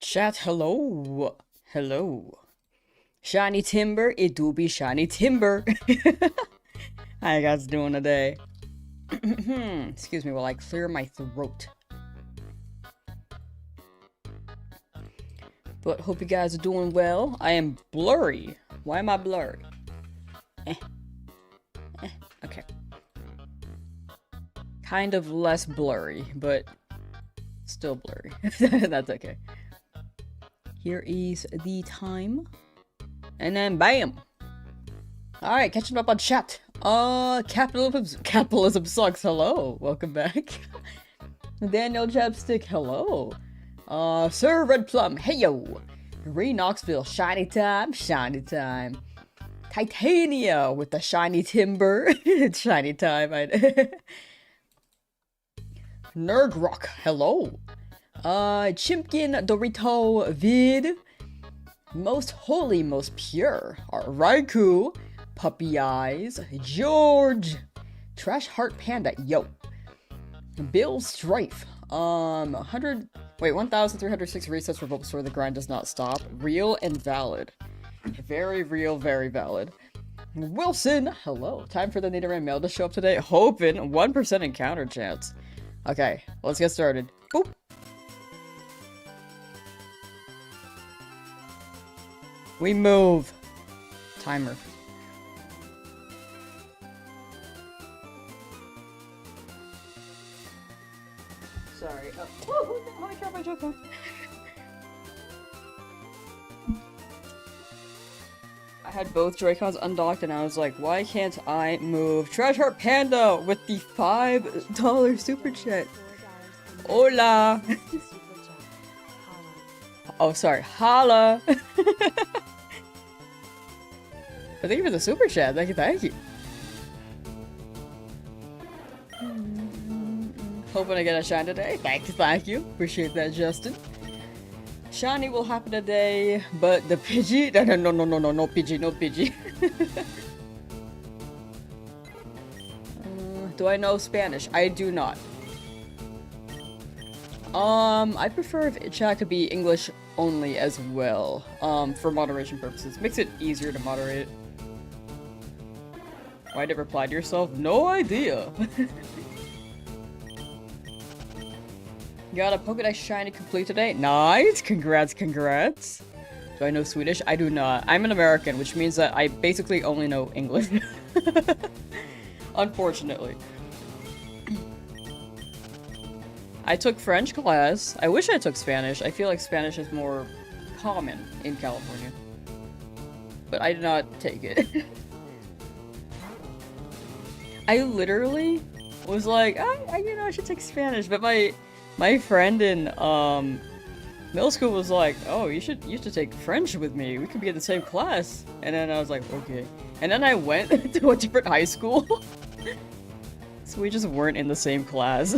Chat, hello. Hello. Shiny Timber, it do be Shiny Timber. How you guys doing today? Excuse me while I clear my throat. But hope you guys are doing well. I am blurry. Why am I blurry? Okay. Kind of less blurry, but still blurry. That's okay. Here is the time. And then bam! Alright, catching up on chat. Capitalism sucks. Hello. Welcome back. Daniel Chapstick, hello. Sir Red Plum, hey yo. Ree Knoxville, shiny time, shiny time. Titania with the shiny timber. It's shiny time. Nergrock, hello. Chimpkin Dorito Vid. Most holy, most pure. Raikou. Puppy Eyes. George. Trash Heart Panda, yo. Bill Strife. 1,306 resets for Bulbasaur. The grind does not stop. Real and valid. Very real, very valid. Wilson, hello. Time for the Nidoran Male to show up today. Hoping 1% encounter chance. Okay, let's get started. Boop. We move. Timer. Sorry. Oh, I dropped my Joy-Con. I had both Joy-Cons undocked and I was like, why can't I move? Treasure Panda with the $5 super chat. Hola. Oh, sorry. Holla. Thank you for the super chat. Thank you. Hoping I get a shine today. Thank you. Appreciate that, Justin. Shiny will happen today, but the Pidgey? No Pidgey, no Pidgey. Do I know Spanish? I do not. I prefer chat to be English only as well, for moderation purposes. Makes it easier to moderate. Why did it reply to yourself? No idea. Got a Pokédex shiny complete today. Nice! Congrats. Do I know Swedish? I do not. I'm an American, which means that I basically only know English. Unfortunately. I took French class. I wish I took Spanish. I feel like Spanish is more common in California. But I did not take it. I literally was like, I should take Spanish, but my friend in middle school was like, oh, you should take French with me. We could be in the same class. And then I was like, okay. And then I went to a different high school. So we just weren't in the same class.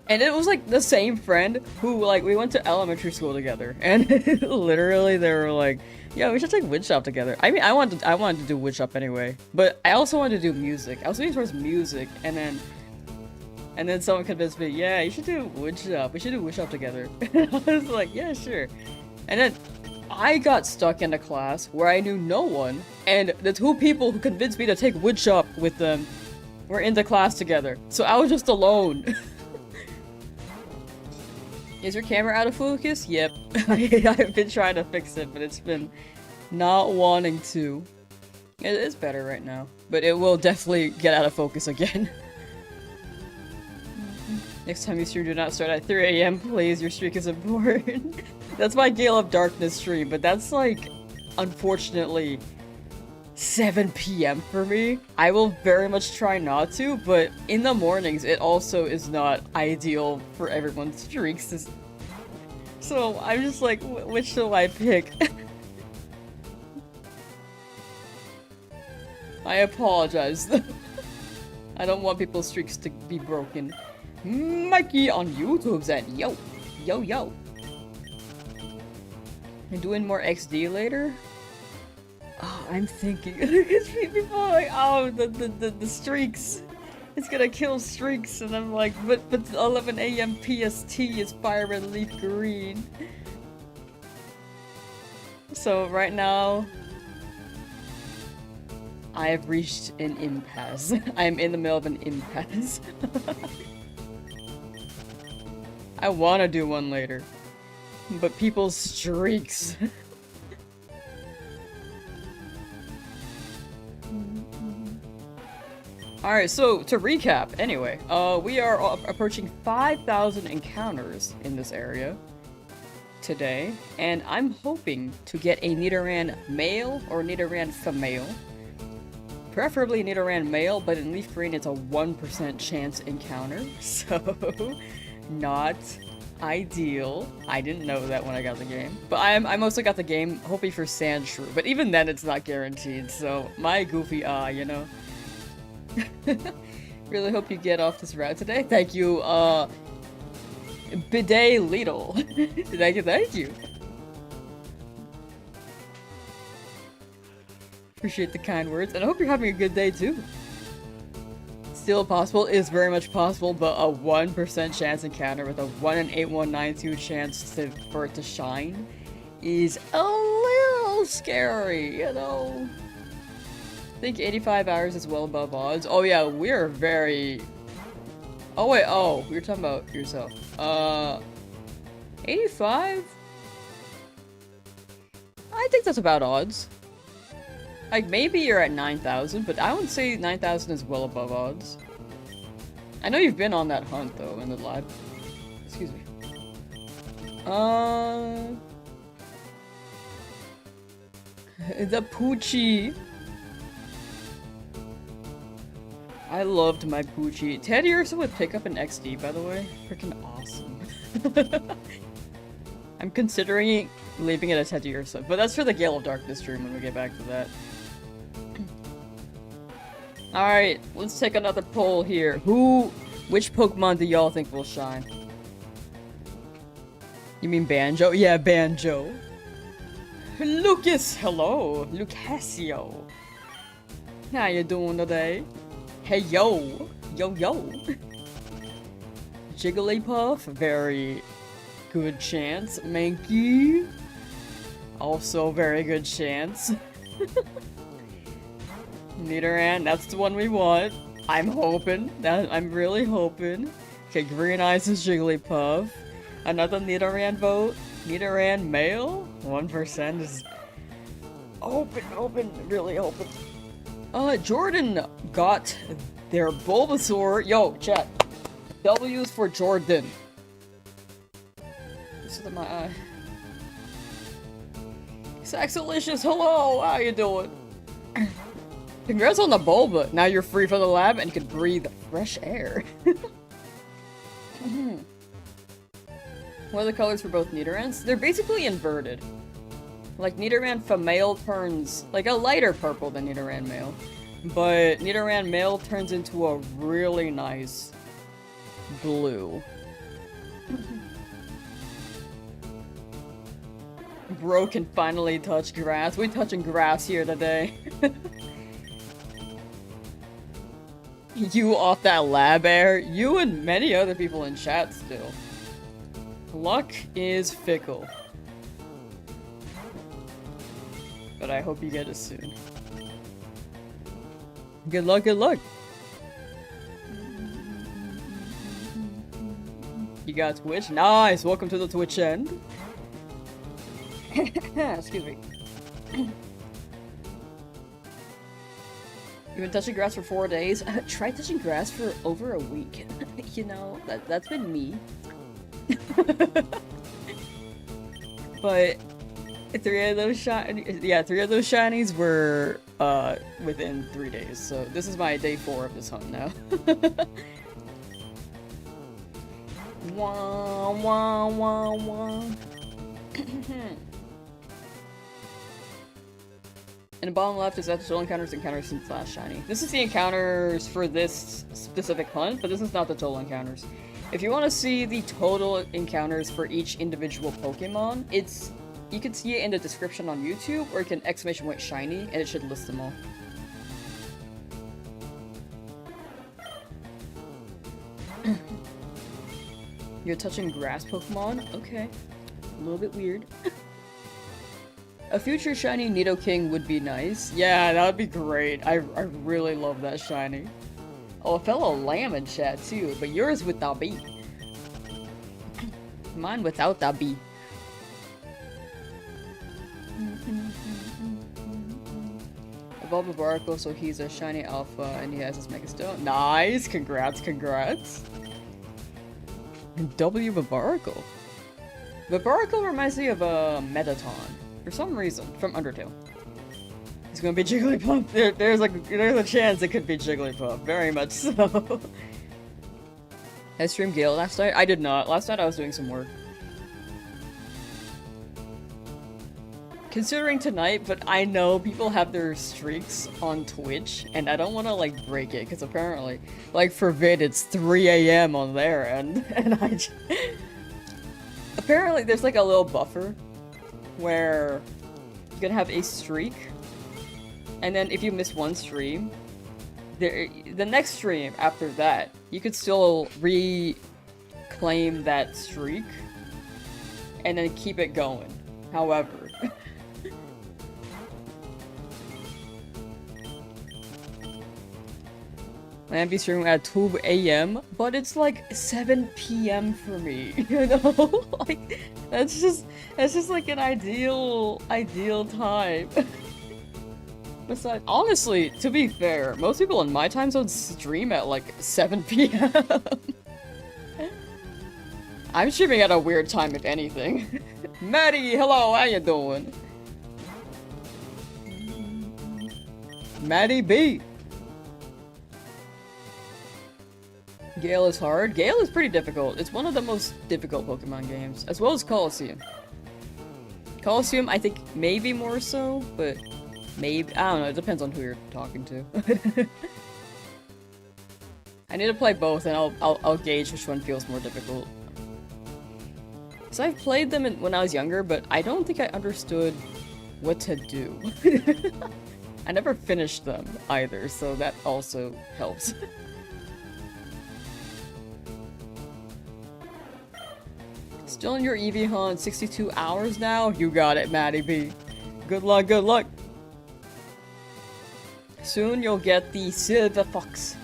And it was like the same friend who, like, we went to elementary school together. And literally they were like, yeah, we should take woodshop together. I mean, I wanted to do woodshop anyway, but I also wanted to do music. I was leaning towards music, and then someone convinced me, yeah, you should do woodshop. We should do woodshop together. I was like, yeah, sure. And then I got stuck in a class where I knew no one, and the two people who convinced me to take woodshop with them were in the class together. So I was just alone. Is your camera out of focus? Yep. I've been trying to fix it, but it's been not wanting to. It is better right now, but it will definitely get out of focus again. Next time you stream, do not start at 3 AM, please. Your streak is important. That's my Gale of Darkness stream, but that's like, unfortunately, 7 PM for me. I will very much try not to, but in the mornings it also is not ideal for everyone's streaks. So I'm just like, which shall I pick? I apologize. I don't want people's streaks to be broken. Mikey on YouTube said, yo. I'm doing more XD later? Oh, I'm thinking. People are like, oh, the streaks. It's gonna kill streaks, and I'm like, but 11 AM PST is FireRed Leafgreen. So right now, I have reached an impasse. I am in the middle of an impasse. I wanna do one later, but people's streaks. Alright, so to recap, anyway, we are approaching 5,000 encounters in this area today, and I'm hoping to get a Nidoran Male or Nidoran Female. Preferably Nidoran Male, but in Leafgreen it's a 1% chance encounter, so not ideal. I didn't know that when I got the game. But I mostly got the game hoping for Sandshrew, but even then it's not guaranteed, so my goofy you know. Really hope you get off this route today. Thank you, Bidet Lidl. Thank you. Appreciate the kind words, and I hope you're having a good day too. Still possible, is very much possible, but a 1% chance encounter with a 1 in 8192 chance for it to shine is a little scary, you know? I think 85 hours is well above odds. Oh yeah, we're very... Oh wait, oh, we were talking about yourself. 85? I think that's about odds. Like, maybe you're at 9,000, but I wouldn't say 9,000 is well above odds. I know you've been on that hunt, though, in the lab. Excuse me. The Poochie. I loved my Poochie. Teddiursa would pick up an XD, by the way. Freaking awesome. I'm considering leaving it at Teddiursa, but that's for the Gale of Darkness stream when we get back to that. Alright, let's take another poll here. Which Pokemon do y'all think will shine? You mean Banjo? Yeah, Banjo. Lucas, hello. Lucasio. How you doing today? Hey, yo. Yo, yo. Jigglypuff, very good chance. Mankey, also very good chance. Nidoran, that's the one we want. I'm hoping. I'm really hoping. Okay, Green Eyes is Jigglypuff. Another Nidoran vote. Nidoran Male. 1% is open, really open. Jordan got their Bulbasaur. Yo, chat. W's for Jordan. This is my eye. Saxalicious, hello! How you doing? Congrats on the Bulba. Now you're free from the lab and can breathe fresh air. What are the colors for both Nidorans? They're basically inverted. Like, Nidoran Female turns, like, a lighter purple than Nidoran Male. But Nidoran Male turns into a really nice blue. Bro can finally touch grass. We're touching grass here today. You off that lab air? You and many other people in chat still. Luck is fickle. But I hope you get it soon. Good luck, good luck! You got Twitch? Nice! Welcome to the Twitch end. Excuse me. You've been touching grass for 4 days? Try touching grass for over a week. You know, that's been me. But 3 of those shinies were within 3 days. So this is my day 4 of this hunt now. Wah, wah, wah, wah. In the bottom left is that the total encounters since last shiny. This is the encounters for this specific hunt, but this is not the total encounters. If you want to see the total encounters for each individual Pokemon, you can see it in the description on YouTube, or you can ! shiny, and it should list them all. You're touching grass Pokemon? Okay. A little bit weird. A future shiny Nidoking would be nice. Yeah, that would be great. I really love that shiny. Oh, a fellow lamb in chat too, but yours with the B. Mine without the B. Evolve Barbaracle, so he's a shiny alpha and he has his Mega Stone. Nice! Congrats, congrats! W Barbaracle. Barbaracle reminds me of a Mettaton. For some reason, from Undertale. It's gonna be Jigglypuff. There's a chance it could be Jigglypuff. Very much so. I streamed Gale last night? I did not. Last night I was doing some work. Considering tonight, but I know people have their streaks on Twitch, and I don't want to, like, break it, because apparently, like, for Vid, it's 3 AM on their end, and I just... Apparently, there's, like, a little buffer where you can have a streak, and then if you miss one stream, the next stream after that, you could still reclaim that streak, and then keep it going. However... Lamby streaming at 2 AM, but it's like 7 PM for me, you know? Like, that's just like an ideal time. Besides, honestly, to be fair, most people in my time zone stream at like 7 PM. I'm streaming at a weird time, if anything. Maddie, hello, how you doing? Maddie B. Gale is hard. Gale is pretty difficult. It's one of the most difficult Pokemon games, as well as Colosseum. Colosseum, I think, maybe more so, but maybe, I don't know, it depends on who you're talking to. I need to play both, and I'll gauge which one feels more difficult. So I've played them when I was younger, but I don't think I understood what to do. I never finished them either, so that also helps. Still in your EV hunt, 62 hours now? You got it, Maddie B. Good luck, good luck. Soon you'll get the Silver Fox.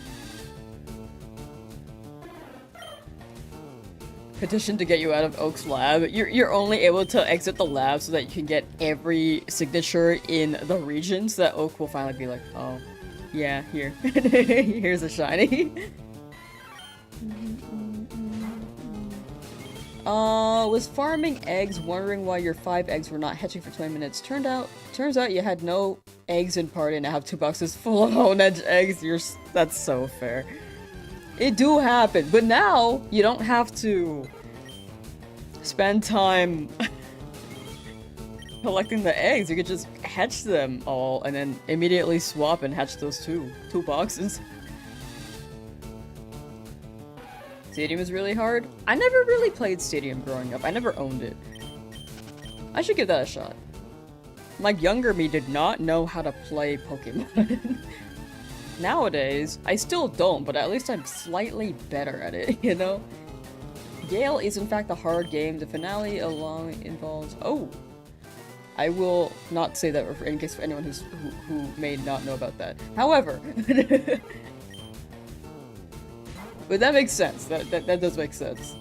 Petition to get you out of Oak's lab. You're only able to exit the lab so that you can get every signature in the region, so that Oak will finally be like, oh, yeah, here. Here's a shiny. Was farming eggs, wondering why your 5 eggs were not hatching for 20 minutes. Turns out you had no eggs in party and I have 2 boxes full of Honedge eggs. That's so fair. It do happen, but now you don't have to spend time collecting the eggs. You could just hatch them all and then immediately swap and hatch those two boxes. Stadium is really hard. I never really played Stadium growing up. I never owned it. I should give that a shot. Like, younger me did not know how to play Pokemon. Nowadays, I still don't, but at least I'm slightly better at it, you know? Gale is in fact a hard game. The finale alone involves... Oh! I will not say that in case for anyone who may not know about that. However... But that makes sense. That does make sense.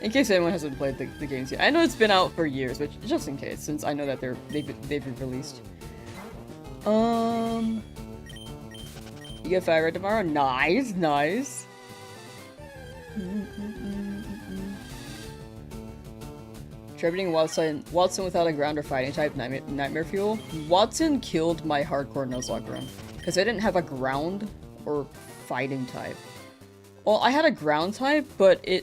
In case anyone hasn't played the games yet. I know it's been out for years, but just in case, since I know that they've been released. You get FireRed tomorrow? Nice, nice. Trebucheting Watson without a ground or fighting type, Nightmare Fuel. Watson killed my hardcore Nuzlocke run, because I didn't have a ground or fighting type. Well, I had a ground type, but I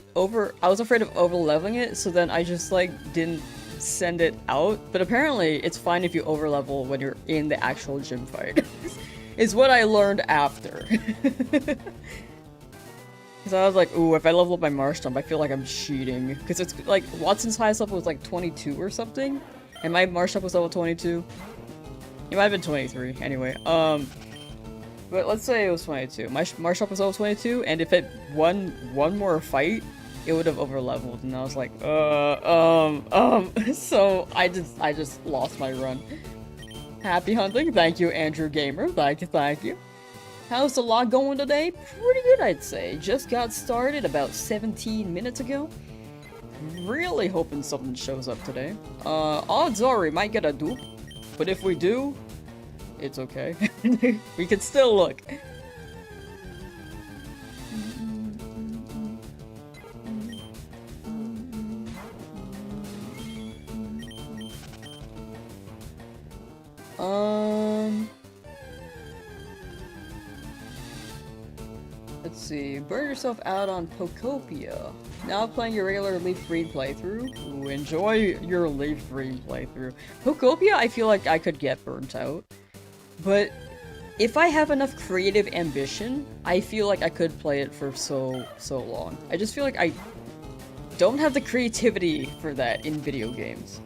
was afraid of over-leveling it, so then I just, like, didn't send it out. But apparently, it's fine if you over-level when you're in the actual gym fight. Is what I learned after. Because I was like, ooh, if I level up my Marshtomp, I feel like I'm cheating. Because it's, like, Watson's highest level was, like, 22 or something. And my Marshtomp was level 22. It might have been 23, anyway. But let's say it was 22. My Marshall was always 22, and if it won one more fight, it would have over-leveled, and I was like, so I just lost my run. Happy hunting, thank you, Andrew Gamer, thank you. How's the log going today? Pretty good, I'd say. Just got started about 17 minutes ago. Really hoping something shows up today. Odds are we might get a dupe, but if we do, it's okay. We can still look. Let's see. Burn yourself out on Poptopia. Now playing your regular Leafgreen playthrough. Ooh, enjoy your Leafgreen playthrough. Poptopia, I feel like I could get burnt out. But if I have enough creative ambition, I feel like I could play it for so long. I just feel like I don't have the creativity for that in video games.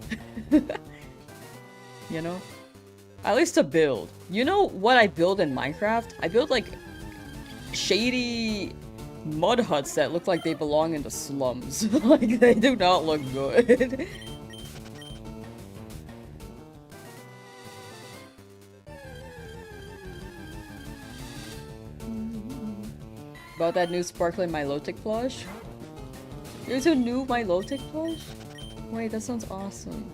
You know? At least to build. You know what I build in Minecraft? I build like shady mud huts that look like they belong in the slums. Like, they do not look good. About that new sparkling Milotic plush? There's a new Milotic plush? Wait, that sounds awesome.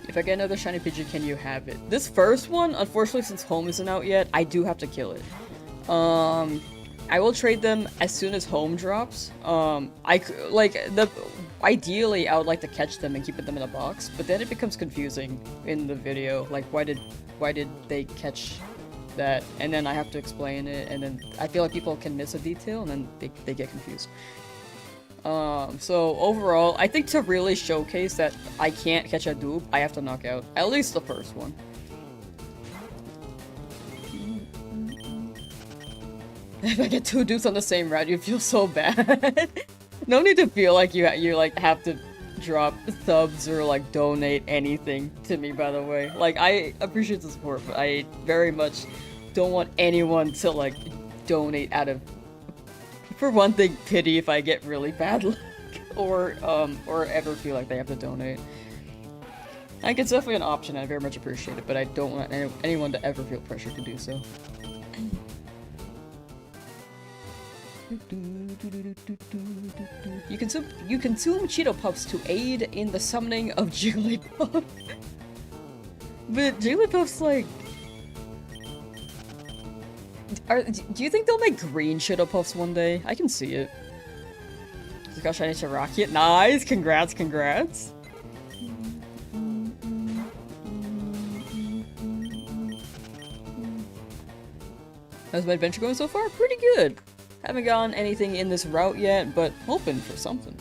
If I get another shiny Pidgey, can you have it? This first one, unfortunately, since Home isn't out yet, I do have to kill it. I will trade them as soon as Home drops. Ideally, I would like to catch them and keep them in a box, but then it becomes confusing in the video. Like, why did they catch that? And then I have to explain it, and then I feel like people can miss a detail, and then they get confused. So overall, I think to really showcase that I can't catch a dupe, I have to knock out at least the first one. If I get 2 dupes on the same route, you feel so bad. No need to feel like you like have to drop subs or like donate anything to me, by the way. Like, I appreciate the support, but I very much don't want anyone to like donate out of, for one thing, pity if I get really bad luck, or ever feel like they have to donate. Like, it's definitely an option, I very much appreciate it, but I don't want anyone to ever feel pressure to do so. You consume Cheeto Puffs to aid in the summoning of Jigglypuff. But Jigglypuff's like... do you think they'll make green Cheeto Puffs one day? I can see it. Just got shiny Rocket. Nice! Congrats, congrats! How's my adventure going so far? Pretty good! Haven't gotten anything in this route yet, but hoping for something.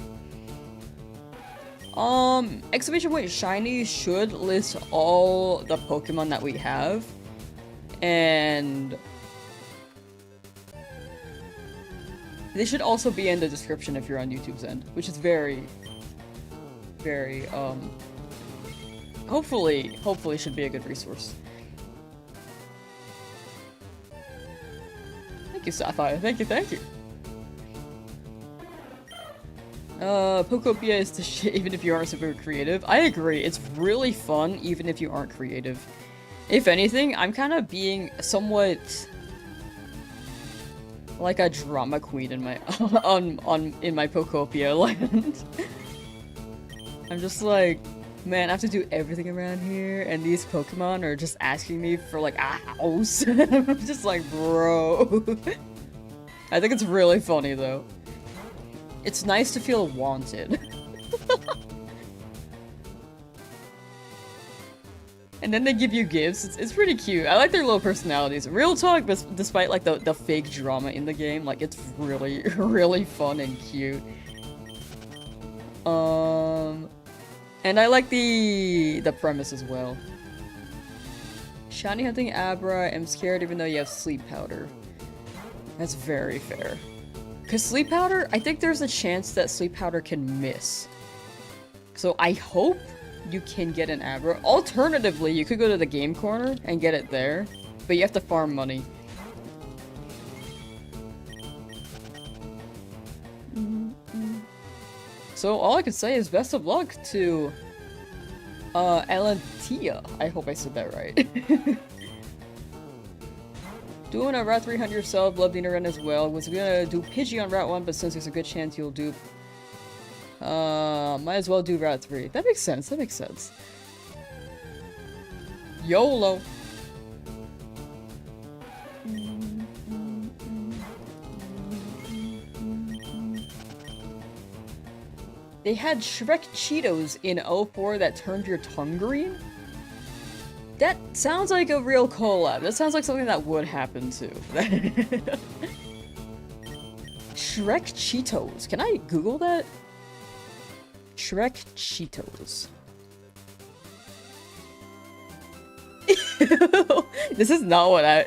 Exclamation point shiny should list all the Pokemon that we have. And they should also be in the description if you're on YouTube's end, which is very, very, hopefully should be a good resource. Thank you, Sapphire. Thank you. Poptopia is the shit even if you aren't super creative. I agree, it's really fun even if you aren't creative. If anything, I'm kind of being somewhat like a drama queen in my in my Poptopia land. I'm just like, man, I have to do everything around here, and these Pokemon are just asking me for like a house. I'm just like, bro. I think it's really funny though. It's nice to feel wanted. And then they give you gifts. It's pretty cute. I like their little personalities. Real talk, but despite like the fake drama in the game, like it's really, really fun and cute. And I like the premise as well. Shiny hunting Abra, I'm scared even though you have sleep powder. That's very fair. Cause sleep powder, I think there's a chance that sleep powder can miss. So I hope you can get an Abra. Alternatively, you could go to the game corner and get it there, but you have to farm money. So all I can say is best of luck to Alantia. I hope I said that right. Doing a Route 300 yourself, love Nidoran as well. Was gonna do Pidgey on Route 1, but since there's a good chance you'll do... might as well do Route 3. That makes sense, that makes sense. YOLO! They had Shrek Cheetos in 04 that turned your tongue green? That sounds like a real collab. That sounds like something that would happen too. Shrek Cheetos. Can I Google that? Shrek Cheetos. This is not what I-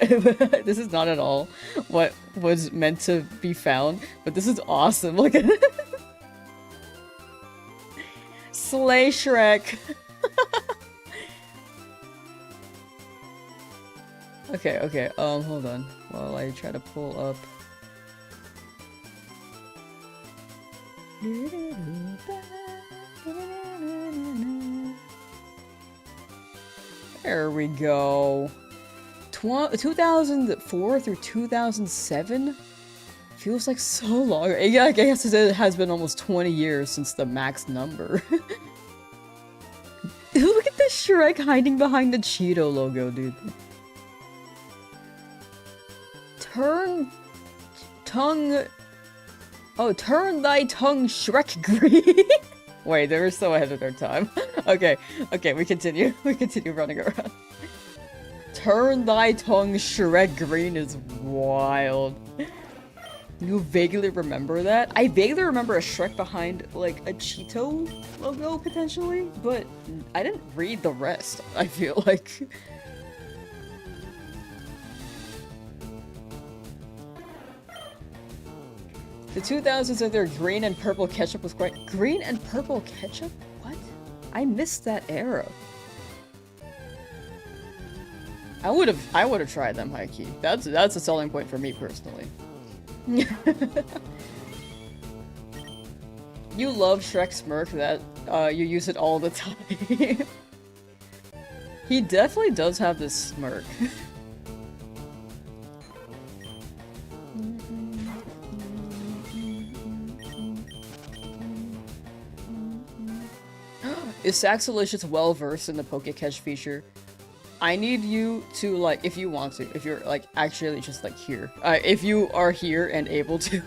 this is not at all what was meant to be found, but this is awesome. Look at it. Slay Shrek. Okay, hold on. While I try to pull up. There we go. 2004 through 2007? Feels like so long. Yeah, I guess it has been almost 20 years since the max number. Look at this Shrek hiding behind the Cheeto logo, dude. Turn thy tongue Shrek green. Wait, they were so ahead of their time. Okay, we continue running around. Turn thy tongue Shrek green is wild. You vaguely remember that? I vaguely remember a Shrek behind, like, a Cheeto logo, potentially, but I didn't read the rest, I feel like. The 2000s and their green and purple ketchup was quite- Green and purple ketchup? What? I missed that era. I would've tried them, high-key. That's a selling point for me, personally. You love Shrek smirk that you use it all the time. He definitely does have this smirk. Is Saxolicious well versed in the Pokecatch feature? I need you to, like, if you want to, if you're, like, actually just, like, here. If you are here and able to,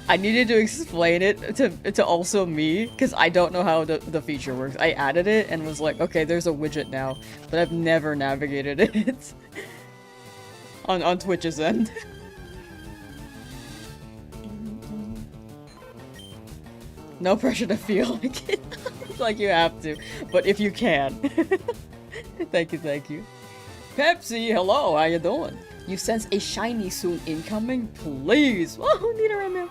I need you to explain it to also me, because I don't know how the feature works. I added it and was like, okay, there's a widget now, but I've never navigated it on Twitch's end. No pressure to feel like it. Like you have to, but if you can. Thank you. Pepsi, hello, how you doing? You sense a shiny soon incoming? Please! Oh, Nidoran Male.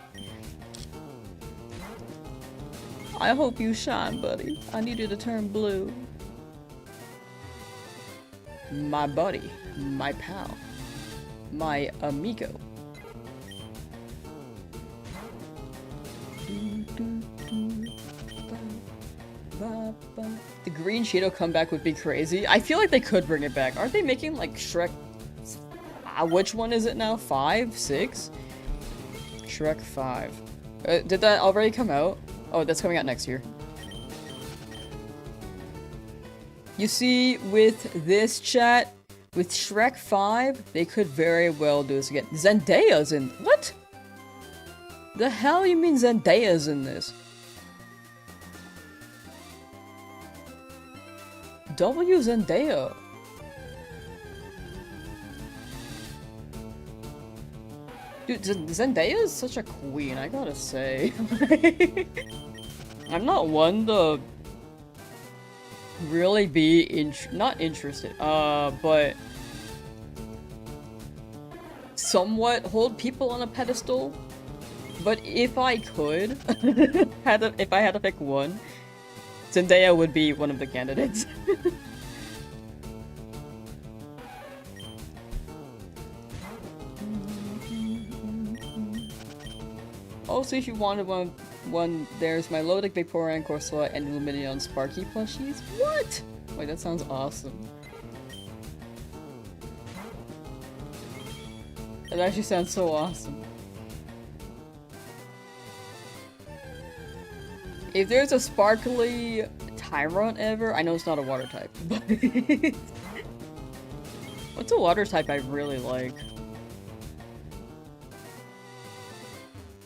I hope you shine, buddy. I need you to turn blue. My buddy, my pal, my amigo. The green Cheeto comeback would be crazy. I feel like they could bring it back. Aren't they making, like, Shrek... which one is it now? 5? 6? Shrek 5. Did that already come out? Oh, that's coming out next year. You see, with this chat, with Shrek 5, they could very well do this again. Zendaya's in... What? The hell you mean Zendaya's in this? W Zendaya. Dude, Zendaya is such a queen, I gotta say. I'm not one to really be not interested, but somewhat hold people on a pedestal. But if I could, if I had to pick one, Zendaya would be one of the candidates. Also, if you wanted one, there's my Lodic, Vaporeon, Corsola, and Lumineon Sparky plushies. What? Wait, that sounds awesome. That actually sounds so awesome. If there's a sparkly Tyrant ever, I know it's not a water type, but what's a water type I really like?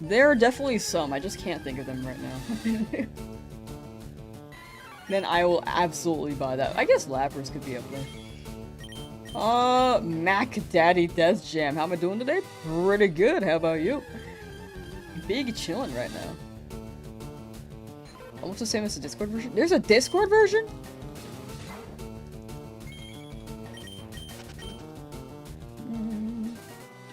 There are definitely some, I just can't think of them right now. Then I will absolutely buy that. I guess Lapras could be up there. Mac Daddy Death Jam. How am I doing today? Pretty good. How about you? Big chillin' right now. Almost the same as the Discord version. There's a Discord version?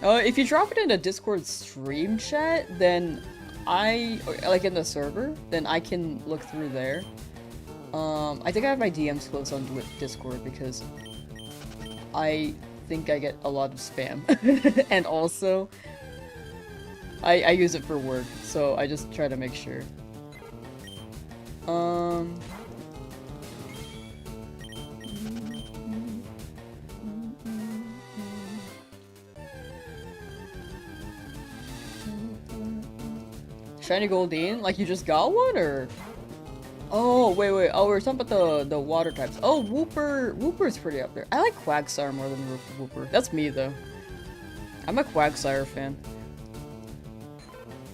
If you drop it in a Discord stream chat, then like in the server, then I can look through there. I think I have my DMs closed on with Discord because I think I get a lot of spam. And also, I use it for work, so I just try to make sure. Shiny Goldeen? Like you just got one, or? Oh, wait. Oh, we're talking about the water types. Oh, Wooper's pretty up there. I like Quagsire more than Wooper. That's me, though. I'm a Quagsire fan.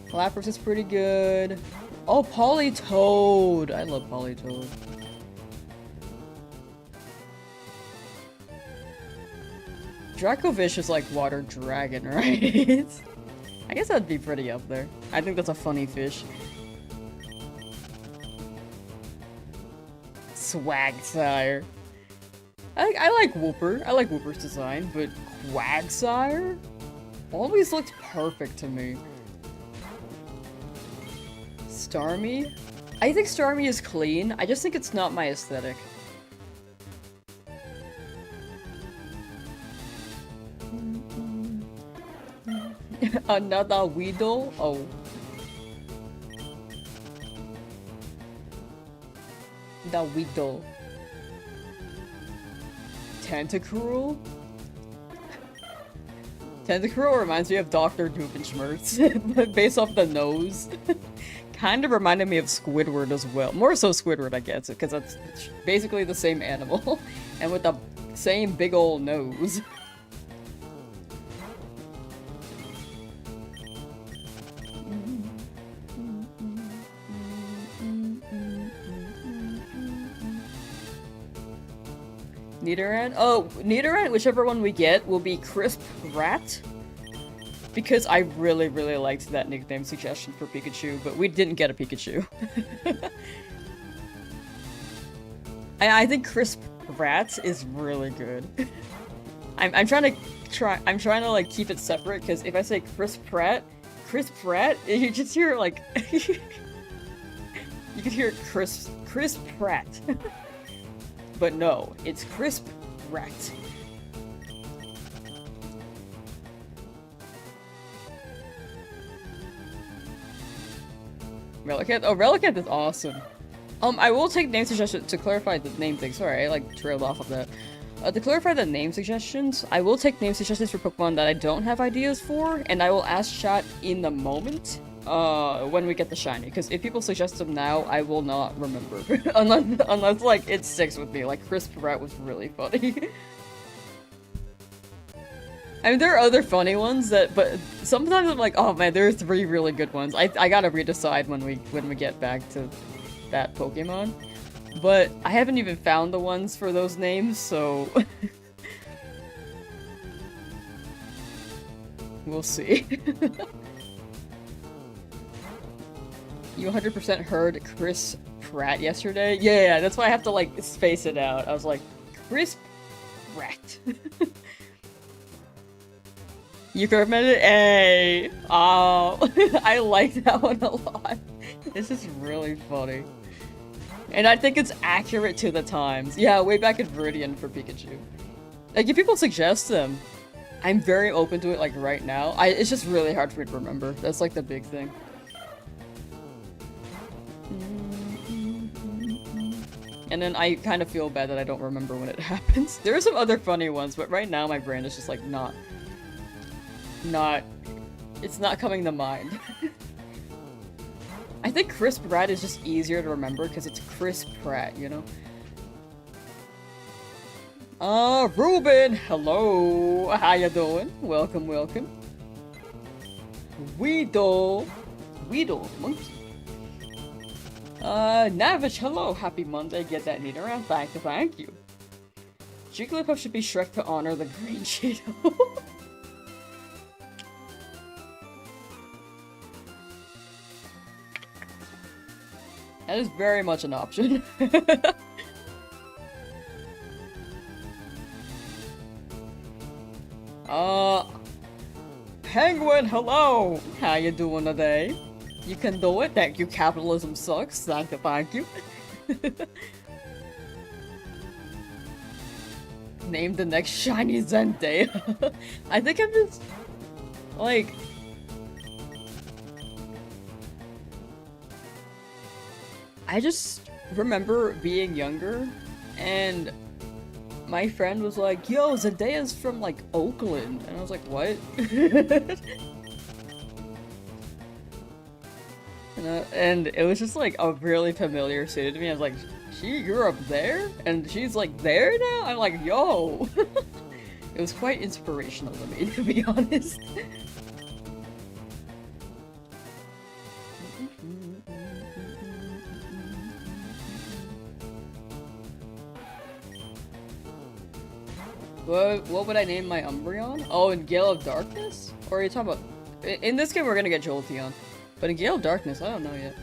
Lapras is pretty good. Oh, Politoed! I love Politoed. Dracovish is like water dragon, right? I guess that'd be pretty up there. I think that's a funny fish. Swagsire. I like Wooper. I like Wooper's design, but Quagsire always looked perfect to me. Starmie? I think Starmie is clean. I just think it's not my aesthetic. Another Weedle? Oh. The Weedle. Tentacruel? Tentacruel reminds me of Dr. Doofenshmirtz, but based off the nose. Kind of reminded me of Squidward as well. More so Squidward, I guess, because that's basically the same animal, and with the same big old nose. Nidoran? Oh, Nidoran, whichever one we get, will be Crisp Rat. Because I really, really liked that nickname suggestion for Pikachu, but we didn't get a Pikachu. I think Crisp Rat is really good. I'm trying to like keep it separate, because if I say Crisp Rat, you just hear like you could hear Crisp Rat. But no, it's Crisp Rat. Relicanth? Oh, Relicanth is awesome. I will take name suggestions to clarify the name thing. Sorry, I like trailed off of that. To clarify the name suggestions, I will take name suggestions for Pokemon that I don't have ideas for, and I will ask chat in the moment, when we get the shiny. Because if people suggest them now, I will not remember. unless like, it sticks with me. Like, Crisp Rat was really funny. I mean, there are other funny ones but sometimes I'm like, oh man, there are 3 really good ones. I gotta redecide when we get back to that Pokemon. But I haven't even found the ones for those names, so we'll see. You 100% heard Chris Pratt yesterday? Yeah, that's why I have to like space it out. I was like, Chris Pratt. You recommended it? Hey! Oh, I like that one a lot. This is really funny. And I think it's accurate to the times. Yeah, way back in Viridian for Pikachu. Like, if people suggest them, I'm very open to it, like, right now. It's just really hard for me to remember. That's, like, the big thing. And then I kind of feel bad that I don't remember when it happens. There are some other funny ones, but right now my brain is just, like, not... It's not coming to mind. I think Chris Pratt is just easier to remember because it's Chris Pratt, you know? Ruben! Hello! How you doing? Welcome, welcome. Weedle! Weedle, monkey. Navish, hello! Happy Monday, get that Nidoran. Thank you. Jigglypuff should be Shrek to honor the green Cheeto. That is very much an option. Penguin, hello! How you doing today? You can do it. Thank you, capitalism sucks. Thank you. Name the next shiny Zendaya. I think I'm just... like... I just remember being younger, and my friend was like, yo, Zendaya's from, like, Oakland. And I was like, what? And it was just, like, a really familiar city to me. I was like, she grew up there? And she's, like, there now? I'm like, yo! It was quite inspirational to me, to be honest. What would I name my Umbreon? Oh, in Gale of Darkness? Or are you talking about... In this game, we're gonna get Jolteon. But in Gale of Darkness, I don't know yet.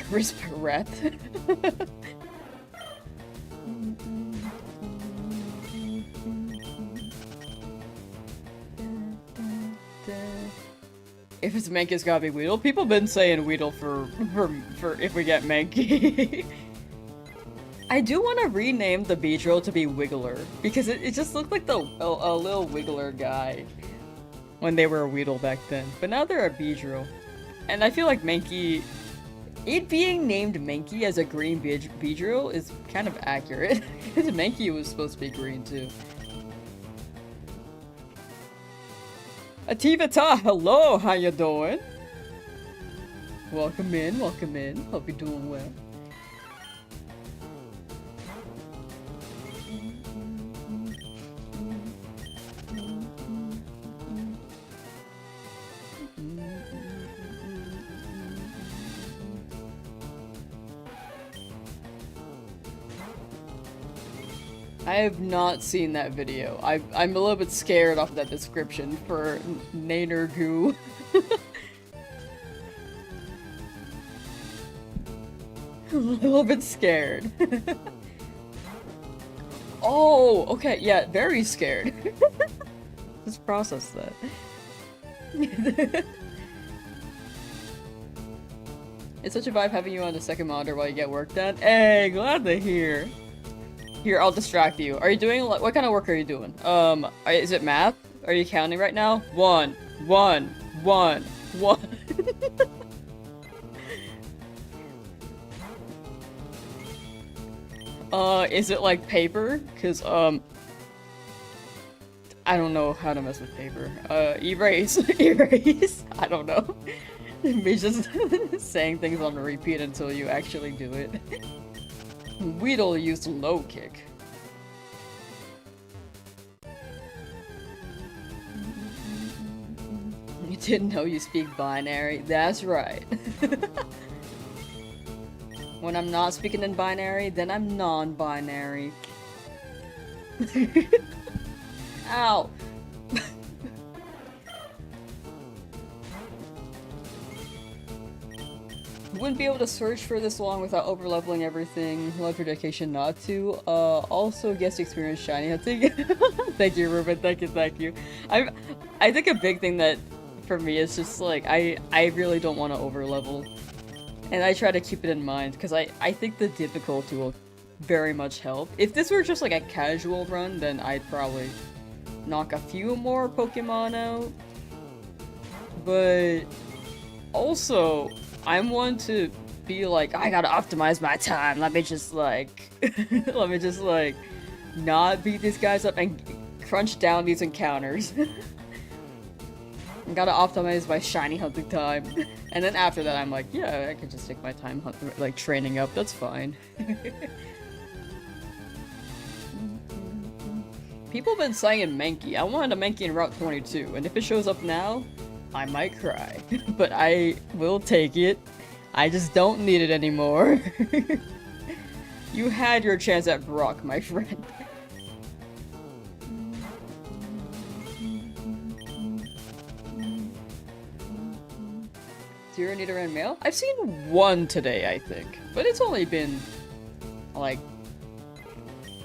Chris Pratt. If it's Mankey, it's gotta be Weedle. People have been saying Weedle for if we get Mankey. I do want to rename the Beedrill to be Wiggler, because it just looked like a little Wiggler guy when they were a Weedle back then. But now they're a Beedrill. And I feel like Mankey... It being named Mankey as a green Beedrill is kind of accurate, because Mankey was supposed to be green too. Ativata, hello, how you doing? Welcome in, welcome in. Hope you're doing well. I have not seen that video. I'm a little bit scared off that description for Nader Goo. I'm a little bit scared. Oh, okay, yeah, very scared. Just process that. It's such a vibe having you on the second monitor while you get work done. Hey, glad to hear. Here, I'll distract you. Are you doing, what kind of work are you doing? Is it math? Are you counting right now? 1, 1, 1, 1. Is it like paper? Cause, I don't know how to mess with paper. Erase. Erase. I don't know. Me just saying things on repeat until you actually do it. Weedle used low kick. You didn't know you speak binary? That's right. When I'm not speaking in binary, then I'm non-binary. Ow! Wouldn't be able to search for this long without over-leveling everything. Love your dedication not to. Also guest experience shiny hunting. Thank you, Ruben. Thank you. I think a big thing that for me is just like I really don't want to over-level. And I try to keep it in mind, because I think the difficulty will very much help. If this were just like a casual run, then I'd probably knock a few more Pokemon out. But also, I'm one to be like, I gotta optimize my time, let me just like, let me just like, not beat these guys up and crunch down these encounters. I gotta optimize my shiny hunting time. And then after that I'm like, yeah, I could just take my time like training up, that's fine. People have been saying Mankey. I wanted a Mankey in Route 22, and if it shows up now, I might cry. But I will take it. I just don't need it anymore. You had your chance at Brock, my friend. Zero Nidoran Male? I've seen one today, I think. But it's only been, like,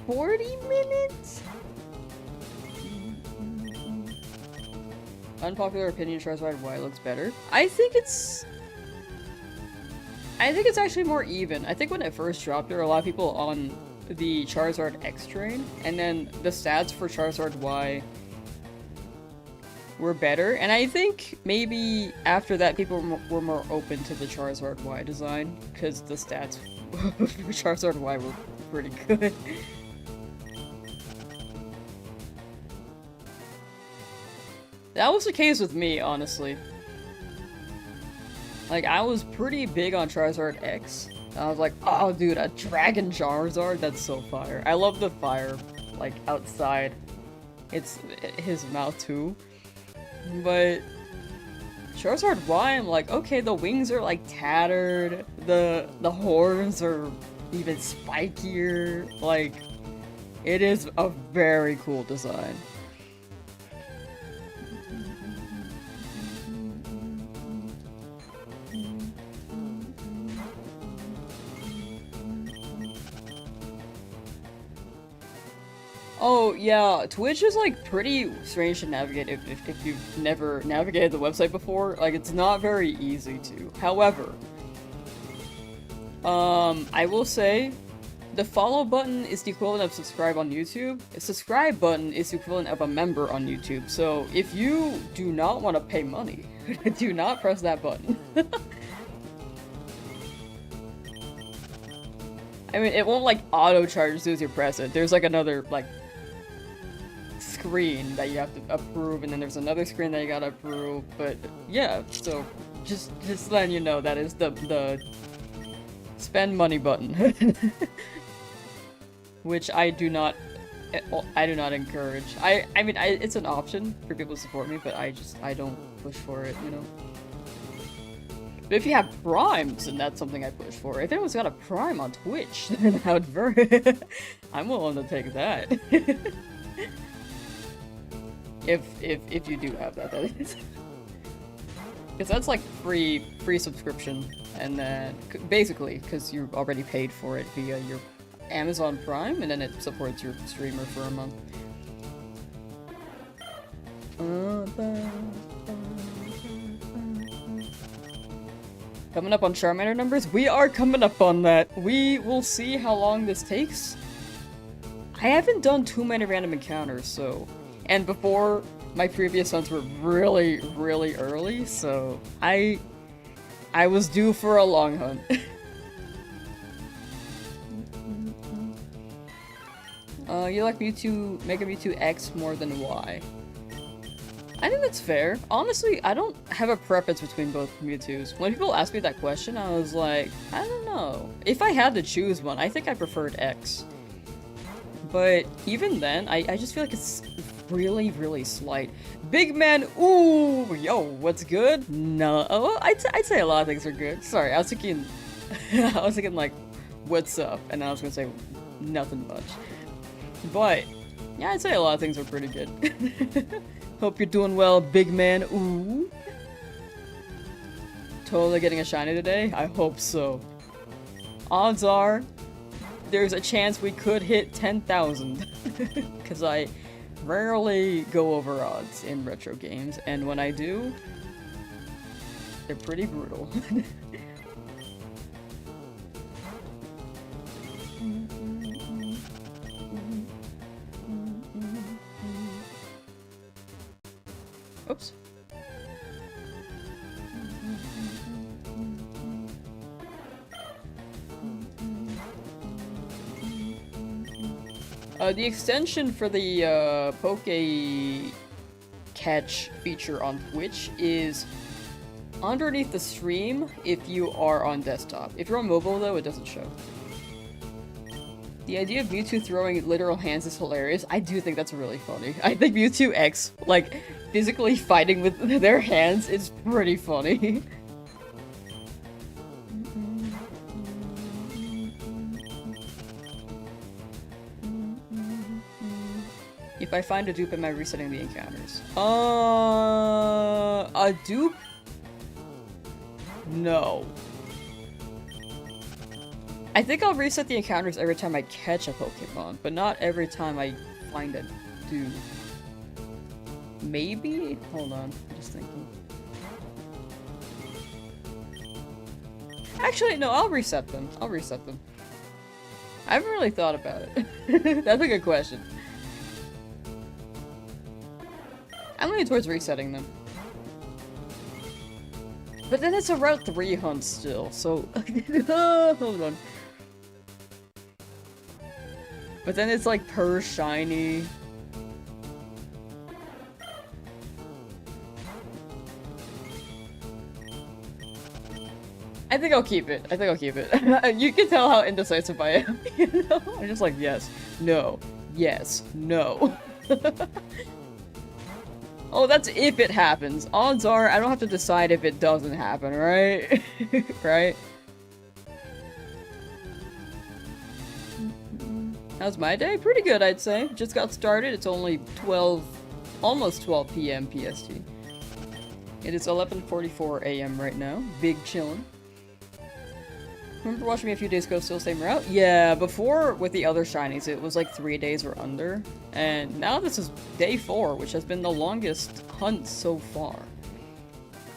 40 minutes? Unpopular opinion, Charizard Y looks better. I think it's actually more even. I think when it first dropped, there were a lot of people on the Charizard X train, and then the stats for Charizard Y were better, and I think maybe after that people were more open to the Charizard Y design, because the stats for Charizard Y were pretty good. That was the case with me, honestly. Like, I was pretty big on Charizard X. I was like, oh dude, a Dragon Charizard? That's so fire. I love the fire, like, outside. It's his mouth too. But Charizard Y, I'm like, okay, the wings are like tattered, the horns are even spikier, like, it is a very cool design. Oh, yeah, Twitch is, like, pretty strange to navigate if you've never navigated the website before. Like, it's not very easy to. However, I will say, the follow button is the equivalent of subscribe on YouTube. The subscribe button is the equivalent of a member on YouTube. So, if you do not want to pay money, do not press that button. I mean, it won't, like, auto-charge as soon as you press it. There's, like, another, like, screen that you have to approve, and then there's another screen that you gotta approve, but yeah, so just letting you know that is the spend money button. Which I do not encourage. I mean, it's an option for people to support me, but I don't push for it, you know. But if you have primes, then that's something I push for. If anyone's got a prime on Twitch, then I would I'm willing to take that. If you do have that is. Because that's like free subscription, and then basically, because you already paid for it via your Amazon Prime, and then it supports your streamer for a month. Coming up on Charmander numbers? We are coming up on that. We will see how long this takes. I haven't done too many random encounters, so... And before, my previous ones were really, really early, so I was due for a long hunt. You like Mewtwo, Mega Mewtwo X more than Y? I think that's fair. Honestly, I don't have a preference between both Mewtwo's. When people ask me that question, I was like, I don't know. If I had to choose one, I think I preferred X. But even then, I just feel like it's really, really slight. Big man, ooh, yo, what's good? No, oh, I'd say a lot of things are good. Sorry, I was thinking, like, what's up? And then I was gonna say nothing much. But yeah, I'd say a lot of things are pretty good. Hope you're doing well, big man. Ooh, totally getting a shiny today. I hope so. Odds are, there's a chance we could hit 10,000. Because I rarely go over odds in retro games, and when I do, they're pretty brutal. Whoops. The extension for the Poke Catch feature on Twitch is underneath the stream if you are on desktop. If you're on mobile though, it doesn't show. The idea of Mewtwo throwing literal hands is hilarious. I do think that's really funny. I think Mewtwo X, like, physically fighting with their hands is pretty funny. If I find a dupe, am I resetting the encounters? A dupe? No. I think I'll reset the encounters every time I catch a Pokemon, but not every time I find a dupe. Maybe? Hold on, I'm just thinking. Actually, no, I'll reset them. I'll reset them. I haven't really thought about it. That's a good question. I'm leaning towards resetting them. But then it's a Route 3 hunt still, so... hold on. But then it's like per shiny. I think I'll keep it. I think I'll keep it. You can tell how indecisive I am. You know? I'm just like, yes, no, yes, no. Oh, that's if it happens. Odds are I don't have to decide if it doesn't happen, right? Right? How's my day? Pretty good, I'd say. Just got started. It's only 12, almost 12 p.m. PST. It is 11:44 a.m. right now. Big chillin'. Remember watching me a few days ago, still same route? Yeah, before with the other shinies, it was like 3 days or under. And now this is day 4, which has been the longest hunt so far.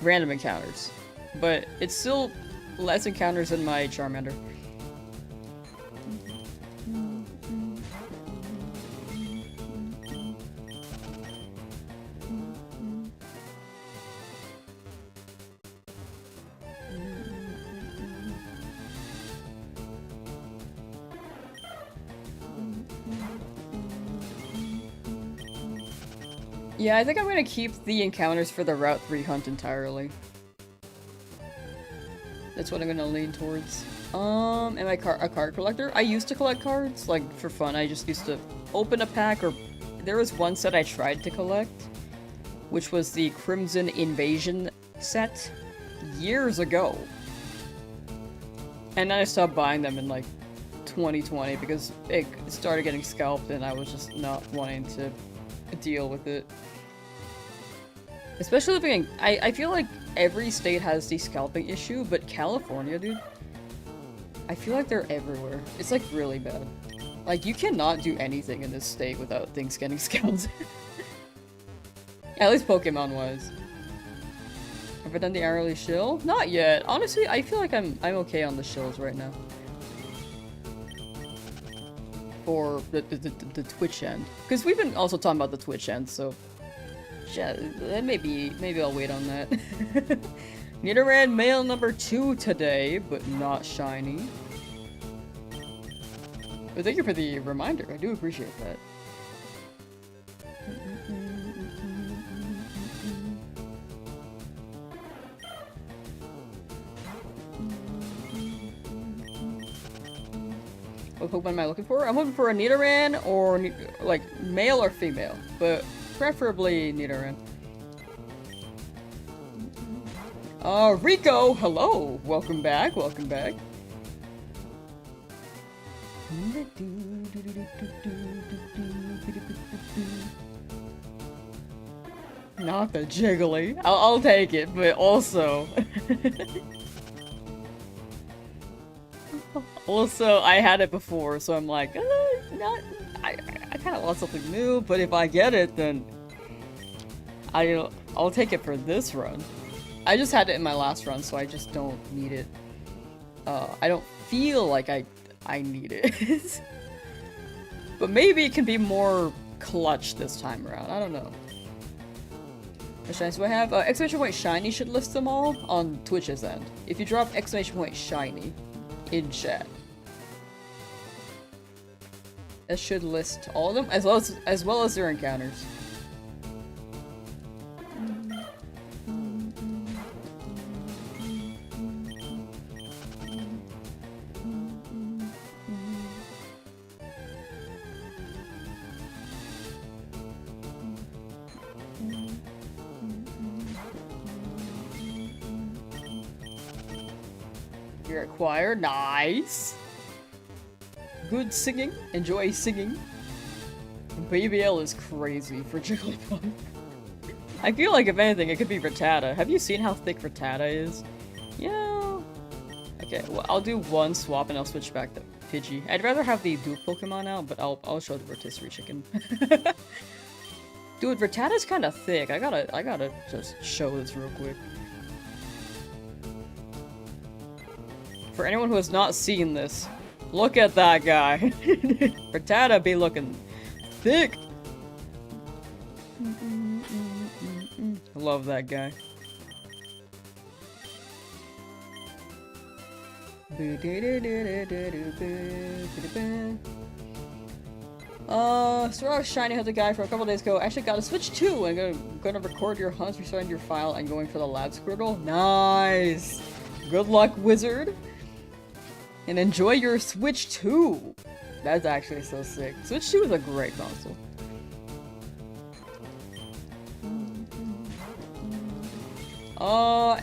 Random encounters. But it's still less encounters than my Charmander. Yeah, I think I'm gonna keep the encounters for the Route 3 hunt entirely. That's what I'm gonna lean towards. Am I a card collector? I used to collect cards, like, for fun. I just used to open a pack, or... There was one set I tried to collect, which was the Crimson Invasion set, years ago. And then I stopped buying them in, like, 2020, because it started getting scalped, and I was just not wanting to deal with it. Especially living in... I feel like every state has the scalping issue, but California, dude, I feel like they're everywhere. It's like really bad. Like, you cannot do anything in this state without things getting scalped. At least Pokemon-wise. Have I done the hourly shill? Not yet. Honestly, I feel like I'm okay on the shills right now. For the Twitch end. Because we've been also talking about the Twitch end, so... Yeah, maybe I'll wait on that. Nidoran Male number 2 today, but not shiny. But thank you for the reminder, I do appreciate that. What Pokemon am I looking for? I'm looking for a Nidoran, or like male or female, but preferably Nidoran. Rico, hello! Welcome back, welcome back. Not the jiggly. I'll take it, but also... Also, I had it before, so I'm like, I kind of want something new, but if I get it, then I'll take it for this run. I just had it in my last run, so I just don't need it. I don't feel like I need it. But maybe it can be more clutch this time around. I don't know. What shinies do I have? Exclamation point shiny should list them all on Twitch's end. If you drop exclamation point shiny in chat, that should list all of them as well as their encounters. You're at choir, nice. Good singing, enjoy singing. Baby L is crazy for Jigglypuff. I feel like if anything, it could be Rattata. Have you seen how thick Rattata is? Yeah. Okay, well I'll do one swap and I'll switch back to Pidgey. I'd rather have the dual Pokemon out, but I'll show the rotisserie chicken. Dude, Rattata's kind of thick. I gotta just show this real quick. For anyone who has not seen this, look at that guy. Rattata be looking thick. I love that guy. Saw a shiny hunter guy from a couple days ago. Actually got a Switch 2 and gonna record your hunts, restarting your file, and going for the lab squirtle. Nice! Good luck, wizard! And enjoy your Switch 2! That's actually so sick. Switch 2 is a great console.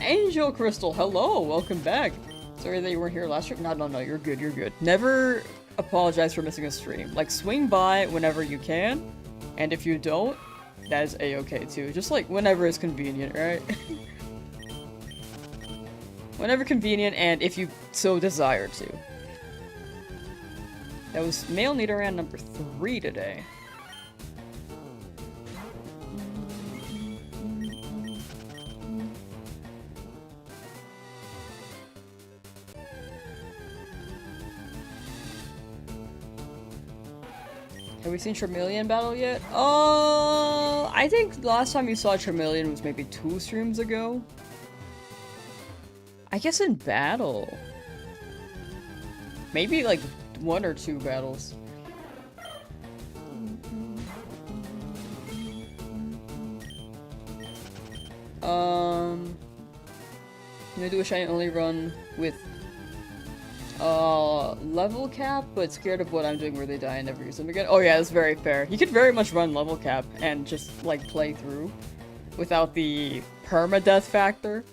Angel Crystal, hello! Welcome back! Sorry that you weren't here last stream. No, you're good, you're good. Never apologize for missing a stream. Like, swing by whenever you can, and if you don't, that is a-okay too. Just like, whenever it's convenient, right? Whenever convenient, and if you so desire to. That was male Nidoran number 3 today. Have we seen Charmeleon battle yet? I think the last time you saw Charmeleon was maybe 2 streams ago. I guess in battle. Maybe like 1 or 2 battles. I'm gonna do a shiny only run with level cap, but scared of what I'm doing where they die and never use them again. Oh yeah, that's very fair. You could very much run level cap and just like play through without the permadeath factor.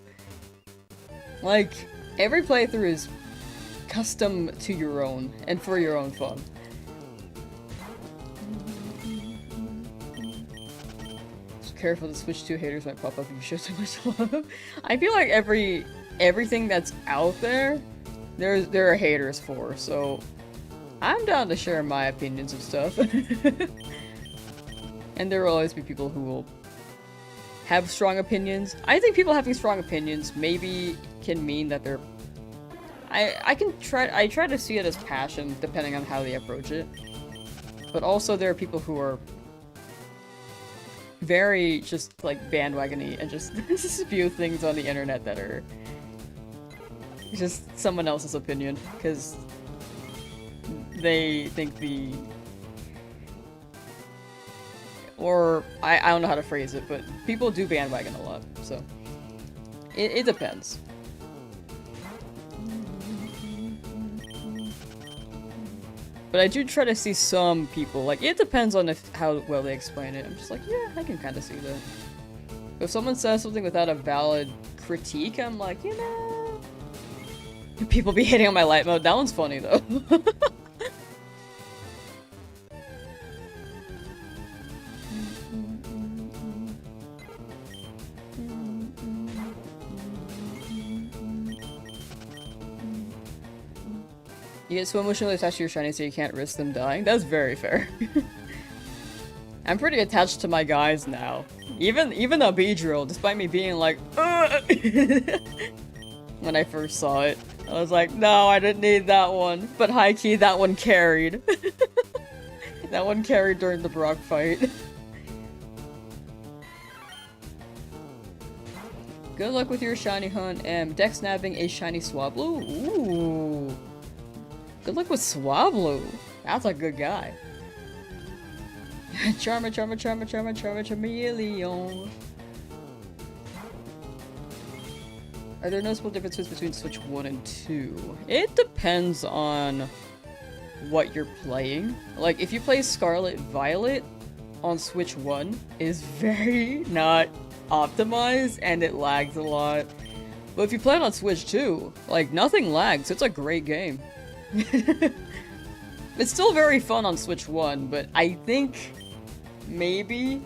Like, every playthrough is custom to your own, and for your own fun. Just careful, the Switch 2 haters might pop up if you show too much love. I feel like everything that's out there, there are haters for, so I'm down to share my opinions of stuff. And there will always be people who will have strong opinions. I think people having strong opinions maybe can mean that they're... I try to see it as passion, depending on how they approach it. But also there are people who are very just, like, bandwagony and just spew things on the internet that are just someone else's opinion, because they think the... Or, I don't know how to phrase it, but people do bandwagon a lot, so... It depends. But I do try to see some people, like, it depends on how well they explain it. I'm just like, yeah, I can kind of see that. If someone says something without a valid critique, I'm like, you know... People be hating on my light mode. That one's funny, though. You get so emotionally attached to your shiny so you can't risk them dying? That's very fair. I'm pretty attached to my guys now. Even a Beedrill, despite me being like, when I first saw it. I was like, no, I didn't need that one. But high-key, that one carried. That one carried during the Brock fight. Good luck with your shiny hunt and deck snapping a shiny Swablu. Ooh. Good luck with Swablu. That's a good guy. Chameleon. Are there noticeable differences between Switch 1 and 2? It depends on what you're playing. Like, if you play Scarlet Violet on Switch 1, is very not optimized and it lags a lot. But if you play it on Switch 2, like, nothing lags. It's a great game. It's still very fun on Switch 1, but I think maybe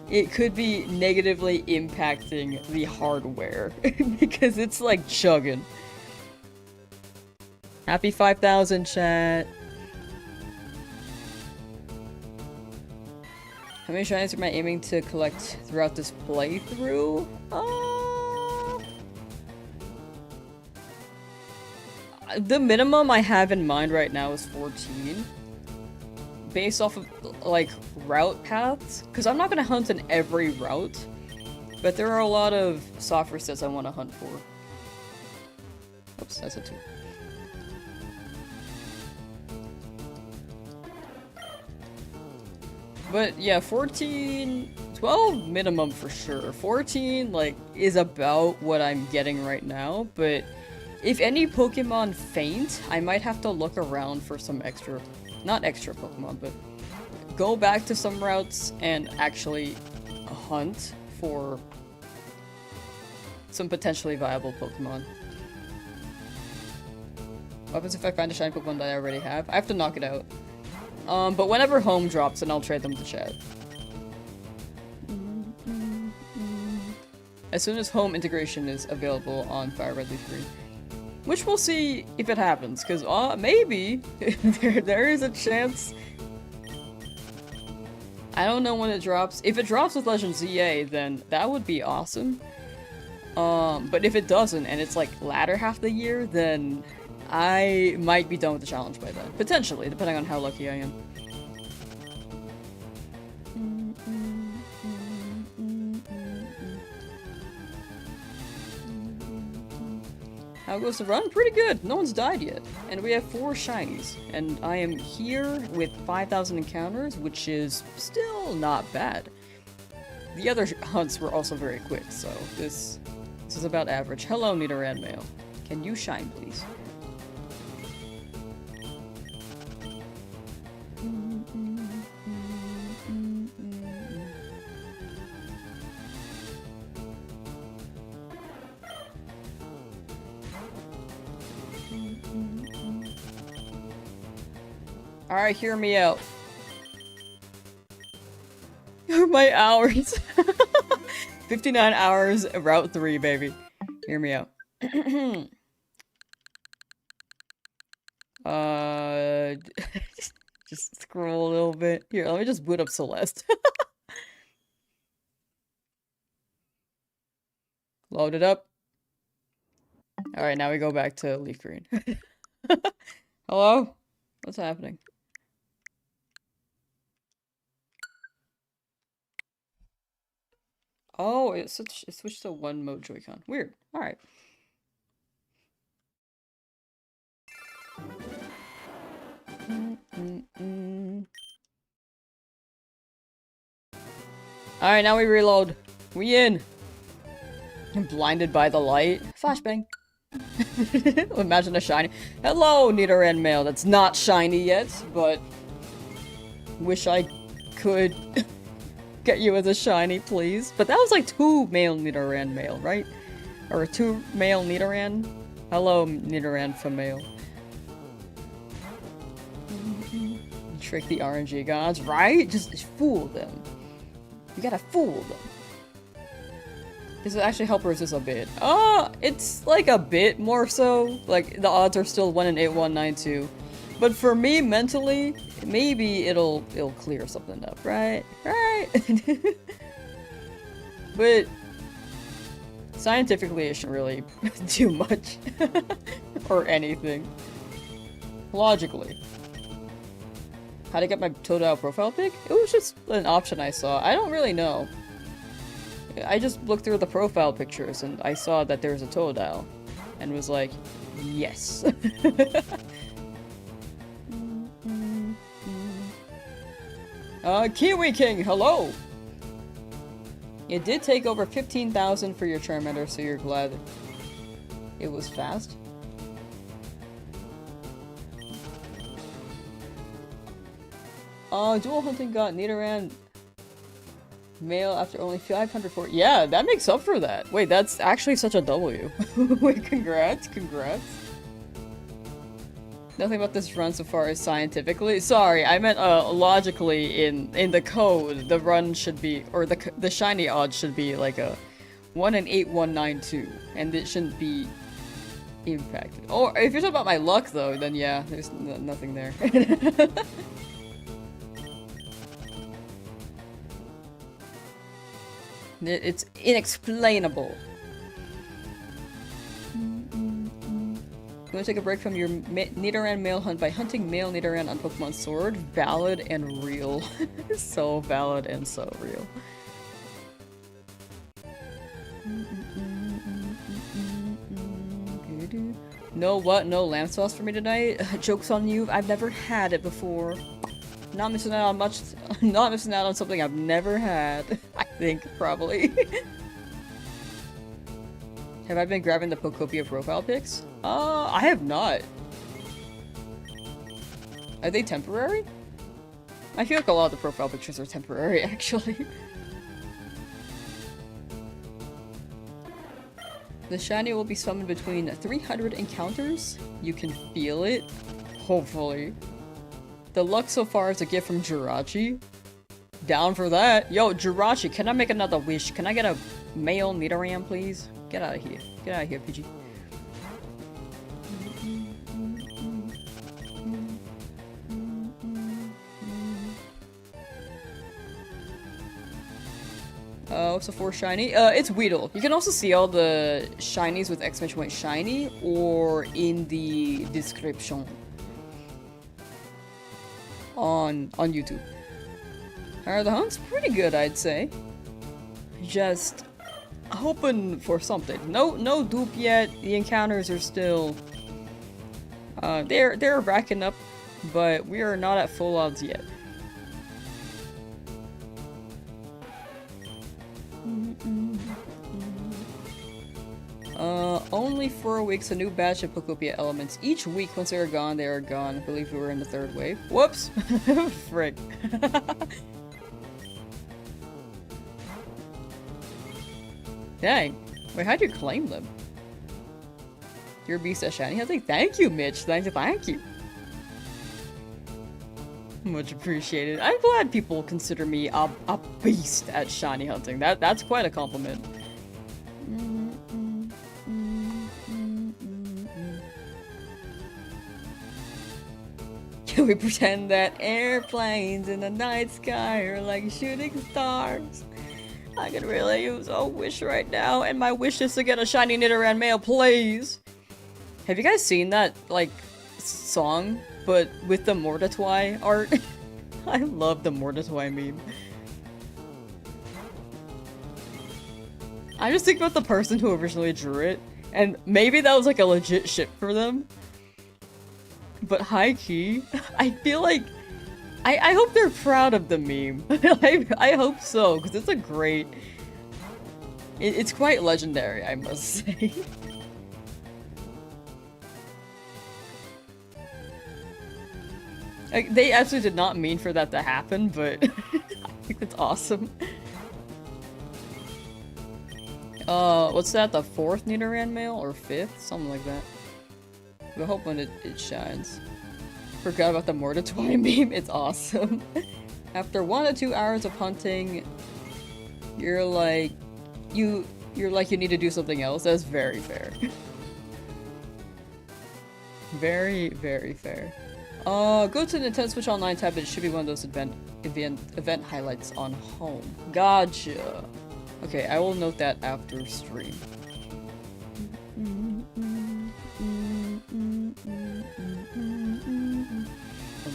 it could be negatively impacting the hardware because it's like chugging. Happy 5,000, chat. How many shinies am I aiming to collect throughout this playthrough? The minimum I have in mind right now is 14. Based off of, like, route paths. Because I'm not going to hunt in every route. But there are a lot of soft resets I want to hunt for. Oops, that's a 2. But yeah, 14... 12 minimum for sure. 14, like, is about what I'm getting right now. But if any Pokemon faint, I might have to look around for some extra... Not extra Pokemon, but go back to some routes and actually hunt for some potentially viable Pokemon. What happens if I find a shiny Pokemon that I already have? I have to knock it out. But whenever home drops, then I'll trade them to chat. As soon as home integration is available on FireRed Leafgreen. Which we'll see if it happens, because maybe there is a chance. I don't know when it drops. If it drops with Legend ZA, then that would be awesome. But if it doesn't, and it's like latter half of the year, then I might be done with the challenge by then. Potentially, depending on how lucky I am. How goes the run? Pretty good. No one's died yet. And we have 4 shinies. And I am here with 5,000 encounters, which is still not bad. The other hunts were also very quick, so this is about average. Hello, Nidoran Male. Can you shine, please? Alright, hear me out. My hours. 59 hours, Route 3, baby. Hear me out. Just scroll a little bit. Here, let me just boot up Celeste. Load it up. Alright, now we go back to Leafgreen. Hello? What's happening? Oh, it switched to one mode Joy-Con. Weird. Alright. Alright, now we reload. We in. I'm blinded by the light. Flashbang. Imagine a shiny. Hello, Nidoran Male. That's not shiny yet, but wish I could get you as a shiny, please. But that was like 2 male Nidoran Male, right? Or 2 male Nidoran? Hello, Nidoran female. Trick the RNG gods, right? Just fool them. You gotta fool them. Does it actually help or is this a bit? It's like a bit more so. Like, the odds are still 1 in 8192. But for me, mentally, maybe it'll clear something up, right? Right? But scientifically, it shouldn't really do much. Or anything. Logically. How to get my Totodile profile pic? It was just an option I saw. I don't really know. I just looked through the profile pictures and I saw that there's a Totodile. And was like, yes. Kiwi King, hello! It did take over 15,000 for your Charmander, so you're glad it was fast. Dual hunting got Nidoran Male after only 540. Yeah, that makes up for that. Wait, that's actually such a W. Wait, congrats, congrats. Nothing about this run so far is scientifically. Sorry, I meant logically in the code, the run should be, or the shiny odds should be like a 1 in 8192, and it shouldn't be impacted. Or if you're talking about my luck though, then yeah, there's nothing there. It's inexplainable. You want to take a break from your Nidoran Male hunt by hunting male Nidoran on Pokemon Sword? Valid and real. So valid and so real. No what? No Lamsauce for me tonight? Joke's on you. I've never had it before. Not missing out on much. Not missing out on something I've never had. I think, probably. Have I been grabbing the Poptopia profile pics? I have not. Are they temporary? I feel like a lot of the profile pictures are temporary, actually. The shiny will be summoned between 300 encounters. You can feel it. Hopefully. The luck so far is a gift from Jirachi. Down for that. Yo, Jirachi, can I make another wish? Can I get a male Nidoran, please? Get out of here. Get out of here, Pidgey. What's the 4 shiny? It's Weedle. You can also see all the shinies with exclamation point shiny or in the description on YouTube. The hunt's pretty good, I'd say. Just hoping for something. No dupe yet. The encounters are still they're racking up, but we are not at full odds yet. Only 4 weeks, a new batch of Poptopia elements. Each week, once they are gone, they are gone. I believe we were in the 3rd wave. Whoops! Frick. Dang. Wait, how'd you claim them? Your beast at shiny hunting? Thank you, Mitch. Thank you. Much appreciated. I'm glad people consider me a beast at shiny hunting. That's quite a compliment. Can we pretend that airplanes in the night sky are like shooting stars? I could really use a wish right now, and my wish is to get a shiny Nidoran Male, please! Have you guys seen that, like, song, but with the Mortatoi art? I love the Mortatoi meme. I just think about the person who originally drew it, and maybe that was like a legit ship for them. But high-key, I feel like I hope they're proud of the meme. I hope so, because it's a great... It's quite legendary, I must say. Like, they absolutely did not mean for that to happen, but I think that's awesome. What's that? The 4th Nidoran Male? Or 5th? Something like that. We're hoping it shines. Forgot about the Mortatoi meme. It's awesome. After 1 to 2 hours of hunting, you're like you need to do something else. That's very fair. Very, very fair. Go to the Nintendo Switch Online tab. It should be one of those event highlights on home. Gotcha. Okay, I will note that after stream.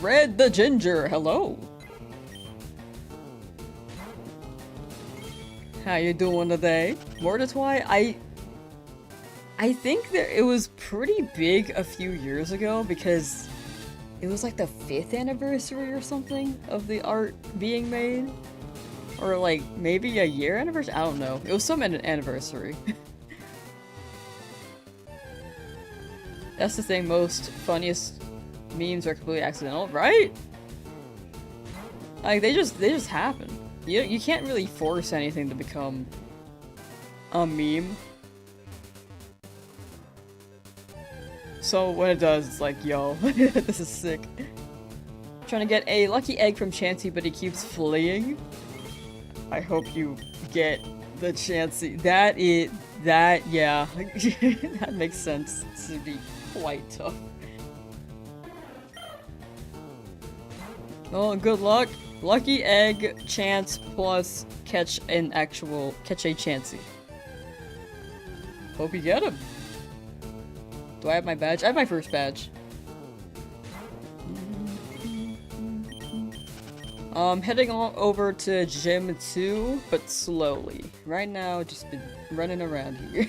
Red the Ginger, hello! How you doing today? Mordetwai, I think that it was pretty big a few years ago because it was like the 5th anniversary or something of the art being made. Or like maybe a year anniversary? I don't know. It was some anniversary. That's the thing, most funniest memes are completely accidental, right? Like they just happen. You can't really force anything to become a meme. So when it does, it's like, yo, this is sick. Trying to get a lucky egg from Chansey, but he keeps fleeing. I hope you get the Chansey. Yeah. That makes sense. This would be quite tough. Oh, good luck. Lucky egg chance plus catch a Chansey. Hope you get him. Do I have my badge? I have my first badge. Heading on over to Gym 2, but slowly. Right now, just been running around here.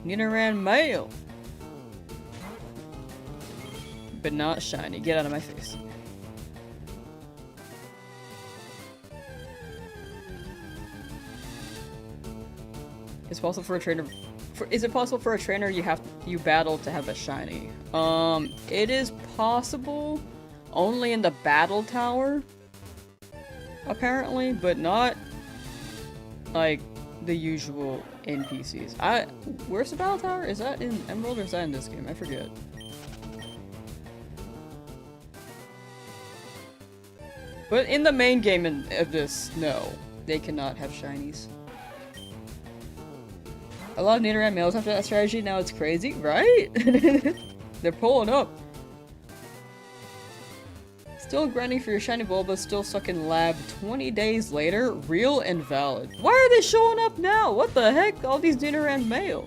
Nidoran Male! But not shiny. Get out of my face. It's possible for a trainer... Is it possible for a trainer you battle to have a shiny? It is possible... Only in the battle tower, apparently, but not like the usual NPCs. Where's the battle tower? Is that in Emerald or is that in this game? I forget. But in the main game of this, no, they cannot have shinies. A lot of Nidoran males after that strategy. Now it's crazy, right? They're pulling up. Still grinding for your shiny Bulba, still stuck in lab 20 days later? Real and valid. Why are they showing up now? What the heck? All these Nidoran Male.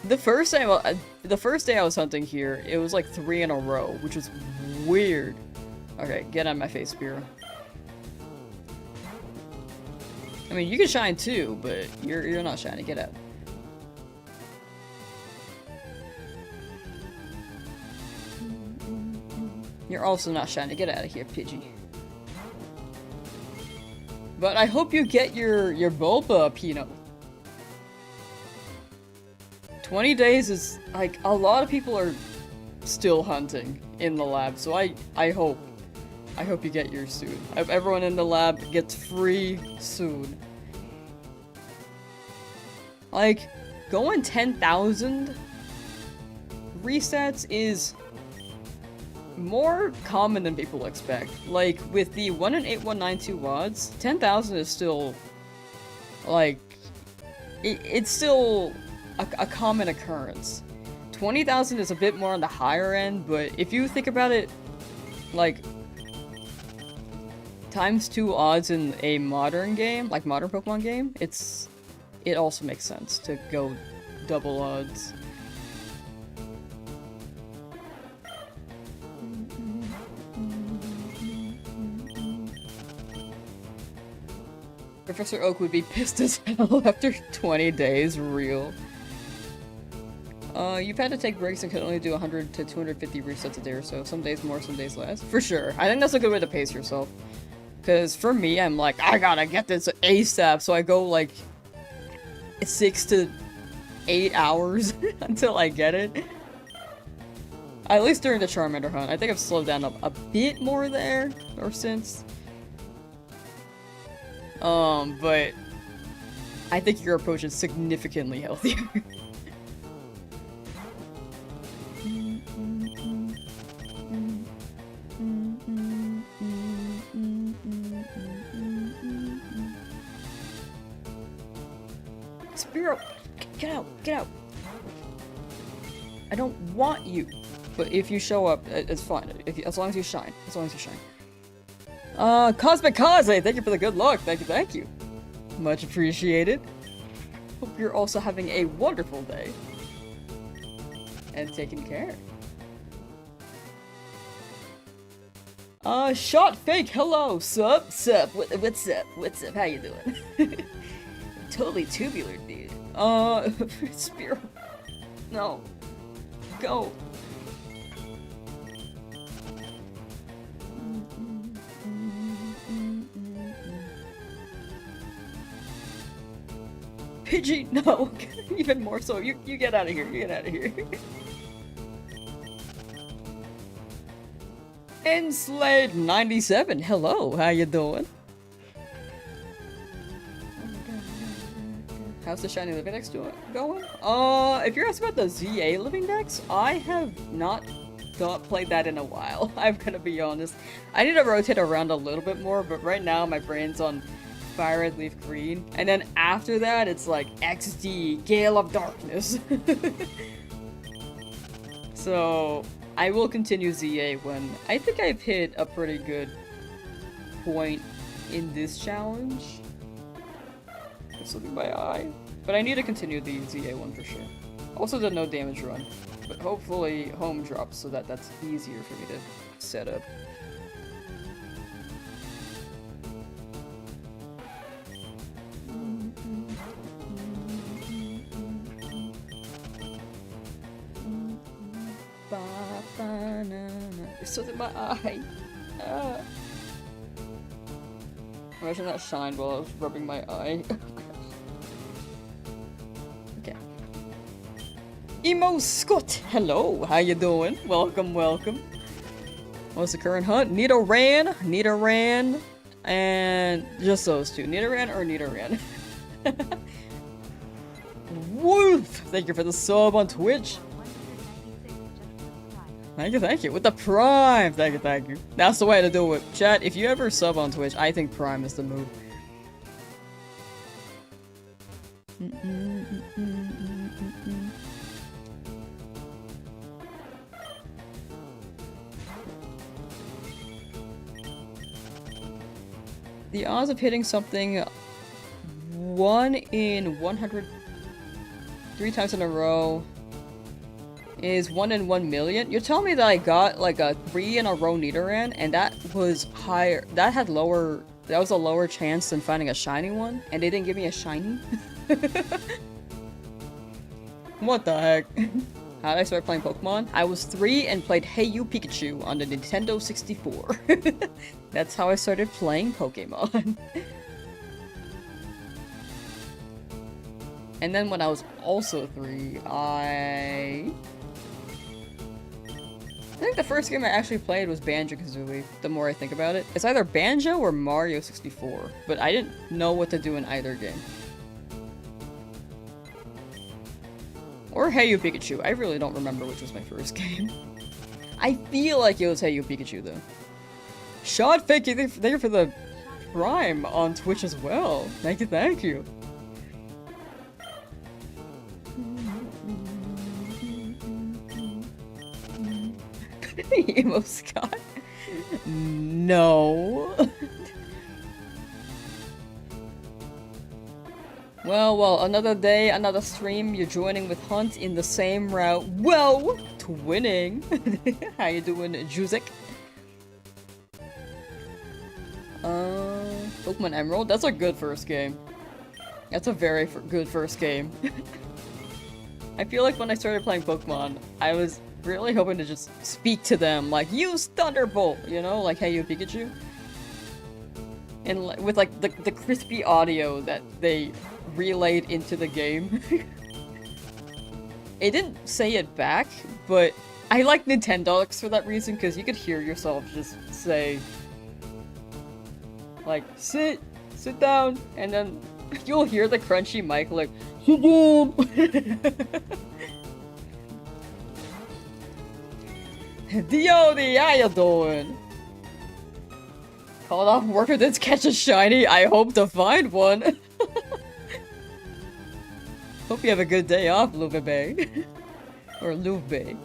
The first day I was hunting here, it was like 3 in a row, which was weird. Okay, get on my face, Spear. I mean, you can shine too, but you're not shiny. Get out. You're also not shiny. Get out of here, Pidgey. But I hope you get your Bulba, Pino. 20 days is, like, a lot of people are still hunting in the lab, so I hope you get yours soon. I hope everyone in the lab gets free soon. Like, going 10,000 resets is more common than people expect. Like, with the 1 in 8192 odds, 10,000 is still, like, it's still a common occurrence. 20,000 is a bit more on the higher end, but if you think about it, like, ×2 odds in a modern game, like modern Pokemon game, it also makes sense to go double odds. Professor Oak would be pissed as hell after 20 days, real. You've had to take breaks and can only do 100 to 250 resets a day or so. Some days more, some days less. For sure. I think that's a good way to pace yourself. Because for me, I'm like, I gotta get this ASAP, so I go like 6 to 8 hours until I get it. At least during the Charmander hunt. I think I've slowed down a bit more there, or since. But I think your approach is significantly healthier. Spearow! Get out! Get out! I don't want you! But if you show up, it's fine. As long as you shine. As long as you shine. Cosmic Kaze! Thank you for the good luck! Thank you, thank you! Much appreciated. Hope you're also having a wonderful day. And taking care. Shot fake, hello, sup, what's up, how you doing? Totally tubular, dude. Spear. No. Go. Pidgey, no. Even more so. You get out of here, you get out of here. Enslaved 97, hello, how you doing? How's the shiny living dex going? If you're asking about the ZA living dex, I have not played that in a while. I'm gonna be honest. I need to rotate around a little bit more, but right now my brain's on FireRed, Leafgreen, and then after that it's like XD, Gale of Darkness. So I will continue ZA when I think I've hit a pretty good point in this challenge. It's looking my eye. But I need to continue the ZA one for sure. Also the no damage run. But hopefully home drops so that that's easier for me to set up. It's still in my eye. Imagine that shined while I was rubbing my eye. Okay. Emo Scott! Hello, how you doing? Welcome, welcome. What's the current hunt? Nidoran, and just those two. Nidoran. Wolf! Thank you for the sub on Twitch. Thank you. With the Prime! Thank you. That's the way to do it. Chat, if you ever sub on Twitch, I think Prime is the move. The odds of hitting something 1 in 100 3 times in a row is 1 in 1 million. You're telling me that I got like a 3 in a row Nidoran, and that was higher. That was a lower chance than finding a shiny one, and they didn't give me a shiny? What the heck? How did I start playing Pokemon? I was 3 and played Hey You Pikachu on the Nintendo 64. That's how I started playing Pokemon. And then when I was also 3, I think the first game I actually played was Banjo-Kazooie, the more I think about it. It's either Banjo or Mario 64, but I didn't know what to do in either game. Or Hey You Pikachu. I really don't remember which was my first game. I feel like it was Hey You Pikachu though. Shot Fake, thank you for the Prime on Twitch as well. Thank you. Emo Scott? No. Well, another day, another stream. You're joining with Hunt in the same route. Well, twinning. How you doing, Juzik? Pokemon Emerald? That's a good first game. That's a very good first game. I feel like when I started playing Pokemon, I was really hoping to just speak to them, like, use Thunderbolt, you know, like Hey You Pikachu. And with like the crispy audio that they relayed into the game. It didn't say it back, but I like Nintendox for that reason, because you could hear yourself just say, like, sit down, and then you'll hear the crunchy mic like, sit down. Diody, how you doing? Called off work or did catch a shiny. I hope to find one. Hope you have a good day off, Luvabe. Or Luvabe.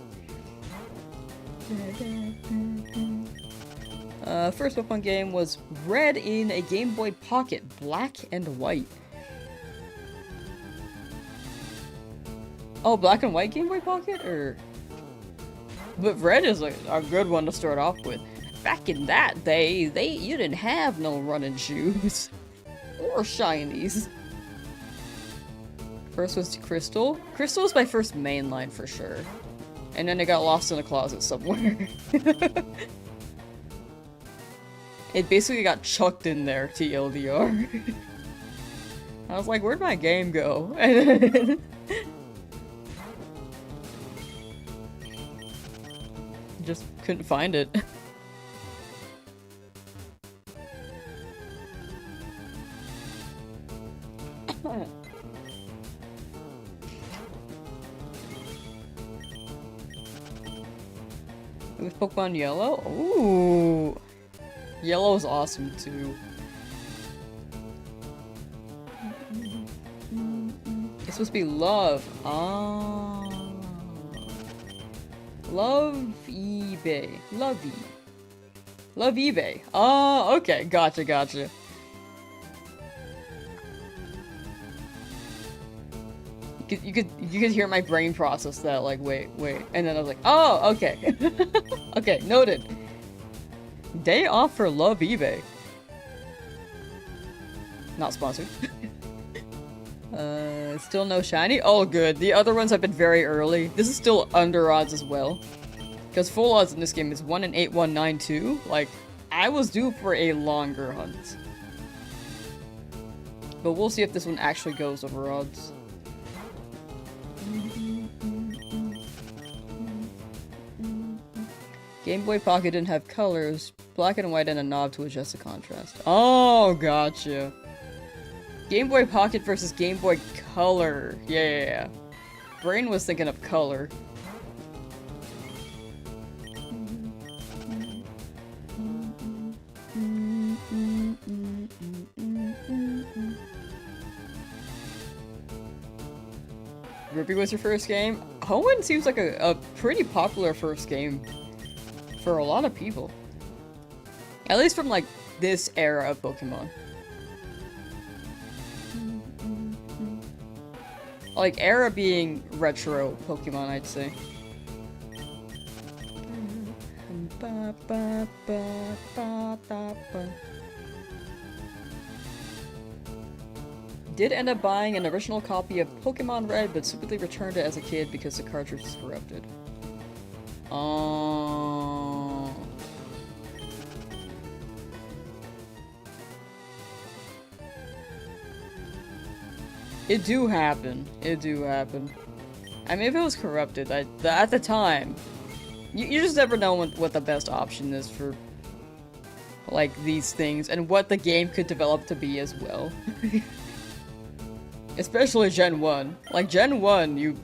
First Pokemon game was Red in a Game Boy Pocket, black and white. Oh, black and white Game Boy Pocket? Or... But Red is a good one to start off with. Back in that day, you didn't have no running shoes. Or shinies. First was Crystal. Crystal was my first main line for sure. And then it got lost in a closet somewhere. It basically got chucked in there, TLDR. I was like, where'd my game go? Just couldn't find it. With Pokemon Yellow? Ooh! Yellow is awesome too. It's supposed to be love. Ah. Love eBay. Lovey. Love eBay. Oh, okay. Gotcha, gotcha. You could hear my brain process that, like, wait. And then I was like, oh, okay. Okay, noted. Day off for Love eBay. Not sponsored. Still no shiny? Oh, good. The other ones have been very early. This is still under odds as well. Because full odds in this game is 1 in 8192. Like, I was due for a longer hunt. But we'll see if this one actually goes over odds. Game Boy Pocket didn't have colors. Black and white and a knob to adjust the contrast. Oh, gotcha. Game Boy Pocket versus Game Boy Color. Yeah. Brain was thinking of color. Ruby was your first game? Hoenn seems like a pretty popular first game for a lot of people. At least from, like, this era of Pokemon. Like, era being retro Pokemon, I'd say. Did end up buying an original copy of Pokemon Red, but simply returned it as a kid because the cartridge was corrupted. It do happen. It do happen. I mean, if it was corrupted, at the time, you just never know what the best option is for, like, these things, and what the game could develop to be as well. Especially Gen 1. Like, Gen 1,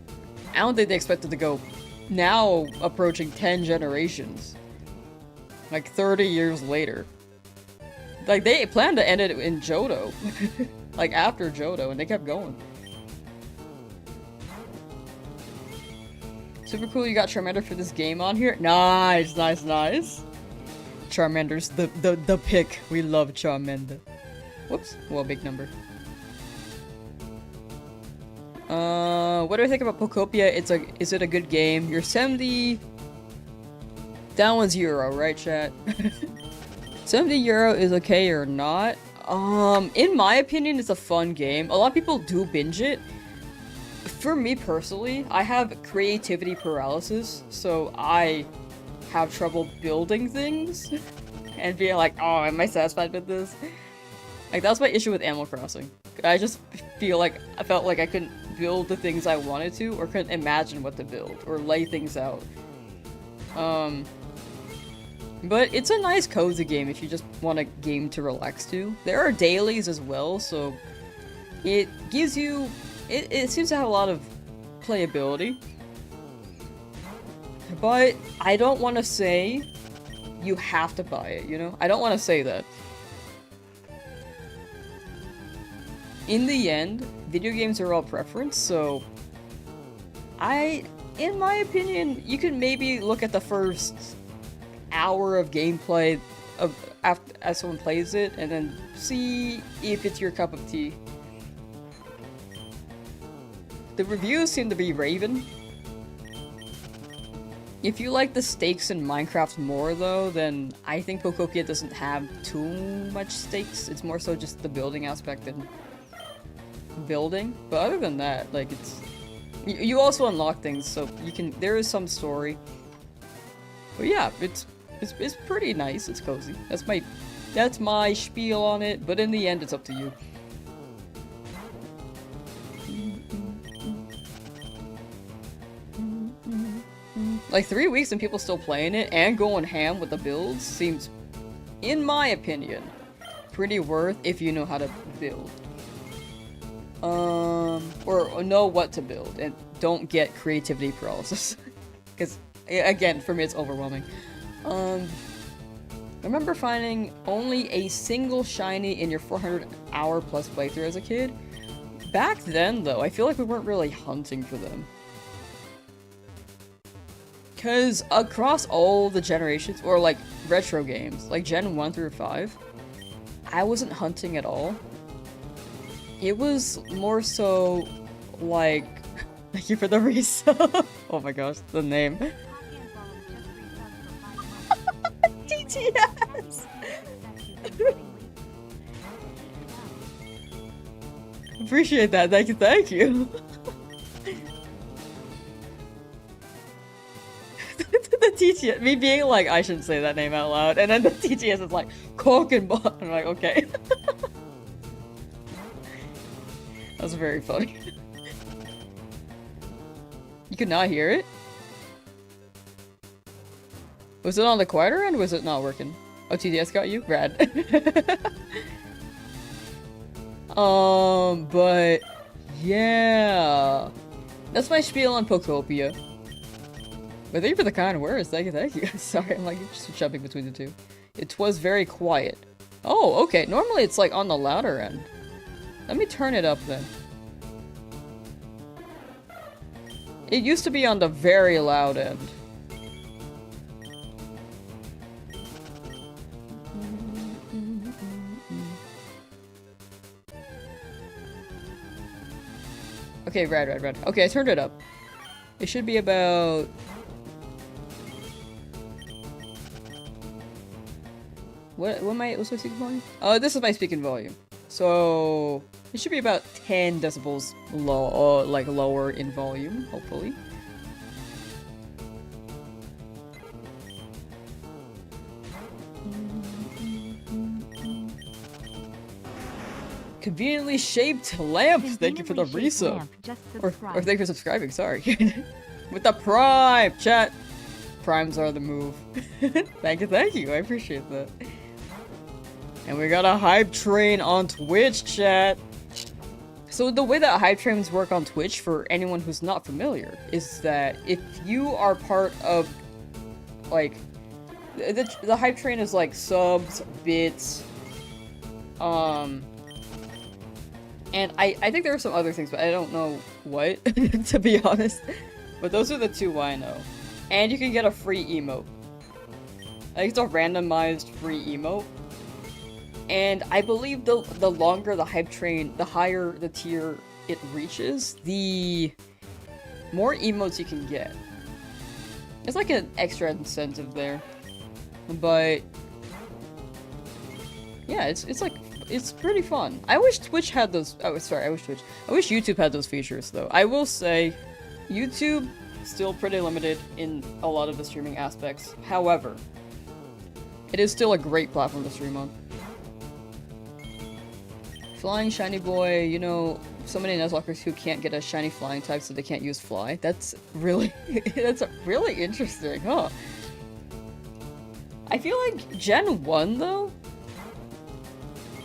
I don't think they expected to go now approaching 10 generations. Like, 30 years later. Like, they planned to end it in Johto. Like, after Johto, and they kept going. Super cool you got Charmander for this game on here. Nice. Charmander's the pick. We love Charmander. Whoops. Well, big number. What do I think about Poptopia? Is it a good game? Yosemite... That one's Euro, right, chat? Yosemite Euro is okay or not? In my opinion, it's a fun game. A lot of people do binge it. For me personally, I have creativity paralysis, so I have trouble building things and being like, oh, am I satisfied with this? Like, that's my issue with Animal Crossing. I just I felt like I couldn't build the things I wanted to, or couldn't imagine what to build, or lay things out. But it's a nice cozy game if you just want a game to relax to. There are dailies as well, so it gives you... It seems to have a lot of playability. But I don't want to say you have to buy it, you know? I don't want to say that. In the end, video games are all preference, so... In my opinion, you can maybe look at the first hour of gameplay as someone plays it, and then see if it's your cup of tea. The reviews seem to be raving. If you like the stakes in Minecraft more, though, then I think Poptopia doesn't have too much stakes. It's more so just the building aspect and building. But other than that, like, it's... You also unlock things, so you can... There is some story. But yeah, it's pretty nice. It's cozy. That's my spiel on it, but in the end, it's up to you. Like 3 weeks and people still playing it and going ham with the builds seems, in my opinion, pretty worth if you know how to build. Or know what to build and don't get creativity paralysis. Because, again, for me it's overwhelming. I remember finding only a single shiny in your 400-hour plus playthrough as a kid. Back then, though, I feel like we weren't really hunting for them. Because across all the generations, or like retro games, like Gen 1 through 5, I wasn't hunting at all. It was more so like, thank you for the resub. Oh my gosh, the name. DTS! Appreciate that, thank you. The TTS, me being like, I shouldn't say that name out loud, and then the TTS is like, cock and butt. I'm like, okay. That's very funny. You could not hear it? Was it on the quieter end, or was it not working? Oh, TTS got you? Rad. But, yeah. That's my spiel on Poptopia. But thank you for the kind words, thank you. Sorry, I'm like just jumping between the two. It was very quiet. Oh, okay, normally it's like on the louder end. Let me turn it up then. It used to be on the very loud end. Okay, red. Okay, I turned it up. It should be about... what's my speaking volume? Oh, this is my speaking volume. So it should be about 10 decibels low, like lower in volume, hopefully. Conveniently shaped lamp. Thank you for the resub. Or thank you for subscribing. Sorry. With the prime chat. Primes are the move. Thank you. I appreciate that. And we got a hype train on Twitch, chat. So the way that hype trains work on Twitch, for anyone who's not familiar, is that if you are part of, like, the hype train is like subs, bits, and I think there are some other things, but I don't know what, to be honest. But those are the two I know. And you can get a free emote. Like, it's a randomized free emote. And I believe the longer the hype train, the higher the tier it reaches, the more emotes you can get. It's like an extra incentive there. But yeah, it's pretty fun. I wish Twitch had those. Oh, sorry, I wish YouTube had those features though. I will say, YouTube still pretty limited in a lot of the streaming aspects. However, it is still a great platform to stream on. Flying shiny boy, you know, so many Nuzlockers who can't get a shiny flying type, so they can't use fly. That's really interesting, huh? I feel like Gen 1 though,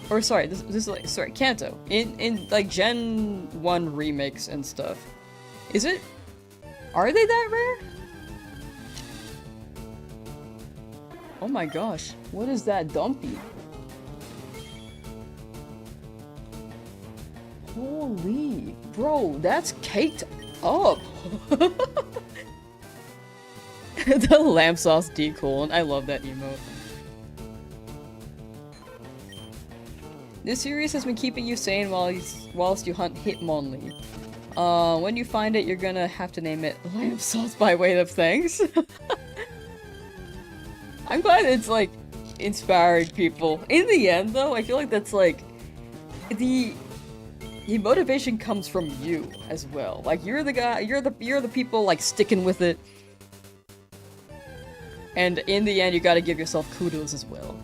or sorry, this is like, sorry, Kanto, in like Gen 1 remakes and stuff, are they that rare? Oh my gosh, what is that dumpy? Holy, bro, that's caked up. The Lamsauce decolon, I love that emote. This series has been keeping you sane whilst you hunt Hitmonlee. When you find it, you're gonna have to name it Lamsauce by way of thanks. I'm glad it's like inspiring people. In the end though, I feel like that's like the motivation comes from you as well. Like you're the guy, you're the people like sticking with it. And in the end, you gotta give yourself kudos as well.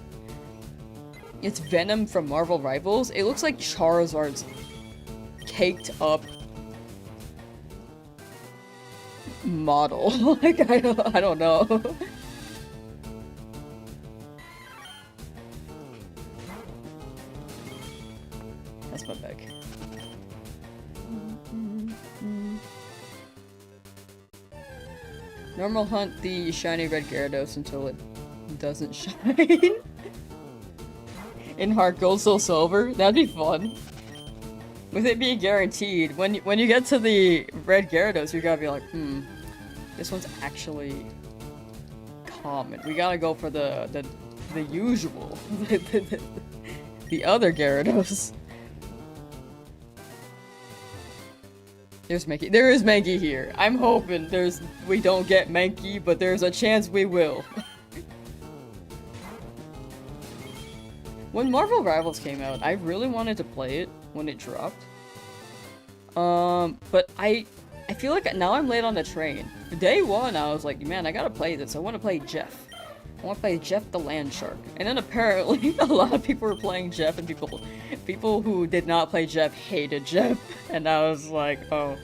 It's Venom from Marvel Rivals. It looks like Charizard's caked up model. Like I don't know. That's my bag. Normal hunt the shiny red Gyarados until it doesn't shine. In Heart Gold, Soul Silver? That'd be fun. With it being guaranteed, when you get to the red Gyarados, you gotta be like, this one's actually common. We gotta go for the usual. The other Gyarados. There's Mankey. There is Mankey here. I'm hoping we don't get Mankey, but there's a chance we will. When Marvel Rivals came out, I really wanted to play it when it dropped. But I feel like now I'm late on the train. Day one, I was like, man, I gotta play this. I want to play Jeff. I want to play Jeff the Land Shark. And then apparently a lot of people were playing Jeff, and people who did not play Jeff hated Jeff. And I was like, oh,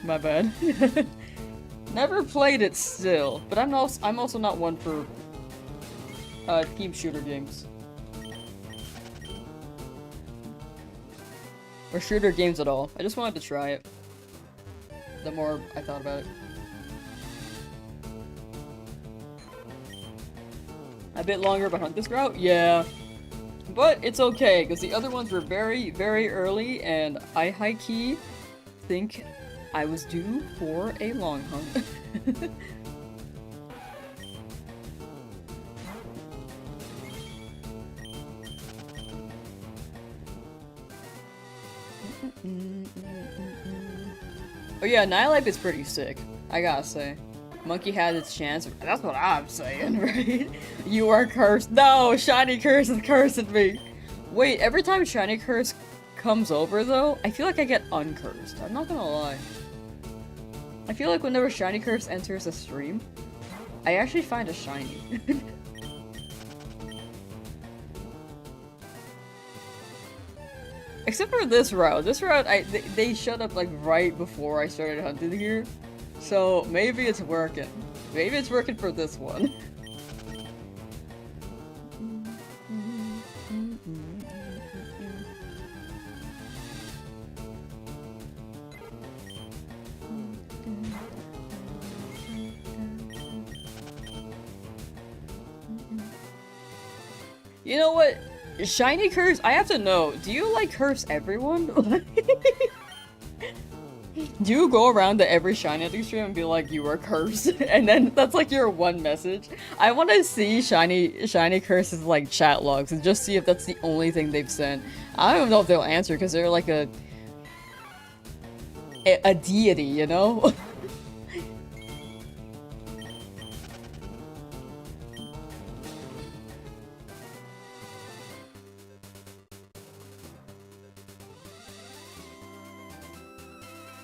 my bad. Never played it still, but I'm also not one for team shooter games. Or shooter games at all. I just wanted to try it. The more I thought about it. A bit longer but hunt this route? Yeah. But it's okay, because the other ones were very, very early, and I high-key think I was due for a long hunt. Oh yeah, Nihilip is pretty sick, I gotta say. Monkey had its chance. That's what I'm saying, right? You are cursed. No, Shiny Curse is cursing me. Wait, every time Shiny Curse comes over though, I feel like I get uncursed. I'm not gonna lie. I feel like whenever Shiny Curse enters a stream, I actually find a shiny. Except for this route. This route, they shut up like right before I started hunting here. So maybe it's working. Maybe it's working for this one. You know what? Shiny Curse? I have to know, do you like curse everyone? Do you go around to every shiny hunting stream and be like, you are cursed? And then that's like your one message? I want to see shiny curses like chat logs and just see if that's the only thing they've sent. I don't know if they'll answer because they're like a deity, you know?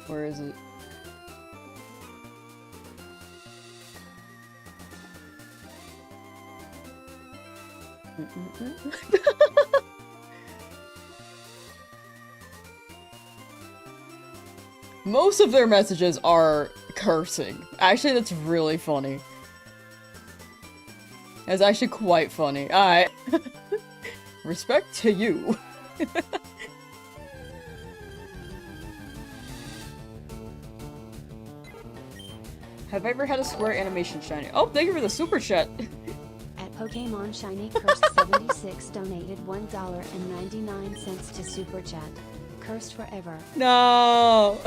Where is it? Most of their messages are cursing. Actually, that's really funny. That's actually quite funny. Alright. Respect to you. Have I ever had a square animation shiny? Oh, thank you for the super chat! At Pokemon Shiny Cursed 76 donated $1.99 to Super Chat. Cursed forever. No!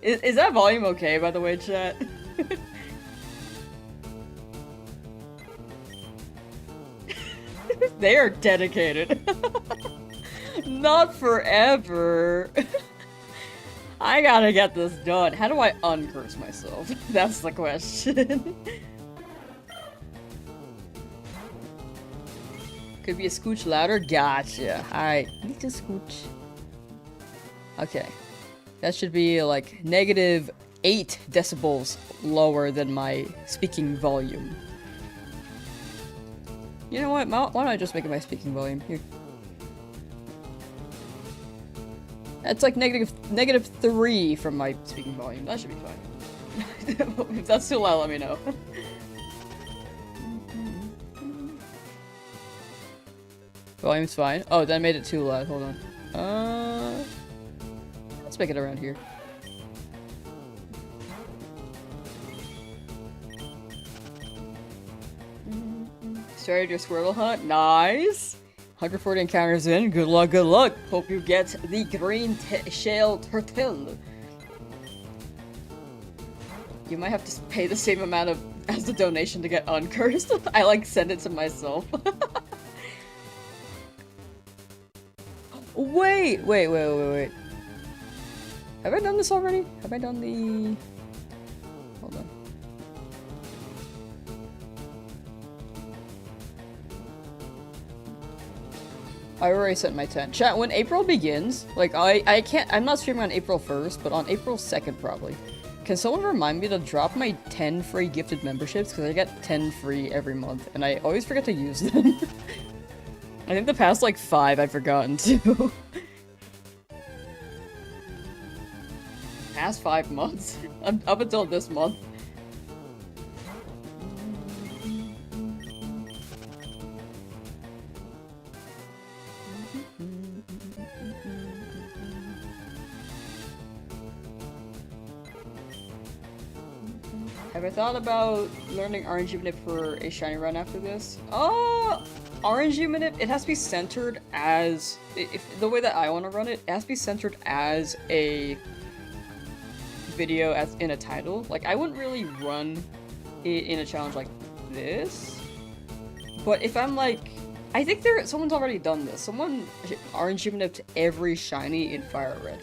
Is that volume okay, by the way, chat? They are dedicated. Not forever. I gotta get this done. How do I uncurse myself? That's the question. Could be a scooch louder? Gotcha. Alright, need to scooch. Okay. That should be like -8 decibels lower than my speaking volume. You know what? Why don't I just make it my speaking volume? Here. That's like -3 from my speaking volume. That should be fine. If that's too loud, let me know. Volume's fine. Oh, that made it too loud. Hold on. Let's make it around here. Started your squirrel hunt. Nice! 140 encounters in. Good luck, good luck. Hope you get the green shell turtle. You might have to pay the same amount as the donation to get uncursed. I like send it to myself. Wait. Have I done this already? Have I done the... Hold on. I already sent my 10. Chat, when April begins, like, I can't- I'm not streaming on April 1st, but on April 2nd, probably. Can someone remind me to drop my 10 free gifted memberships? Because I get 10 free every month, and I always forget to use them. I think the past, like, 5 I've forgotten, too. Past 5 months? Up until this month. Have I thought about learning RNG manip for a shiny run after this? RNG manip, it has to be centered as... If the way that I want to run it, it has to be centered as a video in a title. Like, I wouldn't really run it in a challenge like this. But if I'm like... I think someone's already done this. Someone RNG manipped every shiny in FireRed.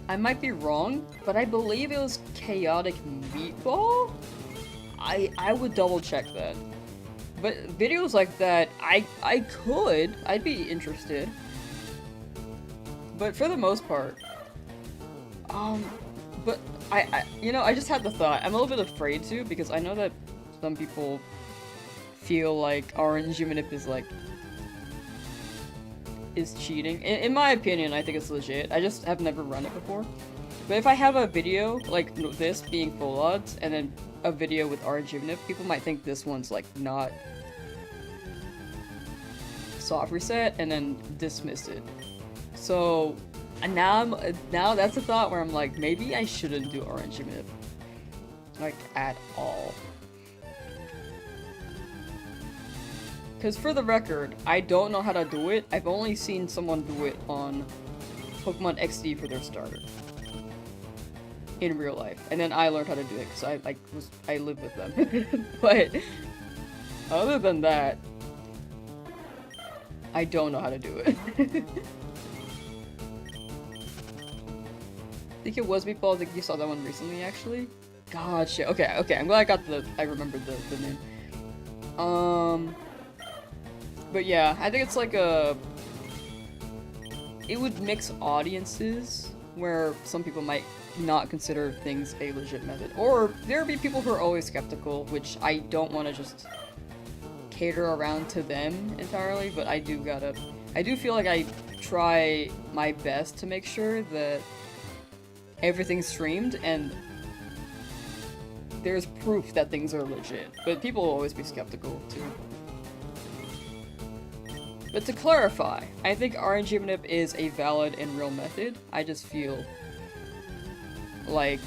I might be wrong, but I believe it was Chaotic Meatball? I would double check that. But videos like that, I'd be interested. But for the most part, but I just had the thought. I'm a little bit afraid to, because I know that some people feel like RNG manip is cheating. In my opinion, I think it's legit. I just have never run it before. But if I have a video like this being full odds, and then a video with RNG manip, people might think this one's like not soft reset, and then dismiss it. So now that's a thought where I'm like, maybe I shouldn't do RNG manip, like, at all. Because for the record, I don't know how to do it. I've only seen someone do it on Pokemon XD for their starter. In real life. And then I learned how to do it because I live with them. But other than that, I don't know how to do it. I think it was Meatball. I think you saw that one recently, actually. Gotcha. Okay, I'm glad I remembered the name. But yeah, I think it's like it would mix audiences where some people might not consider things a legit method. Or there would be people who are always skeptical, which I don't want to just cater around to them entirely, but I do feel like I try my best to make sure that everything's streamed and there's proof that things are legit. But people will always be skeptical too. But to clarify, I think RNG manip is a valid and real method. I just feel like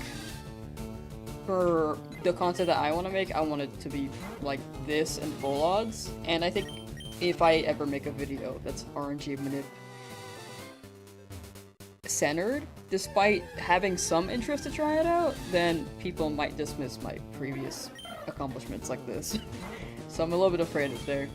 for the content that I want to make, I want it to be like this and full odds. And I think if I ever make a video that's RNG manip centered, despite having some interest to try it out, then people might dismiss my previous accomplishments like this. So I'm a little bit afraid of there.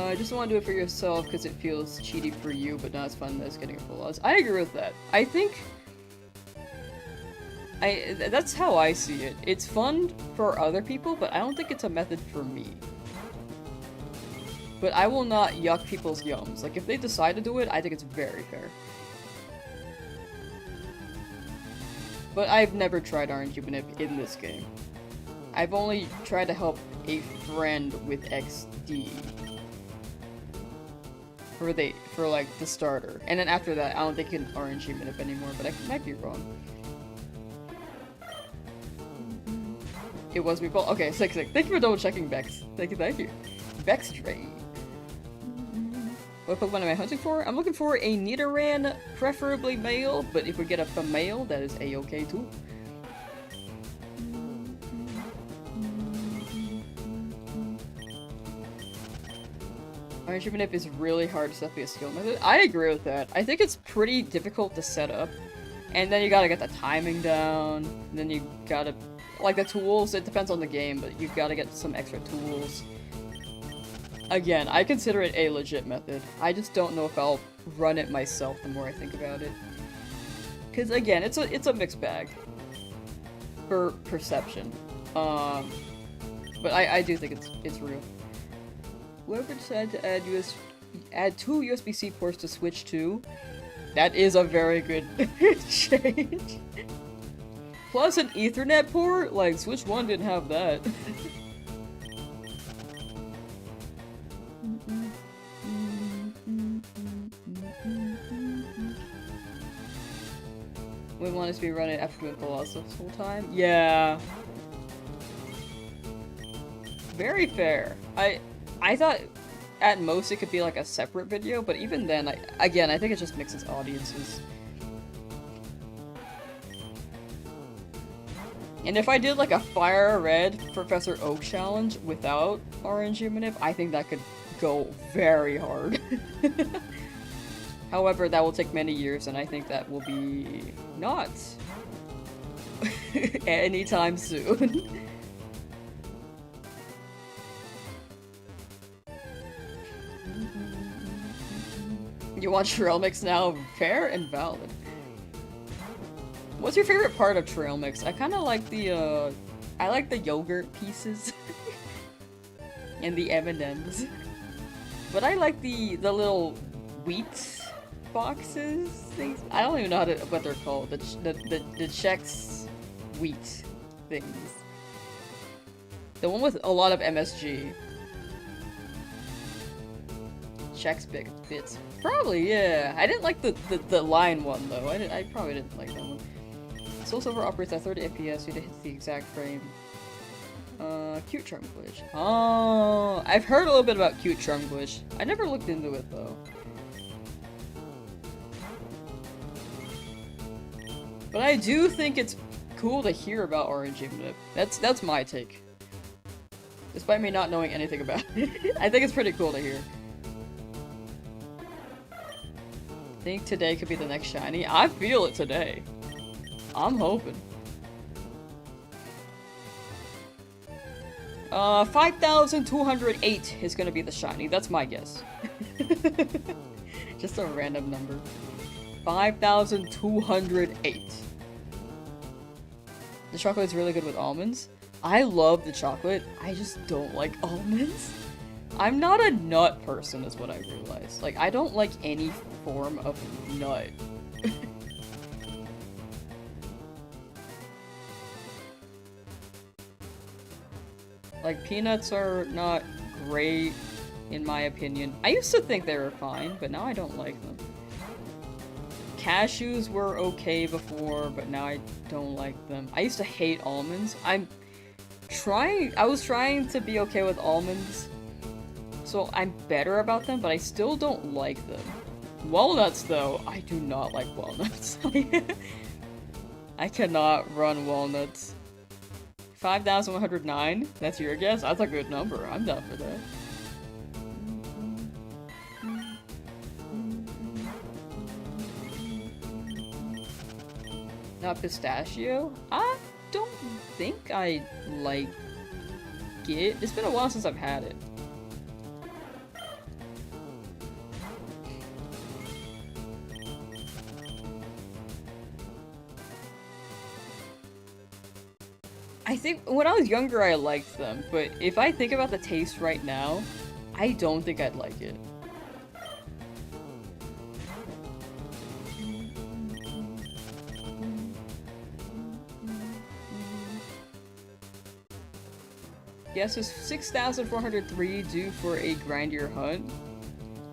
I just want to do it for yourself because it feels cheaty for you, but not as fun as getting a full odds. I agree with that. I think... that's how I see it. It's fun for other people, but I don't think it's a method for me. But I will not yuck people's yums. Like, if they decide to do it, I think it's very fair. But I've never tried RNG Manip in this game. I've only tried to help a friend with XD. For like the starter. And then after that, I don't think you can RNG Manip anymore, but I might be wrong. It was Meatball? Okay, sick. Thank you for double checking, Bex. Thank you. Bex Dre. What Pokemon am I hunting for? I'm looking for a Nidoran, preferably male, but if we get a female, that is a-okay too. RNG Manip is really hard to set up a skill method. I agree with that. I think it's pretty difficult to set up. And then you gotta get the timing down, and then you gotta... Like the tools, it depends on the game, but you gotta get some extra tools. Again, I consider it a legit method. I just don't know if I'll run it myself the more I think about it. Because again, it's a mixed bag. For perception. But I do think it's real. Whoever decided to add 2 USB-C ports to Switch 2, that is a very good change. Plus an Ethernet port? Like, Switch 1 didn't have that. We want us to be running after doing Colossus full time? Yeah. Very fair. I thought at most it could be like a separate video, but even then, again, I think it just mixes audiences. And if I did like a FireRed Professor Oak challenge without RNG Manip, I think that could go very hard. However, that will take many years, and I think that will be not anytime soon. You want trail mix now? Fair and valid. What's your favorite part of trail mix? I kind of like the I like the yogurt pieces and the M&Ms, but I like the little wheat boxes things. I don't even know what they're called. The Chex wheat things. The one with a lot of MSG. Chex big bits. Probably, yeah. I didn't like the line one though. I probably didn't like that one. Soul Silver operates at 30 FPS. You hit the exact frame. Cute Charm Glitch. Oh, I've heard a little bit about Cute Charm Glitch. I never looked into it though. But I do think it's cool to hear about RNG Manip. That's my take. Despite me not knowing anything about it. I think it's pretty cool to hear. I think today could be the next shiny. I feel it today. I'm hoping. 5,208 is gonna be the shiny. That's my guess. Just a random number. 5,208. The chocolate is really good with almonds. I love the chocolate. I just don't like almonds. I'm not a nut person is what I realized. Like, I don't like any form of nut. Like, peanuts are not great, in my opinion. I used to think they were fine, but now I don't like them. Cashews were okay before, but now I don't like them. I used to hate almonds. I was trying to be okay with almonds, so I'm better about them, but I still don't like them. Walnuts, though, I do not like walnuts. I cannot run walnuts. 5,109? That's your guess? That's a good number. I'm down for that. Not pistachio? I don't think I like it. It's been a while since I've had it. I think when I was younger I liked them, but if I think about the taste right now, I don't think I'd like it. Yes, is 6,403 due for a grindier hunt?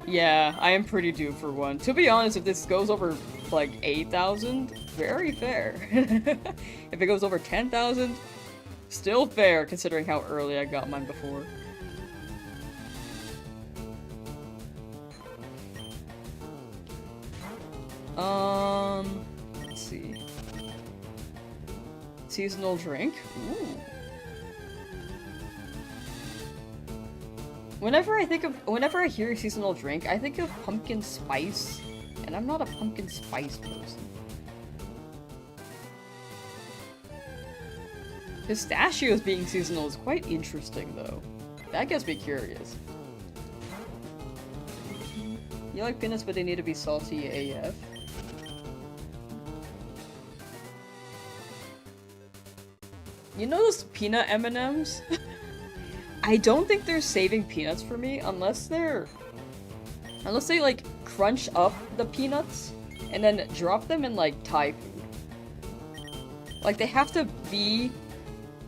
Yeah, I am pretty due for one. To be honest, if this goes over, like, 8,000, very fair. If it goes over 10,000, still fair, considering how early I got mine before. Let's see. Seasonal drink? Ooh. Whenever I hear seasonal drink, I think of pumpkin spice, and I'm not a pumpkin spice person. Pistachios being seasonal is quite interesting, though. That gets me curious. You like peanuts, but they need to be salty AF. You know those peanut M&Ms? I don't think they're saving peanuts for me unless they like crunch up the peanuts and then drop them in like Thai food. Like they have to be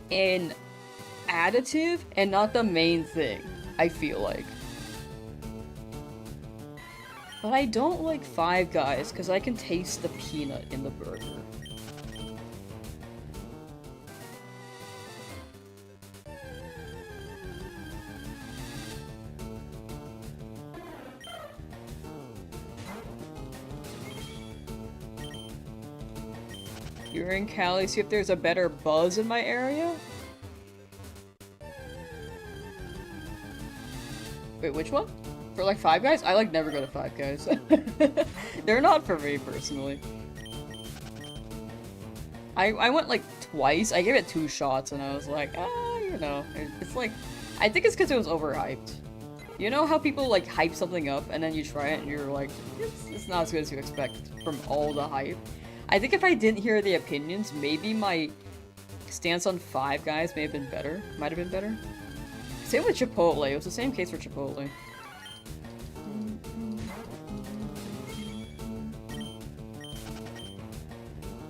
an additive and not the main thing, I feel like. But I don't like Five Guys because I can taste the peanut in the burger. You're in Cali, see if there's a better buzz in my area? Wait, which one? For like Five Guys? I like never go to Five Guys. They're not for me personally. I went like twice. I gave it 2 shots and I was like, you know, it's like, I think it's because it was overhyped. You know how people like hype something up and then you try it and you're like, it's not as good as you expect from all the hype. I think if I didn't hear the opinions, maybe my stance on Five Guys may have been better. Might have been better. Same with Chipotle. It was the same case for Chipotle.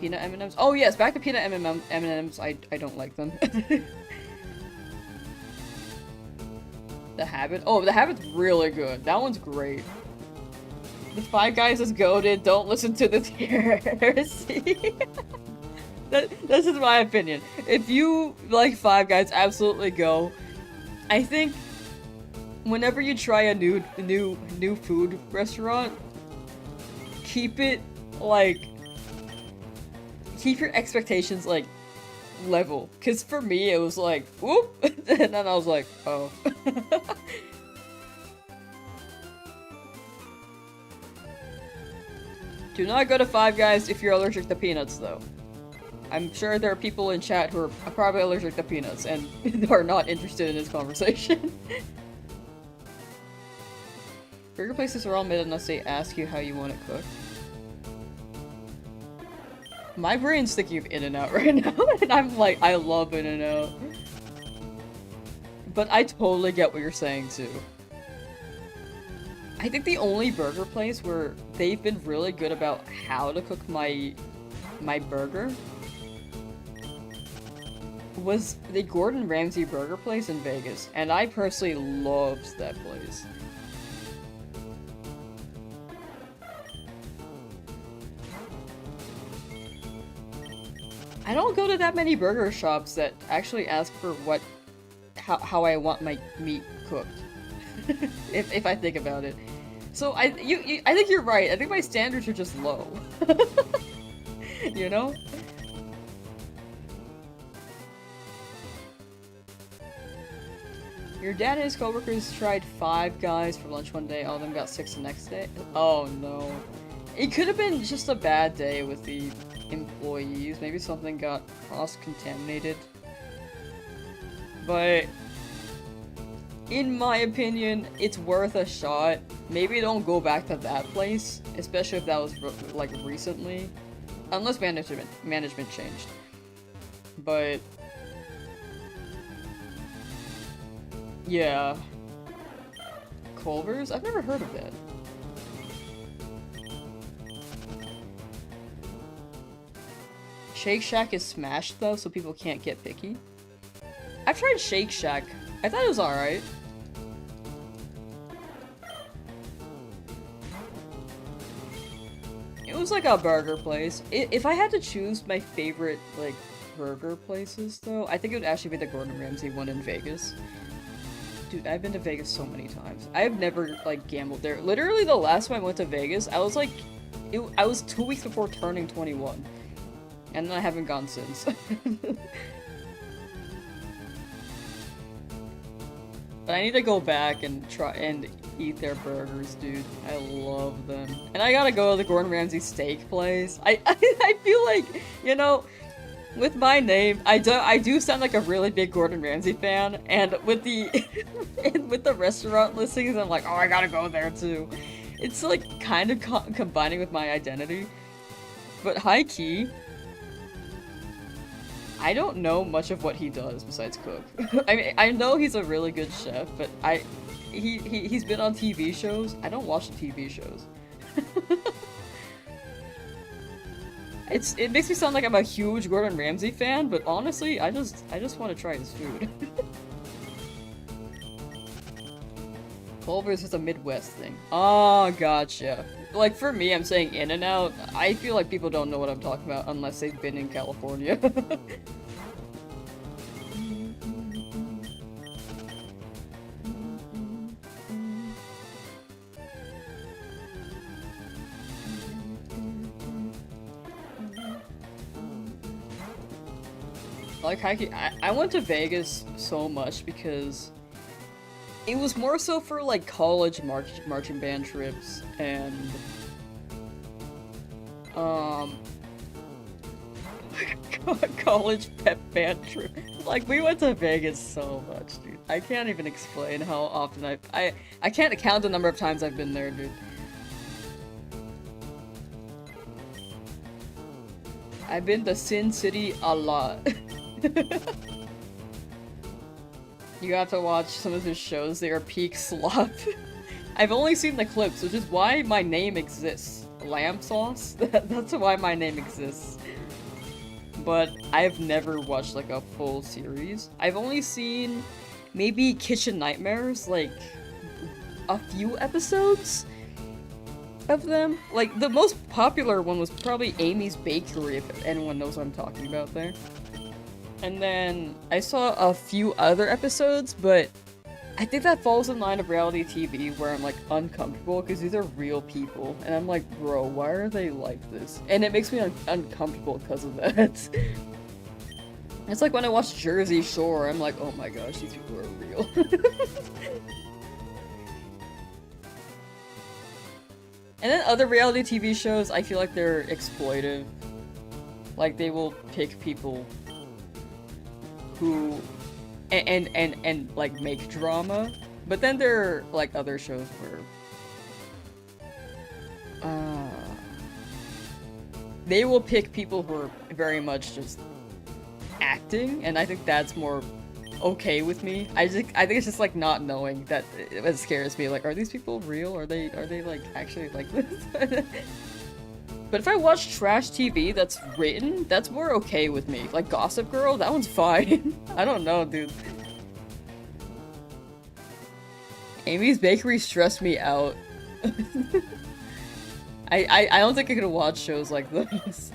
Peanut M&Ms? Oh yes, back to peanut M&Ms. I don't like them. The Habit? Oh, The Habit's really good. That one's great. The Five Guys is goated. Don't listen to the heresy. This is my opinion. If you like Five Guys, absolutely go. I think whenever you try a new food restaurant, keep it like keep your expectations like level. Cause for me it was like whoop, and then I was like, oh. Do not go to Five Guys if you're allergic to peanuts, though. I'm sure there are people in chat who are probably allergic to peanuts and are not interested in this conversation. Burger places are all mid unless they ask you how you want it cooked. My brain's thinking of In-N-Out right now, and I'm like, I love In-N-Out. But I totally get what you're saying, too. I think the only burger place where they've been really good about how to cook my burger was the Gordon Ramsay burger place in Vegas, and I personally loved that place. I don't go to that many burger shops that actually ask for how I want my meat cooked. if I think about it. So I think you're right. I think my standards are just low. You know? Your dad and his coworkers tried Five Guys for lunch one day, all of them got 6 the next day? Oh no. It could have been just a bad day with the employees. Maybe something got cross-contaminated. But in my opinion, it's worth a shot. Maybe don't go back to that place, especially if that was like recently. Unless management changed. But Yeah. Culver's? I've never heard of that. Shake Shack is smashed though, so people can't get picky. I've tried Shake Shack. I thought it was alright. It was like a burger place. If I had to choose my favorite, like, burger places, though, I think it would actually be the Gordon Ramsay one in Vegas. Dude, I've been to Vegas so many times. I've never, like, gambled there. Literally, the last time I went to Vegas, I was, like, I was 2 weeks before turning 21. And then I haven't gone since. But I need to go back and try and eat their burgers, dude. I love them. And I gotta go to the Gordon Ramsay steak place. I feel like, you know, with my name, I do sound like a really big Gordon Ramsay fan, and with the and with the restaurant listings, I'm like, oh, I gotta go there too. It's like kind of combining with my identity. But high key, I don't know much of what he does besides cook. I mean, I know he's a really good chef, but he's been on TV shows. I don't watch the TV shows. It makes me sound like I'm a huge Gordon Ramsay fan, but honestly, I just want to try his food. Culver's is a Midwest thing. Oh, gotcha. Like, for me, I'm saying In-N-Out. I feel like people don't know what I'm talking about unless they've been in California. Like, I went to Vegas so much because it was more so for, like, college marching band trips, and, college pep band trip. Like, we went to Vegas so much, dude. I can't even explain how often I can't count the number of times I've been there, dude. I've been to Sin City a lot. You have to watch some of his shows, they are peak slop. I've only seen the clips, which is why my name exists. Lamsauce? That's why my name exists. But I've never watched, like, a full series. I've only seen maybe Kitchen Nightmares, like, a few episodes of them. Like, the most popular one was probably Amy's Bakery, if anyone knows what I'm talking about there. And then I saw a few other episodes, but I think that falls in line of reality TV where I'm, like, uncomfortable because these are real people. And I'm like, bro, why are they like this? And it makes me uncomfortable because of that. It's like when I watch Jersey Shore, I'm like, oh my gosh, these people are real. And then other reality TV shows, I feel like they're exploitive. Like, they will pick people who and like make drama, but then there are like other shows where they will pick people who are very much just acting, and I think that's more okay with me. I think it's just like not knowing that it scares me. Like, are these people real? Are they like actually like this? But if I watch trash TV that's written, that's more okay with me. Like Gossip Girl, that one's fine. I don't know, dude. Amy's Bakery stressed me out. I don't think I could watch shows like this.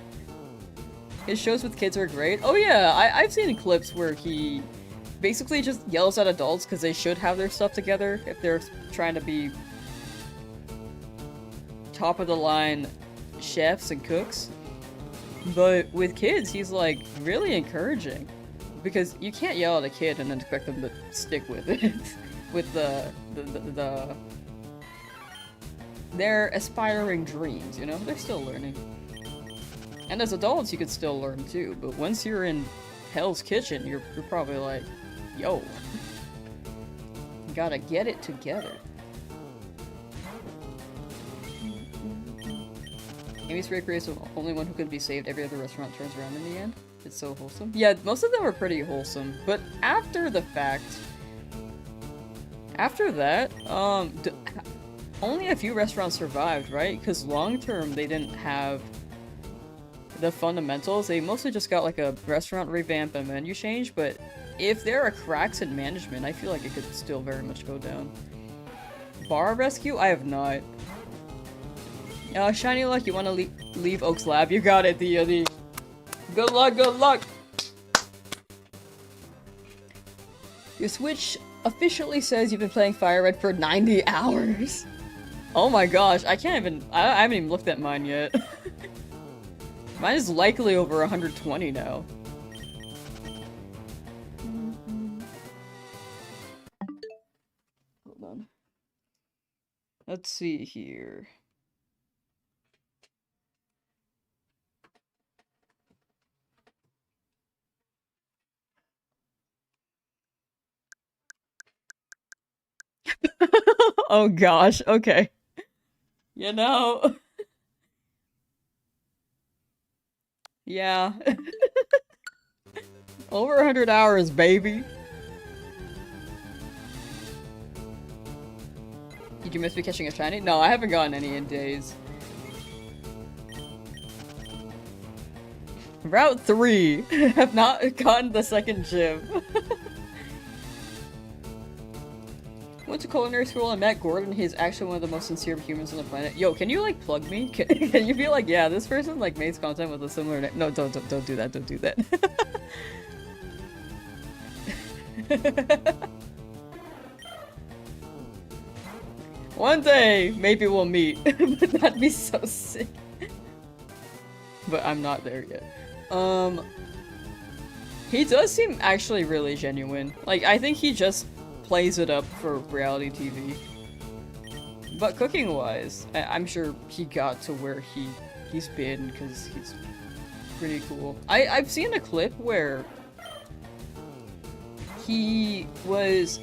His shows with kids are great. Oh yeah, I've seen clips where he basically just yells at adults because they should have their stuff together if they're trying to be top of the line chefs and cooks. But with kids, he's like really encouraging, because you can't yell at a kid and then expect them to stick with it. With their aspiring dreams, you know? They're still learning. And as adults, you could still learn too, but once you're in Hell's Kitchen, you're probably like, yo, you gotta get it together. Amy's Bakery is the only one who could be saved. Every other restaurant turns around in the end. It's so wholesome. Yeah, most of them are pretty wholesome, but after the fact, After that, only a few restaurants survived, right? Because long term, they didn't have the fundamentals. They mostly just got like a restaurant revamp and menu change, but if there are cracks in management, I feel like it could still very much go down. Bar rescue? I have not. Shiny luck, you want to leave Oak's lab? You got it, the. Good luck, good luck! Your Switch officially says you've been playing FireRed for 90 hours. Oh my gosh, I haven't even looked at mine yet. Mine is likely over 120 now. Hold on. Let's see here. Oh gosh, okay. You know. Yeah. Over 100 hours, baby. Did you miss me catching a shiny? No, I haven't gotten any in days. Route 3. Have not gotten the second gym. Went to culinary school and met Gordon. He's actually one of the most sincere humans on the planet. Yo, can you like plug me? Can you be like, yeah, this person like makes content with a similar name? No, don't do that. Don't do that. One day, maybe we'll meet. But that'd be so sick. But I'm not there yet. He does seem actually really genuine. Like, I think he just plays it up for reality TV. But cooking-wise, I'm sure he got to where he's been because he's pretty cool. I've seen a clip where he was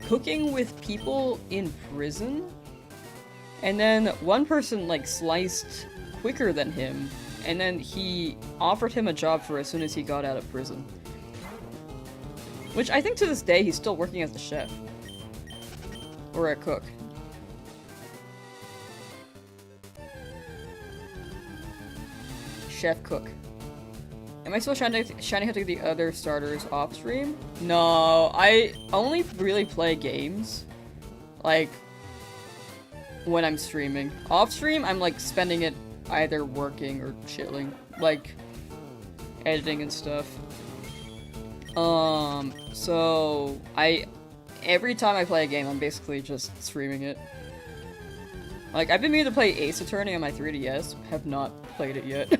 cooking with people in prison, and then one person like sliced quicker than him, and then he offered him a job for as soon as he got out of prison. Which I think to this day he's still working as a chef. Or a cook. Chef cook. Am I still shiny hunting the other starters off stream? No, I only really play games. Like, when I'm streaming. Off stream, I'm like spending it either working or chilling. Like, editing and stuff. So every time I play a game, I'm basically just streaming it. Like, I've been meaning to play Ace Attorney on my 3DS, have not played it yet.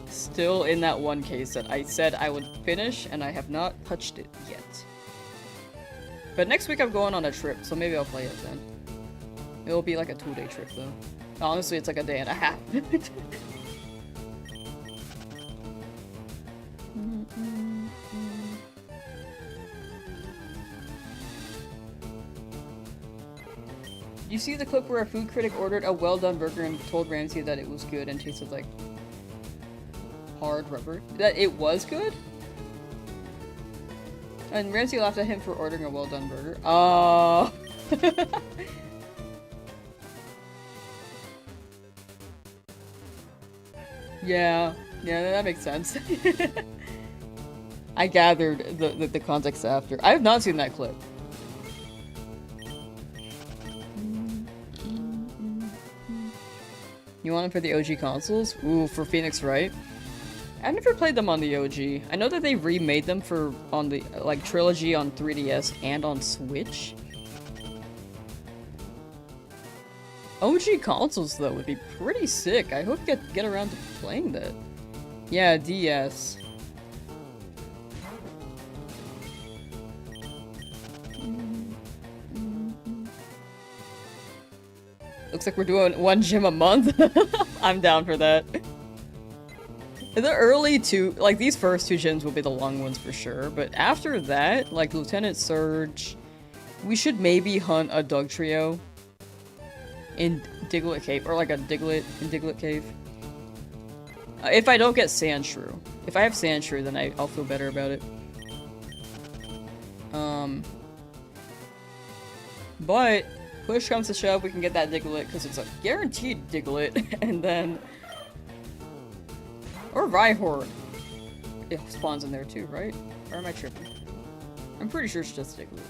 Still in that one case that I said I would finish, and I have not touched it yet. But next week I'm going on a trip, so maybe I'll play it then. It'll be like a 2-day trip, though. Honestly, it's like a day and a half. Did you see the clip where a food critic ordered a well-done burger and told Ramsay that it was good and tasted like hard rubber? That it was good? And Ramsay laughed at him for ordering a well-done burger. Oh. Yeah, that makes sense. I gathered the context after. I have not seen that clip. You want them for the OG consoles? Ooh, for Phoenix Wright? I've never played them on the OG. I know that they remade them for on the like trilogy on 3DS and on Switch. OG consoles though would be pretty sick. I hope you get around to playing that. Yeah, DS. Looks like we're doing one gym a month. I'm down for that. The early two, like these first two gyms will be the long ones for sure, but after that, like Lieutenant Surge, we should maybe hunt a Dug Trio in Diglett Cave, or like a Diglett in Diglett Cave. If I don't get Sandshrew. If I have Sandshrew, then I'll feel better about it. But push comes to shove, we can get that Diglett because it's a guaranteed Diglett, and then or Rhyhorn. It spawns in there too, right? Or am I tripping? I'm pretty sure it's just Diglett.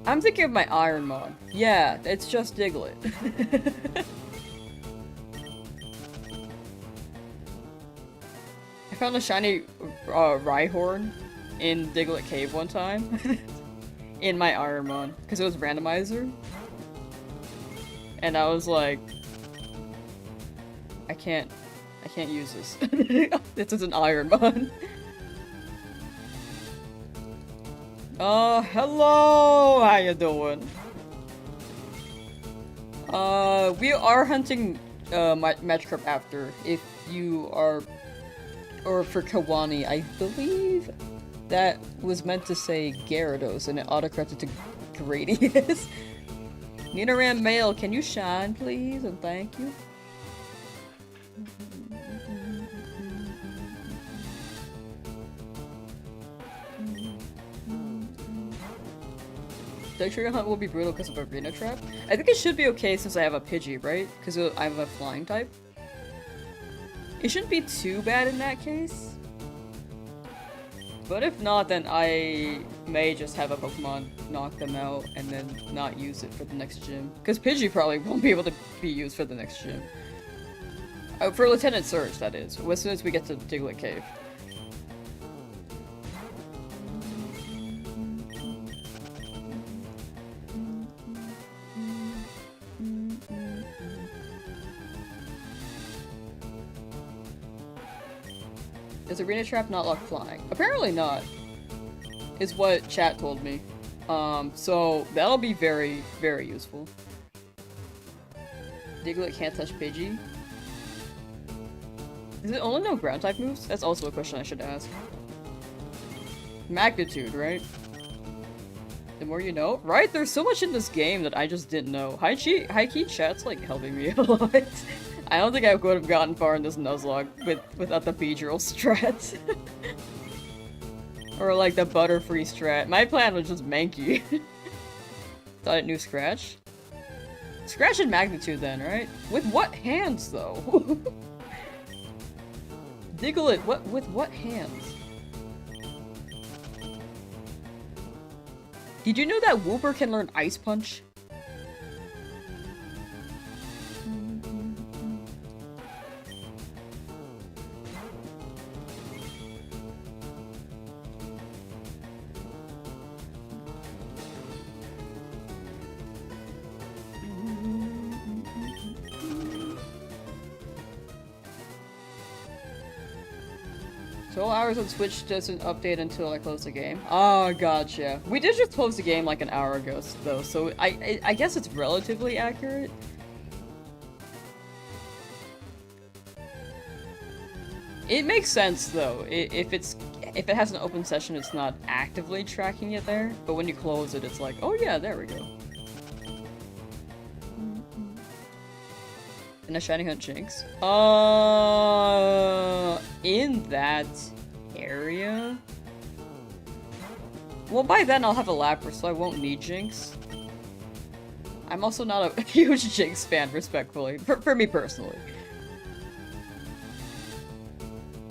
I'm thinking of my Ironmon. Yeah, it's just Diglett. I found a shiny Rhyhorn in Diglett Cave one time. In my Ironmon. Because it was randomizer. And I was like... I can't use this. This is an Ironmon. Hello! How you doing? We are hunting, Magikarp after, if you are... Or for Kawani, I believe that was meant to say Gyarados, and it autocorrected to Gradius. Nidoran Male, can you shine, please? And thank you. The trigger hunt will be brutal because of Arena Trap. I think it should be okay since I have a Pidgey, right? Because I have a flying type. It shouldn't be too bad in that case. But if not, then I may just have a Pokemon knock them out and then not use it for the next gym. Because Pidgey probably won't be able to be used for the next gym. For Lieutenant Surge, that is. As soon as we get to Diglett Cave. Is Arena Trap not locked flying? Apparently not. Is what chat told me. So that'll be very, very useful. Diglett can't touch Pidgey. Is it only no ground type moves? That's also a question I should ask. Magnitude, right? The more you know. Right? There's so much in this game that I just didn't know. High-key chat's like helping me a lot. I don't think I would have gotten far in this Nuzlocke without the Beedrill strat. Or like the Butterfree strat. My plan was just Mankey. Thought it knew Scratch? Scratch and Magnitude then, right? With what hands though? Diglett, with what hands? Did you know that Wooper can learn Ice Punch? Total hours on Switch doesn't update until I close the game. Oh, gotcha. We did just close the game like an hour ago, though, so I guess it's relatively accurate. It makes sense, though. If it has an open session, it's not actively tracking it there, but when you close it, it's like, oh yeah, there we go. And a Shiny Hunt Jinx. In that area? Well, by then I'll have a Lapras, so I won't need Jinx. I'm also not a huge Jinx fan, respectfully. For me personally.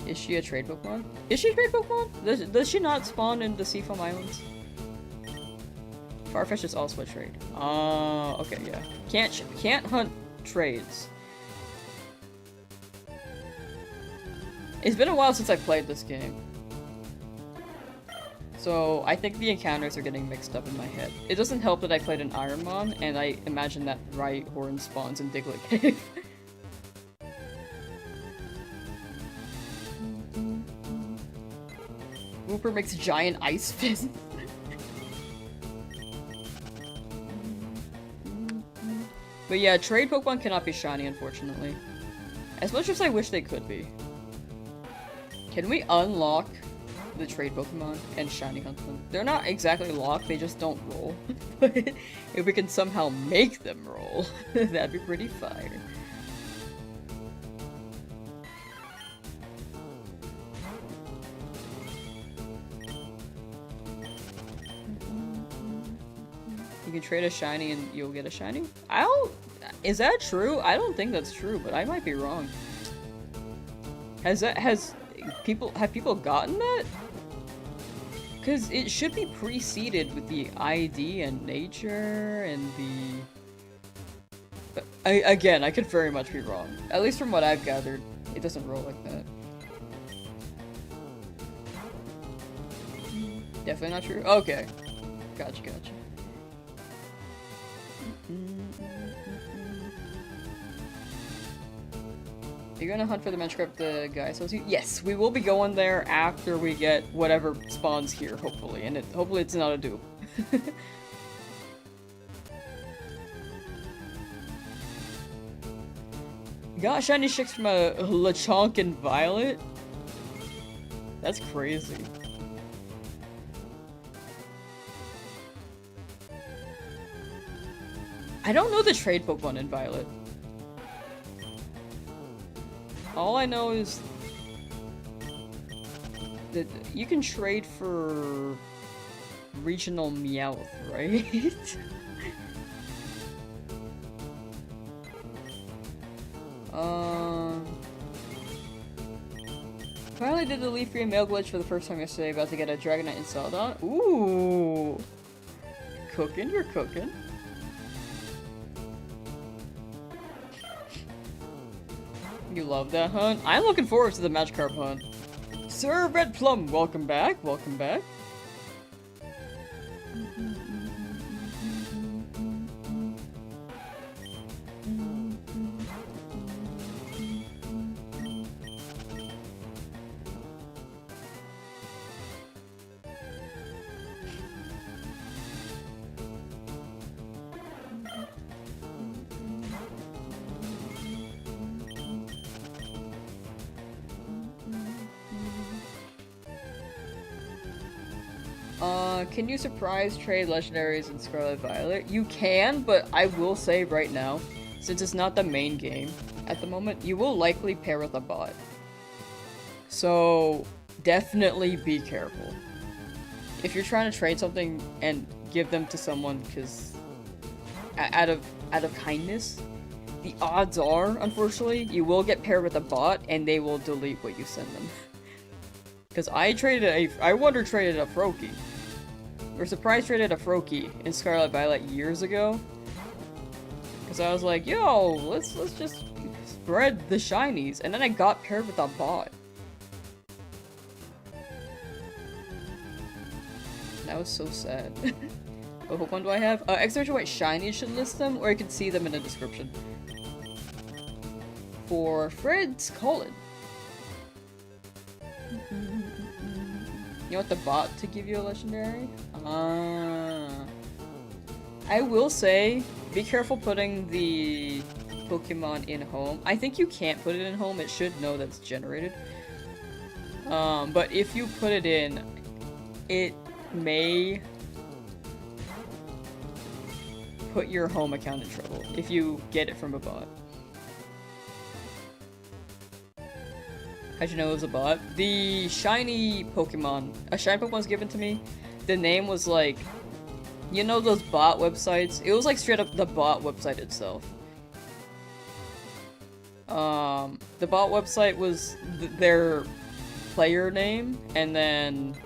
Is she a trade Pokemon? Is she a trade Pokemon? Does she not spawn in the Seafoam Islands? Farfetch'd is also a trade. Okay, yeah. Can't hunt trades. It's been a while since I played this game. So I think the encounters are getting mixed up in my head. It doesn't help that I played an Ironmon, and I imagine that Rhyhorn spawns in Diglett Cave. Wooper makes giant ice fists. But yeah, trade Pokemon cannot be shiny, unfortunately. As much as I wish they could be. Can we unlock the trade Pokemon and shiny hunt them? They're not exactly locked, they just don't roll. But if we can somehow make them roll, that'd be pretty fire. You can trade a shiny and you'll get a shiny? Is that true? I don't think that's true, but I might be wrong. Have people gotten that? Because it should be preceded with the ID and nature and the... Again, I could very much be wrong. At least from what I've gathered, it doesn't roll like that. Definitely not true? Okay. Gotcha. You're gonna hunt for the Minecraft the guy sells you? Yes, we will be going there after we get whatever spawns here, hopefully. And hopefully it's not a dupe. Got shiny chicks from a Lechonk and Violet? That's crazy. I don't know the trade Pokemon in Violet. All I know is that you can trade for regional Meowth, right? Finally did the Leafgreen Male glitch for the first time yesterday, about to get a Dragonite installed on. Ooh! Cooking, you're cooking. You love that hunt? I'm looking forward to the Magikarp hunt. Sir Red Plum, welcome back, welcome back. Can you surprise trade legendaries in Scarlet Violet? You can, but I will say right now, since it's not the main game at the moment, you will likely pair with a bot. So definitely be careful. If you're trying to trade something and give them to someone because out of kindness, the odds are, unfortunately, you will get paired with a bot and they will delete what you send them. Because I wonder traded a Froakie. Or surprise traded a Froakie in Scarlet Violet years ago. Because I was like, yo, let's just spread the shinies. And then I got paired with a bot. That was so sad. What Pokemon do I have? Extra White Shinies should list them, or you can see them in the description. For Fred's Colin. You want the bot to give you a legendary? I will say, be careful putting the Pokemon in home. I think you can't put it in home, it should know that's generated. But if you put it in, it may put your home account in trouble if you get it from a bot. How'd you know it was a bot? The shiny Pokemon, a shiny Pokemon was given to me. The name was like, you know those bot websites? It was like straight up the bot website itself. The bot website was their player name, and then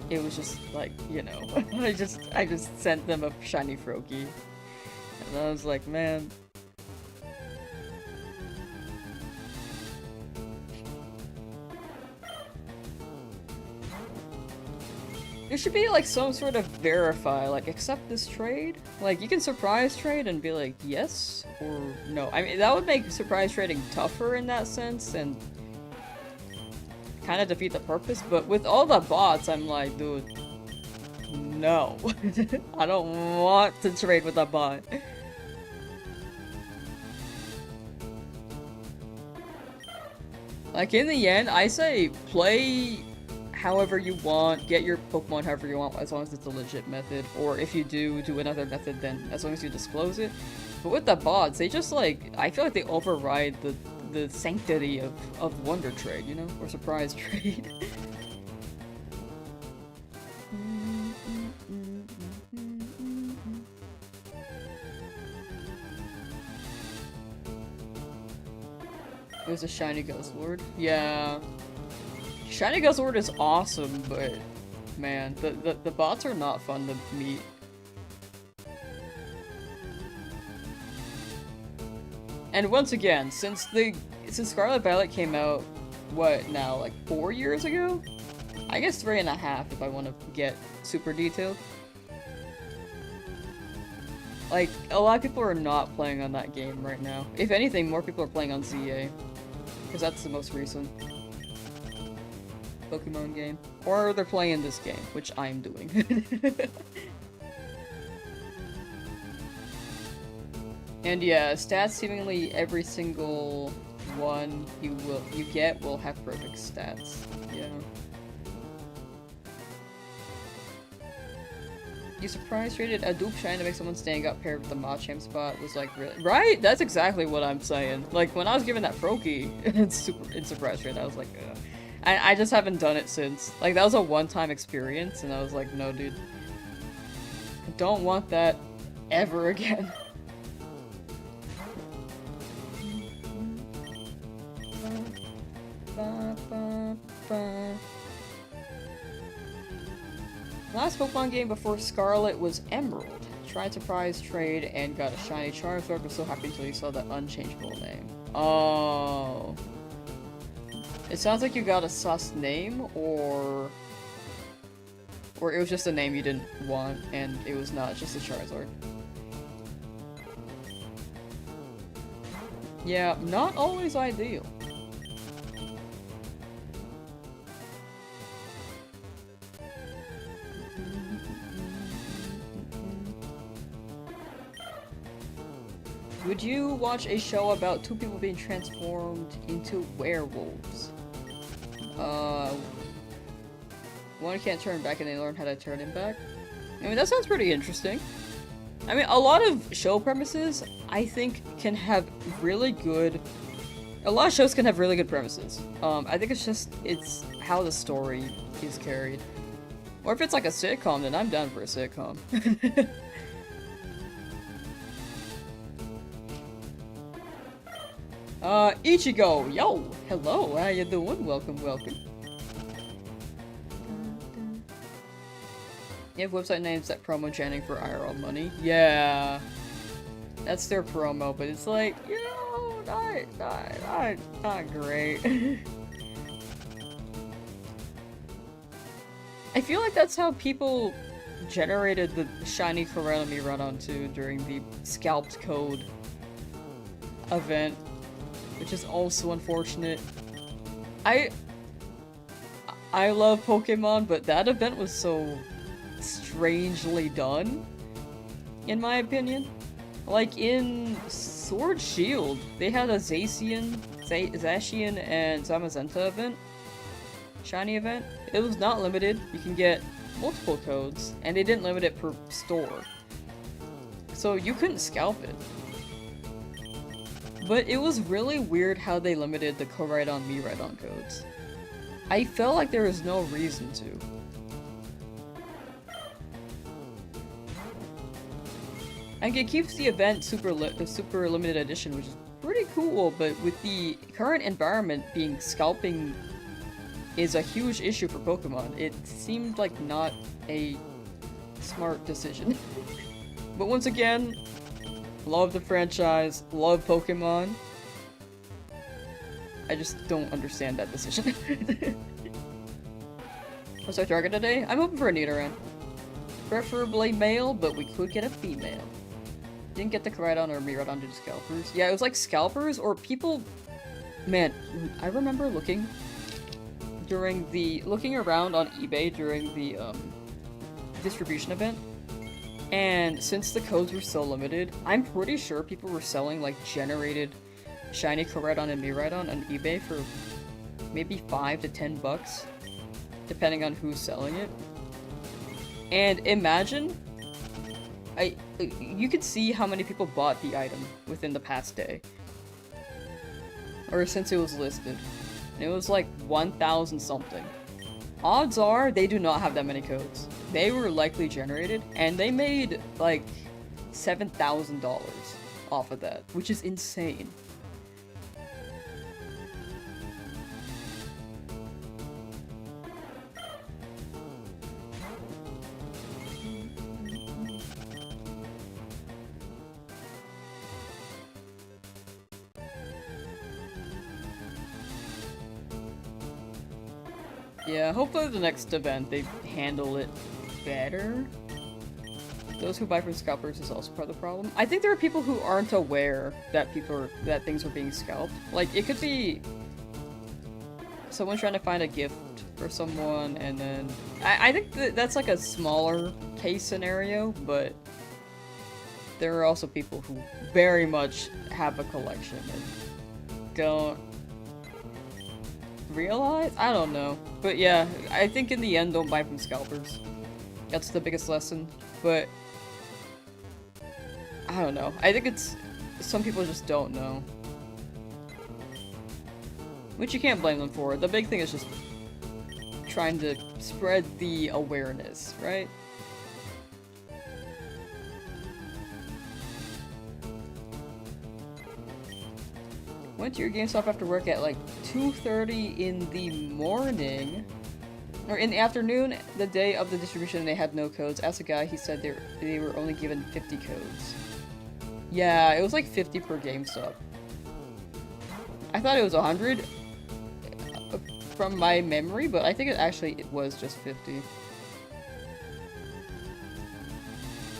it was just like, you know, I just sent them a shiny Froakie. And I was like, man. There should be like some sort of verify, like accept this trade. Like you can surprise trade and be like yes or no. I mean that would make surprise trading tougher in that sense and kind of defeat the purpose. But with all the bots, I'm like, dude, no, I don't want to trade with a bot. Like in the end, I say play however you want, get your Pokemon however you want, as long as it's a legit method, or if you do another method, then as long as you disclose it. But with the bots, they just like, I feel like they override the sanctity of Wonder Trade, you know, or Surprise Trade. It was a shiny Guzzlord. Yeah. Shiny Guzzlord is awesome, but man, the bots are not fun to meet. And once again, since Scarlet Violet came out, what now, like 4 years ago? I guess 3.5 if I want to get super detailed. Like, a lot of people are not playing on that game right now. If anything, more people are playing on ZA. Because that's the most recent Pokemon game. Or they're playing this game, which I'm doing. And yeah, stats seemingly every single one you get will have perfect stats. Yeah. You surprise rated a dupe shine to make someone stand up paired with the Machamp spot was like really right? That's exactly what I'm saying. Like when I was given that Froakie in surprise rated, I was like, ugh. I just haven't done it since. Like that was a one-time experience, and I was like, no, dude, I don't want that ever again. Last Pokemon game before Scarlet was Emerald. Tried surprise trade and got a shiny Charizard, but so happy until you saw the unchangeable name. Oh. It sounds like you got a sus name, or it was just a name you didn't want, and it was not just a Charizard. Yeah, not always ideal. Would you watch a show about two people being transformed into werewolves? One can't turn back and they learn how to turn him back. I mean, that sounds pretty interesting. I mean, a lot of show premises, I think, can have really good... A lot of shows can have really good premises. I think it's how the story is carried. Or if it's like a sitcom, then I'm down for a sitcom. Ichigo, yo, hello, how you doing? Welcome, welcome. You have website names that promo chanting for IRL money? Yeah. That's their promo, but it's like, you know, not great. I feel like that's how people generated the shiny Corelami run-on too during the Scalped Code event, which is also unfortunate. I love Pokemon, but that event was so strangely done, in my opinion. Like in Sword Shield, they had a Zacian and Zamazenta event. Shiny event. It was not limited. You can get multiple codes, and they didn't limit it per store. So you couldn't scalp it. But it was really weird how they limited the Koraidon Miraidon codes. I felt like there was no reason to. And it keeps the event super limited edition, which is pretty cool, but with the current environment being scalping is a huge issue for Pokemon, it seemed like not a smart decision. But once again, love the franchise, love Pokemon. I just don't understand that decision. What's our target today? I'm hoping for a Nidoran. Preferably male, but we could get a female. Didn't get the Koraidon or Miraidon to Scalpers. Yeah, it was like Scalpers or people... Man, I remember looking around on eBay during the distribution event. And since the codes were so limited, I'm pretty sure people were selling like generated shiny Koraidon and Miraidon on eBay for maybe $5 to $10, depending on who's selling it. And imagine, you could see how many people bought the item within the past day. Or since it was listed. And it was like 1,000 something. Odds are they do not have that many codes. They were likely generated, and they made like $7,000 off of that, which is insane. Yeah, hopefully the next event they handle it better. Those who buy from scalpers is also part of the problem. I think there are people who aren't aware that that things are being scalped. Like, it could be someone trying to find a gift for someone, and then I think that's like a smaller case scenario, but there are also people who very much have a collection and don't realize? I don't know. But yeah, I think in the end, don't buy from scalpers. That's the biggest lesson. But I don't know. I think it's some people just don't know. Which you can't blame them for. The big thing is just trying to spread the awareness, right? Went to your GameStop after work at like 2:30 in the morning. Or in the afternoon, the day of the distribution, they had no codes. Asked a guy, he said they were only given 50 codes. Yeah, it was like 50 per GameStop. I thought it was 100 from my memory, but I think it was just 50.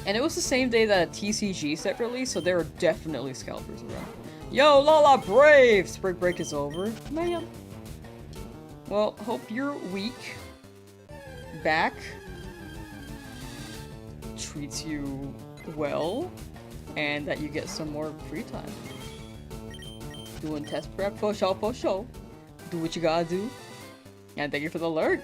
And it was the same day that a TCG set released, so there were definitely scalpers around. Yo, Lala Brave! Spring break is over. Man. Well, hope your week back treats you well, and that you get some more free time. Doing test prep for show. Do what you gotta do. And thank you for the alert.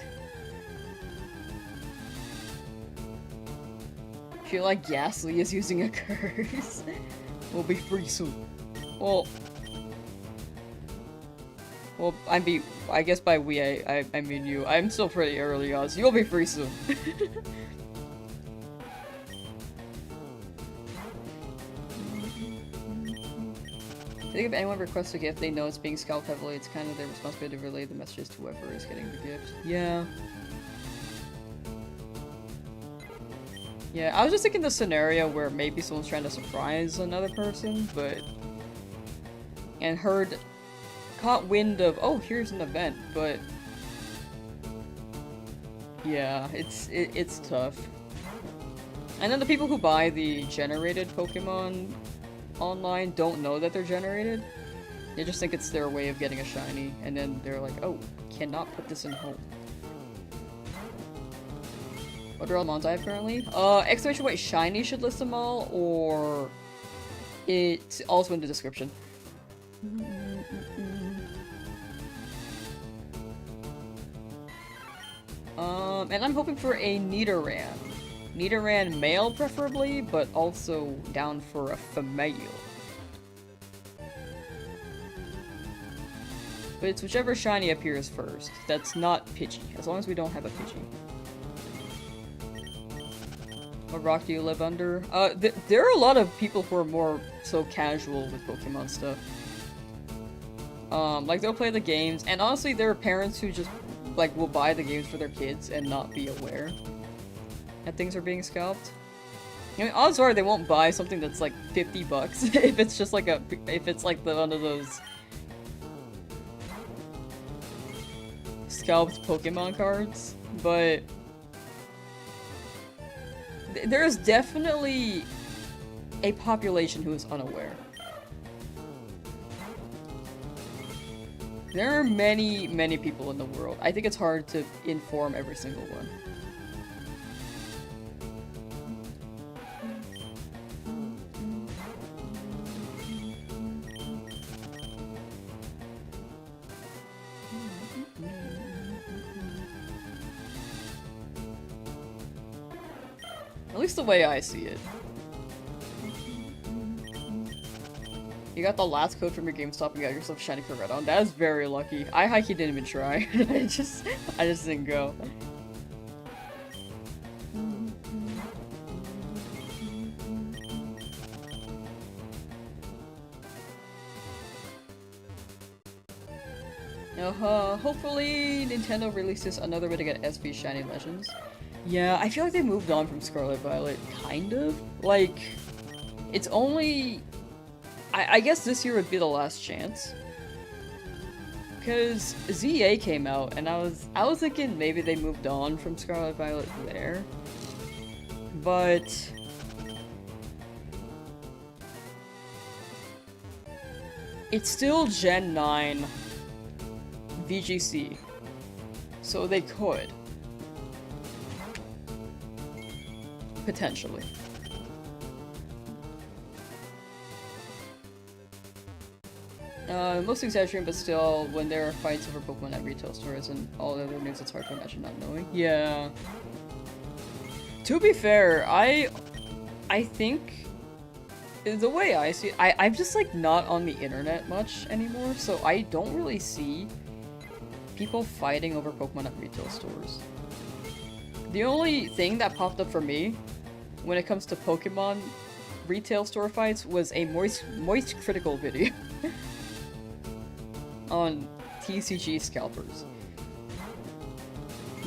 Feel like Ghastly is using a curse. We'll be free soon. Well, I guess by we, I mean you. I'm still pretty early on, so you'll be free soon. I think if anyone requests a gift, they know it's being scalped heavily, it's kind of their responsibility to relay the messages to whoever is getting the gift. Yeah. Yeah, I was just thinking the scenario where maybe someone's trying to surprise another person, but... and caught wind of, oh, here's an event, but... yeah, it's tough. And then the people who buy the generated Pokemon online don't know that they're generated. They just think it's their way of getting a shiny, and then they're like, oh, cannot put this in home. What are all mons I have currently? Exclamation point shiny should list them all, or it's also in the description. And I'm hoping for a Nidoran. Nidoran Male preferably, but also down for a female. But it's whichever shiny appears first. That's not Pidgey, as long as we don't have a Pidgey. What rock do you live under? There are a lot of people who are more so casual with Pokemon stuff. Like they'll play the games, and honestly there are parents who just like will buy the games for their kids and not be aware that things are being scalped. I mean, odds are they won't buy something that's like 50 bucks if it's just like if it's like one of those scalped Pokemon cards, but there's definitely a population who is unaware. There are many, many people in the world. I think it's hard to inform every single one. At least the way I see it. You got the last code from your GameStop and got yourself shiny Permadeath. That is very lucky. I hikey didn't even try. I just didn't go. Hopefully Nintendo releases another way to get SP Shiny Legends. Yeah, I feel like they moved on from Scarlet Violet, kind of. Like, it's only... I guess this year would be the last chance. Because ZA came out, and I was thinking maybe they moved on from Scarlet Violet there. But it's still Gen 9 VGC. So they could. Potentially. Most exaggerating, but still, when there are fights over Pokemon at retail stores and all the other news, it's hard to imagine not knowing. Yeah. To be fair, I think the way I see it, I'm just like not on the internet much anymore, so I don't really see people fighting over Pokemon at retail stores. The only thing that popped up for me when it comes to Pokemon retail store fights was a moist critical video on TCG scalpers.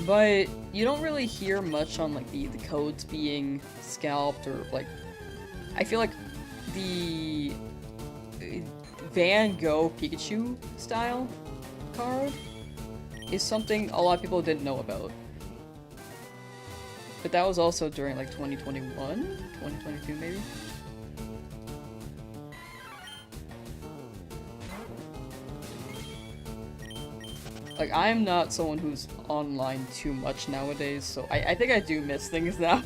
But you don't really hear much on like the codes being scalped, or like I feel like the Van Gogh Pikachu style card is something a lot of people didn't know about. But that was also during like 2021, 2022 maybe. Like, I'm not someone who's online too much nowadays, so I think I do miss things now.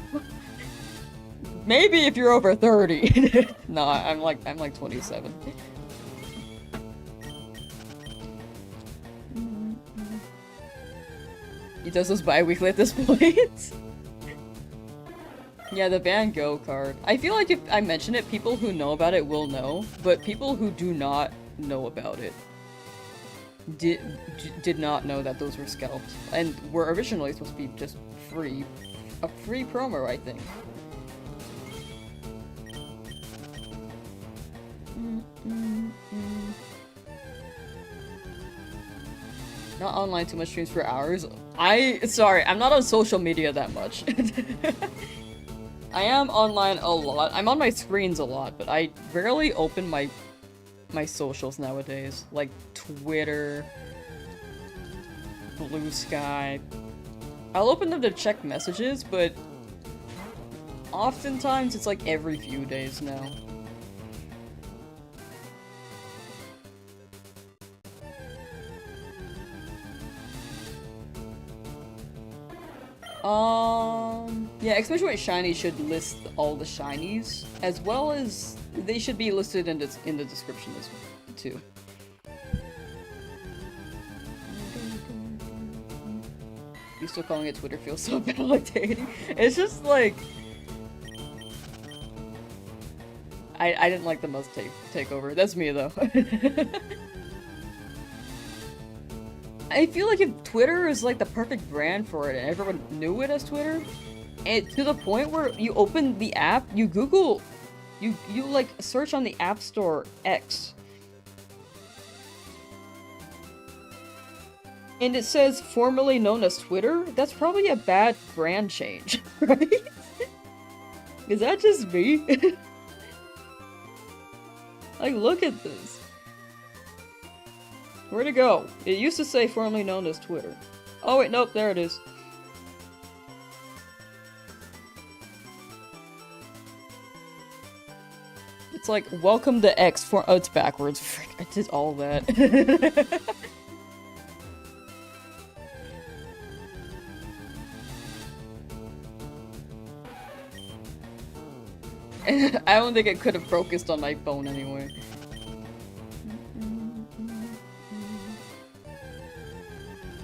Maybe if you're over 30. Nah, I'm like 27. He does this bi-weekly at this point. Yeah, the Van Gogh card. I feel like if I mention it, people who know about it will know, but people who do not know about it did not know that those were scalped, and were originally supposed to be just free. A free promo, I think. Not online too much, streams for hours. Sorry, I'm not on social media that much. I am online a lot. I'm on my screens a lot, but I rarely open my socials nowadays, like Twitter, Blue Sky. I'll open them to check messages, but oftentimes it's like every few days now. Yeah, Exclamation Point Shiny should list all the Shinies, as well as they should be listed in the description as well, too. You still calling it Twitter feels so validating. It's just like I didn't like the most takeover. That's me though. I feel like if Twitter is like the perfect brand for it and everyone knew it as Twitter, and to the point where you open the app, you Google, you like search on the App Store X, and it says formerly known as Twitter, that's probably a bad brand change, right? Is that just me? Like, look at this. Where'd it go? It used to say formerly known as Twitter. Oh wait, nope, there it is. It's like, welcome to X for- oh, it's backwards. Frick, I did all that. I don't think it could have focused on my phone anyway.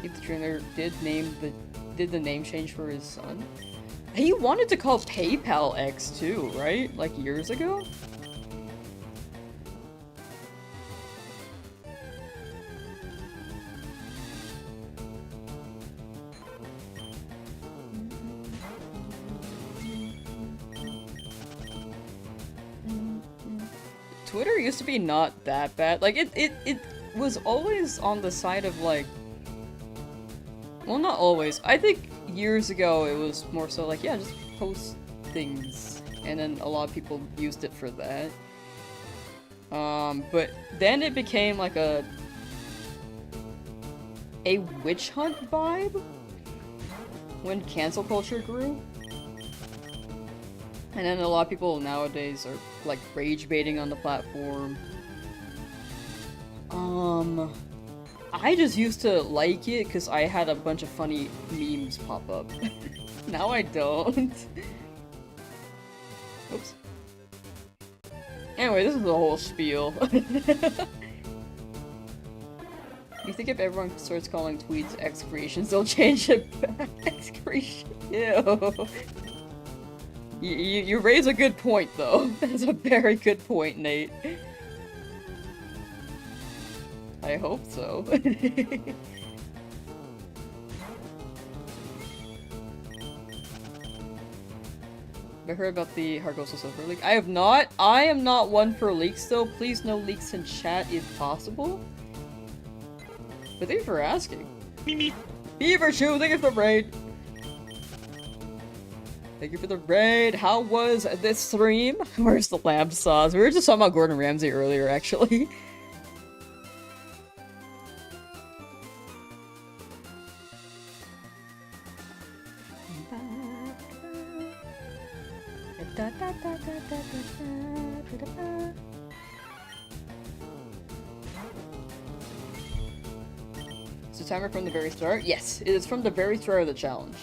If the trainer did the name change for his son. He wanted to call PayPal X too, right? Like years ago? Twitter used to be not that bad. Like, it was always on the side of, like... Well, not always. I think years ago it was more so like, yeah, just post things. And then a lot of people used it for that. But then it became like a a witch hunt vibe when cancel culture grew. And then a lot of people nowadays are like rage baiting on the platform. I just used to like it because I had a bunch of funny memes pop up. Now I don't. Oops. Anyway, this is the whole spiel. You think if everyone starts calling tweets X creations, they'll change it back? X creation. Ew. You raise a good point, though. That's a very good point, Nate. I hope so. I heard about the Hargosa Silver leak. I have not. I am not one for leaks, though. Please no leaks in chat if possible. But thank you for asking. Beaver Shoe, thank you for the raid. Thank you for the raid. How was this stream? Where's the Lamsauce? We were just talking about Gordon Ramsay earlier, actually. Is the timer from the very start? Yes, it is from the very start of the challenge.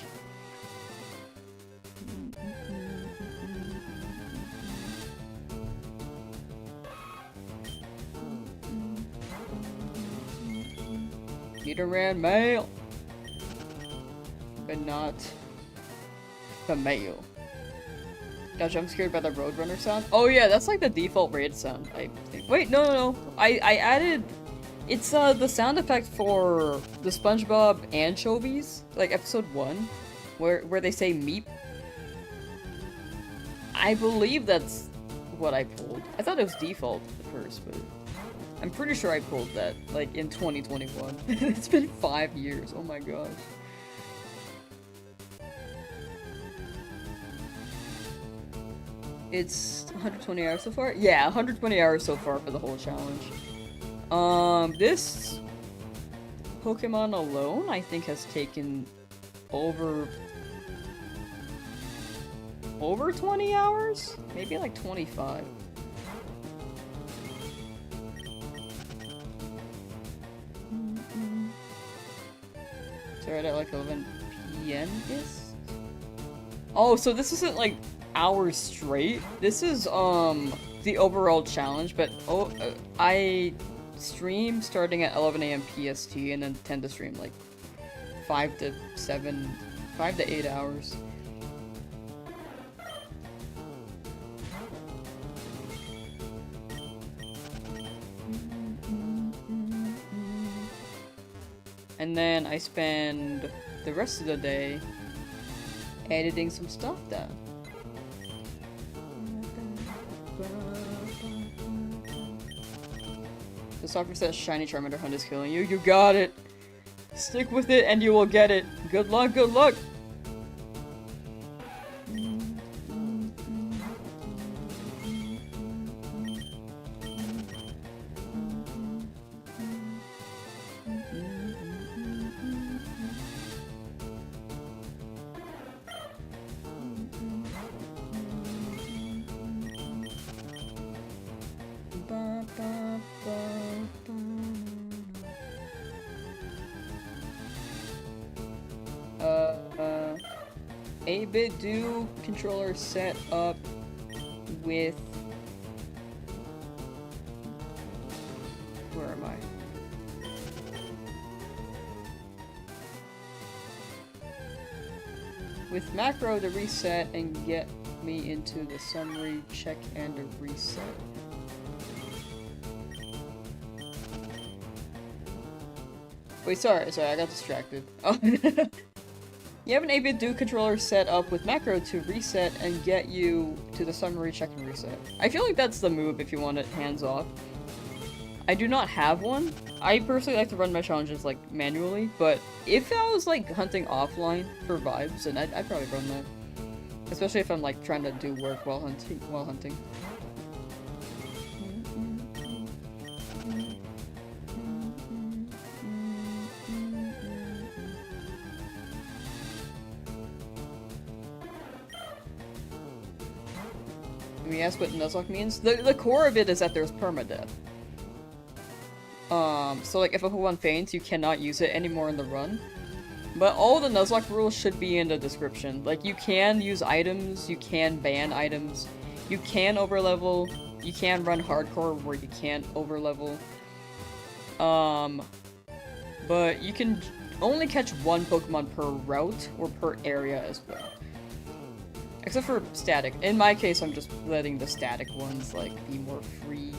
Nidoran Male, but not the male. Gosh, I'm scared by the Roadrunner sound. Oh yeah, that's like the default raid sound, I think. Wait, no. I added... It's the sound effect for the Spongebob anchovies, like episode 1, where they say meep. I believe that's what I pulled. I thought it was default at first, but I'm pretty sure I pulled that, like, in 2021. It's been 5 years, oh my gosh. It's 120 hours so far? Yeah, 120 hours so far for the whole challenge. This Pokemon alone, I think, has taken over 20 hours? Maybe like 25. Started at like 11 p.m. -ish? Oh, so this isn't like hours straight. This is the overall challenge, but I stream starting at 11 a.m. PST and then tend to stream like 5 to 8 hours. And then I spend the rest of the day editing some stuff down. The soccer says shiny Charmander hunt is killing you. You got it! Stick with it and you will get it. Good luck, good luck! Do controller set up with... Where am I? With macro to reset and get me into the summary, check and a reset. Wait, sorry, I got distracted. Oh. You have an 8-bit do controller set up with macro to reset and get you to the summary, check and reset. I feel like that's the move if you want it hands off. I do not have one. I personally like to run my challenges like manually, but if I was like hunting offline for vibes, then I'd probably run that. Especially if I'm like trying to do work while hunting. We asked what Nuzlocke means. The core of it is that there's permadeath. So like if a one faints, you cannot use it anymore in the run. But all the Nuzlocke rules should be in the description. Like you can use items, you can ban items, you can overlevel, you can run hardcore where you can't overlevel. But you can only catch one Pokemon per route or per area as well. Except for static. In my case, I'm just letting the static ones like be more free.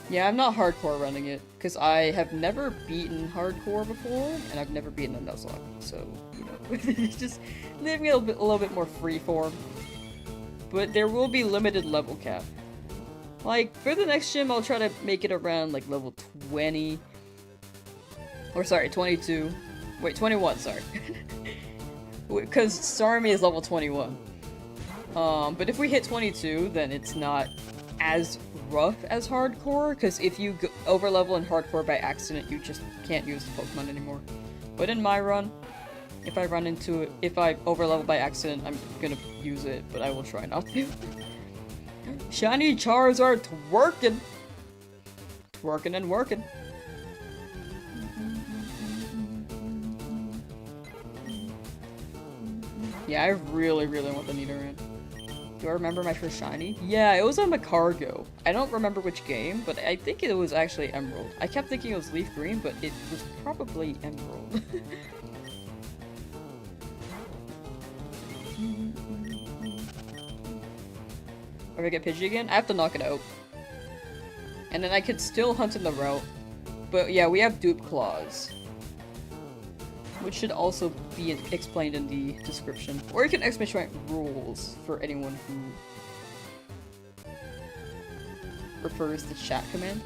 Yeah, I'm not hardcore running it, because I have never beaten hardcore before, and I've never beaten a Nuzlocke, so, you know, just leaving it a little bit more freeform. But there will be limited level cap. Like, for the next gym, I'll try to make it around, like, level 20. Or, sorry, 22. Wait, 21, sorry. Because Starmie is level 21. But if we hit 22, then it's not as rough as hardcore, because if you overlevel in hardcore by accident, you just can't use the Pokemon anymore. But in my run, if I run into it, if I overlevel by accident, I'm gonna use it, but I will try not to. Shiny Charizard twerking! Twerking and working. Yeah, I really want the Nidoran. Do I remember my first shiny? Yeah, it was on Macargo. I don't remember which game, but I think it was actually Emerald. I kept thinking it was Leafgreen, but it was probably Emerald. Are we gonna get Pidgey again? I have to knock it out. And then I could still hunt in the route. But yeah, we have Dupe Claws, which should also be explained in the description. Or you can exclamation rules for anyone who prefers the chat command.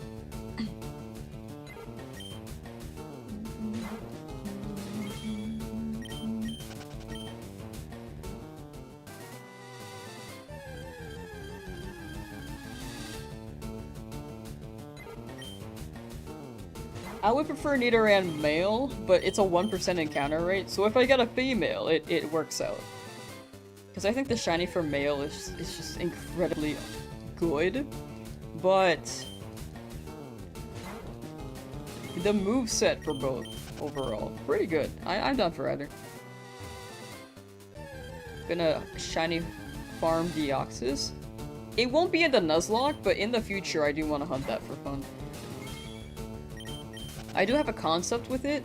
I would prefer Nidoran Male, but it's a 1% encounter rate, so if I get a female, it works out. Because I think the shiny for male is just incredibly good, but the moveset for both, overall, pretty good. I'm down for either. Gonna shiny farm Deoxys. It won't be in the Nuzlocke, but in the future I do want to hunt that for fun. I do have a concept with it,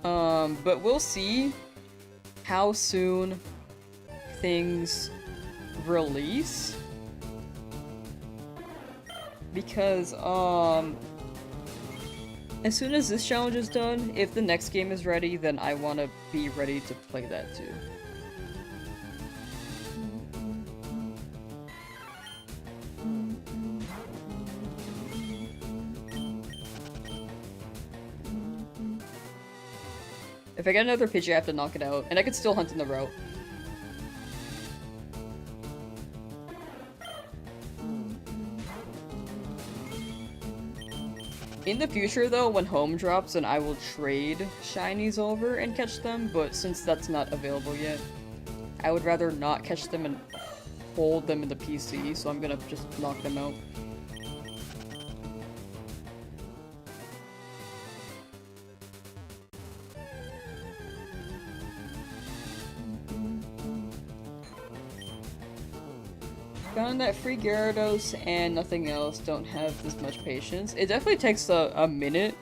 but we'll see how soon things release. Because, as soon as this challenge is done, if the next game is ready, then I want to be ready to play that too. If I get another Pidgey, I have to knock it out, and I could still hunt in the route. In the future, though, when home drops, then I will trade shinies over and catch them, but since that's not available yet, I would rather not catch them and hold them in the PC, so I'm gonna just knock them out. Found that free Gyarados and nothing else, don't have this much patience. It definitely takes a minute,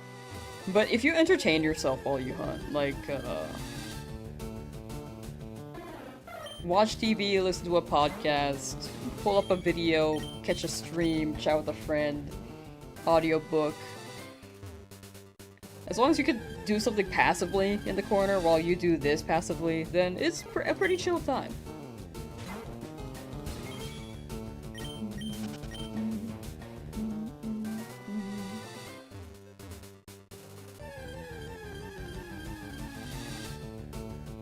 but if you entertain yourself while you hunt, like, watch TV, listen to a podcast, pull up a video, catch a stream, chat with a friend, audiobook. As long as you can do something passively in the corner while you do this passively, then it's a pretty chill time.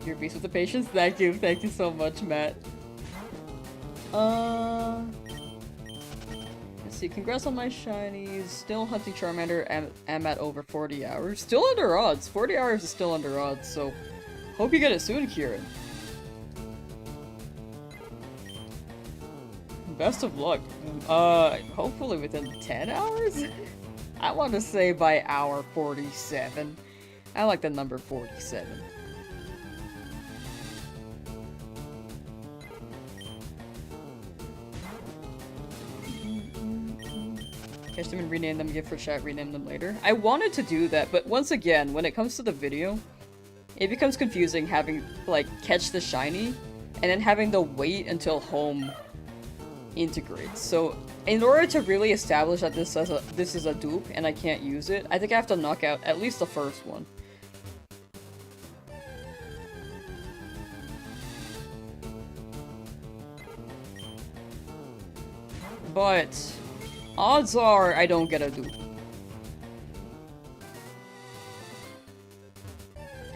Your beast with the patience? Thank you so much, Matt. Let's see, congrats on my shinies. Still hunting Charmander, am at over 40 hours. Still under odds, 40 hours is still under odds, so hope you get it soon, Kieran. Best of luck. Hopefully within 10 hours? I want to say by hour 47. I like the number 47. Catch them and rename them, give for chat, rename them later. I wanted to do that, but once again, when it comes to the video, it becomes confusing having, like, catch the shiny, and then having to wait until home integrates. So, in order to really establish that this is a dupe and I can't use it, I think I have to knock out at least the first one. But odds are I don't get a dupe.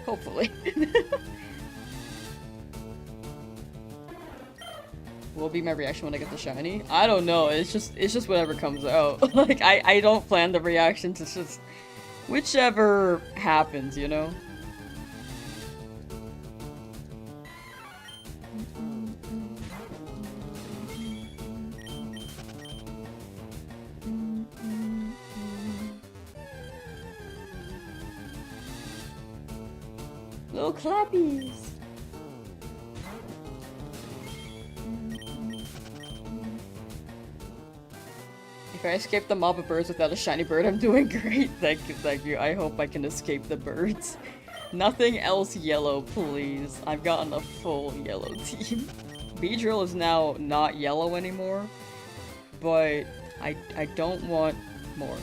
Hopefully. Will be my reaction when I get the shiny? I don't know, it's just whatever comes out. Like, I don't plan the reactions, it's just whichever happens, you know? Little clappies! If I escape the mob of birds without a shiny bird, I'm doing great. Thank you, thank you. I hope I can escape the birds. Nothing else yellow, please. I've gotten a full yellow team. Beedrill is now not yellow anymore, but I don't want more.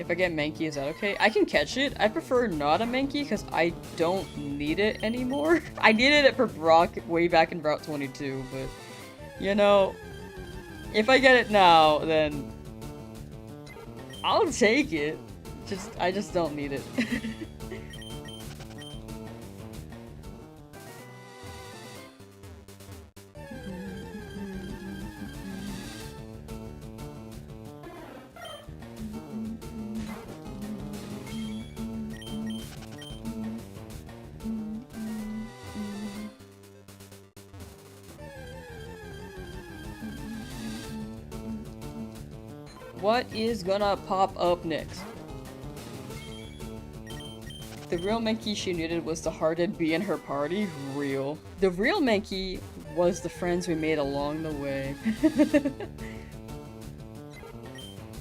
If I get Mankey, is that okay? I can catch it. I prefer not a Mankey because I don't need it anymore. I needed it for Brock way back in Route 22, but you know, if I get it now, then I'll take it. I just don't need it. What is gonna pop up next? The real Mankey she needed was the hearted bee in her party? Real. The real Mankey was the friends we made along the way.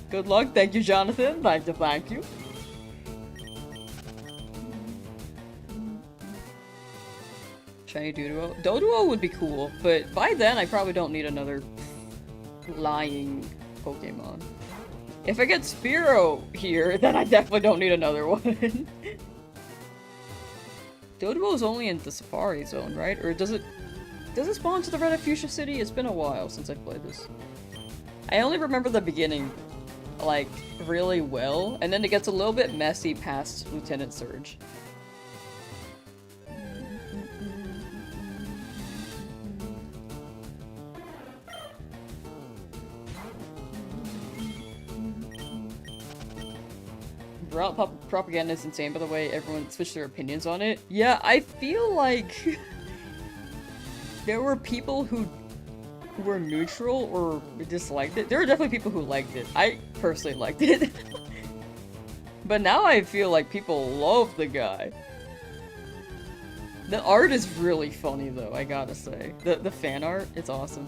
Good luck, thank you Jonathan, thank you. Shiny Doduo? Doduo would be cool, but by then I probably don't need another lying Pokemon. If I get Spearow here, then I definitely don't need another one. Doduo is only in the Safari Zone, right? Or does it spawn to the Red Fuchsia City? It's been a while since I played this. I only remember the beginning, like, really well, and then it gets a little bit messy past Lieutenant Surge. Route propaganda is insane, by the way. Everyone switched their opinions on it. Yeah, I feel like there were people who were neutral or disliked it. There were definitely people who liked it. I personally liked it. But now I feel like people love the guy. The art is really funny though, I gotta say. The fan art, it's awesome.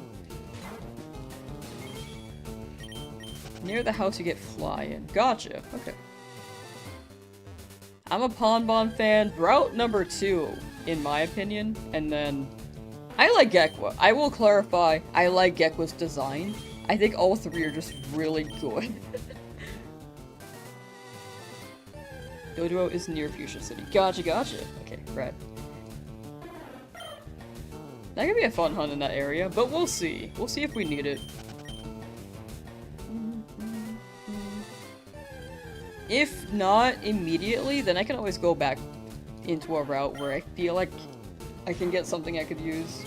Near the house you get fly-in. Gotcha, okay. I'm a Ponbon fan. Route number 2, in my opinion, and then I like Gekwa. I will clarify, I like Gekwa's design. I think all three are just really good. Doduo is near Fuchsia City. Gotcha, gotcha. Okay, right. That could be a fun hunt in that area, but we'll see. We'll see if we need it. If not immediately, then I can always go back into a route where I feel like I can get something I could use.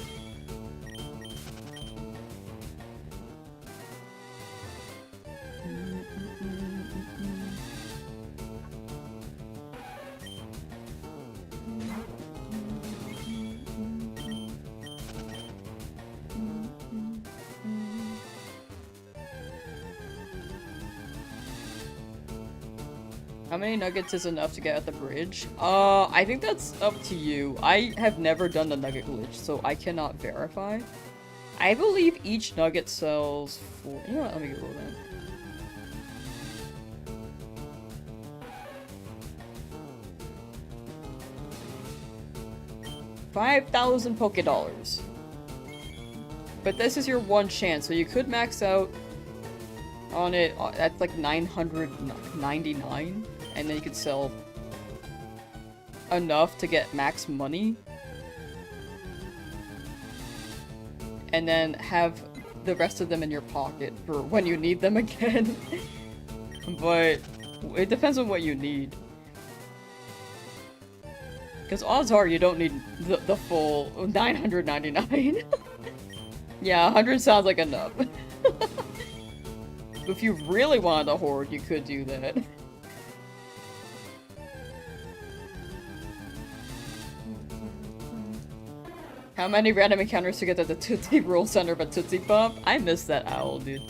How many nuggets is enough to get at the bridge? I think that's up to you. I have never done the nugget glitch, so I cannot verify. I believe each nugget sells for... You know what? Let me Google that. 5,000 Poké-Dollars. But this is your one chance, so you could max out on it at like 999, and then you could sell enough to get max money. And then have the rest of them in your pocket for when you need them again. But it depends on what you need. Because odds are you don't need the full 999. Yeah, 100 sounds like enough. If you really wanted a hoard, you could do that. How many random encounters to get to the Tootsie Roll Center of a Tootsie Pop? I miss that owl, dude.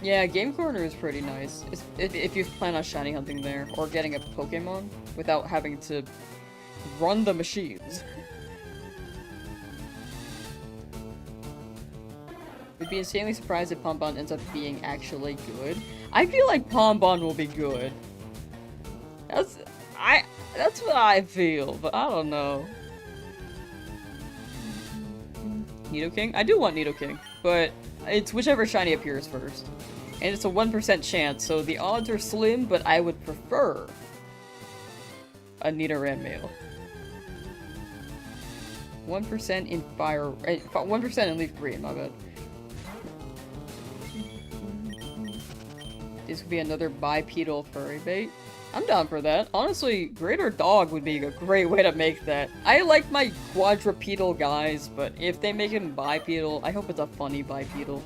Yeah, Game Corner is pretty nice. If you plan on shiny hunting there, or getting a Pokemon, without having to run the machines. Would be insanely surprised if Pombon ends up being actually good. I feel like Pombon will be good. That's what I feel, but I don't know. Nidoking? I do want Nidoking, but it's whichever shiny appears first. And it's a 1% chance, so the odds are slim, but I would prefer a Nidoran Male. 1% in 1% in Leafgreen, my bad. This could be another bipedal furry bait. I'm down for that. Honestly, Greater Dog would be a great way to make that. I like my quadrupedal guys, but if they make him bipedal, I hope it's a funny bipedal.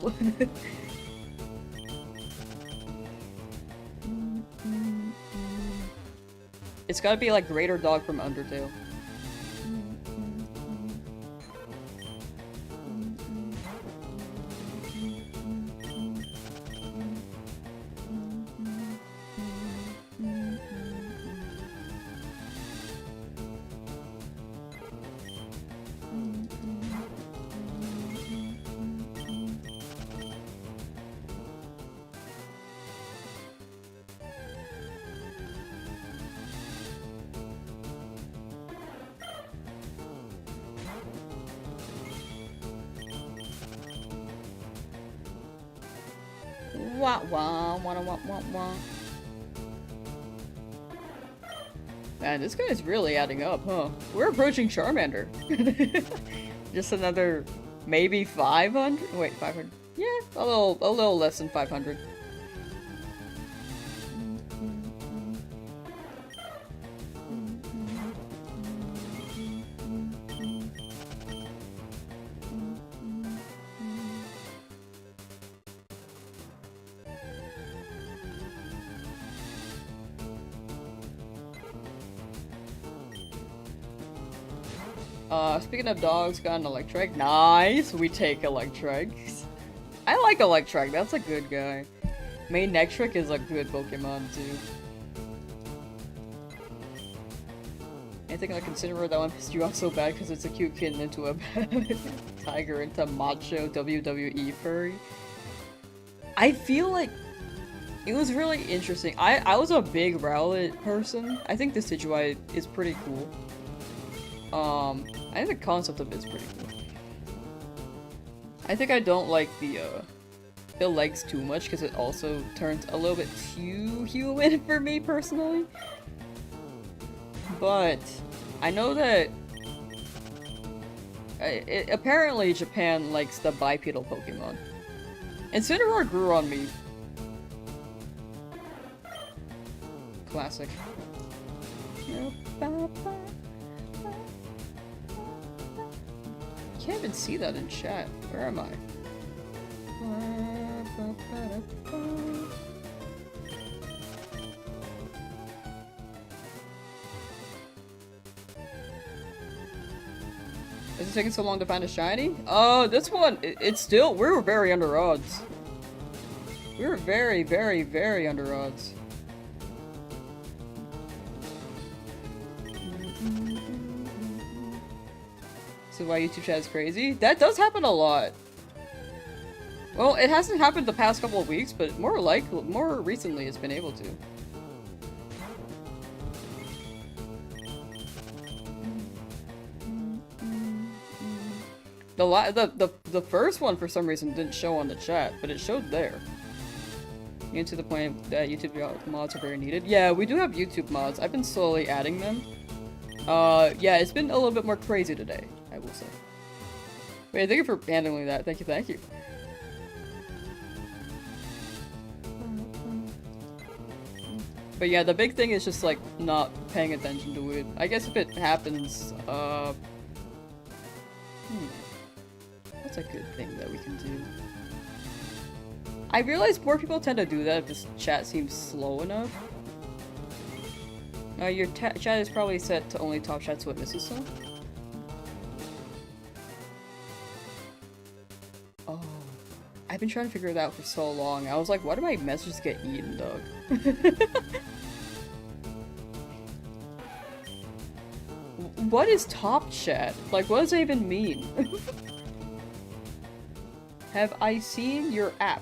It's gotta be like Greater Dog from Undertale. Wah wah wah wah wah wah. Man, this guy's really adding up, huh? We're approaching Charmander. Just another maybe 500? Wait, 500? Yeah, a little less than 500. Speaking of dogs, got an Electrike. Nice! We take Electrike. I like Electrike, that's a good guy. Main Nectric is a good Pokemon, too. Anything I consider that one pissed you off so bad because it's a cute kitten into a tiger into macho WWE furry? I feel like it was really interesting. I was a big Rowlet person. I think the Decidueye is pretty cool. I think the concept of it is pretty cool. I think I don't like the legs too much because it also turns a little bit too human for me personally. But I know that apparently Japan likes the bipedal Pokemon. Incineroar grew on me. Classic. Can't even see that in chat. Where am I? Is it taking so long to find a shiny? This one, it's still, we were very under odds. We were very, very, very under odds. So why YouTube chat is crazy? That does happen a lot. Well, it hasn't happened the past couple of weeks, but more recently it's been able to. The first one for some reason didn't show on the chat, but it showed there. Getting to the point that YouTube mods are very needed. Yeah, we do have YouTube mods. I've been slowly adding them. Yeah, it's been a little bit more crazy today, I will say. Wait, thank you for handling that. Thank you, thank you. But yeah, the big thing is just like not paying attention to it. I guess if it happens, what's a good thing that we can do? I realize more people tend to do that if this chat seems slow enough. Your chat is probably set to only top chats what misses some. Oh, I've been trying to figure it out for so long. I was like, why do my messages get eaten, dog? What is top chat? Like, what does it even mean? Have I seen your app?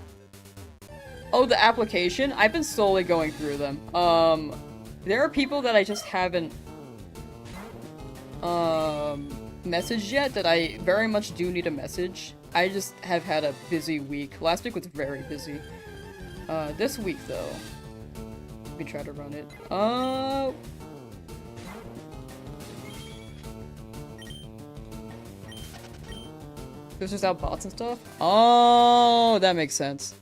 Oh, the application? I've been slowly going through them. There are people that I just haven't messaged yet that I very much do need a message. I just have had a busy week. Last week was very busy. This week though, let me try to run it. This is out bots and stuff? Oh, that makes sense.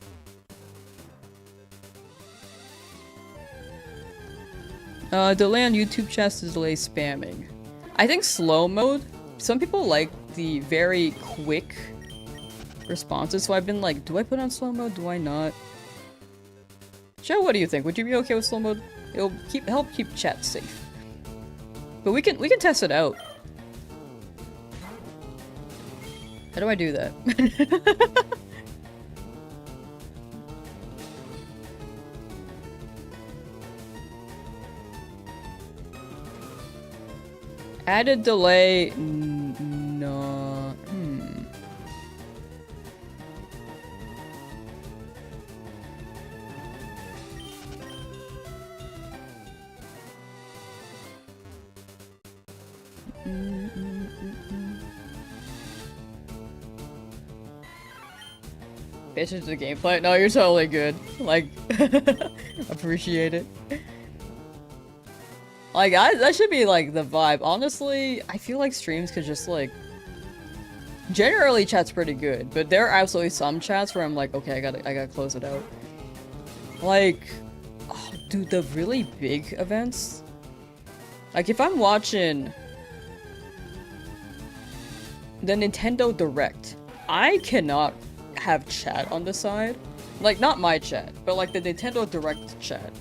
Delay on YouTube chats to delay spamming. I think slow mode, some people like the very quick responses, so I've been like, do I put on slow mode? Do I not? Joe, what do you think? Would you be okay with slow mode? It'll help keep chat safe. But we can test it out. How do I do that? Added delay, no. Pay attention to the gameplay. No, you're totally good. Like, appreciate it. Like, that should be, like, the vibe. Honestly, I feel like streams could just, like... Generally, chat's pretty good, but there are absolutely some chats where I'm like, okay, I gotta close it out. Like... Oh, dude, the really big events? Like, if I'm watching... the Nintendo Direct, I cannot have chat on the side. Like, not my chat, but, like, the Nintendo Direct chat.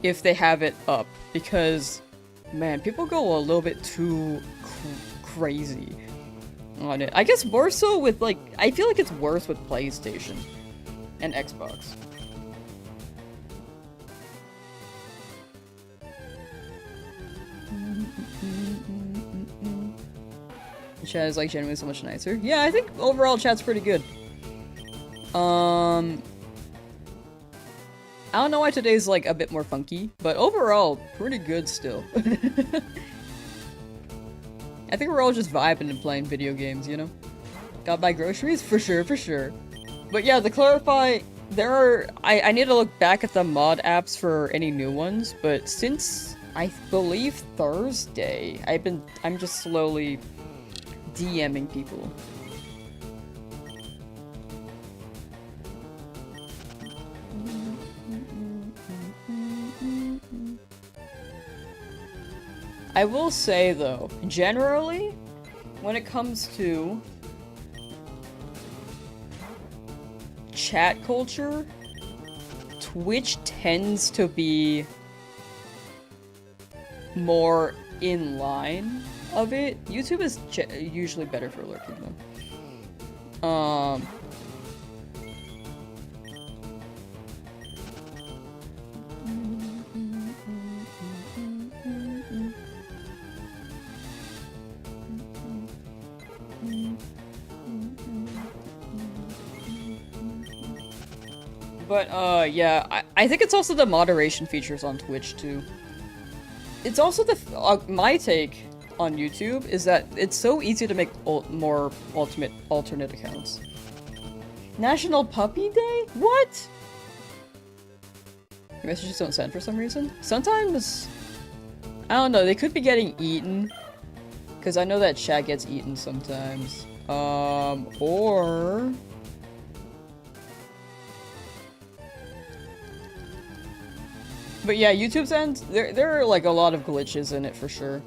If they have it up, because, man, people go a little bit too crazy on it. I guess more so with, like, I feel like it's worse with PlayStation and Xbox. The chat is, like, genuinely so much nicer. Yeah, I think overall chat's pretty good. I don't know why today's, like, a bit more funky, but overall, pretty good still. I think we're all just vibing and playing video games, you know? Gotta buy groceries? For sure, for sure. But yeah, to clarify, there are... I need to look back at the mod apps for any new ones, but since, I believe, Thursday, I'm just slowly DMing people. I will say though, generally, when it comes to chat culture, Twitch tends to be more in line. of it, YouTube is usually better for lurking though. But, yeah, I think it's also the moderation features on Twitch, too. It's also the- my take on YouTube is that it's so easy to make more alternate accounts. National Puppy Day? What? Messages don't send for some reason? Sometimes... I don't know, they could be getting eaten. Because I know that chat gets eaten sometimes. Or... But yeah, YouTube's end, there are like a lot of glitches in it for sure.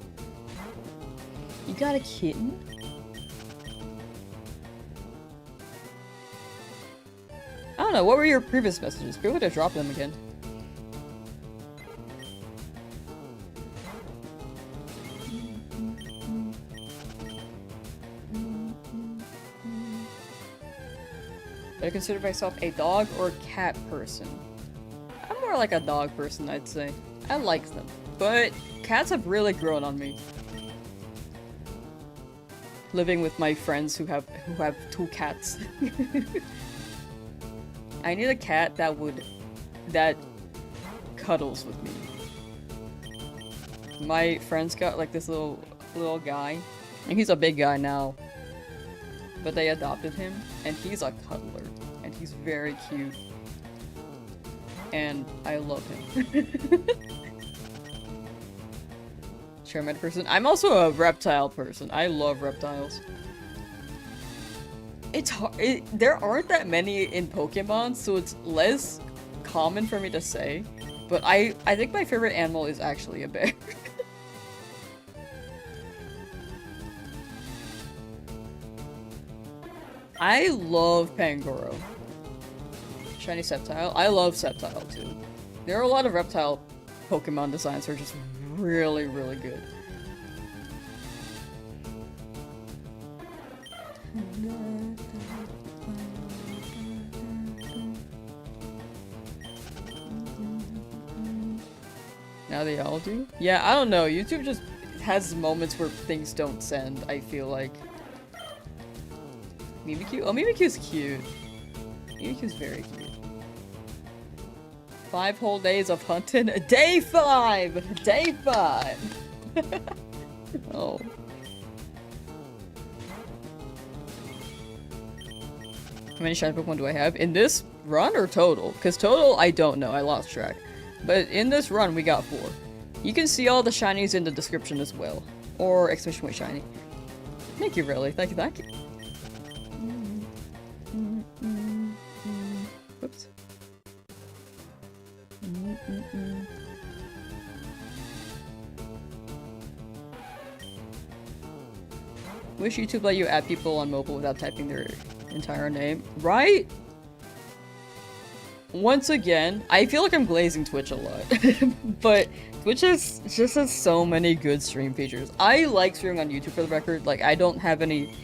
You got a kitten? I don't know, what were your previous messages? Feel free to drop them again. I consider myself a dog or cat person. I'm more like a dog person, I'd say. I like them, but cats have really grown on me. Living with my friends who have 2 cats. I need a cat that cuddles with me. My friend's got like this little guy, and he's a big guy now. But they adopted him, and he's a cuddler, and he's very cute. And I love him. Charmander person. I'm also a reptile person. I love reptiles. It's hard. There aren't that many in Pokemon, so it's less common for me to say. But I think my favorite animal is actually a bear. I love Pangoro. Shiny Sceptile. I love Sceptile too. There are a lot of reptile Pokemon designs that are just really, really good. Now they all do? Yeah, I don't know. YouTube just has moments where things don't send, I feel like. Mimikyu? Oh, Mimikyu's cute. Mimikyu's very cute. 5 whole days of hunting. Day 5! Day 5! Oh. How many shiny Pokemon do I have? In this run or total? Because total, I don't know. I lost track. But in this run, we got 4. You can see all the shinies in the description as well. Or exclamation point shiny. Thank you, really. Thank you, thank you. Whoops. Wish YouTube let you add people on mobile without typing their entire name. Right? Once again, I feel like I'm glazing Twitch a lot. But Twitch just has so many good stream features. I like streaming on YouTube for the record. Like, I don't have any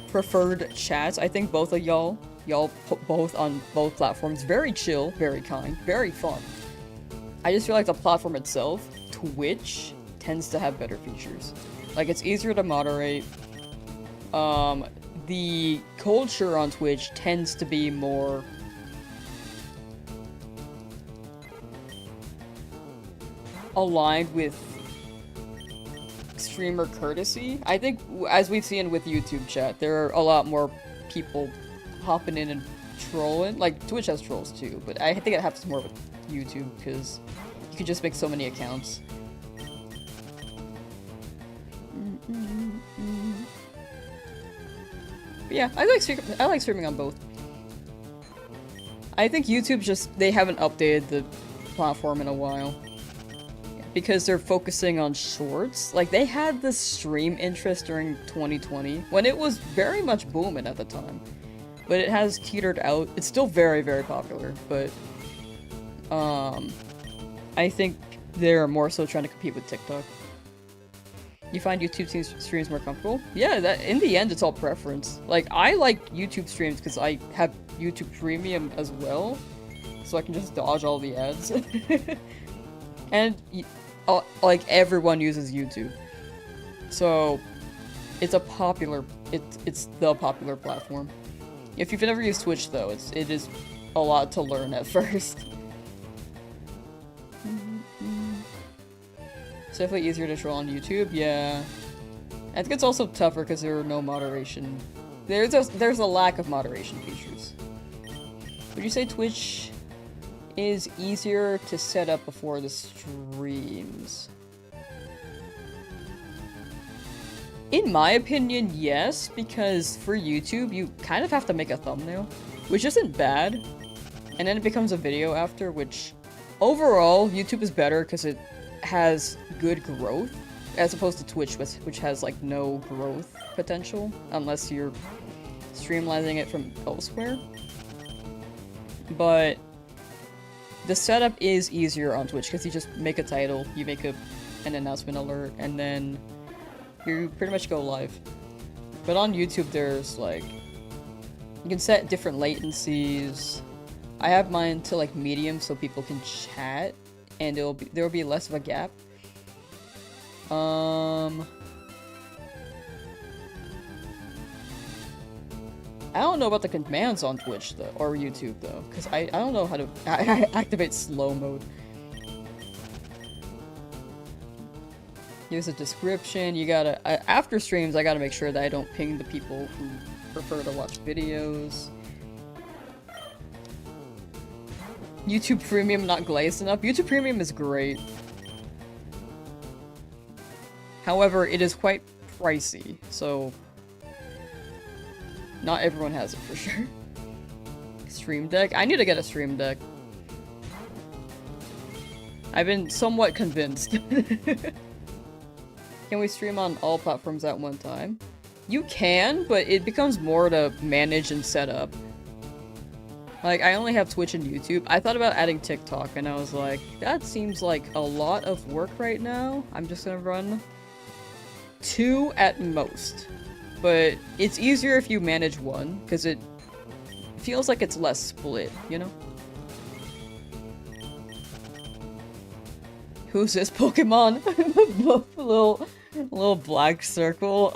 preferred chats. I think both of y'all both on both platforms, very chill, very kind, very fun. I just feel like the platform itself, Twitch, tends to have better features. Like, it's easier to moderate. The culture on Twitch tends to be more aligned with streamer courtesy. I think, as we've seen with YouTube chat, there are a lot more people hopping in and trolling. Like, Twitch has trolls too, but I think it happens more with YouTube, because you can just make so many accounts. But yeah, I like streaming on both. I think YouTube they haven't updated the platform in a while. Because they're focusing on shorts. Like, they had this stream interest during 2020, when it was very much booming at the time. But it has teetered out. It's still very, very popular, but I think they're more so trying to compete with TikTok. You find YouTube streams more comfortable? Yeah, that in the end, it's all preference. Like, I like YouTube streams because I have YouTube Premium as well, so I can just dodge all the ads. And, like, everyone uses YouTube. So, it's a popular, it's the popular platform. If you've never used Twitch, though, it is a lot to learn at first. It's definitely easier to troll on YouTube, yeah. I think it's also tougher because there are no moderation. There's a lack of moderation features. Would you say Twitch is easier to set up before the streams? In my opinion, yes, because for YouTube, you kind of have to make a thumbnail, which isn't bad. And then it becomes a video after, which overall, YouTube is better because it has good growth, as opposed to Twitch, which has like no growth potential, unless you're streamlining it from elsewhere. But the setup is easier on Twitch because you just make a title, you make an announcement alert, and then you pretty much go live. But on YouTube, there's like, you can set different latencies. I have mine to like medium so people can chat, and there will be less of a gap. I don't know about the commands on Twitch though, or YouTube though, because I don't know how to activate slow mode. Here's a description. You gotta after streams, I gotta make sure that I don't ping the people who prefer to watch videos. YouTube Premium not glazed enough. YouTube Premium is great. However, it is quite pricey, so not everyone has it for sure. Stream Deck? I need to get a Stream Deck. I've been somewhat convinced. Can we stream on all platforms at one time? You can, but it becomes more to manage and set up. Like, I only have Twitch and YouTube. I thought about adding TikTok, and I was like, that seems like a lot of work right now. I'm just gonna run 2 at most. But it's easier if you manage one, because it feels like it's less split, you know? Who's this Pokemon? little black circle.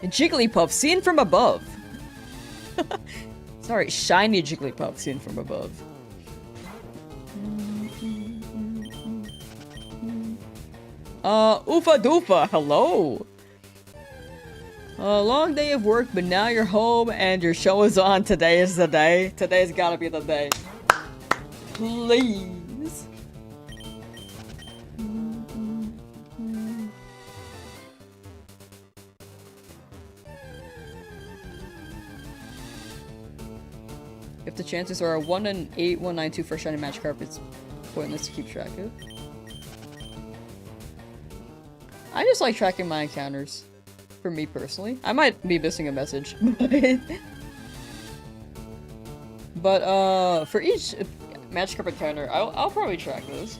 Jigglypuff seen from above. Sorry, shiny Jigglypuff seen from above. Oofa Doofa, hello! A long day of work, but now you're home and your show is on. Today is the day. Today's gotta be the day. Please. If the chances are 1 in 8, 192 for shiny match carpets, pointless to keep track of. I just like tracking my encounters. For me personally. I might be missing a message. But for each match carpet encounter, I'll probably track those.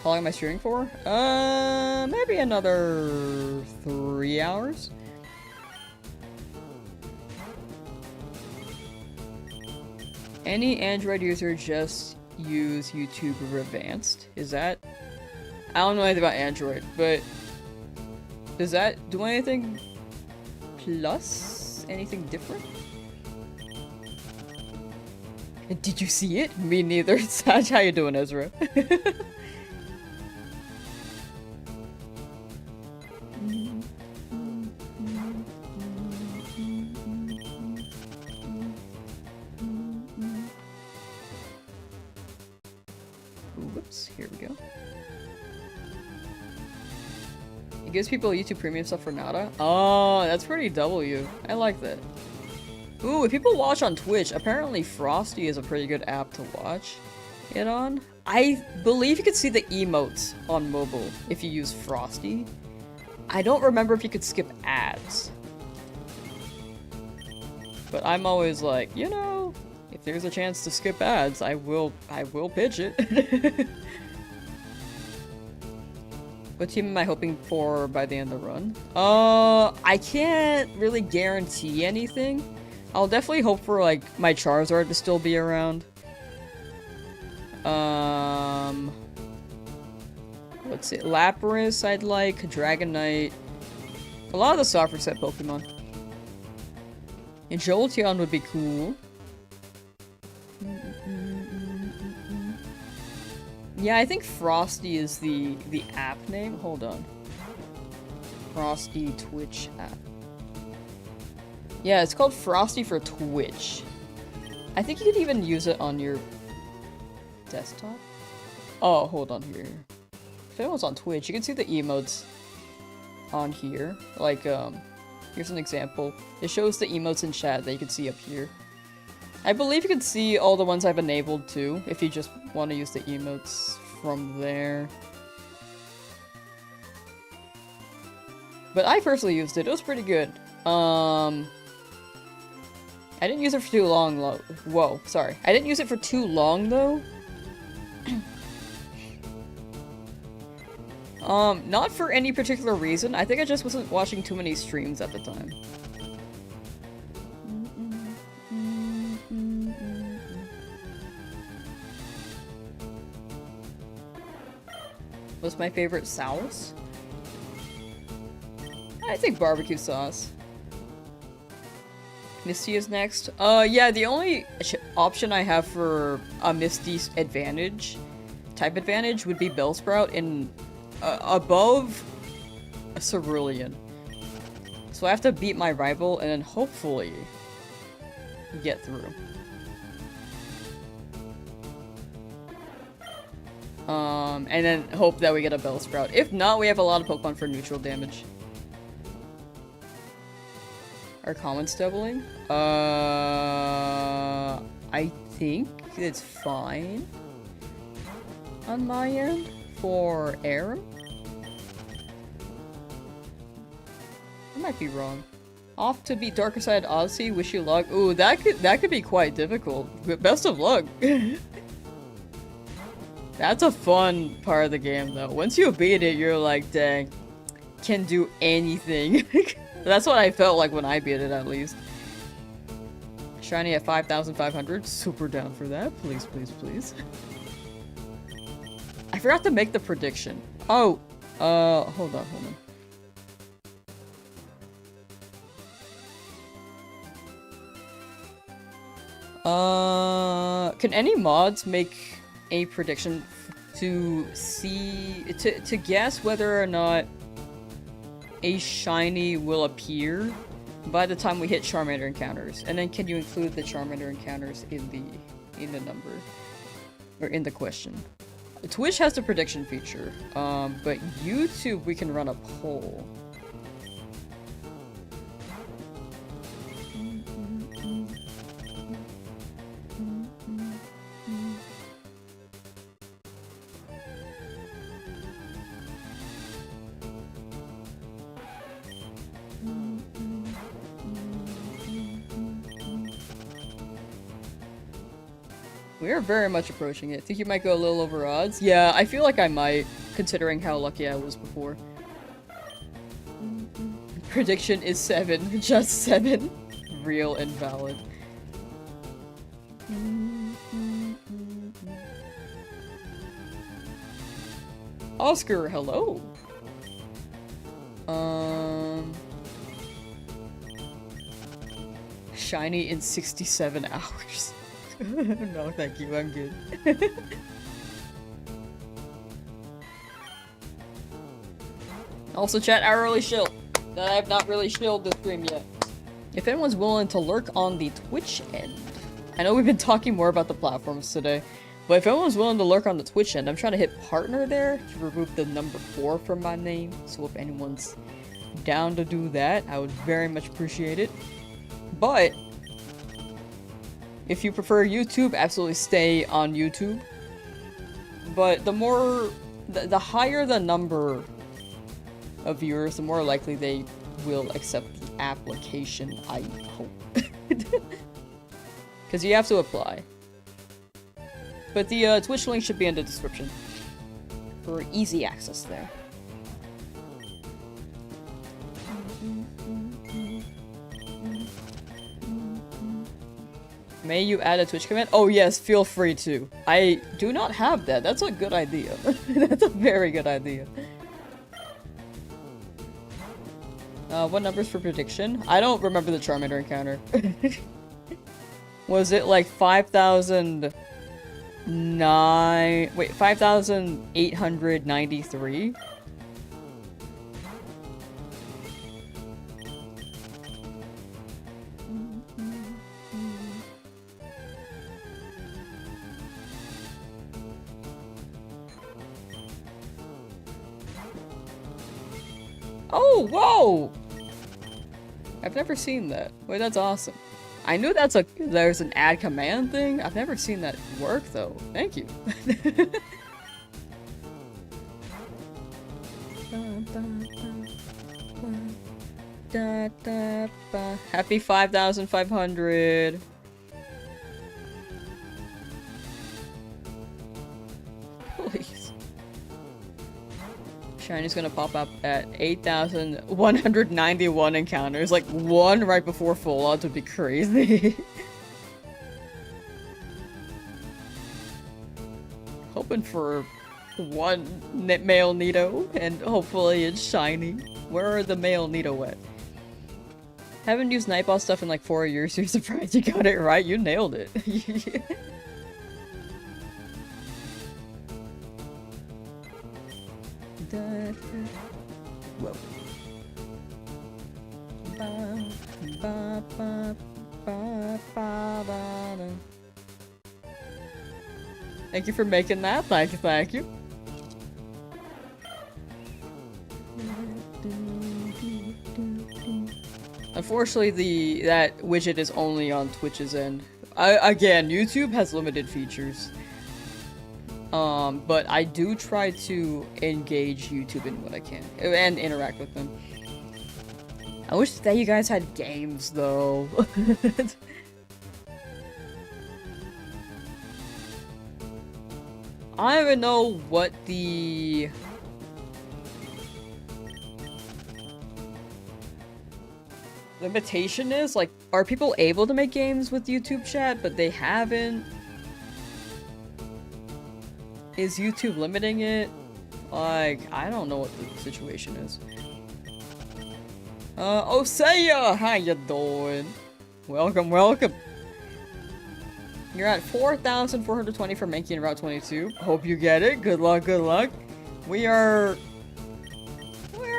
How long am I streaming for? Maybe another 3 hours. Any Android user just use YouTube Revanced? Is that? I don't know anything about Android, but does that do anything plus? Anything different? Did you see it? Me neither. Saj, how you doing, Ezra? Whoops, here we go. It gives people YouTube Premium stuff for nada. Oh, that's pretty W. I like that. Ooh, if people watch on Twitch, apparently Frosty is a pretty good app to watch it on. I believe you could see the emotes on mobile if you use Frosty. I don't remember if you could skip ads. But I'm always like, you know, if there's a chance to skip ads, I will pitch it. What team am I hoping for by the end of the run? I can't really guarantee anything. I'll definitely hope for, like, my Charizard to still be around. Let's see. Lapras, I'd like. Dragonite. A lot of the softer set Pokemon. And Jolteon would be cool. Yeah, I think Frosty is the app name. Hold on. Frosty Twitch app. Yeah, it's called Frosty for Twitch. I think you could even use it on your desktop. Oh, hold on here. If anyone's on Twitch, you can see the emotes on here. Like, here's an example. It shows the emotes in chat that you can see up here. I believe you can see all the ones I've enabled too, if you just want to use the emotes from there. But I personally used it. It was pretty good. I didn't use it for too long, whoa, sorry. I didn't use it for too long, though. Not for any particular reason. I think I just wasn't watching too many streams at the time. What's my favorite sauce? I think barbecue sauce. Misty is next. Yeah, the only option I have for a Misty advantage, type advantage, would be Bellsprout in above a Cerulean. So I have to beat my rival and then hopefully get through. And then hope that we get a Bellsprout. If not, we have a lot of Pokemon for neutral damage. Are comments doubling? I think it's fine on my end for Aram. I might be wrong. Off to beat Darker Side Odyssey. Wish you luck. Ooh, that could be quite difficult. But best of luck. That's a fun part of the game, though. Once you beat it, you're like, dang, can do anything. That's what I felt like when I beat it, at least. Shiny at 5,500. Super down for that. Please, please, please. I forgot to make the prediction. Oh, hold on, can any mods make a prediction to see, to guess whether or not a shiny will appear by the time we hit Charmander encounters? And then can you include the Charmander encounters in the number? Or in the question? Twitch has the prediction feature, but YouTube we can run a poll. We're very much approaching it. Think you might go a little over odds? Yeah, I feel like I might, considering how lucky I was before. Prediction is 7. Just 7. Real and valid. Oscar, hello! Shiny in 67 hours. No, thank you, I'm good. Also, chat, I really shield. That I have not really shielded the stream yet. If anyone's willing to lurk on the Twitch end, I know we've been talking more about the platforms today, but if anyone's willing to lurk on the Twitch end, I'm trying to hit partner there to remove the number 4 from my name. So if anyone's down to do that, I would very much appreciate it. But if you prefer YouTube, absolutely stay on YouTube. But the higher the number of viewers, the more likely they will accept the application, I hope. Because you have to apply. But the Twitch link should be in the description for easy access there. May you add a Twitch command? Oh yes, feel free to. I do not have that. That's a good idea. That's a very good idea. What numbers for prediction? I don't remember the Charmander encounter. Was it like 5,893? Oh, whoa! I've never seen that. Wait, that's awesome. I knew there's an add command thing. I've never seen that work though. Thank you. Happy 5,500. Please. Shiny's gonna pop up at 8,191 encounters. Like, one right before full odds would be crazy. Hoping for one male Nido, and hopefully it's shiny. Where are the male Nido at? Haven't used Nightball stuff in like 4 years, so you're surprised you got it right? You nailed it. Whoa. Thank you for making that. Thank you, thank you. Unfortunately, that widget is only on Twitch's end. Again, YouTube has limited features. But I do try to engage YouTube in what I can and interact with them. I wish that you guys had games though. I don't even know what the limitation is. Like, are people able to make games with YouTube chat, but they haven't? Is YouTube limiting it? Like, I don't know what the situation is. Osea! How you doing? Welcome, welcome! You're at 4,420 for making Route 22. Hope you get it. Good luck, good luck. We're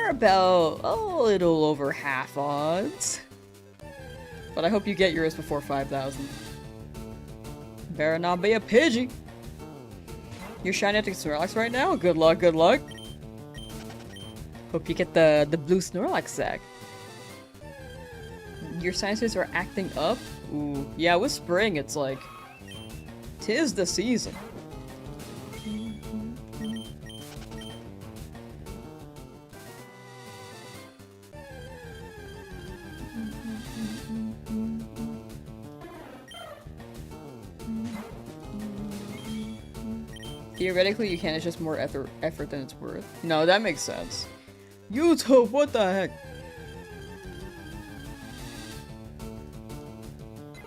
about a little over half odds. But I hope you get yours before 5,000. Better not be a Pidgey. You're shiny at the Snorlax right now? Good luck, good luck. Hope you get the blue Snorlax sack. Your sciences are acting up? Ooh. Yeah, with spring, it's like, 'tis the season. Theoretically, you can, it's just more effort than it's worth. No, that makes sense. YouTube, what the heck?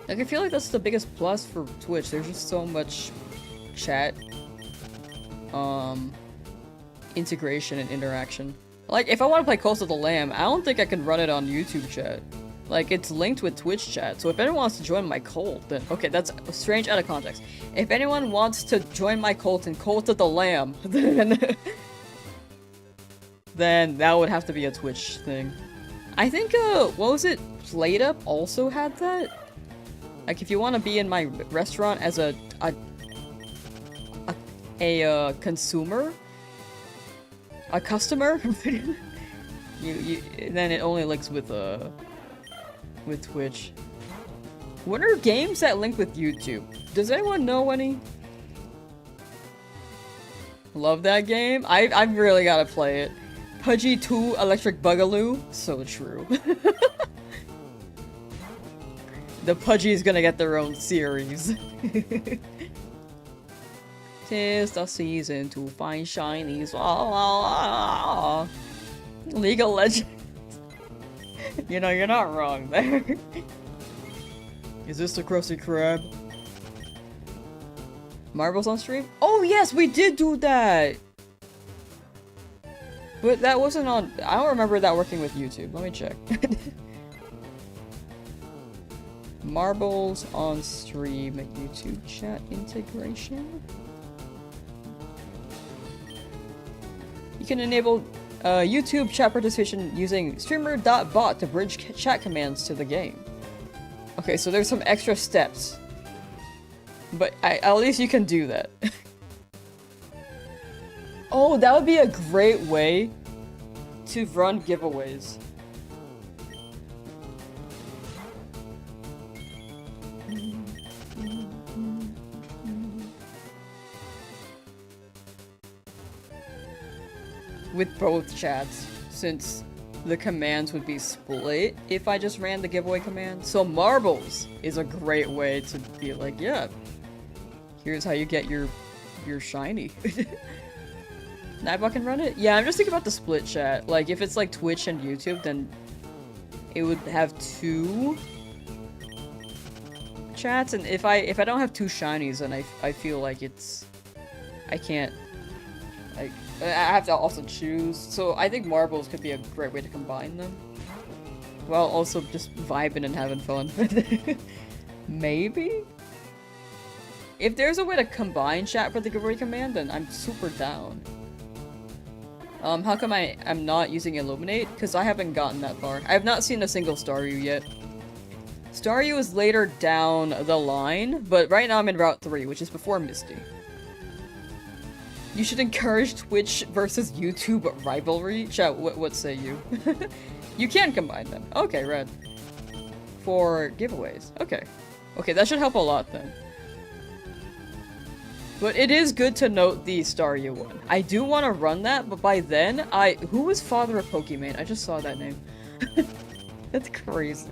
Like, I feel like that's the biggest plus for Twitch. There's just so much chat, integration and interaction. Like, if I want to play Close to the Lamb, I don't think I can run it on YouTube chat. Like, it's linked with Twitch chat, so if anyone wants to join my cult, then- okay, that's strange out of context. If anyone wants to join my cult and Cult of the Lamb, then that would have to be a Twitch thing. I think, what was it? PlateUp also had that? Like, if you want to be in my restaurant as a consumer? A customer? Then it only links with Twitch. What are games that link with YouTube? Does anyone know any? Love that game. I've really gotta play it. Pudgy 2 Electric Boogaloo. So true. The Pudgy's gonna get their own series. 'Tis the season to find shinies. League of Legends. You know, you're not wrong there. Is this the Krusty Krab? Marbles on stream? Oh yes, we did do that! But that wasn't on- I don't remember that working with YouTube. Let me check. Marbles on stream YouTube chat integration. You can enable YouTube chat participation using streamer.bot to bridge chat commands to the game. Okay, so there's some extra steps. But at least you can do that. Oh, that would be a great way to run giveaways. With both chats, since the commands would be split if I just ran the giveaway command. So marbles is a great way to be like, yeah, here's how you get your shiny. Nightbot can run it? Yeah, I'm just thinking about the split chat. Like, if it's like Twitch and YouTube, then it would have 2 chats, and if I don't have 2 shinies, then I feel like it's... I can't... Like, I have to also choose. So I think marbles could be a great way to combine them. While also just vibing and having fun. Maybe? If there's a way to combine chat for the giveaway command, then I'm super down. How come I'm not using Illuminate? Because I haven't gotten that far. I have not seen a single Staryu yet. Staryu is later down the line, but right now I'm in Route 3, which is before Misty. You should encourage Twitch versus YouTube rivalry. Chat, what say you? You can combine them. Okay, Red. For giveaways. Okay. Okay, that should help a lot then. But it is good to note the Staryu one. I do want to run that, but by then, who was Father of Pokemon? I just saw that name. That's crazy.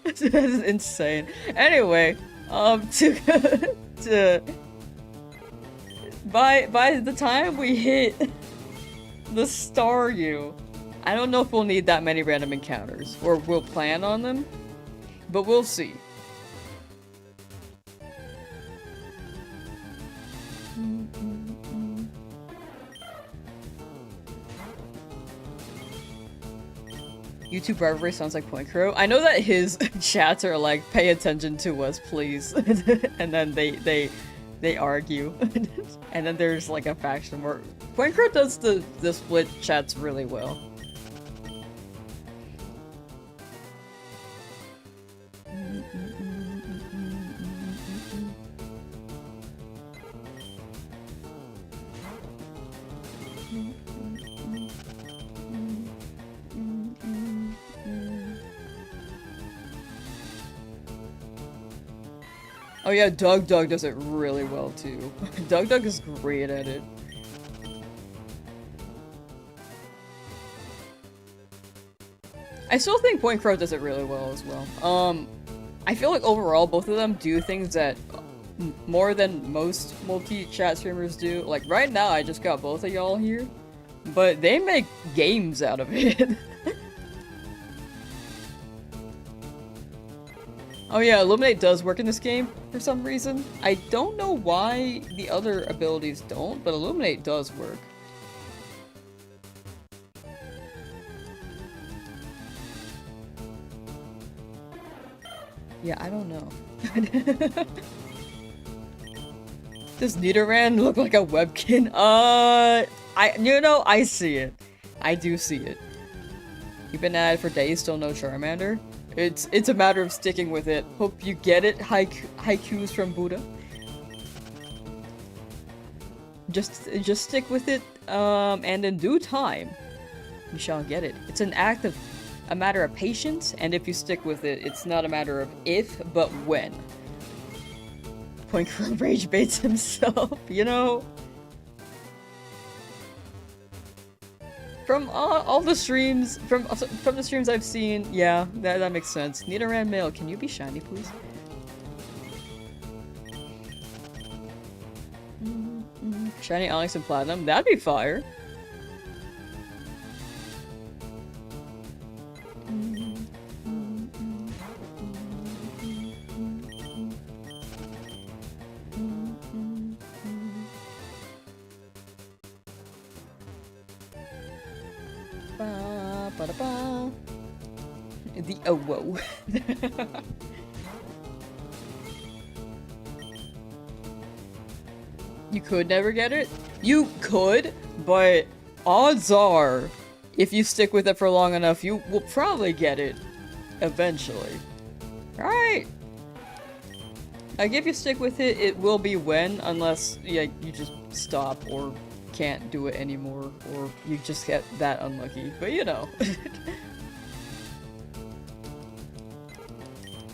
That is insane. Anyway, by the time we hit the Staryu, I don't know if we'll need that many random encounters, or we'll plan on them, but we'll see. YouTube rivalry sounds like Point Crow. I know that his chats are like, pay attention to us, please. And then they argue. And then there's like a faction where Point Crow does the split chats really well. Oh yeah, Dug does it really well too. Dug is great at it. I still think Point Crow does it really well as well. I feel like overall both of them do things that more than most multi-chat streamers do. Like right now I just got both of y'all here, but they make games out of it. Oh yeah, Illuminate does work in this game for some reason. I don't know why the other abilities don't, but Illuminate does work. Yeah, I don't know. Does Nidoran look like a Webkin? I see it. I do see it. You've been at it for days, still no Charmander? It's a matter of sticking with it. Hope you get it, haikus from Buddha. Just stick with it, and in due time, you shall get it. It's a matter of patience, and if you stick with it, it's not a matter of if, but when. Point Crow rage baits himself, you know? From all the streams, from the streams I've seen, yeah, that makes sense. Nidoran Male, can you be shiny, please? Shiny Onyx and Platinum, that'd be fire. Ba-da-ba, ba-da-ba. The oh whoa. You could never get it? You could, but odds are, if you stick with it for long enough, you will probably get it eventually. Right? Like, if you stick with it, it will be when, unless you just stop or can't do it anymore, or you just get that unlucky. But you know.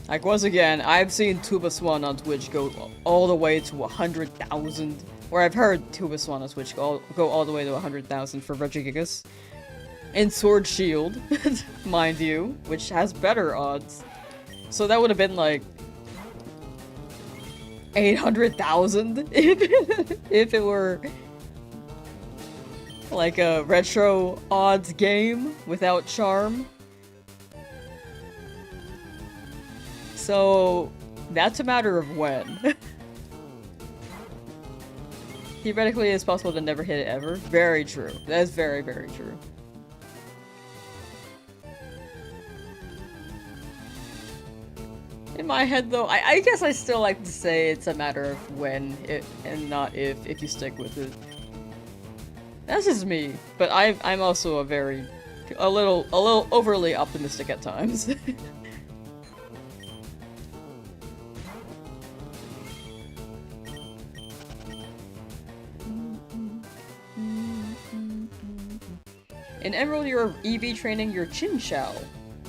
Like, once again, I've seen Tuba Swan on Twitch go all the way to 100,000. Or I've heard Tuba Swan on Twitch go all the way to 100,000 for Regigigas. And Sword Shield, mind you, which has better odds. So that would have been like 800,000 if it were like a retro odds game without charm. So that's a matter of when. Theoretically, it's possible to never hit it ever. Very true. That is very, very true. In my head, though, I guess I still like to say it's a matter of when and not if you stick with it. That's just me, but I'm also a little overly optimistic at times. In Emerald, you're EV training your Chinchou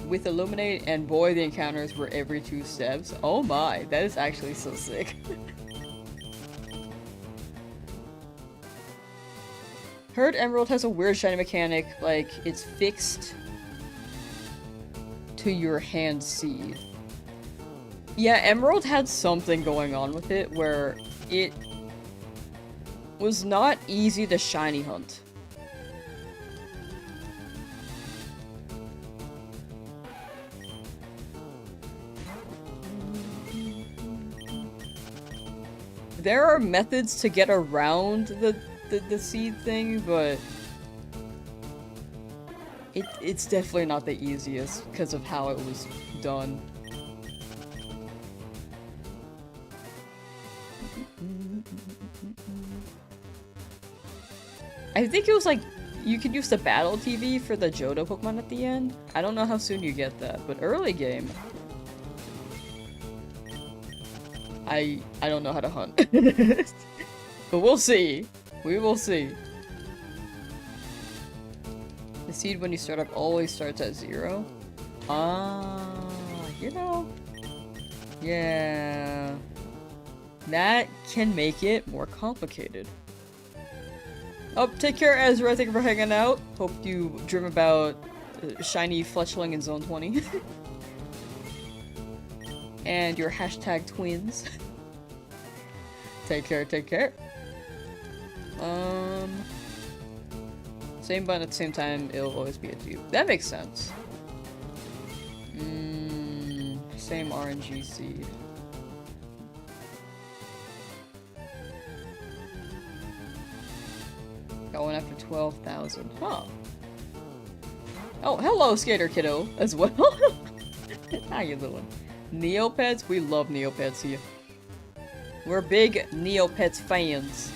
with Illuminate, and boy, the encounters were every 2 steps. Oh my, that is actually so sick. Heard Emerald has a weird shiny mechanic, like it's fixed to your hand seed. Yeah, Emerald had something going on with it where it was not easy to shiny hunt. There are methods to get around the seed thing, but it's definitely not the easiest because of how it was done. I think it was like you could use the battle TV for the Johto Pokemon at the end. I don't know how soon you get that, but early game, I don't know how to hunt. But we'll see. We will see. The seed when you start up always starts at 0. You know. Yeah. That can make it more complicated. Oh, take care, Ezra. Thank you for hanging out. Hope you dream about shiny Fletchling in Zone 20. And your hashtag twins. Take care, take care. Same button at the same time, it'll always be a dupe. That makes sense. Same RNG seed. Going after 12,000. Huh. Oh, hello, Skater Kiddo, as well. How you doing? Neopets? We love Neopets here. We're big Neopets fans.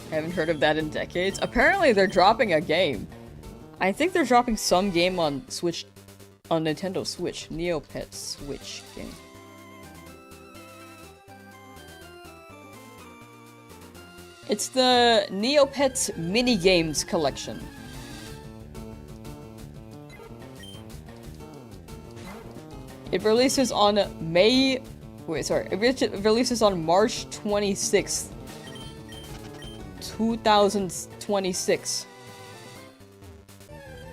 Haven't heard of that in decades. Apparently they're dropping a game. I think they're dropping some game on Switch, on Nintendo Switch. Neopets Switch game. It's the Neopets Minigames collection. It releases on It releases on March 26th, 2026.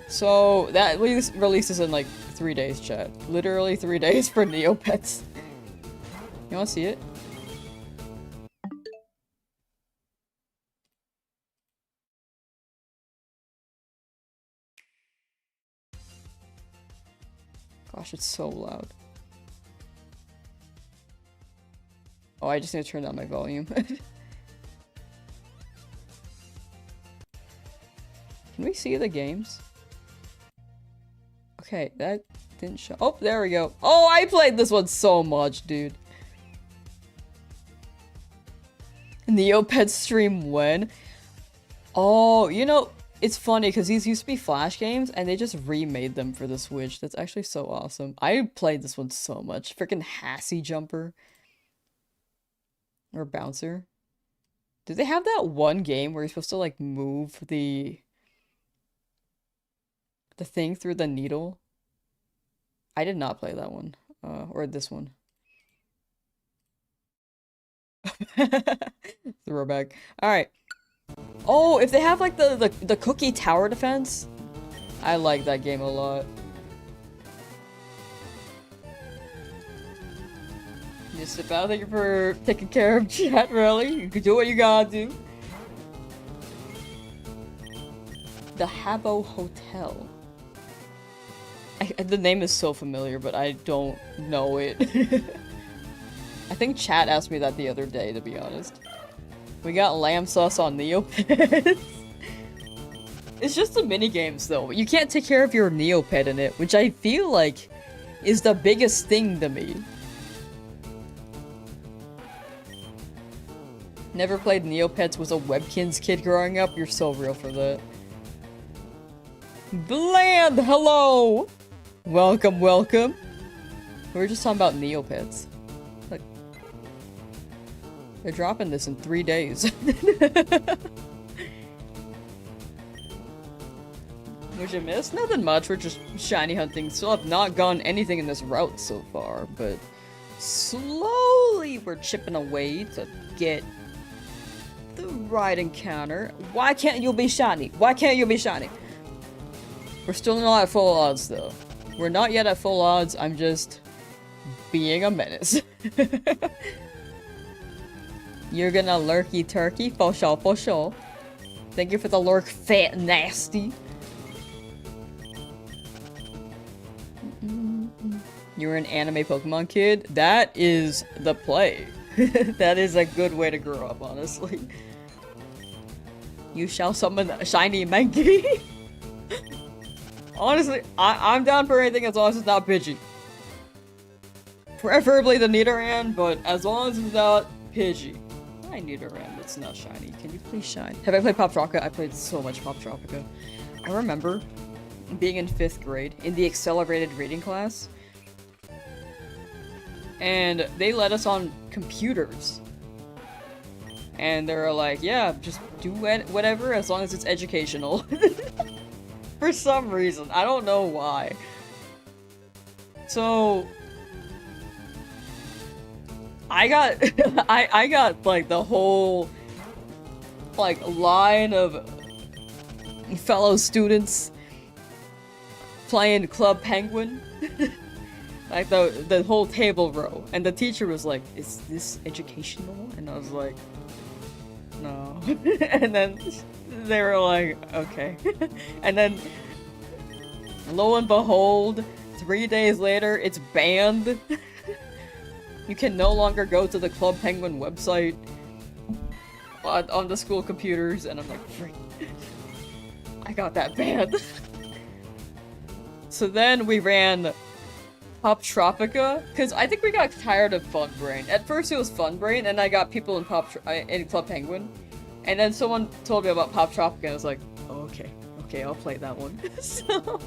So that releases in like 3 days, chat. Literally 3 days for Neopets. You wanna see it? Gosh, it's so loud. Oh, I just need to turn down my volume. Can we see the games? Okay, that didn't show. Oh, there we go. Oh, I played this one so much, dude. Neopets stream when? Oh, you know, it's funny because these used to be Flash games and they just remade them for the Switch. That's actually so awesome. I played this one so much. Freaking Hassy Jumper. Or Bouncer. Did they have that one game where you're supposed to like move the thing through the needle? I did not play that one. Or this one. Throwback. Alright. Oh, if they have like the cookie tower defense, I like that game a lot. Just about thank you for taking care of chat, really. You can do what you gotta do. The Habbo Hotel. The name is so familiar, but I don't know it. I think chat asked me that the other day, to be honest. We got Lamsauce on Neopets. It's just the minigames, though. You can't take care of your Neopet in it, which I feel like is the biggest thing to me. Never played Neopets, was a Webkinz kid growing up. You're so real for that. Bland, hello! Welcome, welcome. We were just talking about Neopets. Like, they're dropping this in 3 days. What'd you miss? Nothing much, we're just shiny hunting. Still have not gotten anything in this route so far, but slowly we're chipping away to get the right encounter. Why can't you be shiny? Why can't you be shiny? We're still not at full odds though. We're not yet at full odds, I'm just being a menace. You're gonna lurky turkey? For sure, for sure. Thank you for the lurk, fat nasty. You're an anime Pokemon kid? That is the play. That is a good way to grow up, honestly. You shall summon a shiny Mankey. Honestly, I'm down for anything as long as it's not Pidgey. Preferably the Nidoran, but as long as it's not Pidgey. I Nidoran, that's not shiny. Can you please shine? Have I played Poptopia? I played so much Poptopia. I remember being in 5th grade in the accelerated reading class. And they let us on computers. And they were like, yeah, just do whatever as long as it's educational. For some reason. I don't know why. So I got I got like the whole like line of fellow students playing Club Penguin. Like the whole table row. And the teacher was like, is this educational? And I was like, no. And then they were like, okay. And then lo and behold, 3 days later, it's banned. You can no longer go to the Club Penguin website on the school computers. And I'm like, freak. I got that banned. So then we ran Poptopia, because I think we got tired of Fun Brain. At first it was Fun Brain, and I got people in Club Penguin. And then someone told me about Poptopia, and I was like, oh, okay, I'll play that one. So,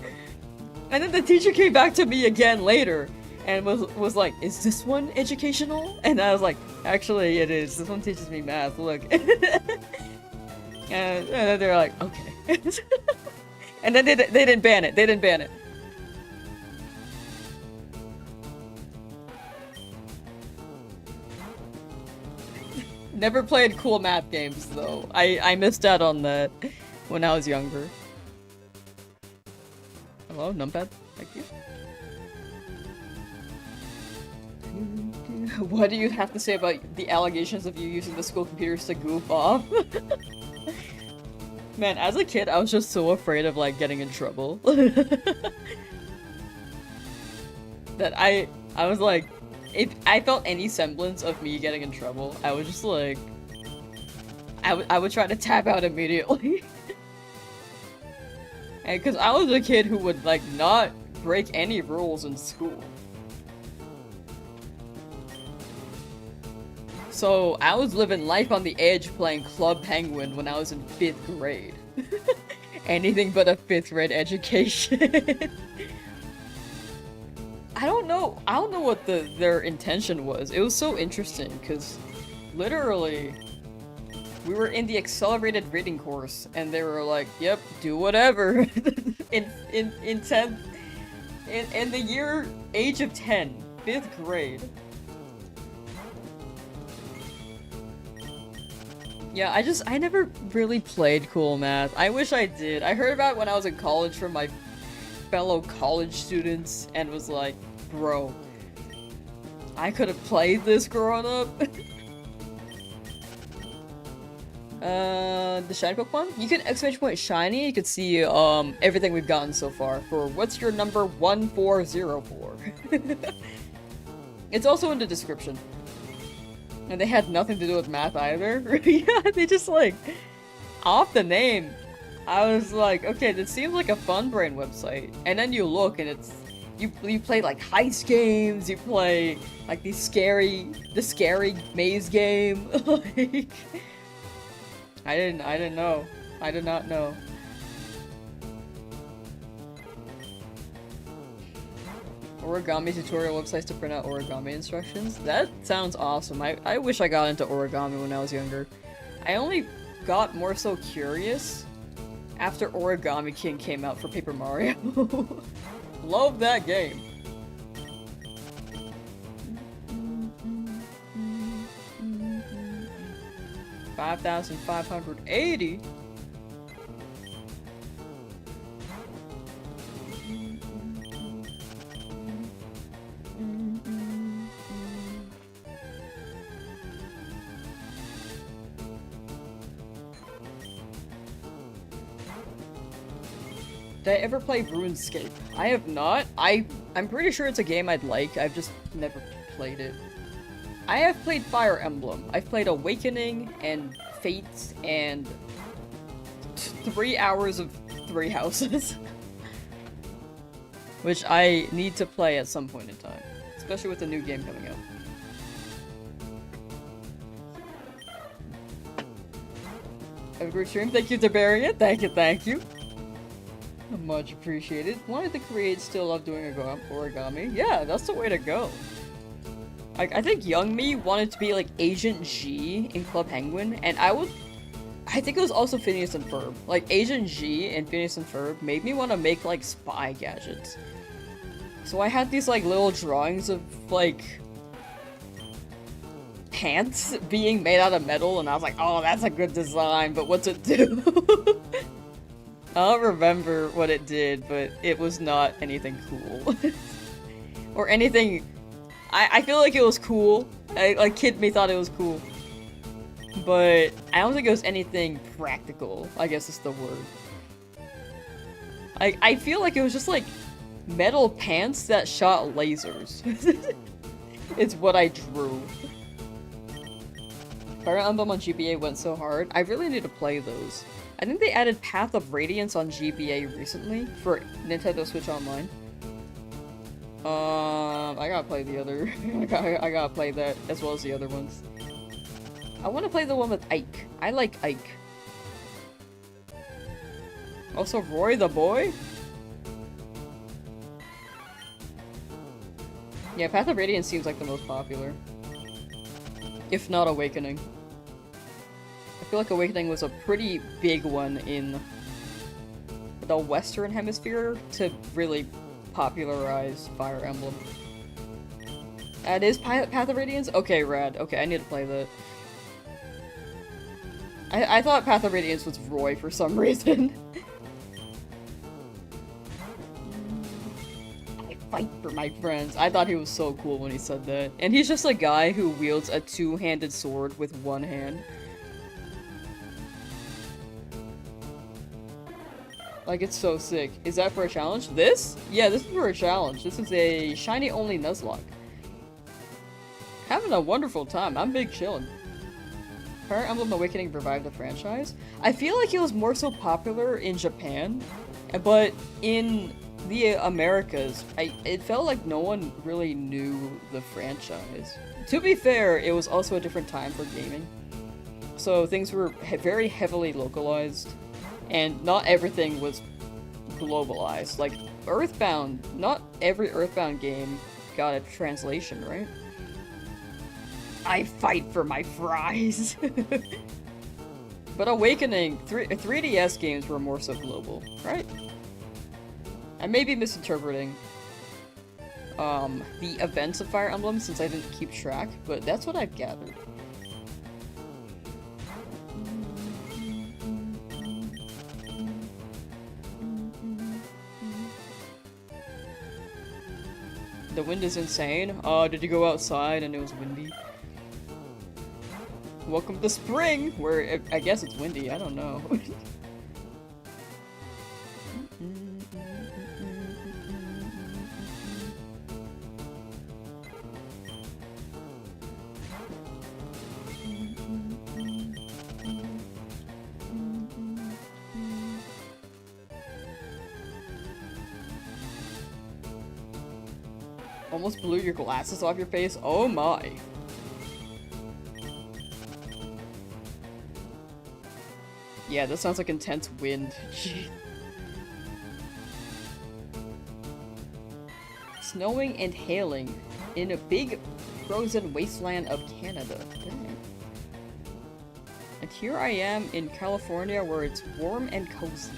and then the teacher came back to me again later, and was like, is this one educational? And I was like, actually it is. This one teaches me math, look. And then they're like, okay. And then they didn't ban it. They didn't ban it. Never played cool math games though. I missed out on that when I was younger. Hello, numpad. Thank you. What do you have to say about the allegations of you using the school computers to goof off? Man, as a kid, I was just so afraid of like getting in trouble. That I was like, if I felt any semblance of me getting in trouble, I was just like, I would try to tap out immediately. And because I was a kid who would, like, not break any rules in school. So, I was living life on the edge playing Club Penguin when I was in 5th grade. Anything but a 5th grade education. I don't know what their intention was. It was so interesting, because literally, we were in the accelerated reading course, and they were like, yep, do whatever. in 10th, in the age of 10, 5th grade. Yeah, I never really played Cool Math. I wish I did. I heard about it when I was in college from my fellow college students, and was like, bro, I could have played this growing up. The shiny Pokemon? You can exclamation point shiny, you can see, everything we've gotten so far for what's your number 1404. It's also in the description. And they had nothing to do with math either. Yeah, they just like, off the name, I was like, okay, this seems like a Fun Brain website. And then you look and it's, you play like heist games, you play like the scary maze game. Like, I didn't know. I did not know. Origami tutorial websites to print out origami instructions? That sounds awesome. I wish I got into origami when I was younger. I only got more so curious after Origami King came out for Paper Mario. Love that game. $5,580? Did I ever play RuneScape? I have not. I'm pretty sure it's a game I'd like. I've just never played it. I have played Fire Emblem. I've played Awakening and Fates and 3 hours of 3 houses. Which I need to play at some point in time. Especially with the new game coming out. Have a great stream. Thank you, Debarian. Thank you. Much appreciated. Wanted to create, still love doing origami. Yeah, that's the way to go. I think young me wanted to be like Agent G in Club Penguin, and I think it was also Phineas and Ferb. Like Agent G and Phineas and Ferb made me want to make like spy gadgets. So I had these like little drawings of like pants being made out of metal, and I was like, oh, that's a good design, but what's it do? I don't remember what it did, but it was not anything cool. Or anything... I feel like it was cool. Like, kid me thought it was cool. But I don't think it was anything practical, I guess is the word. I feel like it was just like metal pants that shot lasers. It's what I drew. Fire Emblem on GBA went so hard. I really need to play those. I think they added Path of Radiance on GBA recently for Nintendo Switch Online. I gotta play the other. I gotta play that as well as the other ones. I want to play the one with Ike. I like Ike. Also, Roy the boy. Yeah, Path of Radiance seems like the most popular, if not Awakening. I feel like Awakening was a pretty big one in the Western Hemisphere to really popularize Fire Emblem. That is Path of Radiance? Okay, rad. Okay, I need to play that. I thought Path of Radiance was Roy for some reason. I fight for my friends. I thought he was so cool when he said that. And he's just a guy who wields a two-handed sword with one hand. Like, it's so sick. Is that for a challenge? This? Yeah, this is for a challenge. This is a Shiny Only Nuzlocke. Having a wonderful time. I'm big chillin'. Fire Emblem Awakening revived the franchise. I feel like it was more so popular in Japan, But in the Americas, it felt like no one really knew the franchise. To be fair, it was also a different time for gaming. So things were very heavily localized, and not everything was globalized. Like, Earthbound, not every Earthbound game got a translation, right? I fight for my fries! But Awakening, 3DS games were more so global, right? I may be misinterpreting the events of Fire Emblem since I didn't keep track, but that's what I've gathered. The wind is insane. Did you go outside and it was windy? Welcome to spring, where I guess it's windy. I don't know. Almost blew your glasses off your face. Oh my. Yeah, this sounds like intense wind. Snowing and hailing in a big frozen wasteland of Canada. Dang. And here I am in California where it's warm and cozy.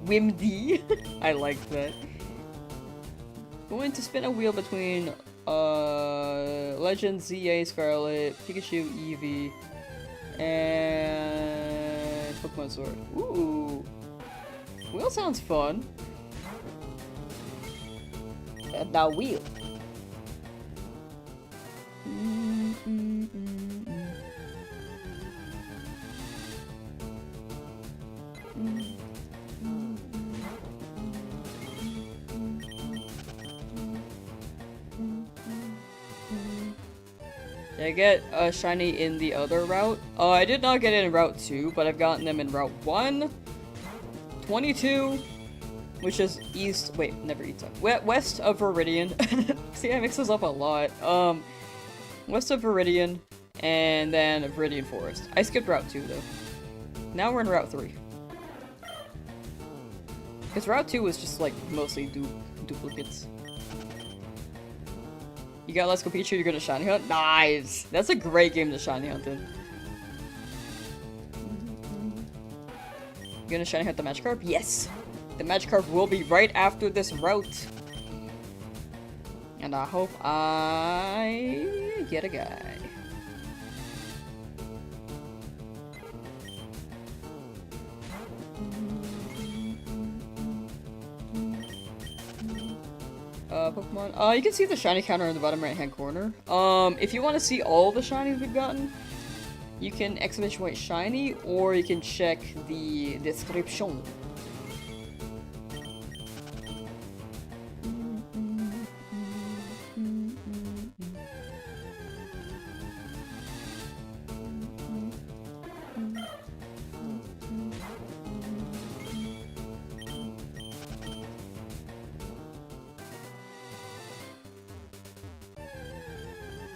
Whimdy. I like that. Going to spin a wheel between Legend, ZA, Scarlet, Pikachu, Eevee, and Pokemon Sword. Ooh. Wheel sounds fun. And now wheel. Did I get a shiny in the other route? I did not get it in Route 2, but I've gotten them in Route 1, 22, which is east- wait, never east up. West of Viridian. See, I mix this up a lot. West of Viridian, and then Viridian Forest. I skipped Route 2, though. Now we're in Route 3. Because Route 2 was just, like, mostly duplicates. You got Let's Go Pikachu, you're gonna shiny hunt? Nice! That's a great game to shiny hunt in. You gonna shiny hunt the Magikarp? Yes! The Magikarp will be right after this route. And I hope I get a guy. Pokemon. You can see the shiny counter in the bottom right hand corner. If you want to see all the shinies we've gotten, you can exclamation point shiny, or you can check the description.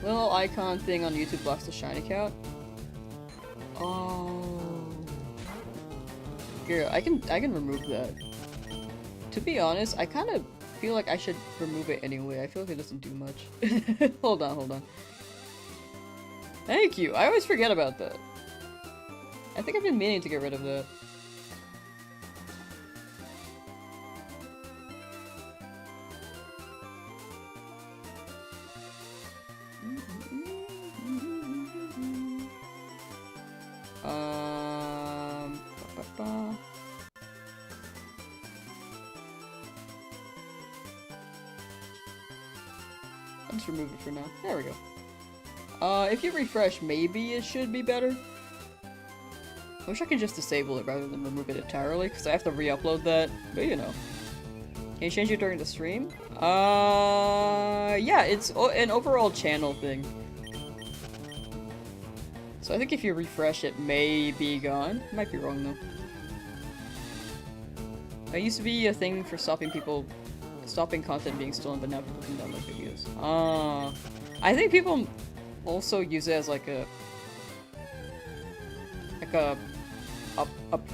Little icon thing on YouTube blocks the shiny count. Oh. Here, I can remove that. To be honest, I kind of feel like I should remove it anyway. I feel like it doesn't do much. Hold on. Thank you! I always forget about that. I think I've been meaning to get rid of that. I'll just remove it for now. There we go. If you refresh, maybe it should be better. I wish I could just disable it rather than remove it entirely, because I have to re-upload that, but you know. Can you change it during the stream? Yeah, it's an overall channel thing. So I think if you refresh, it may be gone. Might be wrong though. It used to be a thing for stopping content being stolen, but now people can download videos. I think people also use it as like a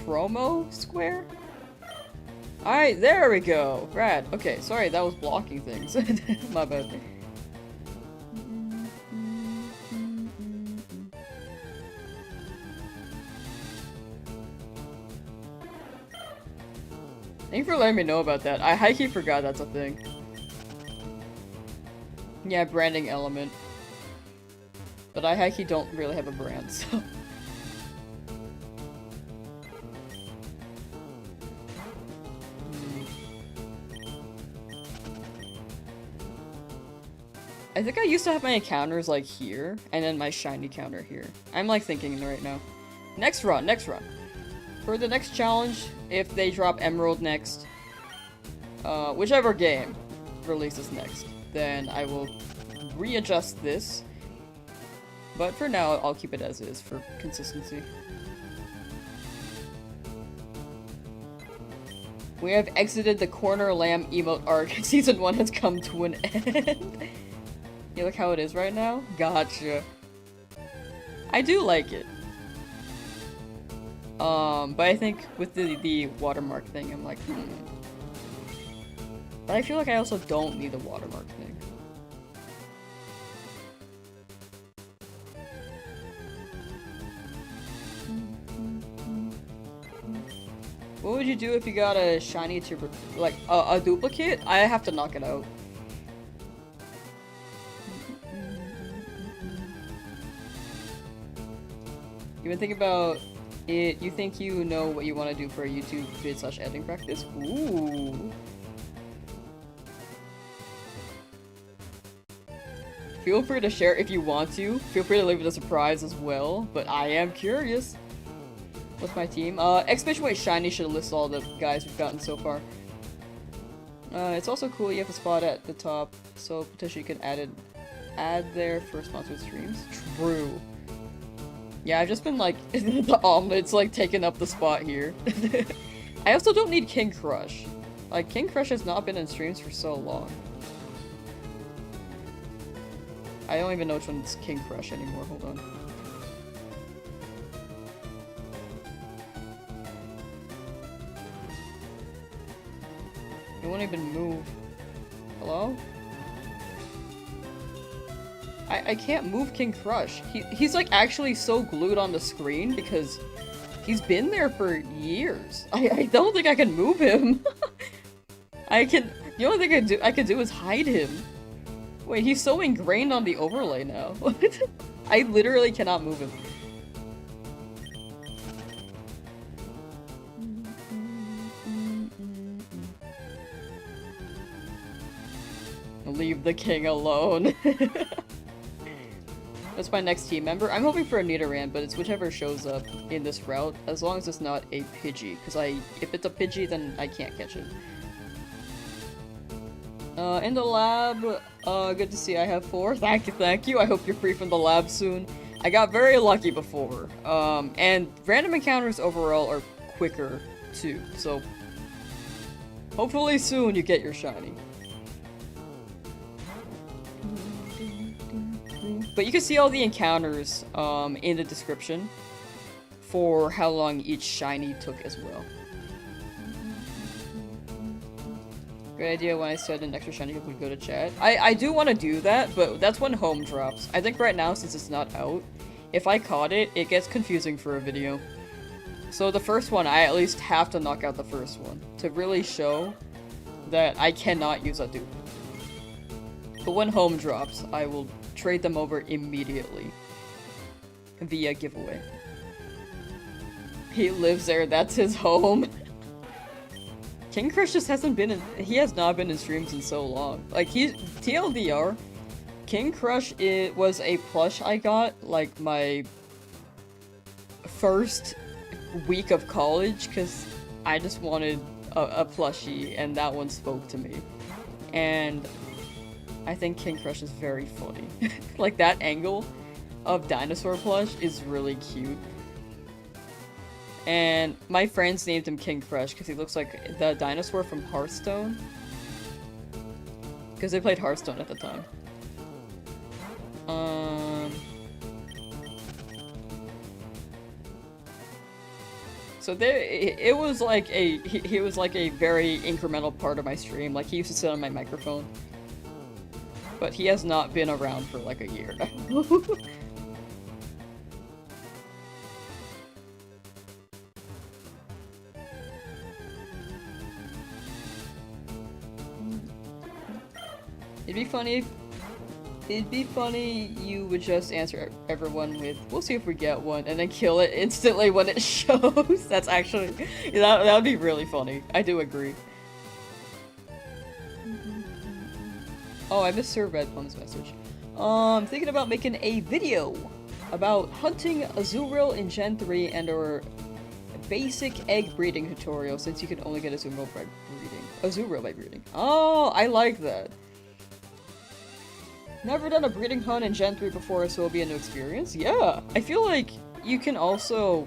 promo square. All right, there we go. Rad. Okay, sorry, that was blocking things. My bad. Thank you for letting me know about that. I high-key forgot that's a thing. Yeah, branding element. But I high-key don't really have a brand, so... I think I used to have my encounters like here, and then my shiny counter here. I'm like thinking right now. Next run. For the next challenge, if they drop Emerald next, whichever game releases next, then I will readjust this. But for now, I'll keep it as is for consistency. We have exited the Corner Lamb emote arc. Season 1 has come to an end. You look how it is right now? Gotcha. I do like it. But I think with the watermark thing, I'm like, But I feel like I also don't need the watermark thing. What would you do if you got a shiny to like a duplicate? I have to knock it out. You been thinking about it? You think you know what you want to do for a YouTube vid / editing practice? Ooh. Feel free to share if you want to. Feel free to leave it a surprise as well. But I am curious. What's my team? Exclamation point shiny should list all the guys we've gotten so far. It's also cool you have a spot at the top, so potentially you can add there for sponsored streams. True. Yeah, I've just been like the omelet's like taking up the spot here. I also don't need King Crush. Like King Crush has not been in streams for so long. I don't even know which one's King Crush anymore. Hold on. It won't even move. Hello? I can't move King Crush. He's like actually so glued on the screen because he's been there for years. I don't think I can move him. The only thing I can do is hide him. Wait, he's so ingrained on the overlay now. I literally cannot move him. Leave the king alone. That's my next team member. I'm hoping for a Nidoran, but it's whichever shows up in this route, as long as it's not a Pidgey. Because if it's a Pidgey, then I can't catch it. In the lab, good to see I have 4. Thank you. I hope you're free from the lab soon. I got very lucky before. And random encounters overall are quicker too, so hopefully soon you get your shiny. But you can see all the encounters in the description for how long each shiny took as well. Good idea when I said an extra shiny would go to chat. I do want to do that, but that's when home drops. I think right now, since it's not out, if I caught it, it gets confusing for a video. So the first one, I at least have to knock out the first one to really show that I cannot use a dupe. But when home drops, I will trade them over immediately via giveaway. He lives there, that's his home. King Crush just hasn't been in- he has not been in streams in so long. Like, TLDR, King Crush, it was a plush I got, like, my first week of college, because I just wanted a plushie, and that one spoke to me. And I think King Crush is very funny. Like, that angle of dinosaur plush is really cute. And my friends named him King Fresh because he looks like the dinosaur from Hearthstone. Because they played Hearthstone at the time. So there, it was like he was like a very incremental part of my stream. Like he used to sit on my microphone. But he has not been around for like a year now. It'd be funny you would just answer everyone with, we'll see if we get one, and then kill it instantly when it shows. That's actually, that would be really funny. I do agree. Oh, I misheard Red Plum's message. I'm thinking about making a video about hunting Azurill in Gen 3 and or basic egg breeding tutorial since you can only get Azurill by breeding. Azurill by breeding. Oh, I like that. Never done a breeding hunt in Gen 3 before, so it'll be a new experience? Yeah! I feel like you can also...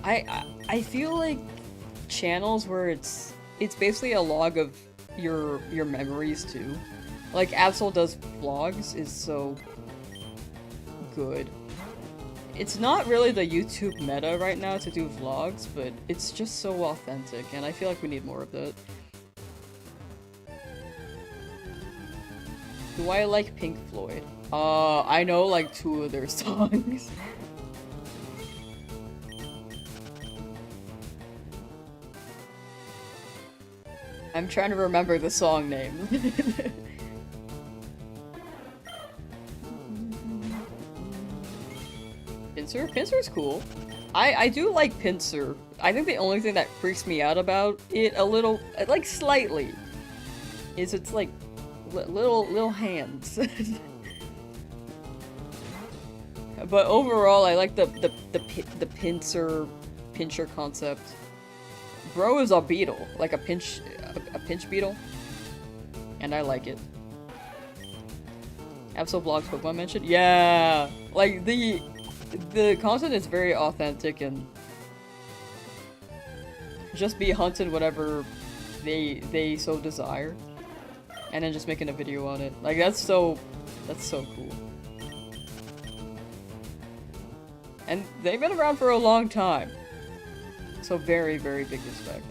I feel like channels where it's basically a log of your memories too. Like Absol does vlogs is so good. It's not really the YouTube meta right now to do vlogs, but it's just so authentic, and I feel like we need more of that. Do I like Pink Floyd? I know like 2 of their songs. I'm trying to remember the song name. Pinsir? Pinsir's cool. I do like Pinsir. I think the only thing that freaks me out about it a little, like slightly, is it's like little hands. But overall, I like the pincher concept. Bro is a beetle, like a pinch beetle, and I like it. Absol vlogs Pokemon mentioned, yeah, like the content is very authentic and just be hunted whatever they so desire. And then just making a video on it. Like, that's so cool. And they've been around for a long time. So very, very big respect.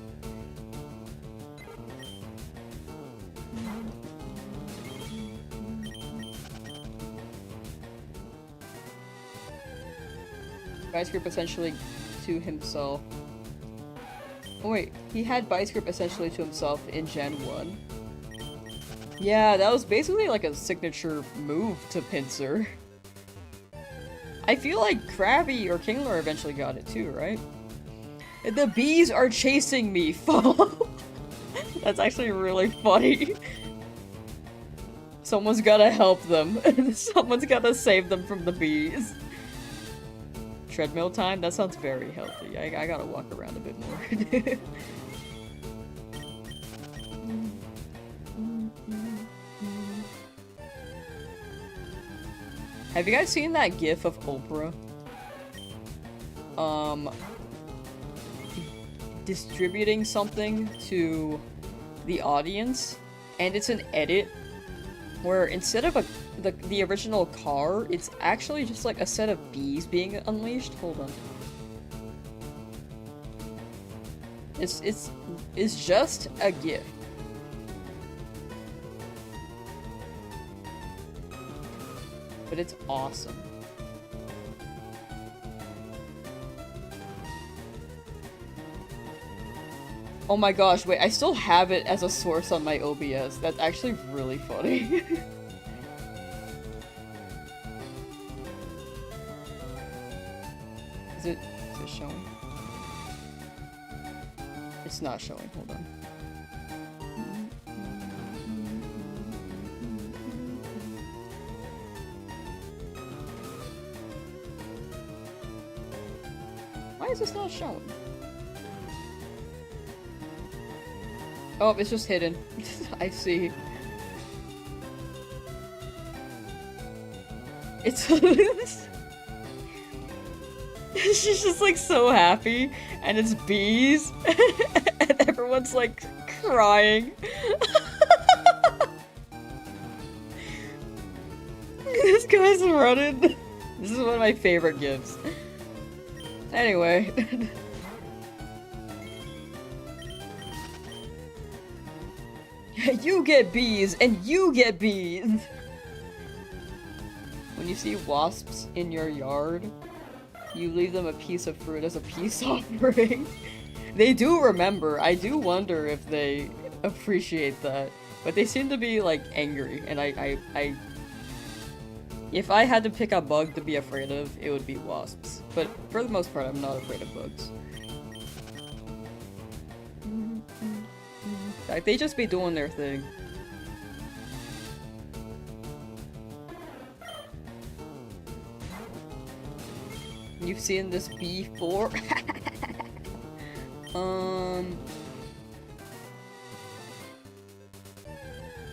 Vice grip essentially to himself. Oh wait, he had Vice grip essentially to himself in Gen 1. Yeah, that was basically like a signature move to Pinsir. I feel like Krabby or Kingler eventually got it too, right? The bees are chasing me, follow! That's actually really funny. Someone's gotta help them. Someone's gotta save them from the bees. Treadmill time? That sounds very healthy. I gotta walk around a bit more. Have you guys seen that gif of Oprah? Distributing something to the audience, and it's an edit where instead of the original car, it's actually just like a set of bees being unleashed. Hold on. It's just a gif. But it's awesome. Oh my gosh, wait, I still have it as a source on my OBS. That's actually really funny. Is it showing? It's not showing, hold on. Why is this not showing? Oh, it's just hidden. I see. It's she's just like so happy, and it's bees, and everyone's like crying. This guy's running. This is one of my favorite gifts. Anyway. You get bees, and you get bees! When you see wasps in your yard, you leave them a piece of fruit as a peace offering. They do remember. I do wonder if they appreciate that. But they seem to be, like, angry, and if I had to pick a bug to be afraid of, it would be wasps. But for the most part, I'm not afraid of bugs. Like, they just be doing their thing. You've seen this before?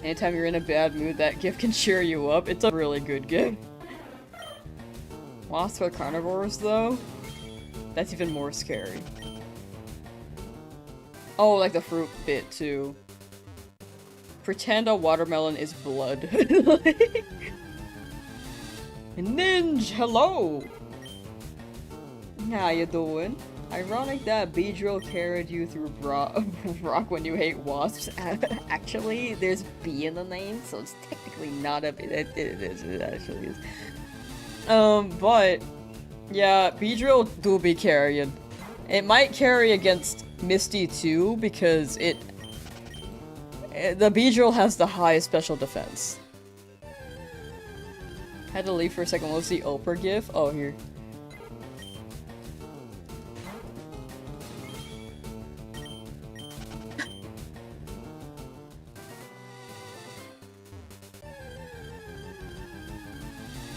Anytime you're in a bad mood, that gift can cheer you up. It's a really good gift. Wasps are carnivores, though? That's even more scary. Oh, like the fruit bit, too. Pretend a watermelon is blood. Ninja, hello! How you doing? Ironic that Beedrill carried you through rock when you hate wasps. Actually, there's B in the name, so it's technically not a... It actually is. But... yeah, Beedrill do be carrying. It might carry against Misty too, because the Beedrill has the highest special defense. Had to leave for a second. What was the Oprah gif? Oh, here.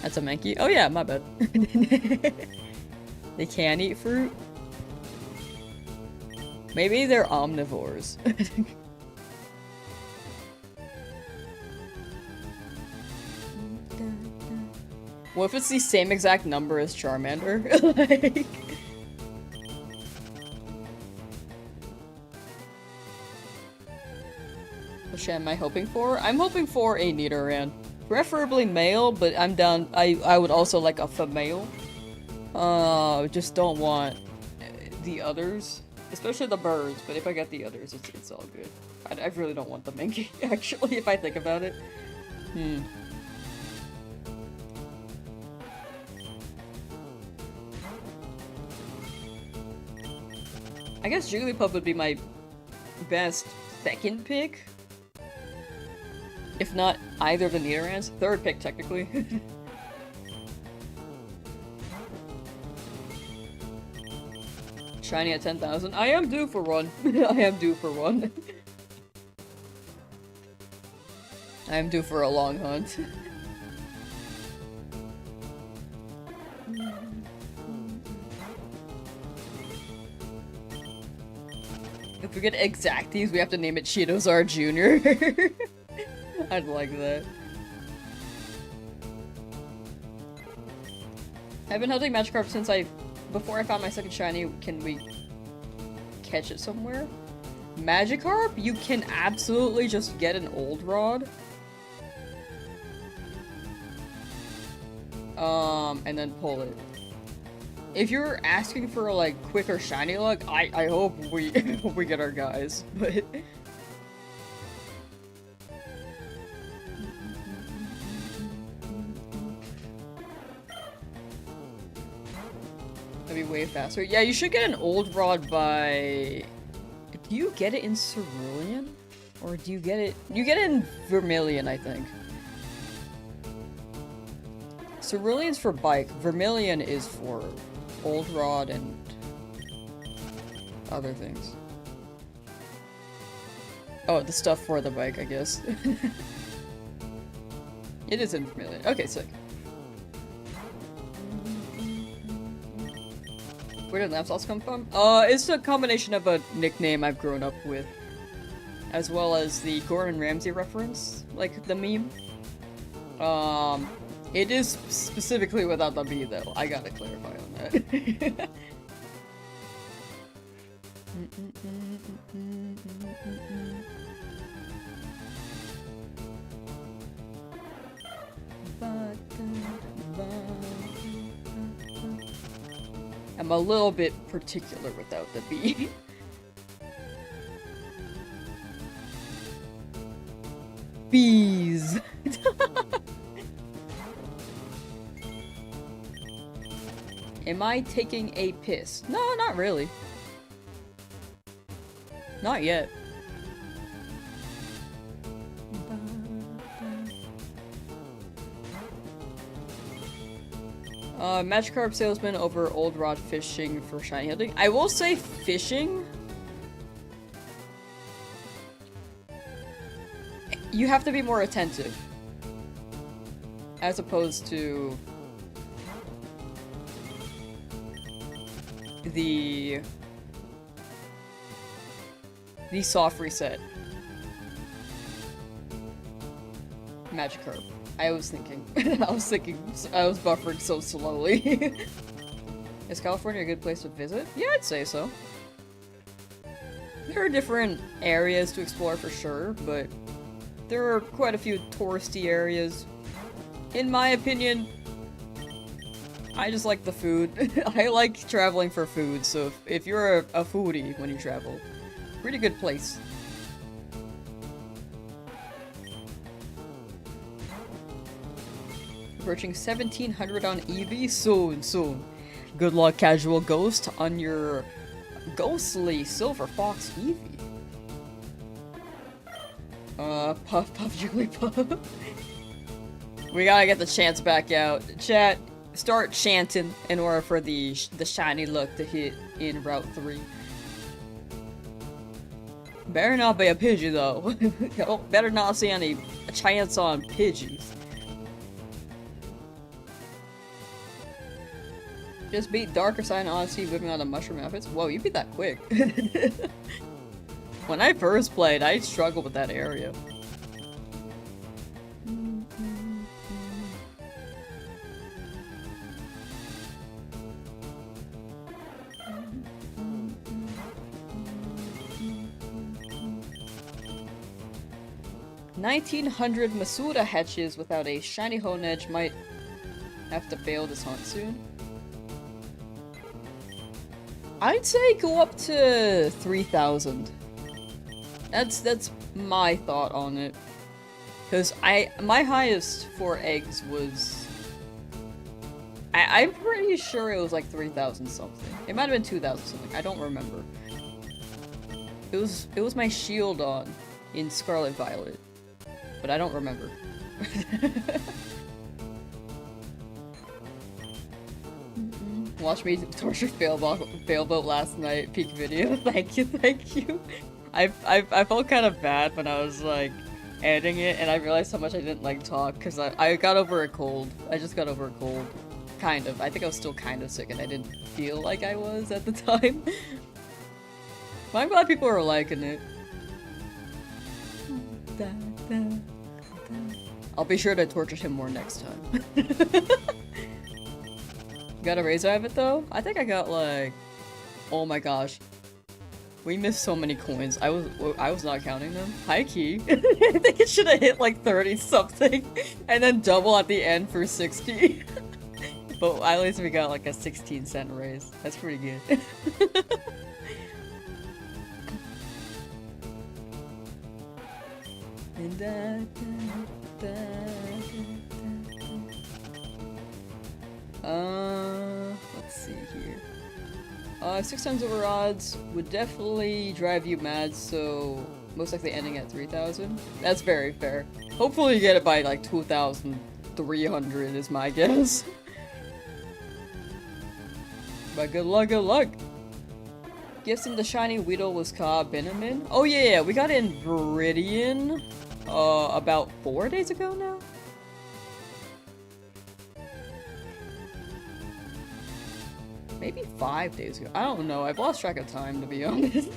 That's a Mankey? Oh yeah, my bad. They can eat fruit? Maybe they're omnivores. What if it's the same exact number as Charmander? Like... Which am I hoping for? I'm hoping for a Nidoran. Preferably male, but I'm down. I would also like a female. Just don't want the others. Especially the birds, but if I get the others, it's all good. I really don't want the Mankey, actually, if I think about it. I guess Jigglypuff would be my best second pick. If not either of the Nidorans. Third pick, technically. Shiny at 10,000. I am due for one. I am due for one. I am due for a long hunt. If we get Exacties, we have to name it Cheetos R Jr. I'd like that. I've been hunting Magikarp since before I found my second shiny. Can we catch it somewhere? Magikarp? You can absolutely just get an old rod. And then pull it. If you're asking for like quicker shiny luck, I hope we hope we get our guys, but that'd be way faster. Yeah, you should get an old rod by... Do you get it in Cerulean? Or do you get it... You get it in Vermilion, I think. Cerulean's for bike. Vermilion is for old rod and other things. Oh, the stuff for the bike, I guess. It is in Vermilion. Okay, sick. Where did Lamsauce come from? It's a combination of a nickname I've grown up with, as well as the Gordon Ramsay reference, like the meme. It is specifically without the B though. I gotta clarify on that. I'm a little bit particular without the B. Bees. Am I taking a piss? No, not really. Not yet. Magikarp salesman over old rod fishing for shiny hunting. I will say fishing. You have to be more attentive. As opposed to the soft reset. Magikarp. I was buffering so slowly. Is California a good place to visit? Yeah, I'd say so. There are different areas to explore for sure, but there are quite a few touristy areas. In my opinion, I just like the food. I like traveling for food, so if you're a foodie when you travel, pretty good place. Approaching 1700 on EV soon. Good luck, Casual Ghost, on your ghostly Silver Fox Eevee. Puff Jigglypuff. We gotta get the chants back out. Chat, start chanting in order for the shiny look to hit in Route 3. Better not be a Pidgey though. Better not see any chants on Pidgeys. Just beat Darker Side and Odyssey moving on to Mushroom Outfits. Whoa, you beat that quick. When I first played, I struggled with that area. $1,900 Masuda hatches without a shiny Honedge might have to bail this hunt soon. I'd say go up to 3,000. That's my thought on it. Cause my highest for eggs was I'm pretty sure it was like 3,000 something. It might have been 2,000 something. I don't remember. It was my shield on in Scarlet Violet, but I don't remember. Watch me torture Failboat last night. Peak video. Thank you. I felt kind of bad when I was like editing it, and I realized how much I didn't like talk because I got over a cold. I just got over a cold. Kind of. I think I was still kind of sick, and I didn't feel like I was at the time. But I'm glad people are liking it. I'll be sure to torture him more next time. Got a raise out of it though? I think I got like, oh my gosh. We missed so many coins. I was not counting them. High key. I think it should have hit like 30 something and then double at the end for 60. But at least we got like a 16-cent raise. That's pretty good. Let's see here. 6 times over odds would definitely drive you mad, so most likely ending at 3,000. That's very fair. Hopefully you get it by like 2,300 is my guess. But good luck, good luck! Guessing the shiny Weedle was Ka Benamin? Oh yeah, we got in Viridian, about 4 days ago now? Maybe 5 days ago. I don't know. I've lost track of time, to be honest.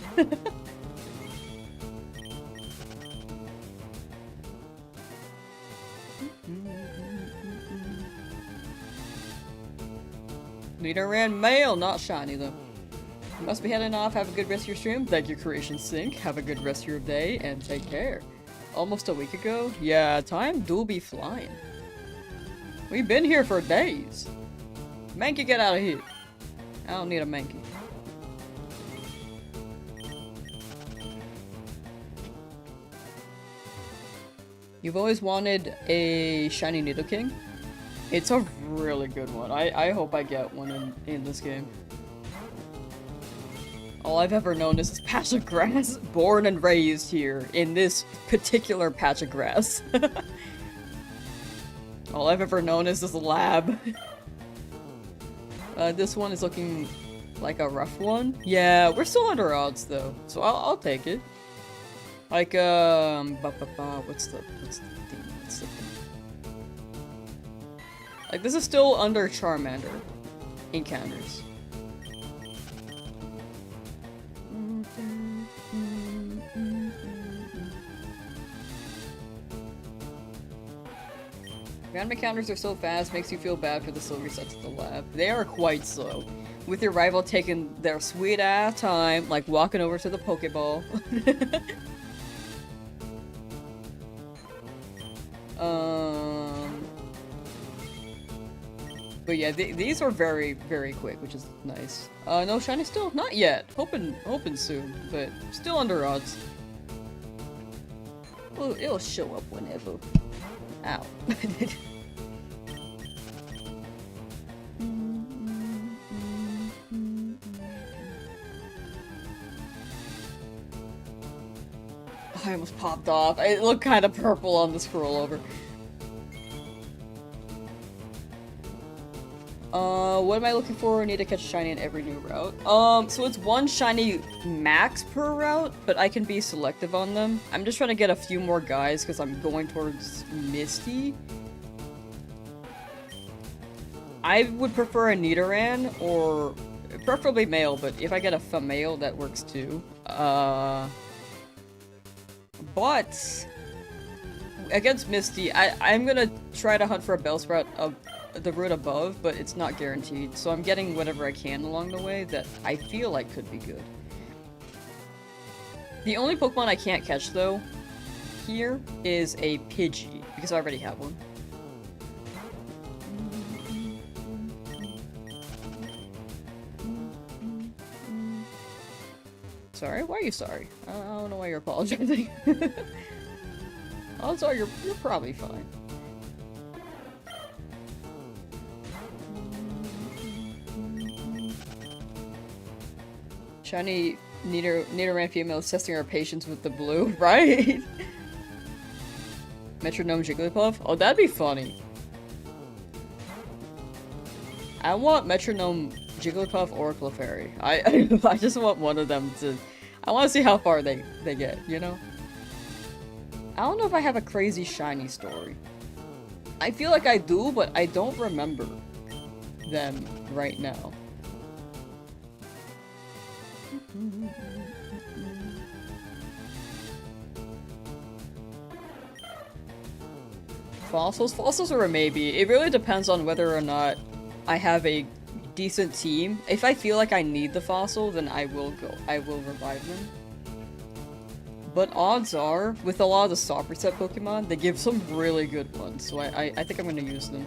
Nidoran Male, not shiny though. You must be heading off. Have a good rest of your stream. Thank you, Creation Sync. Have a good rest of your day and take care. Almost a week ago? Yeah, time do be flying. We've been here for days. Mankey, get out of here. I don't need a Mankey. You've always wanted a shiny Nidoking? It's a really good one. I hope I get one in this game. All I've ever known is this patch of grass. Born and raised here, in this particular patch of grass. All I've ever known is this lab. This one is looking like a rough one. Yeah, we're still under odds though, so I'll take it. Like, what's the thing? Like, this is still under Charmander encounters. Random encounters are so fast, makes you feel bad for the slow resets at the lab. They are quite slow. With your rival taking their sweet ass time, like walking over to the Pokeball. But yeah, these are very, very quick, which is nice. No shiny still? Not yet. Hoping soon, but still under odds. Well, it'll show up whenever. Ow. I almost popped off. It looked kind of purple on the scroll over. What am I looking for? I need to catch a shiny in every new route. So it's one shiny max per route, but I can be selective on them. I'm just trying to get a few more guys because I'm going towards Misty. I would prefer a Nidoran, or preferably male, but if I get a female, that works too. But against Misty, I'm gonna try to hunt for a Bellsprout of the route above, but it's not guaranteed, so I'm getting whatever I can along the way that I feel like could be good. The only Pokemon I can't catch, though, here is a Pidgey, because I already have one. Sorry? Why are you sorry? I don't know why you're apologizing. Also, you're probably fine. Shiny Nidoran female is testing our patience with the blue, right? Metronome Jigglypuff? Oh, that'd be funny. I want Metronome Jigglypuff or Clefairy. I just want one of them to... I want to see how far they get, you know? I don't know if I have a crazy shiny story. I feel like I do, but I don't remember them right now. Fossils? Fossils are a maybe. It really depends on whether or not I have a decent team. If I feel like I need the fossil, then I will revive them. But odds are, with a lot of the stop reset Pokemon, they give some really good ones, so I think I'm gonna use them.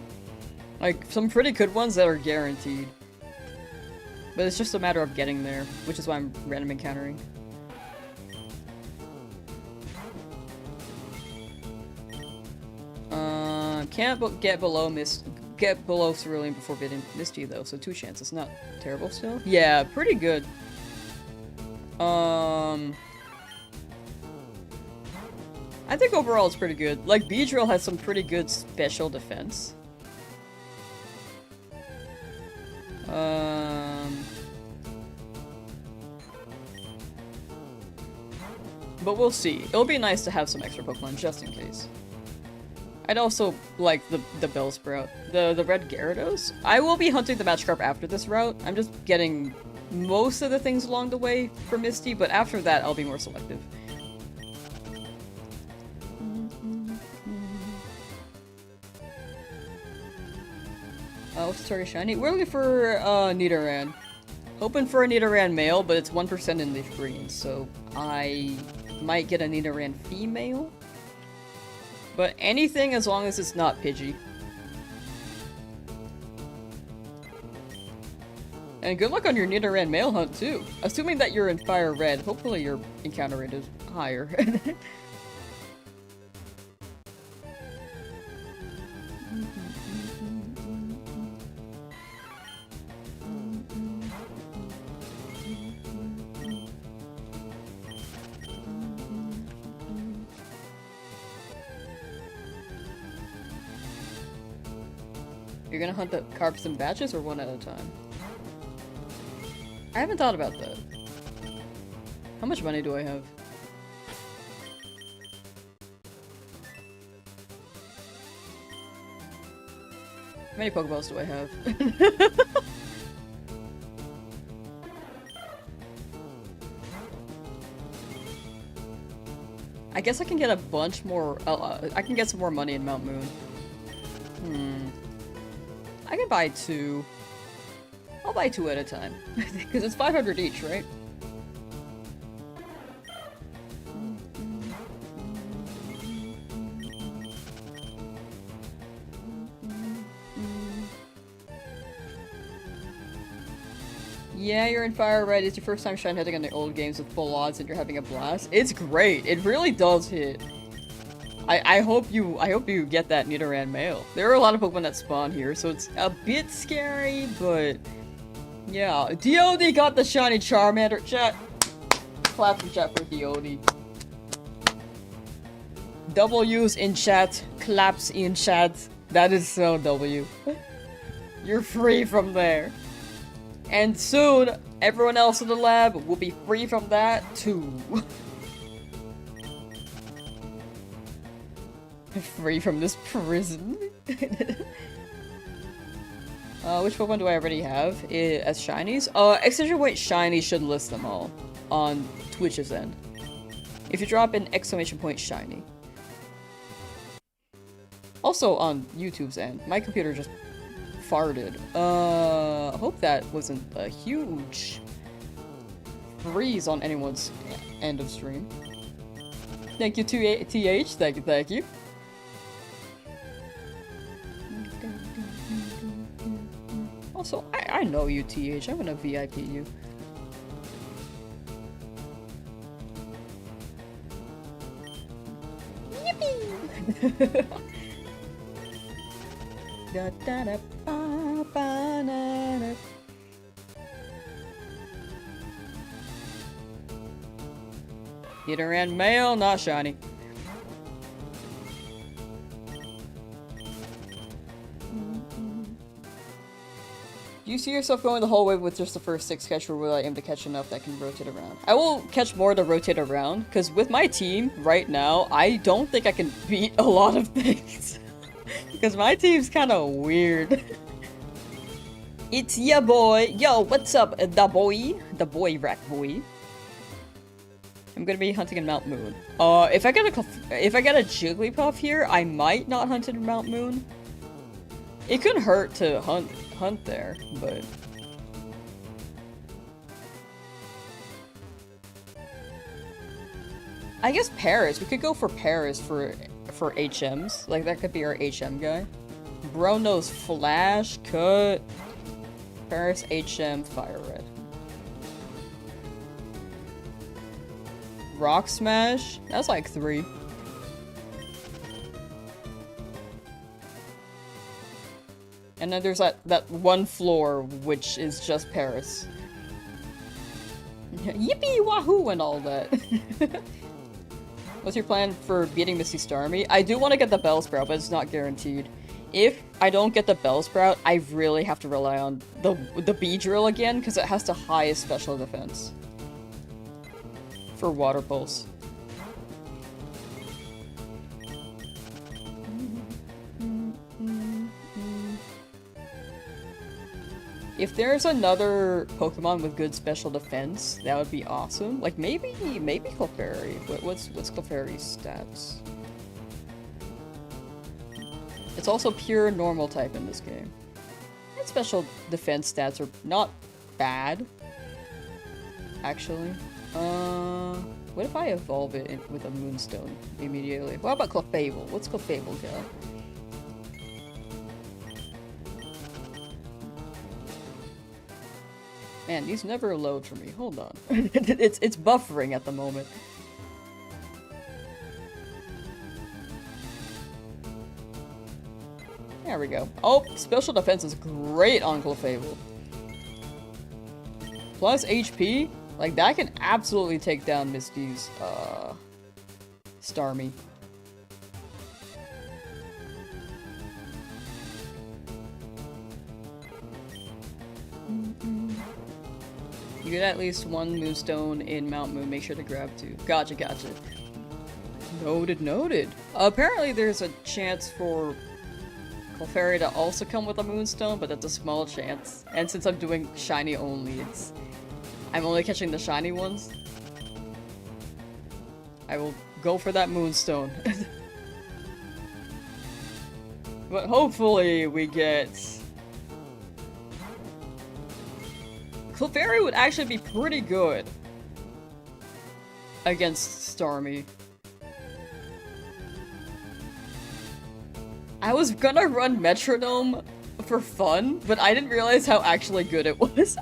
Like, some pretty good ones that are guaranteed. But it's just a matter of getting there, which is why I'm random encountering. Can't get below Cerulean before getting Misty though, so 2 chances, not terrible still. Yeah, pretty good. I think overall it's pretty good. Like, Beedrill has some pretty good special defense. But we'll see. It'll be nice to have some extra Pokemon just in case. I'd also like the Bellsprout. The red Gyarados? I will be hunting the Magikarp after this route. I'm just getting most of the things along the way for Misty, but after that I'll be more selective. what's the target shiny? We're looking for Nidoran. Hoping for a Nidoran male, but it's 1% in Leafgreen, so I might get a Nidoran female. But anything as long as it's not Pidgey. And good luck on your Nidoran male hunt too. Assuming that you're in FireRed, hopefully your encounter rate is higher. You're gonna hunt the carps in batches or one at a time? I haven't thought about that. How much money do I have? How many Pokeballs do I have? I guess I can get a bunch more. I can get some more money in Mount Moon. I can buy 2. I'll buy 2 at a time. Because it's 500 each, right? Yeah, you're in FireRed. It's your first time shine hitting on the old games with full odds and you're having a blast. It's great. It really does hit. I hope you get that Nidoran male. There are a lot of Pokemon that spawn here, so it's a bit scary, but yeah. DOD got the shiny Charmander. Chat. Clap in chat for DOD. W's in chat. Claps in chat. That is so W. You're free from there. And soon, everyone else in the lab will be free from that too. Free from this prison. Which Pokemon do I already have as shinies? Exclamation point shiny should list them all on Twitch's end. If you drop an exclamation point shiny. Also on YouTube's end. My computer just farted. I hope that wasn't a huge freeze on anyone's end of stream. Thank you, TH. Thank you. Also, I know you, TH. I'm gonna VIP you. Yippee! Da da da ba ba na na. Nidoran male, not shiny. Do you see yourself going the whole way with just the first 6 catch, or will I aim to catch enough that can rotate around? I will catch more to rotate around, because with my team right now, I don't think I can beat a lot of things. Because my team's kind of weird. It's ya boy. Yo, what's up, the boy? The boy rat boy. I'm gonna be hunting in Mount Moon. If I get a Jigglypuff here, I might not hunt in Mount Moon. It couldn't hurt to hunt there, but I guess Paris. We could go for Paris for HMs. Like that could be our HM guy. Bro knows Flash, Cut, Paris, HM, FireRed. Rock Smash? That's like 3. And then there's that one floor, which is just Paris. Yippee wahoo and all that. What's your plan for beating Misty Starmie? I do want to get the Bellsprout, but it's not guaranteed. If I don't get the Bellsprout, I really have to rely on the Beedrill again, because it has the highest special defense. For Water Pulse. If there's another Pokemon with good special defense, that would be awesome. Like maybe Clefairy. What's Clefairy's stats? It's also pure normal type in this game. Its special defense stats are not bad, actually. What if I evolve it with a Moonstone immediately? What about Clefable? What's Clefable got? Man, these never load for me. Hold on. it's buffering at the moment. There we go. Oh, special defense is great on Clefable. Plus HP? Like, that can absolutely take down Misty's, Starmie. You get at least one Moonstone in Mount Moon, make sure to grab 2. Gotcha, gotcha. Noted, noted. Apparently there's a chance for Clefairy to also come with a Moonstone, but that's a small chance. And since I'm doing shiny only, I'm only catching the shiny ones. I will go for that Moonstone. But hopefully we get... Clefairy would actually be pretty good against Starmie. I was gonna run Metronome for fun, but I didn't realize how actually good it was.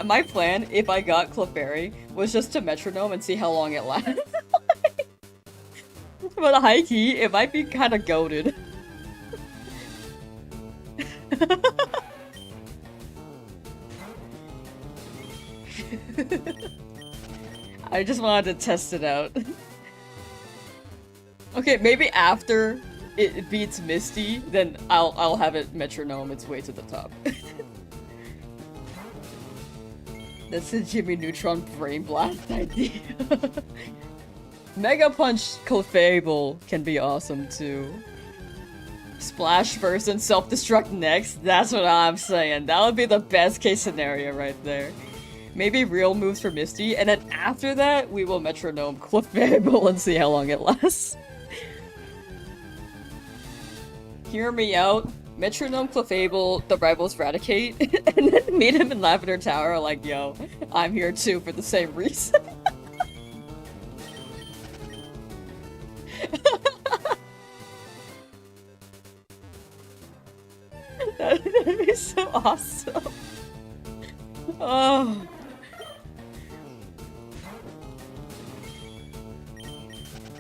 My plan, if I got Clefairy, was just to Metronome and see how long it lasts. But high key, it might be kind of goated. I just wanted to test it out. Okay, maybe after it beats Misty, then I'll have it Metronome its way to the top. That's a Jimmy Neutron Brain Blast idea. Mega Punch Clefable can be awesome too. Splash first and self-destruct next? That's what I'm saying. That would be the best case scenario right there. Maybe real moves for Misty, and then after that, we will Metronome Clefable and see how long it lasts. Hear me out. Metronome Clefable, the rivals Eradicate, and then meet him in Lavender Tower like, yo, I'm here too for the same reason. That'd be so awesome. Oh.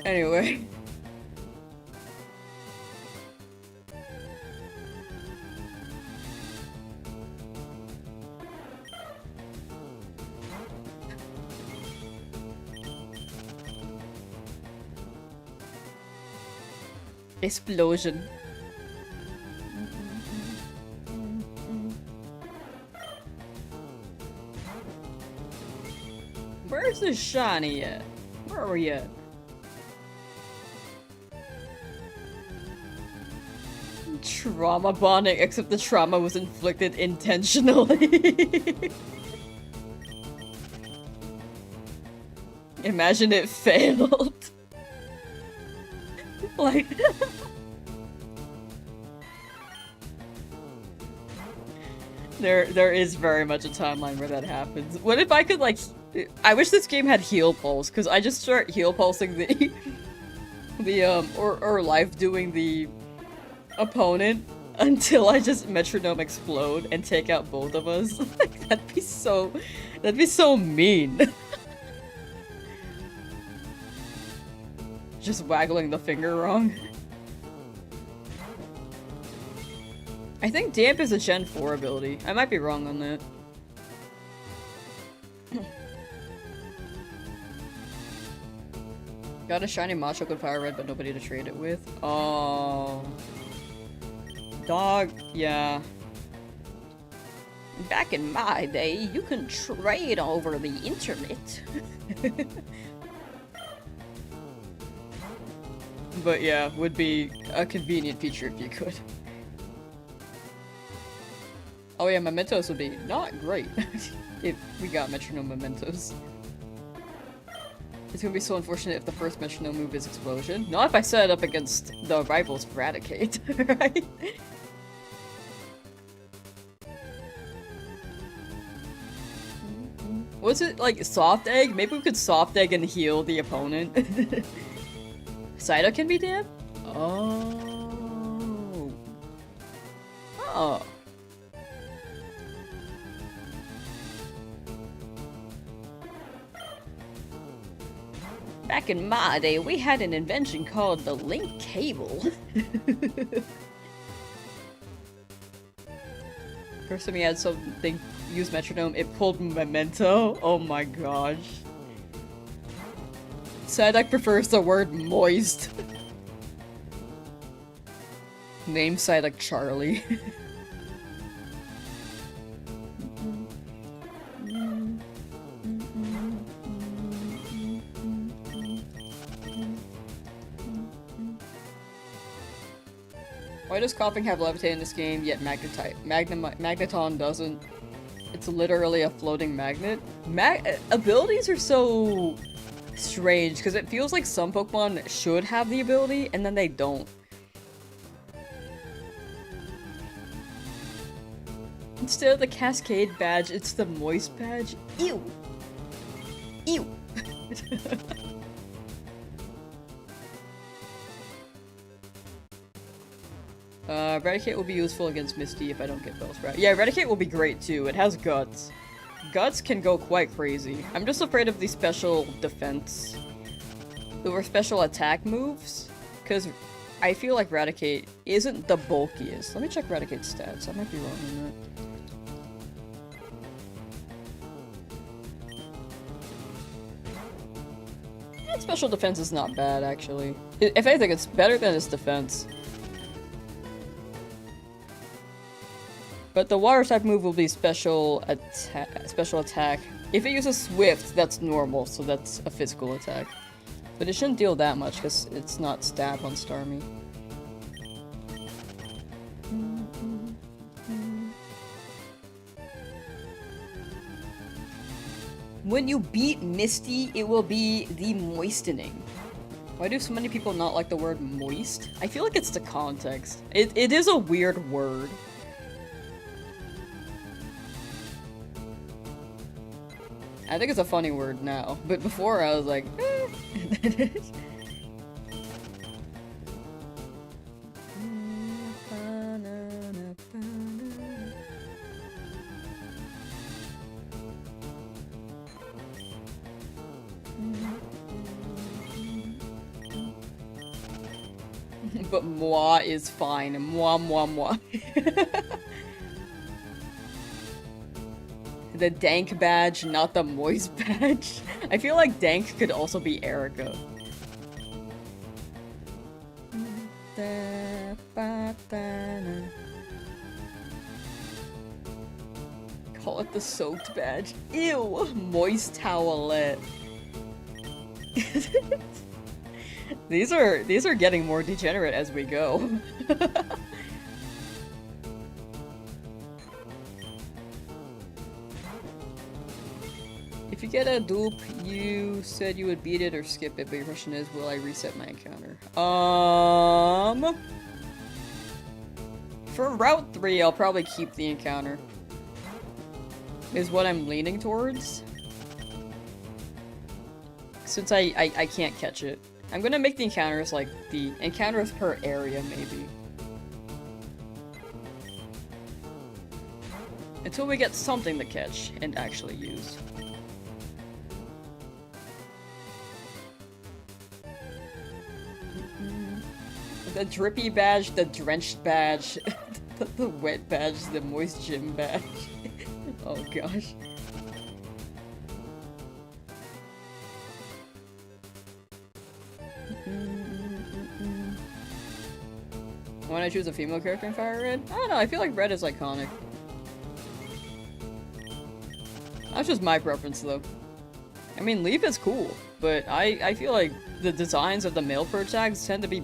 Anyway. Explosion. Where's the shiny at? Where are we at? Trauma bonding, except the trauma was inflicted intentionally. Imagine it failed. Like... There is very much a timeline where that happens. What if I could, like... I wish this game had heal pulse, because I just start heal pulsing or life doing the opponent until I just Metronome explode and take out both of us. Like, that'd be so mean. Just waggling the finger wrong. I think Damp is a Gen 4 ability. I might be wrong on that. Got a shiny Machoke with FireRed, but nobody to trade it with. Oh. Dog, yeah. Back in my day, you can trade over the internet. But yeah, would be a convenient feature if you could. Oh yeah, Mementos would be not great if we got Metronome Mementos. It's gonna be so unfortunate if the first Metronome move is Explosion. Not if I set it up against the rivals Eradicate, right? Was it like soft egg? Maybe we could soft egg and heal the opponent. Psyduck can be damned? Oh. Oh. Back in my day, we had an invention called the link cable. First time we had something use Metronome, it pulled Memento. Oh my gosh. Psyduck prefers the word moist. Name Psyduck Charlie. Why does Scalping have Levitate in this game, yet Magneton doesn't? It's literally a floating magnet. Abilities are so strange, because it feels like some Pokemon should have the ability, and then they don't. Instead of the Cascade badge, it's the Moist badge. Ew! Ew! Eradicate will be useful against Misty if I don't get Bellsprout. Yeah, Eradicate will be great too. It has Guts. Guts can go quite crazy. I'm just afraid of the special defense. Or special attack moves. Because I feel like Eradicate isn't the bulkiest. Let me check Eradicate's stats. I might be wrong on that. That special defense is not bad, actually. If anything, it's better than its defense. But the water type move will be special attack. If it uses Swift, that's normal, so that's a physical attack. But it shouldn't deal that much because it's not stab on Starmie. When you beat Misty, it will be the moistening. Why do so many people not like the word moist? I feel like it's the context. It is a weird word. I think it's a funny word now, but before I was like, eh. But moi is fine. Moi, moi, moi. The Dank badge, not the Moist badge. I feel like Dank could also be Erica. Call it the Soaked badge. Ew! Moist towelette. These are getting more degenerate as we go. If you get a dupe, you said you would beat it or skip it, but your question is, will I reset my encounter? For Route 3, I'll probably keep the encounter. Is what I'm leaning towards. Since I can't catch it. I'm gonna make the encounters like the encounters per area, maybe. Until we get something to catch and actually use. The drippy badge, the drenched badge, the wet badge, the moist gym badge. Oh gosh. When I choose a female character in FireRed? I don't know, I feel like Red is iconic. That's just my preference though. I mean, Leaf is cool, but I feel like the designs of the male purge tags tend to be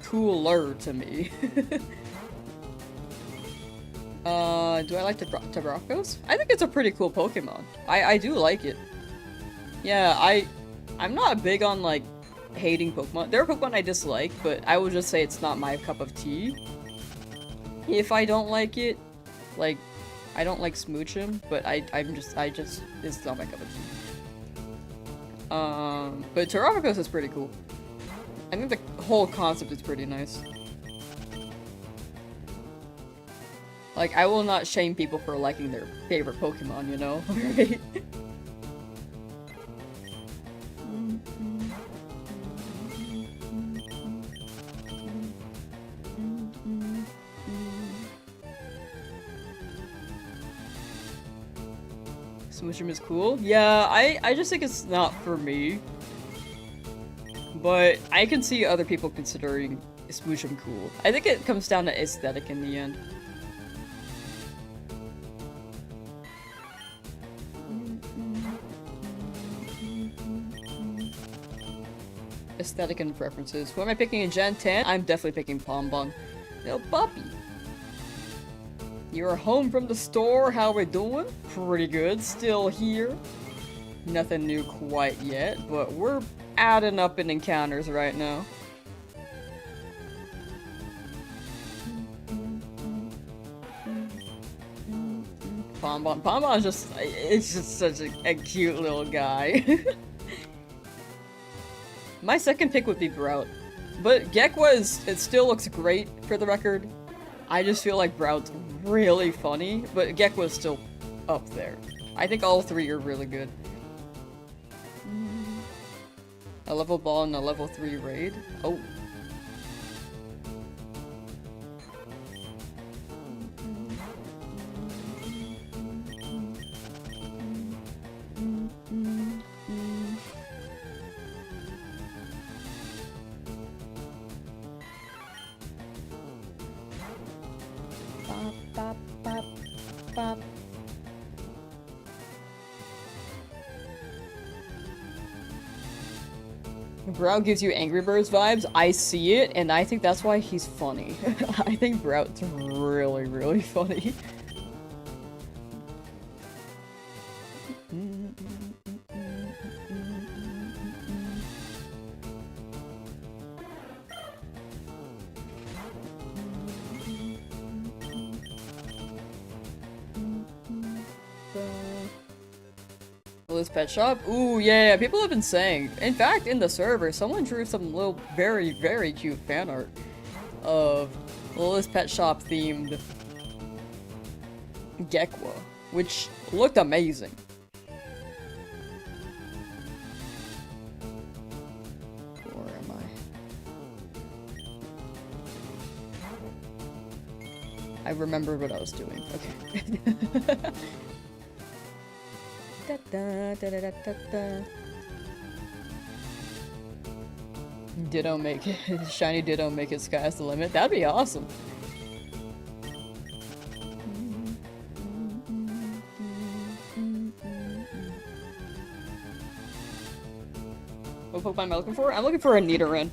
cooler to me. Do I like Tabrakos? I think it's a pretty cool Pokemon. I do like it. Yeah, I'm not big on, like, hating Pokemon. There are Pokemon I dislike, but I would just say it's not my cup of tea. If I don't like it, like, I don't like smooch him, but it's not my cup of tea. But Terrafocus is pretty cool. I think the whole concept is pretty nice. Like, I will not shame people for liking their favorite Pokemon, you know? Right? Smoochum is cool. Yeah, I just think it's not for me. But I can see other people considering Smoochum cool. I think it comes down to aesthetic in the end. Aesthetic and preferences. Who am I picking in Gen 10? I'm definitely picking Pombong. Little puppy. You're home from the store. How we doing? Pretty good. Still here. Nothing new quite yet, but we're adding up in encounters right now. Pombong. Pombong's it's just such a cute little guy. My second pick would be Brout. But Gekwa it still looks great, for the record. I just feel like Brout's really funny, but Gekwa is still up there. I think all three are really good. A level ball and a level 3 raid? Oh. Brout gives you Angry Birds vibes. I see it, and I think that's why he's funny. I think Brout's really, really funny. Lily's Pet Shop? Ooh, yeah, people have been saying. In fact, in the server, someone drew some little very, very cute fan art of Lily's Pet Shop themed Gekwa, which looked amazing. Where am I? I remembered what I was doing. Okay. Ditto make it. Shiny Ditto make it sky's the limit. That'd be awesome. What Pokemon am I looking for? I'm looking for a Nidoran.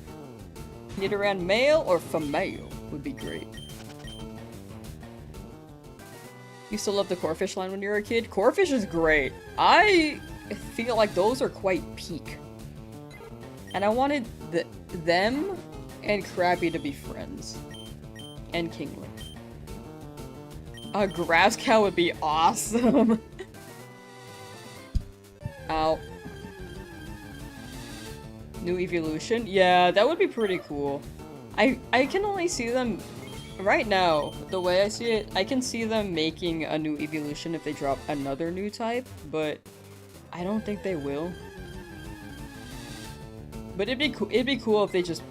Nidoran male or female would be great. You still love the Corphish line when you were a kid? Corphish is great. I feel like those are quite peak. And I wanted them and Krabby to be friends. And Kingler. A grass cow would be awesome. Ow. New evolution? Yeah, that would be pretty cool. I can only see them right now, the way I see it, I can see them making a new evolution if they drop another new type, but I don't think they will. But it'd be cool if they just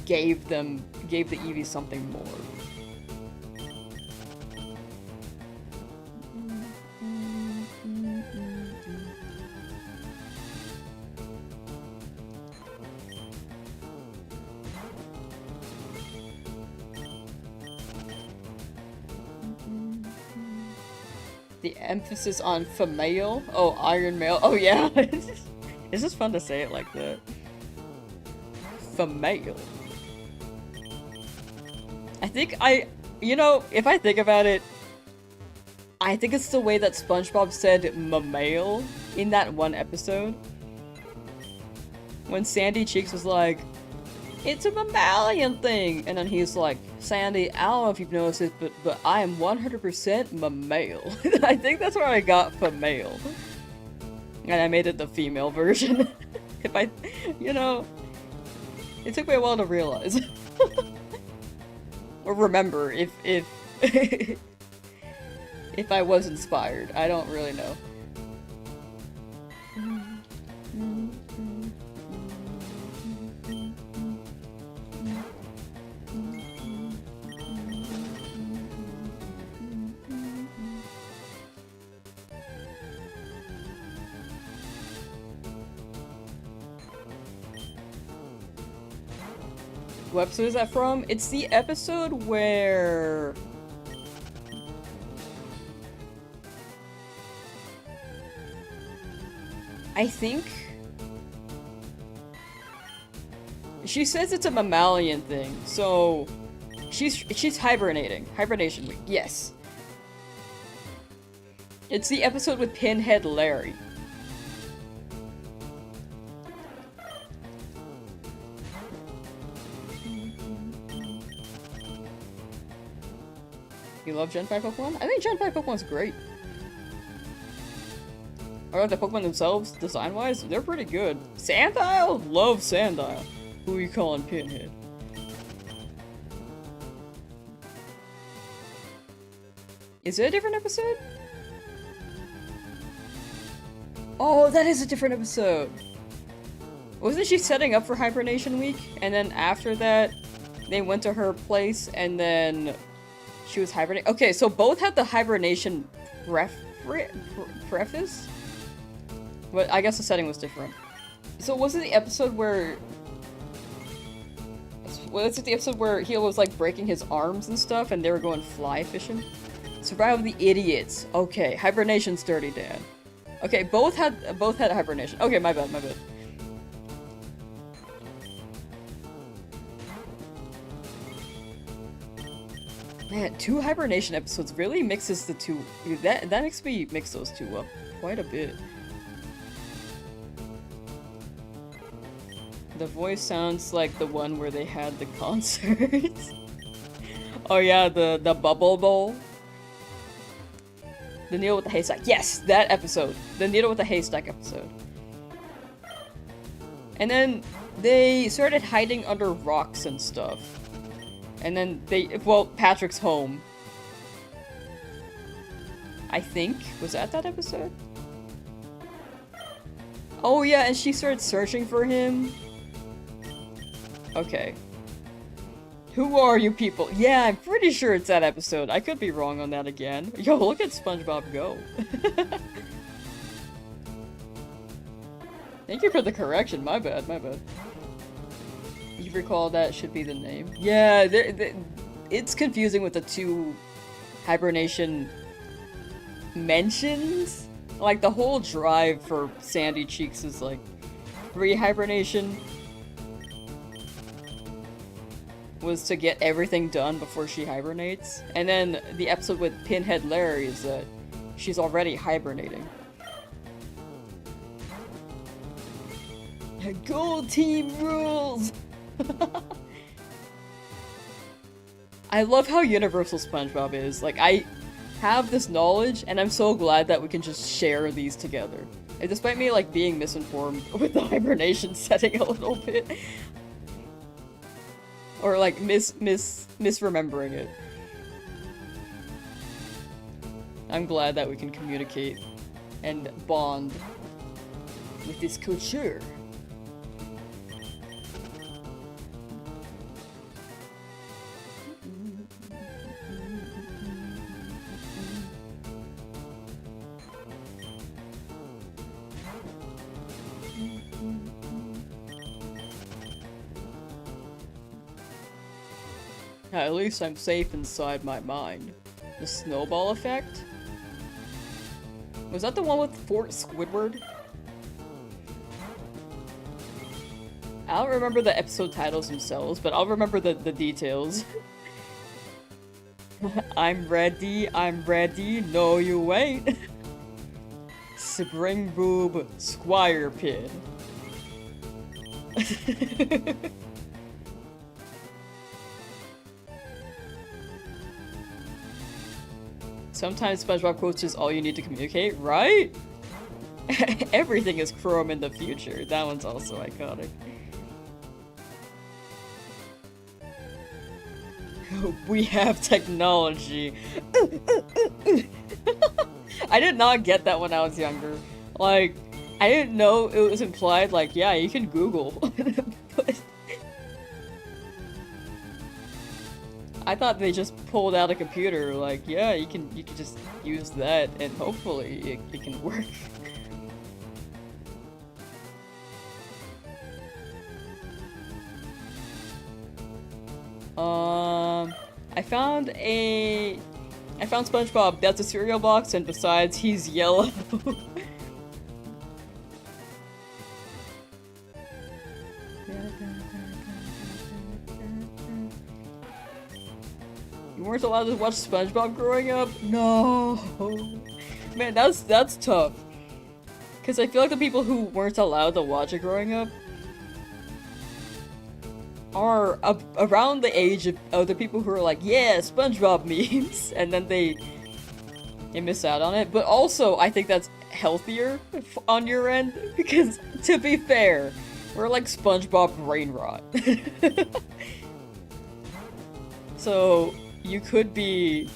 gave the Eevees something more. The emphasis on female? Oh, Iron Male. Oh yeah. It's just fun to say it like that. Female. I think you know, if I think about it, I think it's the way that Spongebob said male in that one episode. When Sandy Cheeks was like, It's a mammalian thing! And then he's like, Sandy, I don't know if you've noticed it, but I am 100% male. I think that's where I got for male. And I made it the female version. If I, you know, it took me a while to realize. Or remember if if I was inspired. I don't really know. What episode is that from? It's the episode where... I think... She says it's a mammalian thing, so... She's hibernating. Hibernation week, yes. It's the episode with Pinhead Larry. You love Gen 5 Pokemon? I think Gen 5 Pokemon's great. Or the Pokemon themselves, design-wise, they're pretty good. Sandile? Love Sandile. Who are you calling Pinhead? Is it a different episode? Oh, that is a different episode! Wasn't she setting up for Hibernation Week? And then after that, they went to her place and then... She was hibernating. Okay, so both had the hibernation preface? But I guess the setting was different. So was it the episode where... Was it the episode where he was like breaking his arms and stuff and they were going fly fishing? Survival of the Idiots. Okay, hibernation's Dirty Dan. Okay, both had hibernation. Okay, my bad, my bad. Man, 2 hibernation episodes really mixes the two. That makes me mix those two up quite a bit. The voice sounds like the one where they had the concert. Oh yeah, the bubble bowl. The needle with the haystack. Yes, that episode. The needle with the haystack episode. And then they started hiding under rocks and stuff. And then well, Patrick's home. I think. Was that episode? Oh yeah, and she started searching for him. Okay. Who are you people? Yeah, I'm pretty sure it's that episode. I could be wrong on that again. Yo, look at SpongeBob go. Thank you for the correction. My bad, my bad. You recall that should be the name? Yeah, it's confusing with the 2 hibernation mentions. Like, the whole drive for Sandy Cheeks is like pre-hibernation was to get everything done before she hibernates. And then the episode with Pinhead Larry is that she's already hibernating. Gold team rules! I love how universal SpongeBob is. Like, I have this knowledge, and I'm so glad that we can just share these together. And despite me, like, being misinformed with the hibernation setting a little bit. Or, like, misremembering it. I'm glad that we can communicate and bond with this culture. At least I'm safe inside my mind. The snowball effect? Was that the one with Fort Squidward? I don't remember the episode titles themselves, but I'll remember the details. I'm ready, no you ain't. Spring Boob Squire Pin. Sometimes SpongeBob quotes is all you need to communicate, right? Everything is Chrome in the future. That one's also iconic. We have technology. I did not get that when I was younger. Like, I didn't know it was implied, like, yeah, you can Google. But I thought they just pulled out a computer, like, yeah, you can just use that and hopefully it can work. I found SpongeBob. That's a cereal box, and besides, he's yellow. You weren't allowed to watch SpongeBob growing up? No. Man, that's tough. Because I feel like the people who weren't allowed to watch it growing up are around the age of the people who are like, yeah, SpongeBob memes, and then they miss out on it. But also, I think that's healthier on your end, because to be fair, we're like SpongeBob brain rot. So you could be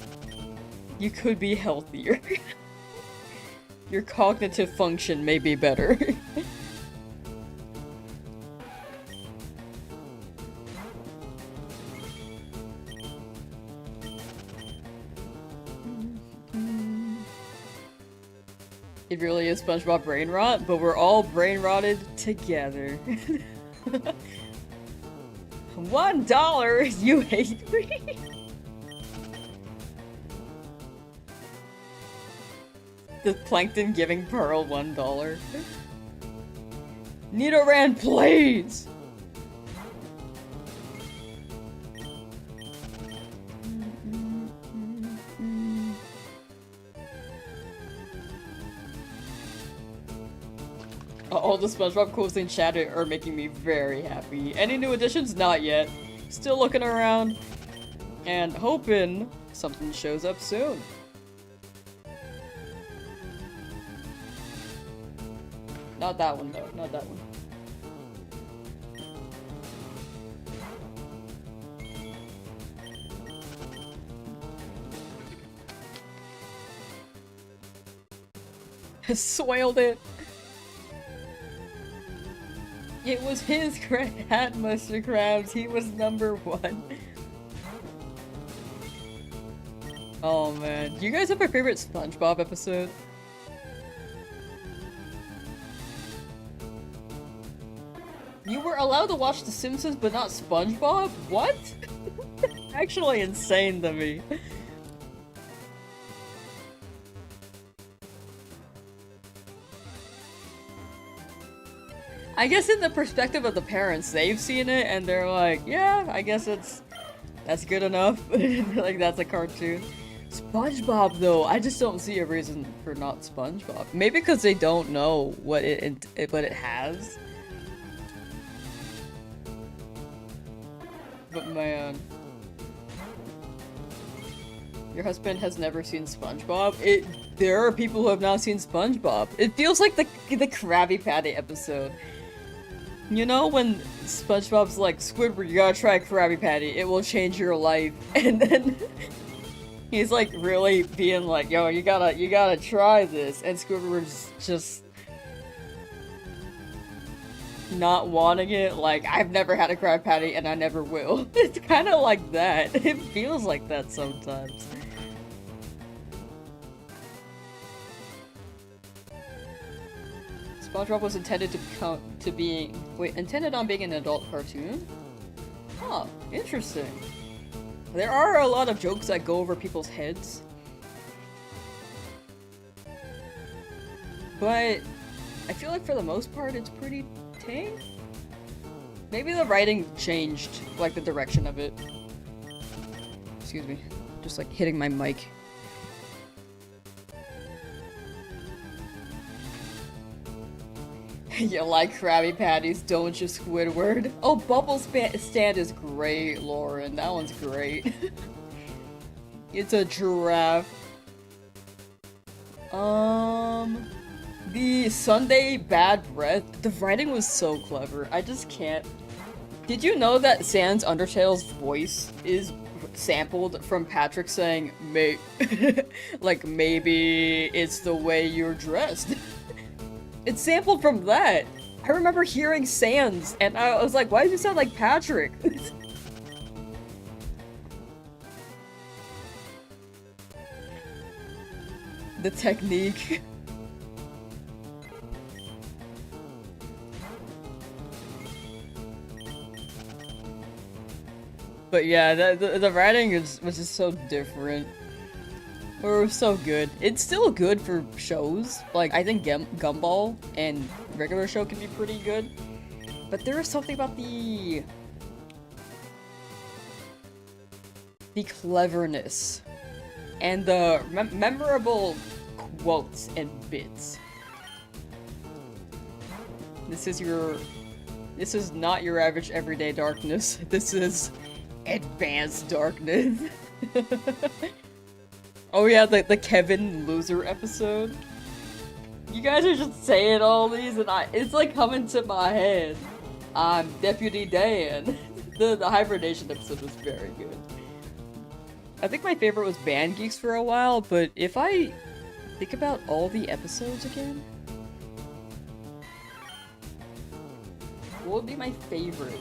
healthier. Your cognitive function may be better. It really is SpongeBob brain rot, but we're all brain rotted together. $1, you hate me? The Plankton giving Pearl $1. Nidoran, please! All the SpongeBob quotes in chat are making me very happy. Any new additions? Not yet. Still looking around and hoping something shows up soon. Not that one though, not that one. Soiled it. It was his hat, Mr. Krabs. He was #1. Oh man. Do you guys have a favorite SpongeBob episode? You were allowed to watch The Simpsons but not SpongeBob? What? Actually insane to me. I guess in the perspective of the parents, they've seen it and they're like, yeah, I guess that's good enough. Like, that's a cartoon. SpongeBob, though, I just don't see a reason for not SpongeBob. Maybe because they don't know what it has. But man, your husband has never seen SpongeBob? There are people who have not seen SpongeBob. It feels like the Krabby Patty episode. You know when SpongeBob's like, Squidward, you gotta try Krabby Patty, it will change your life. And then he's like really being like, yo, you gotta try this. And Squidward's just not wanting it, like, I've never had a Krabby Patty and I never will. It's kind of like that. It feels like that sometimes. SpongeBob was intended intended on being an adult cartoon? Huh, interesting. There are a lot of jokes that go over people's heads. But I feel like for the most part it's pretty tame? Maybe the writing changed, like the direction of it. Excuse me. Just like hitting my mic. You like Krabby Patties, don't you, Squidward? Oh, Bubble Stand is great, Lauren. That one's great. It's a giraffe. The Sunday Bad Breath. The writing was so clever. I just can't. Did you know that Sans Undertale's voice is sampled from Patrick saying, like, maybe it's the way you're dressed? It's sampled from that. I remember hearing Sans, and I was like, why does he sound like Patrick? The technique. But yeah, the writing was just so different. Or so good. It's still good for shows. Like, I think Gumball and regular show can be pretty good. But there is something about the cleverness and the memorable quotes and bits. This is not your average everyday darkness. This is advanced darkness. Oh yeah, the Kevin loser episode. You guys are just saying all these and it's like coming to my head. I'm Deputy Dan. The hibernation episode was very good. I think my favorite was Band Geeks for a while, but if I think about all the episodes again, what would be my favorite?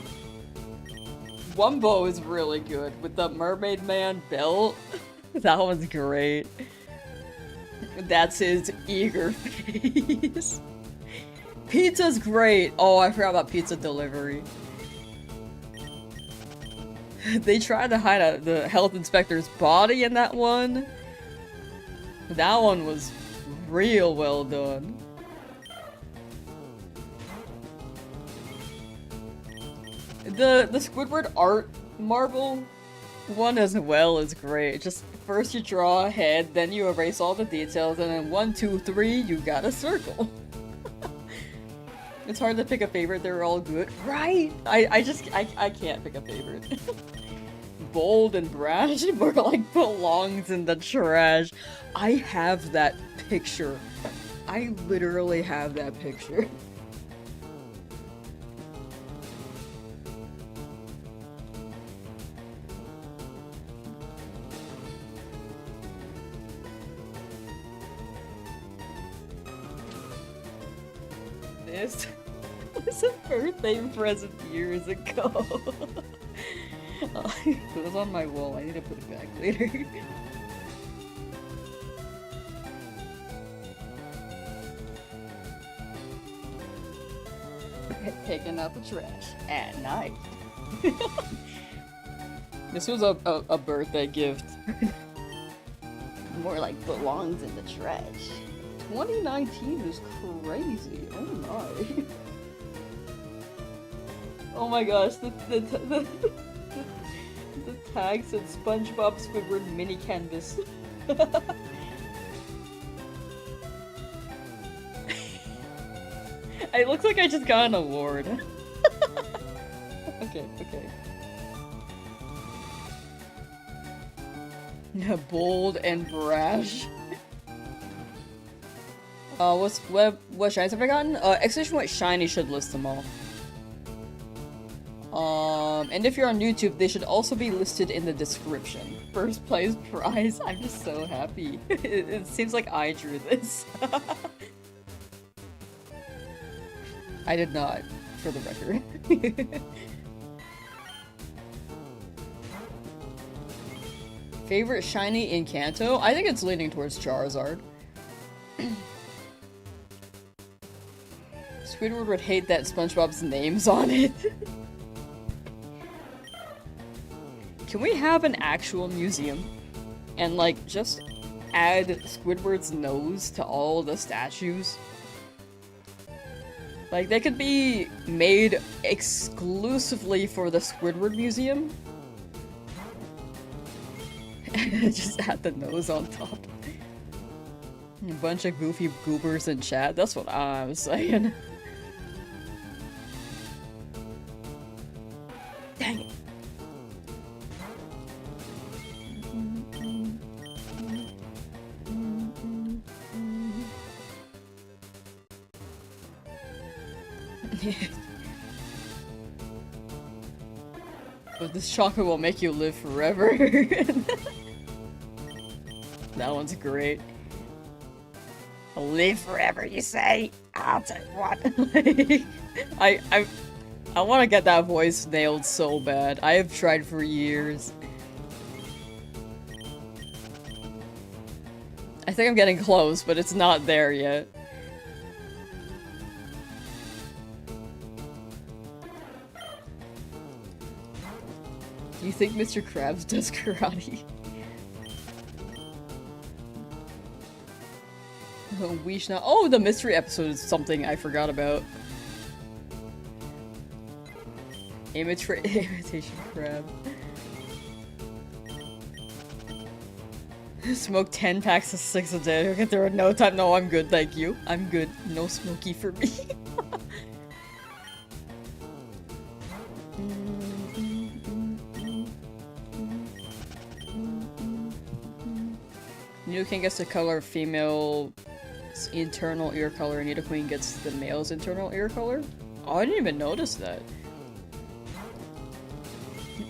Wumbo is really good with the Mermaid Man belt. That one's great. That's his eager face. Pizza's great. Oh, I forgot about pizza delivery. They tried to hide the health inspector's body in that one. That one was real well done. The Squidward art marble one as well is great. Just first you draw a head, then you erase all the details, and then 1, 2, 3, you got a circle. It's hard to pick a favorite, they're all good. Right! I can't pick a favorite. Bold and brash more like belongs in the trash. I have that picture. I literally have that picture. This was a birthday present years ago. It was on my wall. I need to put it back later. Taking out the trash at night. This was a birthday gift. More like belongs in the trash. 2019 is crazy. Oh my. Oh my gosh, the tag said SpongeBob Squidward mini canvas. It looks like I just got an award. Okay. Bold and brash. What shinies have I gotten? Exclamation point shiny should list them all. And if you're on YouTube, they should also be listed in the description. First place prize. I'm just so happy. It seems like I drew this. I did not, for the record. Favorite shiny in Kanto? I think it's leaning towards Charizard. Squidward would hate that SpongeBob's name's on it. Can we have an actual museum and like just add Squidward's nose to all the statues? Like they could be made exclusively for the Squidward Museum. Just add the nose on top. A bunch of goofy goobers in chat, that's what I'm saying. Dang it. But this chocolate will make you live forever. That one's great. I'll live forever, you say? I'll tell you what. I want to get that voice nailed so bad. I have tried for years. I think I'm getting close, but it's not there yet. Do you think Mr. Krabs does karate? Oh, the mystery episode is something I forgot about. Imitation crab. Smoke 10 packs of 6 a day. Okay, there are no time. No, I'm good, thank you. I'm good. No smoky for me. Nidoking gets the color of female's internal ear color, and Nidoqueen gets the male's internal ear color? Oh, I didn't even notice that.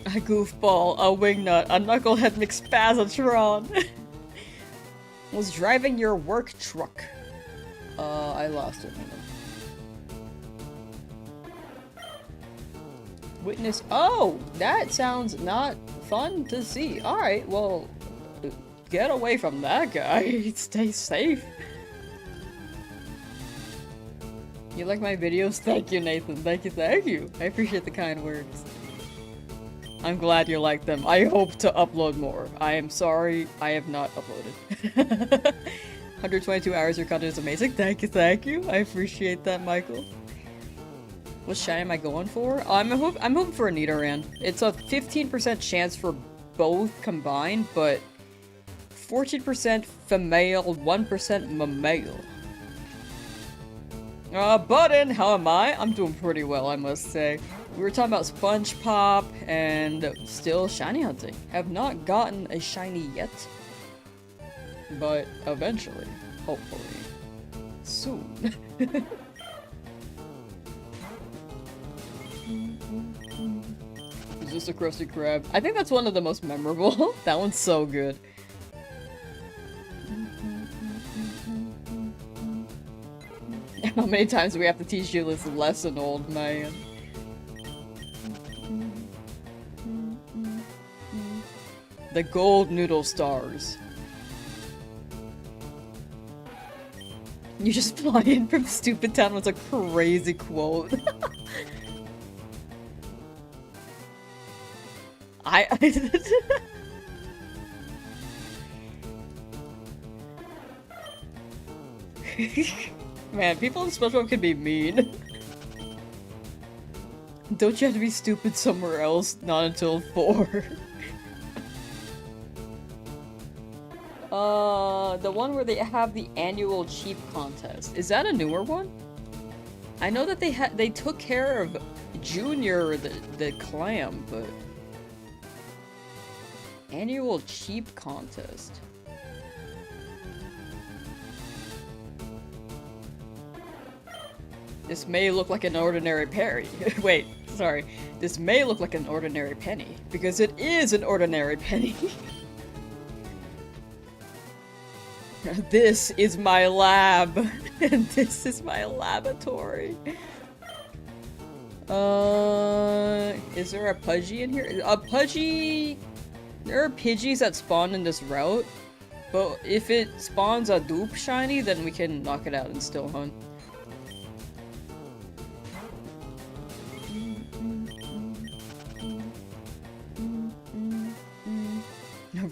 A goofball, a wingnut, a knucklehead McSpazatron. Was driving your work truck. I lost it. Witness. Oh, that sounds not fun to see. Alright, well, get away from that guy. Stay safe. You like my videos? Thank you, Nathan. Thank you, thank you. I appreciate the kind words. I'm glad you like them. I hope to upload more. I am sorry I have not uploaded. 122 hours, your content is amazing. Thank you, thank you. I appreciate that, Michael. What shiny am I going for? I'm hoping for a Nidoran. It's a 15% chance for both combined, but 14% female, 1% male. Button, how am I? I'm doing pretty well, I must say. We were talking about Spongebob and still shiny hunting. Have not gotten a shiny yet, but eventually, hopefully, soon. Is this a Krusty Krab? I think that's one of the most memorable. That one's so good. How many times do we have to teach you this lesson, old man? The gold noodle stars. You just fly in from Stupid Town was a crazy quote. Man, people in SpongeBob can be mean. Don't you have to be stupid somewhere else? Not until 4. The one where they have the annual cheap contest. Is that a newer one? I know that they took care of Junior the clam, but annual cheap contest. This may look like an ordinary penny. Wait, sorry. This may look like an ordinary penny, because it is an ordinary penny. This is my lab, and this is my laboratory. Is there a Pidgey in here? A Pidgey... There are Pidgeys that spawn in this route, but if it spawns a dupe shiny, then we can knock it out and still hunt.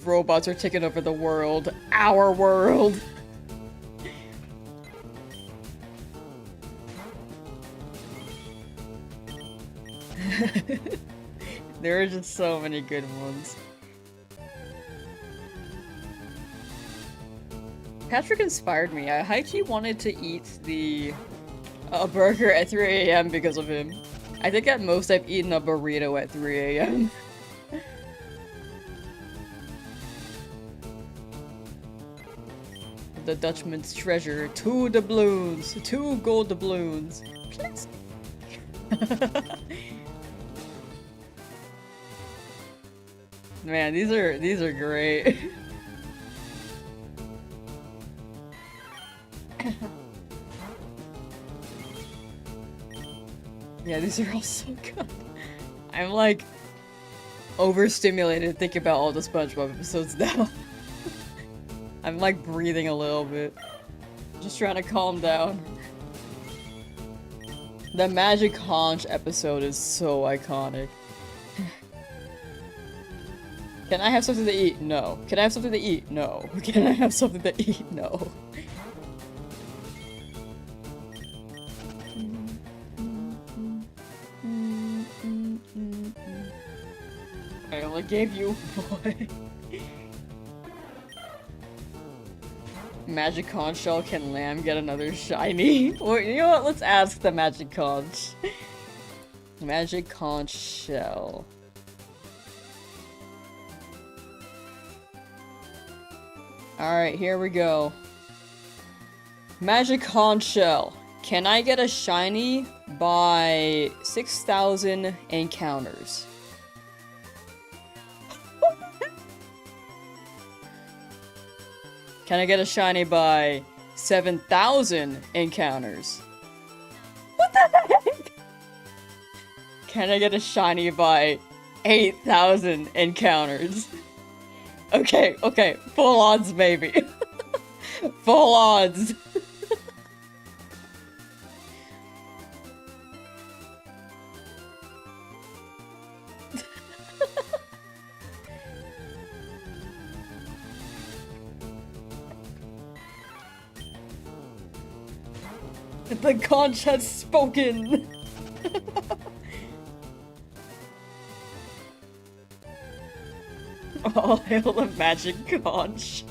Robots are taking over the world. Our world! There are just so many good ones. Patrick inspired me. I high-key wanted to eat a burger at 3 AM because of him. I think at most I've eaten a burrito at 3 AM. The Dutchman's treasure. 2 doubloons. 2 gold doubloons. Please. Man, these are great. Yeah, these are all so good. I'm like overstimulated thinking about all the SpongeBob episodes now. I'm like breathing a little bit. Just trying to calm down. The Magic Conch episode is so iconic. Can I have something to eat? No. Can I have something to eat? No. Can I have something to eat? No. I only gave you boy. Magic Conch shell, can Lamb get another shiny? Or you know what? Let's ask the Magic Conch. Magic Conch shell. Alright, here we go. Magic Conch shell. Can I get a shiny by 6,000 encounters? Can I get a shiny by 7,000 encounters? What the heck? Can I get a shiny by 8,000 encounters? Okay, okay, full odds maybe. Full odds. The conch has spoken! All hail the magic conch!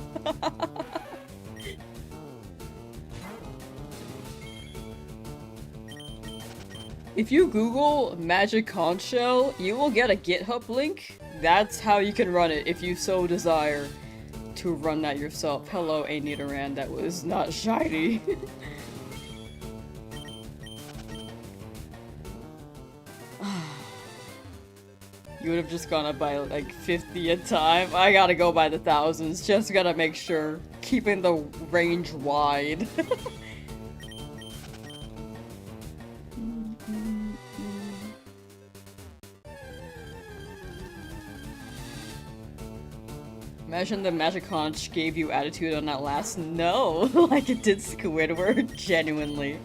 If you Google magic conch shell, you will get a GitHub link. That's how you can run it if you so desire to run that yourself. Hello, a Nidoran that was not shiny. You would have just gone up by like 50 a time. I gotta go by the thousands. Just gotta make sure. Keeping the range wide. Imagine the Magic Conch gave you attitude on that last no, like it did Squidward. Genuinely.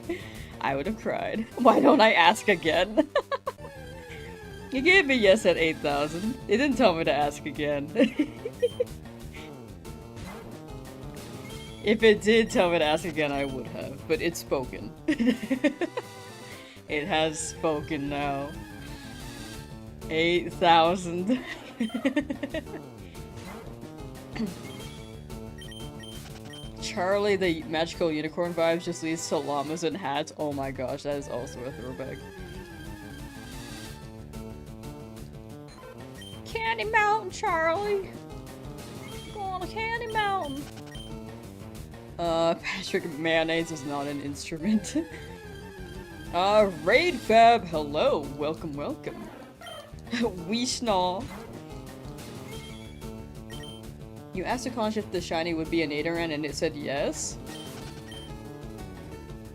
I would have cried. Why don't I ask again? You gave me yes at 8,000. It didn't tell me to ask again. If it did tell me to ask again, I would have. But it's spoken. It has spoken now. 8,000. Charlie the magical unicorn vibes just leads to llamas and hats. Oh my gosh, that is also a throwback. Candy Mountain, Charlie! Go on a Candy Mountain! Patrick, mayonnaise is not an instrument. Raid Fab, hello! Welcome, welcome. Weeshnaw. You asked the conch if the shiny would be a Nidoran and it said yes?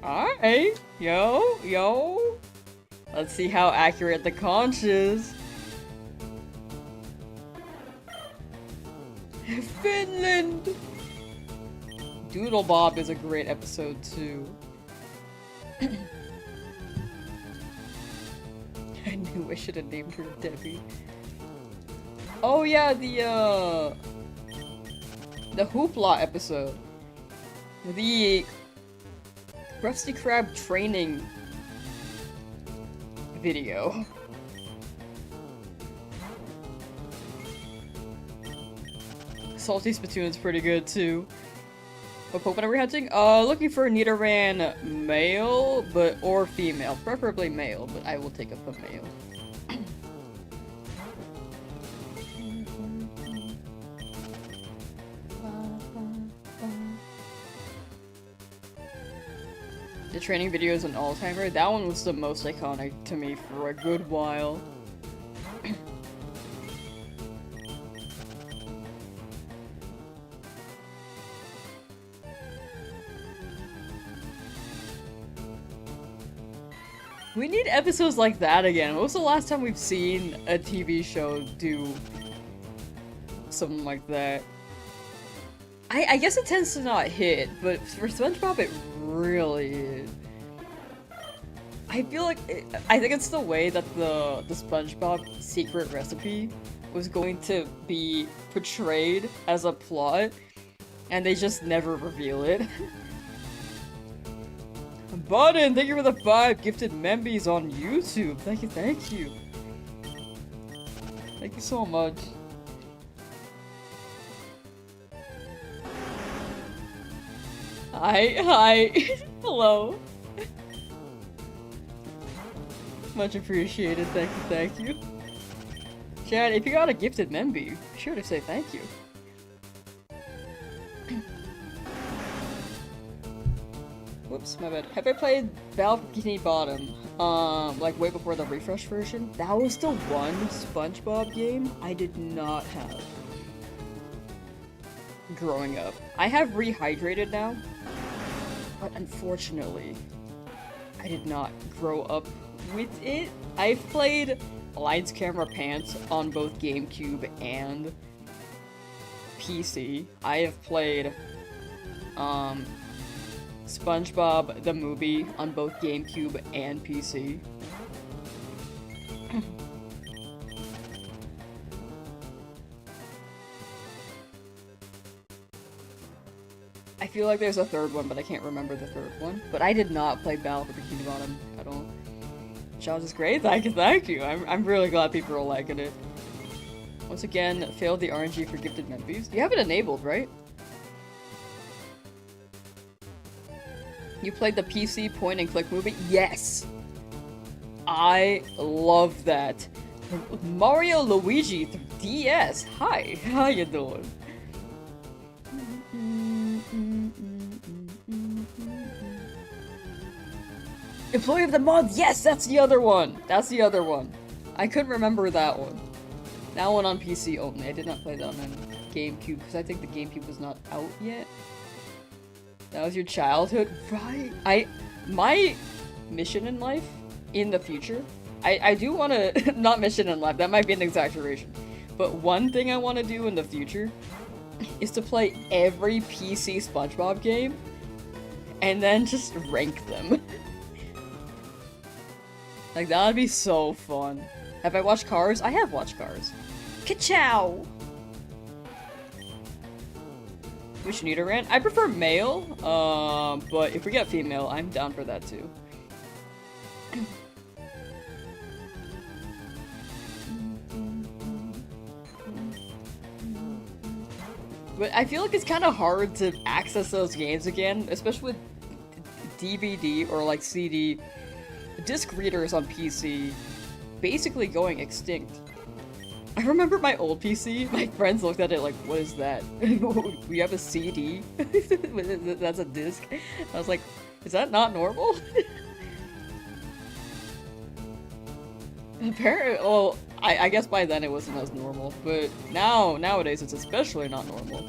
Alright! Yo, yo! Let's see how accurate the conch is. Finland! Doodle Bob is a great episode too. I knew I should have named her Debbie. Oh yeah, the Hoopla episode. The Rusty Crab training video. Salty Spittoon's pretty good too. What Pokemon are we hunting? Looking for a Nidoran male, or female. Preferably male, but I will take up a male. The training video is an all-timer. That one was the most iconic to me for a good while. We need episodes like that again. When was the last time we've seen a TV show do something like that? I guess it tends to not hit, but for SpongeBob it really is. I feel like I think it's the way that the SpongeBob secret recipe was going to be portrayed as a plot, and they just never reveal it. Button, thank you for the 5 gifted membies on YouTube. Thank you, thank you. Thank you so much. Hi. Hello. Much appreciated, thank you. Chad, if you got a gifted member, be sure to say thank you. Whoops, my bad. Have I played Valve Bikini Bottom? Like way before the refresh version? That was the one SpongeBob game I did not have growing up. I have Rehydrated now, but unfortunately, I did not grow up with it. I've played Lights, Camera, Pants on both GameCube and PC. I have played, SpongeBob the movie on both GameCube and PC. I feel like there's a third one, but I can't remember the third one. But I did not play Battle for Bikini Bottom at all. Challenge is great, thank you. I'm really glad people are liking it. Once again, failed the RNG for gifted membies. You have it enabled, right? You played the PC point and click movie? Yes! I love that. Mario Luigi DS. Hi, how you doing? Employee of the month! Yes, that's the other one! That's the other one. I couldn't remember that one. That one on PC only. I did not play that on GameCube because I think the GameCube was not out yet. That was your childhood? Right. My mission in life, in the future, I do want to, not mission in life, that might be an exaggeration, but one thing I want to do in the future is to play every PC SpongeBob game and then just rank them. Like, that would be so fun. Have I watched Cars? I have watched Cars. Ka-chow! Which Nidoran? I prefer male, but if we get female, I'm down for that too. But I feel like it's kind of hard to access those games again, especially with DVD or like CD disc readers on PC basically going extinct. I remember my old PC, my friends looked at it like, what is that? We have a CD? That's a disc? I was like, is that not normal? Apparently, well, I guess by then it wasn't as normal, but nowadays it's especially not normal.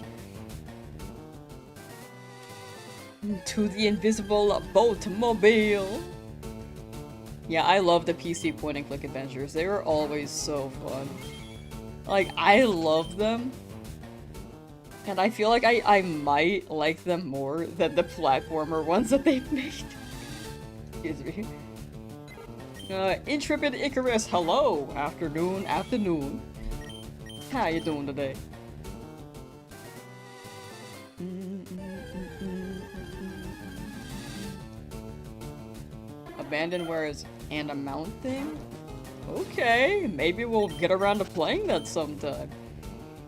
To the invisible boatmobile! Yeah, I love the PC point-and-click adventures. They were always so fun. Like, I love them. And I feel like I might like them more than the platformer ones that they've made. Excuse me. Intrepid Icarus, hello! Afternoon. How you doing today? Abandonwares and a mount thing? Okay, maybe we'll get around to playing that sometime.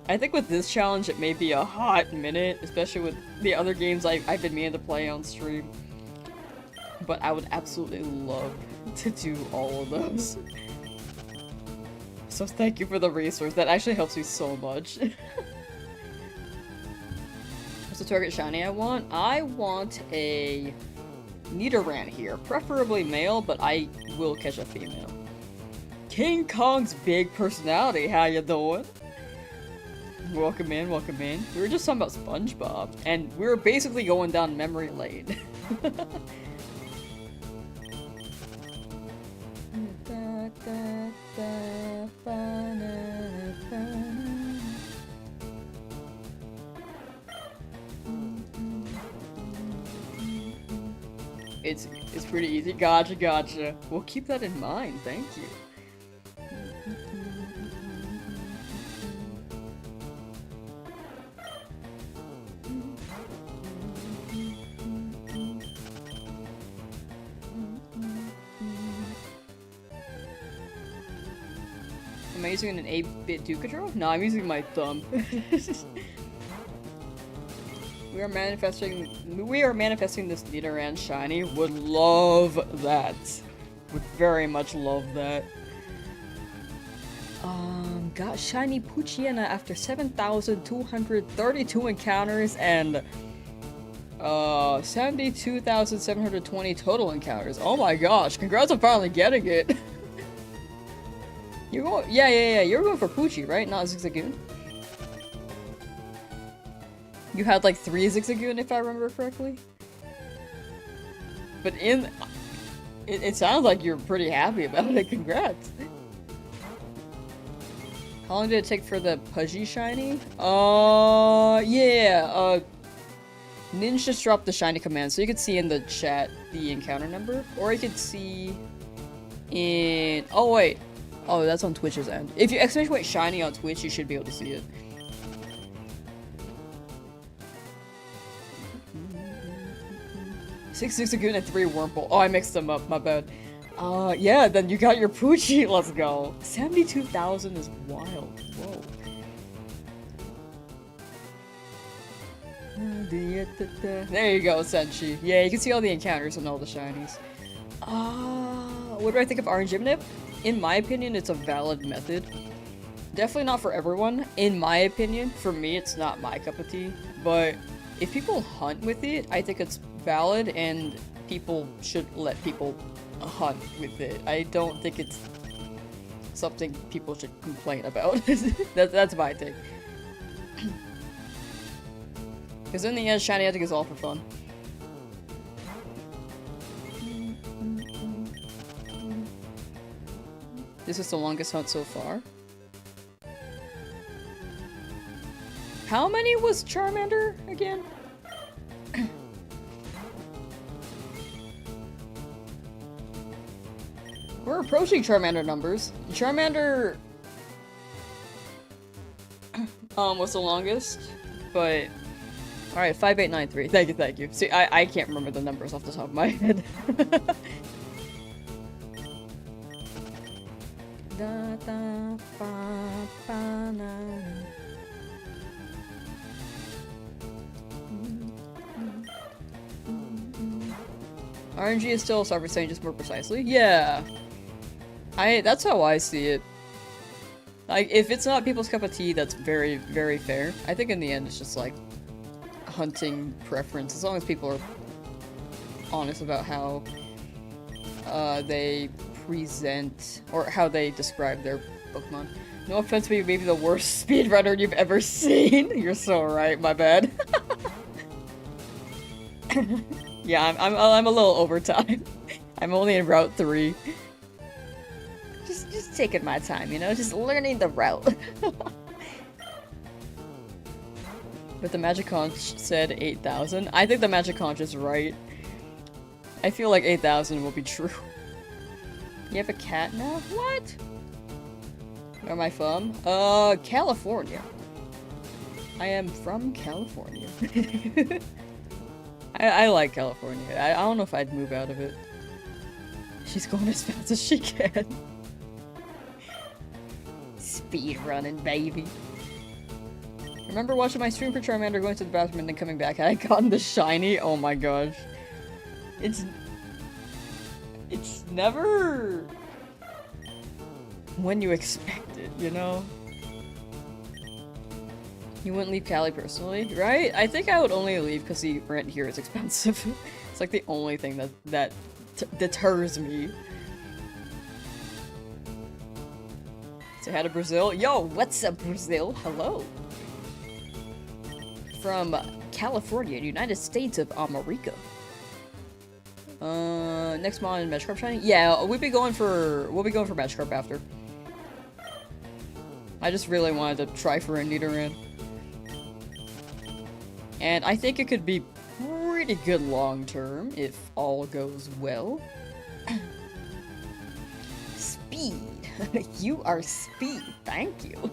I think with this challenge it may be a hot minute, especially with the other games I've been meaning to play on stream. But I would absolutely love to do all of those. So thank you for the resource, that actually helps me so much. What's the target shiny I want? I want a Nidoran here. Preferably male, but I will catch a female. King Kong's big personality, how you doing? Welcome in, welcome in. We were just talking about Spongebob, and we were basically going down memory lane. It's pretty easy. Gotcha, gotcha. We'll keep that in mind. Thank you. Am I using an 8-bit Ducadro? No, I'm using my thumb. We are manifesting this Nidoran shiny. Would love that. Would very much love that. Got shiny Poochyena after 7,232 encounters and 72,720 total encounters. Oh my gosh, congrats on finally getting it. You're going, yeah, you're going for Poochie, right? Not Zigzagoon? You had like 3 Zigzagoon if I remember correctly. But it sounds like you're pretty happy about it. Congrats. How long did it take for the Pidgey shiny? Yeah, Ninja just dropped the shiny command, so you could see in the chat the encounter number, or you could see in, oh wait. Oh, that's on Twitch's end. If you exclamation shiny on Twitch, you should be able to see it. Six Zigzagoon and 3 Wurmple. Oh, I mixed them up. My bad. Yeah, then you got your Poochie. Let's go. 72,000 is wild. Whoa. There you go, Senshi. Yeah, you can see all the encounters and all the shinies. What do I think of RNG Nip? In my opinion, it's a valid method. Definitely not for everyone. In my opinion, for me, it's not my cup of tea. But if people hunt with it, I think it's valid, and people should let people hunt with it. I don't think it's something people should complain about. That's my take. Because in the end, shiny I think is all for fun. This is the longest hunt so far. How many was Charmander again? We're approaching Charmander numbers. Charmander was the longest, but alright, 5893. Thank you. See, I can't remember the numbers off the top of my head. RNG is still Cyber Saiyan, just more precisely. Yeah. That's how I see it. Like, if it's not people's cup of tea, that's very, very fair. I think in the end, it's just like hunting preference. As long as people are honest about how they present or how they describe their Pokemon. No offense, but you may be the worst speedrunner you've ever seen. You're so right. My bad. Yeah, I'm a little over time. I'm only in Route 3. Just taking my time, you know, just learning the route. But the Magic Conch said 8,000. I think the Magic Conch is right. I feel like 8,000 will be true. You have a cat now? What? Where am I from? California. I am from California. I like California. I don't know if I'd move out of it. She's going as fast as she can. Speed running, baby. Remember watching my stream for Charmander going to the bathroom and then coming back and I gotten the shiny? Oh my gosh. It's never when you expect it, you know? You wouldn't leave Cali personally, right? I think I would only leave because the rent here is expensive. like the only thing that deters me. Say hi to Brazil. Yo, what's up, Brazil? Hello. From California, United States of America. Next mod in Magikarp shiny? Yeah, we'll be going for Magikarp after. I just really wanted to try for a Nidoran. And I think it could be pretty good long term if all goes well. Speed. You are speed. Thank you.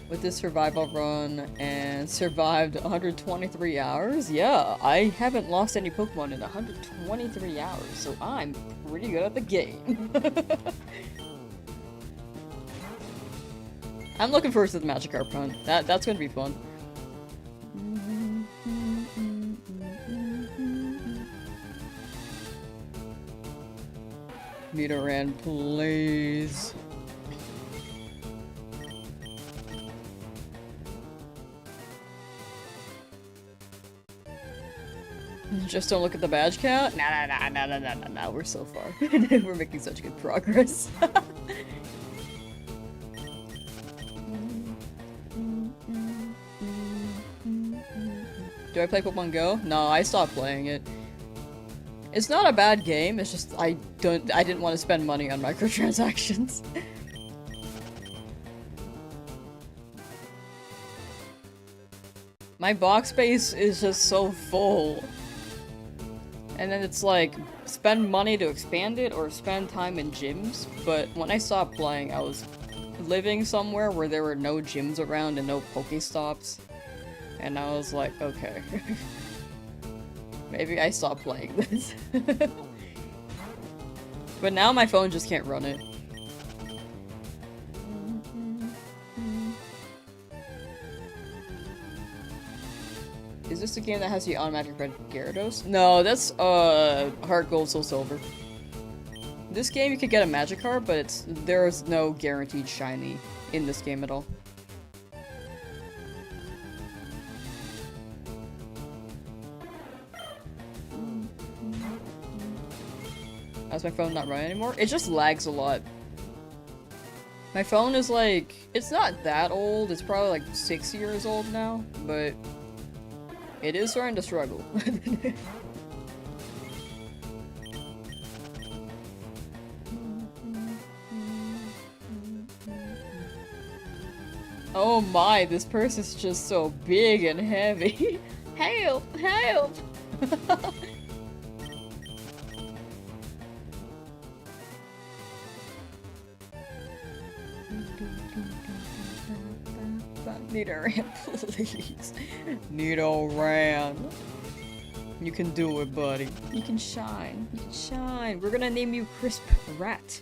With this survival run and survived 123 hours, yeah, I haven't lost any Pokemon in 123 hours, so I'm pretty good at the game. I'm looking forward to the Magikarp hunt. That's gonna be fun. Nidoran, please. Just don't look at the badge count? Nah, we're so far. We're making such good progress. Do I play Pokemon Go? No, I stopped playing it. It's not a bad game, it's just I didn't want to spend money on microtransactions. My box space is just so full. And then it's like, spend money to expand it or spend time in gyms. But when I stopped playing, I was living somewhere where there were no gyms around and no Pokestops. And I was like, okay. Maybe I stopped playing this. But now my phone just can't run it. Is this the game that has the automatic red Gyarados? No, that's Heart Gold Soul Silver. This game you could get a Magikarp, but there's no guaranteed shiny in this game at all. How's my phone not running anymore? It just lags a lot. My phone is like, it's not that old, it's probably like 6 years old now, but it is starting to struggle. Oh my, this purse is just so big and heavy. Help! Help! Nidoran, please. Nidoran. You can do it, buddy. You can shine. You can shine. We're gonna name you Crisp Rat.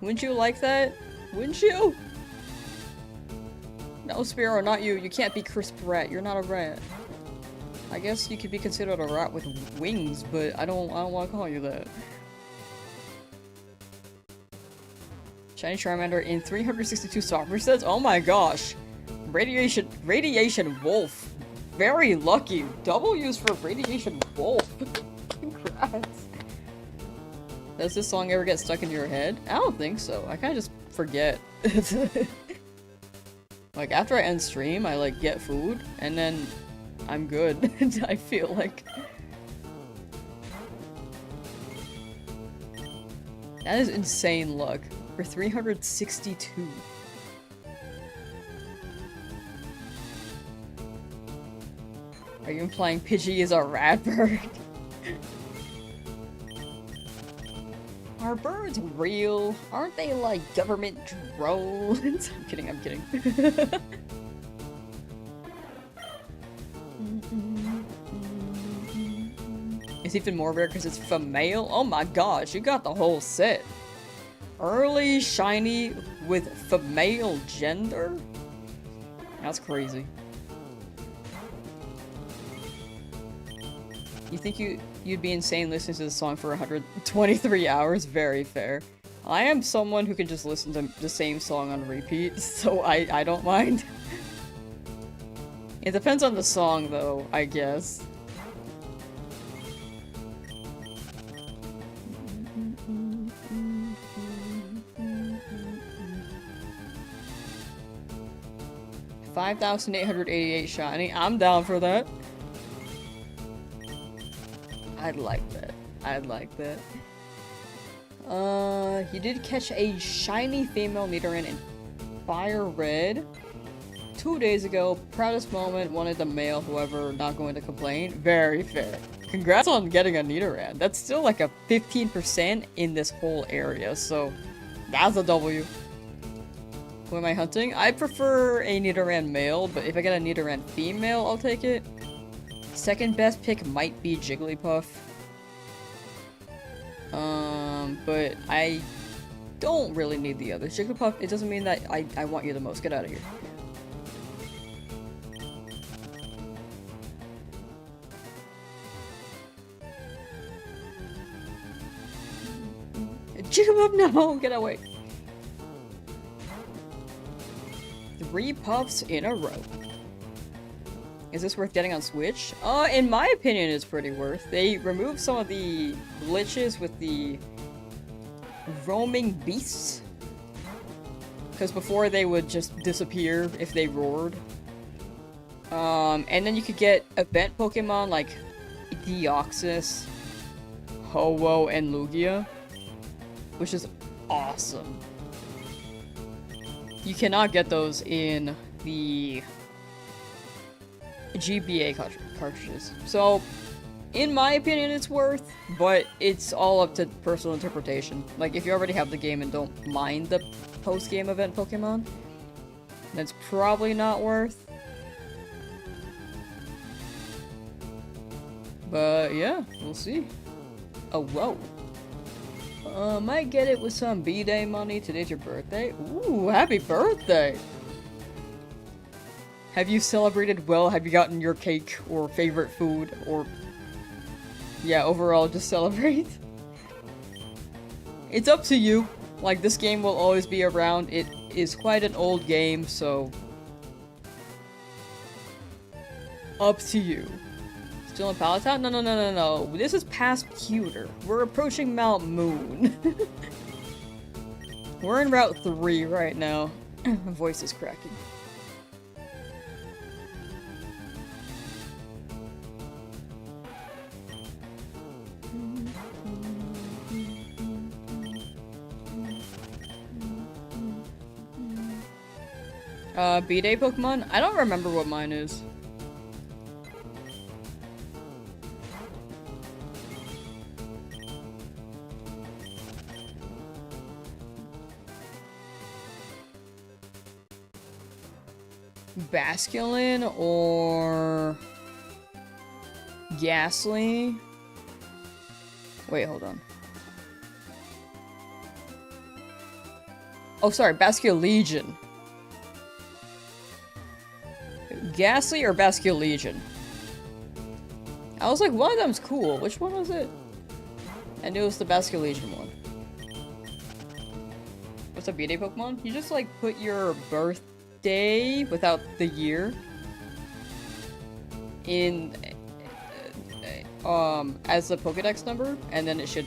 Wouldn't you like that? Wouldn't you? No, Spearow, not you. You can't be Crisp Rat. You're not a rat. I guess you could be considered a rat with wings, but I don't want to call you that. Shiny Charmander in 362 software sets? Oh my gosh. Radiation Wolf. Very lucky. Double use for Radiation Wolf. Congrats. Does this song ever get stuck in your head? I don't think so. I kind of just forget. Like, after I end stream, I, like, get food, and then I'm good. I feel like. That is insane luck. For 362. Are you implying Pidgey is a rat bird? Are birds real? Aren't they like government drones? I'm kidding, I'm kidding. It's even more rare because it's female? Oh my gosh, you got the whole set. Early shiny with female gender? That's crazy. You think you'd be insane listening to this song for 123 hours? Very fair. I am someone who can just listen to the same song on repeat, so I don't mind. It depends on the song, though, I guess. $5,888 shiny. I'm down for that. I'd like that. I'd like that. You did catch a shiny female Nidoran in FireRed 2 days ago. Proudest moment, wanted the male, however, not going to complain. Very fair. Congrats on getting a Nidoran. That's still like a 15% in this whole area, so that's a W. Who am I hunting? I prefer a Nidoran male, but if I get a Nidoran female, I'll take it. Second best pick might be Jigglypuff. But I don't really need the others. Jigglypuff, it doesn't mean that I want you the most. Get out of here. Jigglypuff, no! Get away. 3 puffs in a row. Is this worth getting on Switch? In my opinion, it's pretty worth. They removed some of the glitches with the roaming beasts. Because before they would just disappear if they roared. And then you could get event Pokemon like Deoxys, Ho-Oh, and Lugia. Which is awesome. You cannot get those in the GBA cartridges. So, in my opinion, it's worth, but it's all up to personal interpretation. Like, if you already have the game and don't mind the post-game event Pokemon, that's probably not worth. But, yeah, we'll see. Oh, whoa. Might get it with some B-Day money. Today's your birthday. Ooh, happy birthday! Have you celebrated well? Have you gotten your cake or favorite food? Or, yeah, overall, just celebrate? It's up to you. Like, this game will always be around. It is quite an old game, so... up to you. Still in Palatown? No. This is past Pewter. We're approaching Mount Moon. We're in Route 3 right now. My voice is cracking. B-Day Pokemon? I don't remember what mine is. Basculin or Ghastly? Wait, hold on. Oh, sorry, Basculegion. Ghastly or Basculegion? I was like, one of them's cool. Which one was it? I knew it was the Basculegion one. What's a B-Day Pokemon? You just like put your birthday without the year in as the Pokedex number, and then it should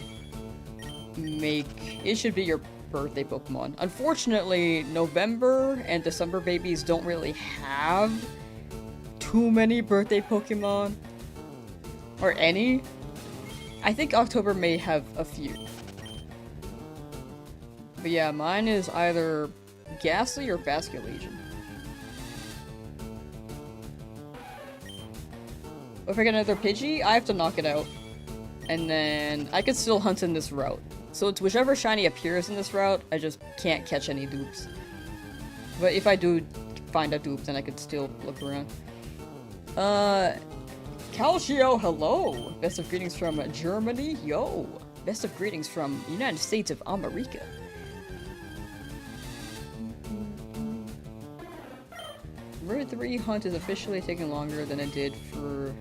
be your birthday Pokemon. Unfortunately, November and December babies don't really have too many birthday Pokemon. Or any. I think October may have a few. But yeah, mine is either Ghastly or Basculegion. If I get another Pidgey, I have to knock it out. And then I could still hunt in this route. So it's whichever shiny appears in this route, I just can't catch any dupes. But if I do find a dupe, then I could still look around. Calcio, hello! Best of greetings from Germany, yo! Best of greetings from United States of America. Route 3 hunt is officially taking longer than it did for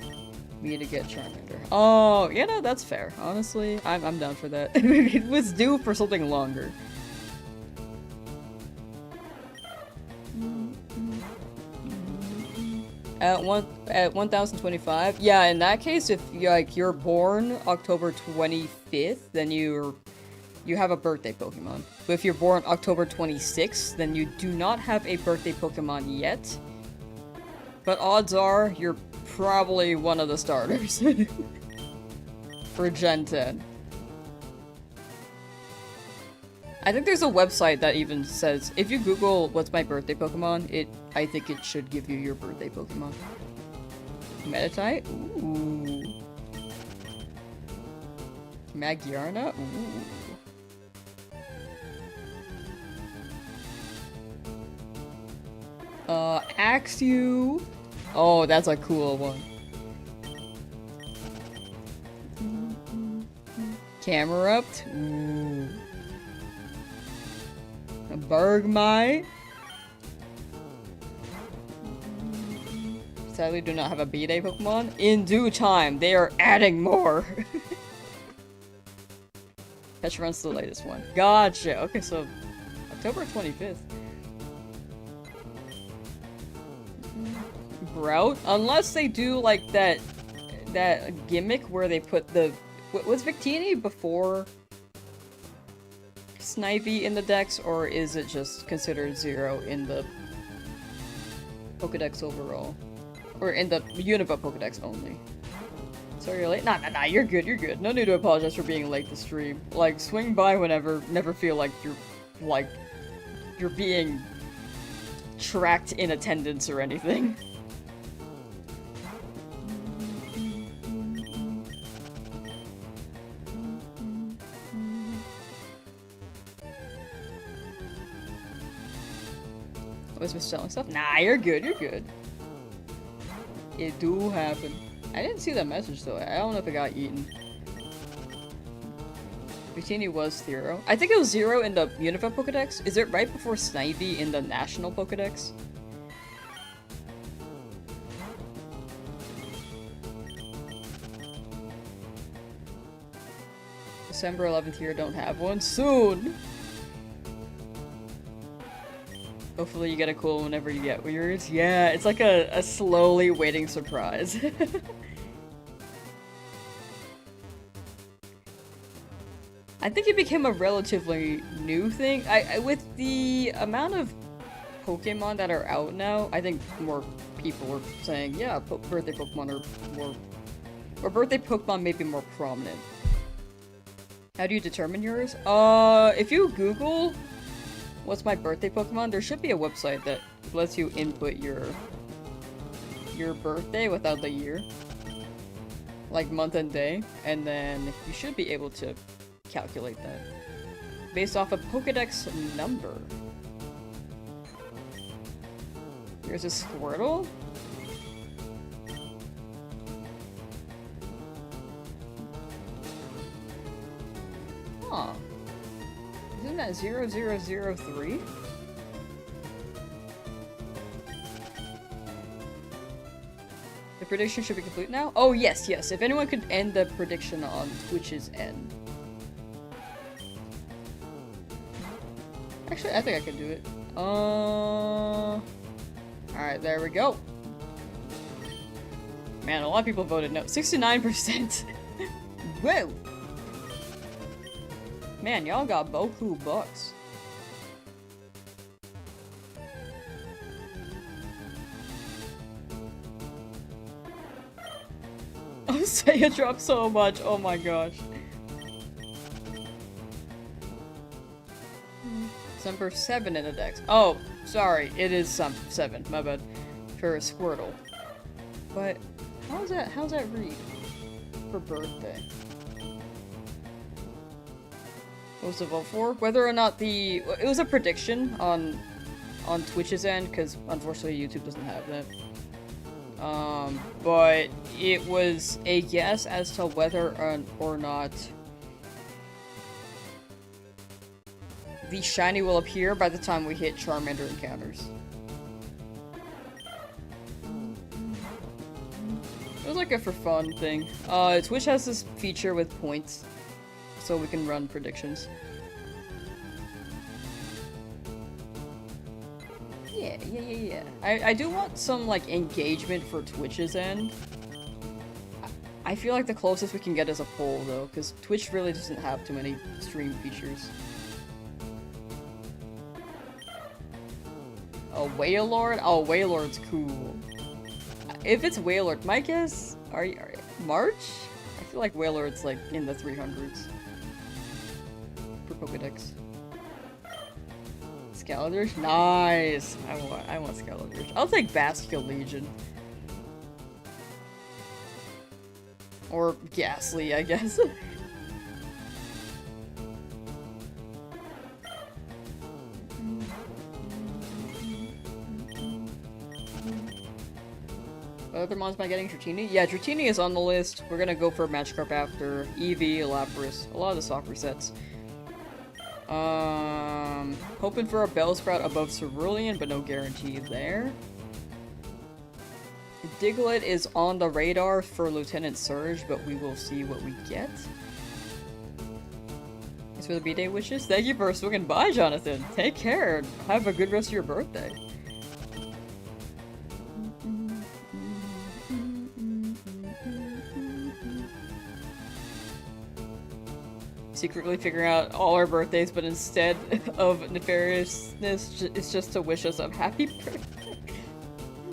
me to get Charmander. Oh, you know, that's fair. Honestly, I'm down for that. It was due for something longer. At 1025. Yeah, in that case, if you're born October 25th, then you have a birthday Pokemon. But if you're born October 26th, then you do not have a birthday Pokemon yet. But odds are you're probably one of the starters for Gen 10. I think there's a website that even says, if you Google what's my birthday Pokemon, I think it should give you your birthday Pokemon. Meditite? Ooh. Magyarna? Ooh. Axew. Oh, that's a cool one. Camerupt? Ooh. Bergmite. Sadly, do not have a B-Day Pokemon. In due time, they are adding more. Petron's the latest one. Gotcha. Okay, so October 25th. Grout? Unless they do like that gimmick where they put the... Was Victini before Snivy in the dex, or is it just considered 0 in the Pokedex overall? Or in the Unova Pokedex only? Sorry you're late? Nah, you're good, you're good. No need to apologize for being late to stream. Like, swing by whenever, never feel like you're being tracked in attendance or anything. Was misselling stuff? Nah, you're good, you're good. It do happen. I didn't see that message though. I don't know if it got eaten. Victini was 0. I think it was 0 in the Unova Pokedex. Is it right before Snivy in the National Pokedex? December 11th here, don't have one. Soon! Hopefully you get a cool whenever you get yours. Yeah, it's like a slowly waiting surprise. I think it became a relatively new thing. With the amount of Pokemon that are out now, I think more people are saying, yeah, birthday Pokemon are more... Or birthday Pokemon may be more prominent. How do you determine yours? If you Google what's my birthday Pokemon, there should be a website that lets you input your birthday without the year. Like month and day, and then you should be able to calculate that. Based off a Pokedex number. Here's a Squirtle. Huh. Isn't that 0003? The prediction should be complete now? Oh, yes, yes. If anyone could end the prediction on Twitch's end. Actually, I think I can do it. Alright, there we go. Man, a lot of people voted no. 69%. Whoa! Man, y'all got Boku bucks. Oh, Seiya dropped so much. Oh my gosh. Number 7 in the dex. Oh, sorry. It is 7. My bad. For a Squirtle. But how's that read? For birthday. What was the vote for? Whether or not it was a prediction on Twitch's end, because unfortunately YouTube doesn't have that. But it was a guess as to whether or not the shiny will appear by the time we hit Charmander encounters. It was like a for fun thing. Twitch has this feature with points, so we can run predictions. Yeah. Yeah. I do want some, like, engagement for Twitch's end. I feel like the closest we can get is a poll, though, because Twitch really doesn't have too many stream features. A Wailord? Oh, Wailord's cool. If it's Wailord, my guess... Are you March? I feel like Wailord's, like, in the 300s. For Pokedex. Scaladrish? Nice! I want Scaladrish. I'll take Bastion Legion. Or Ghastly, I guess. Other mons by getting Dratini? Yeah, Dratini is on the list. We're gonna go for Magikarp after. Eevee, Lapras, a lot of the soft resets. Hoping for a Bellsprout above Cerulean, but no guarantee there. Diglett is on the radar for Lieutenant Surge, but we will see what we get. Thanks for the B-Day wishes. Thank you for swinging by, Jonathan. Take care. Have a good rest of your birthday. Secretly figuring out all our birthdays, but instead of nefariousness, it's just to wish us a happy birthday.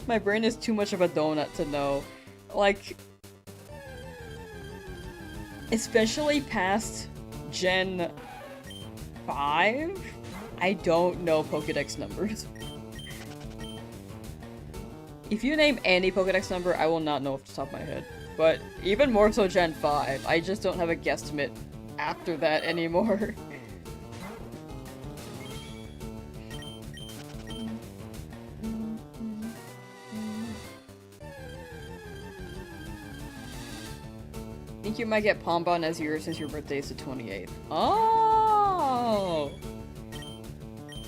My brain is too much of a donut to know. Like, especially past Gen 5, I don't know Pokedex numbers. If you name any Pokedex number, I will not know off the top of my head. But even more so Gen 5, I just don't have a guesstimate after that anymore. Think you might get Pombon as yours since your birthday is the 28th. Oh!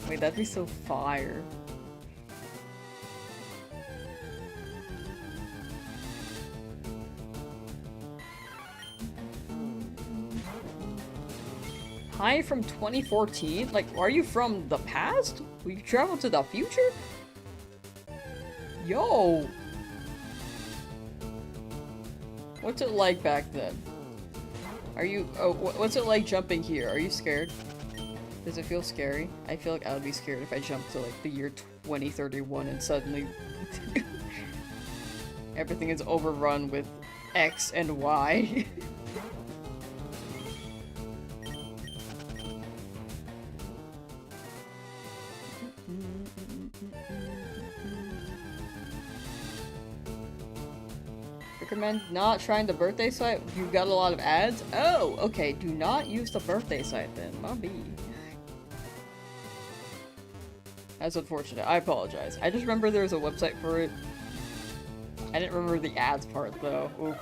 Wait, that'd be so fire. Hi from 2014? Like, are you from the past? Will you travel to the future? Yo! What's it like back then? Are you- oh, what's it like jumping here? Are you scared? Does it feel scary? I feel like I would be scared if I jumped to like the year 2031 and suddenly everything is overrun with X and Y. Recommend not trying the birthday site. You've got a lot of ads. Oh, okay. Do not use the birthday site then. Bobby. That's unfortunate. I apologize. I just remember there was a website for it. I didn't remember the ads part though. Oof.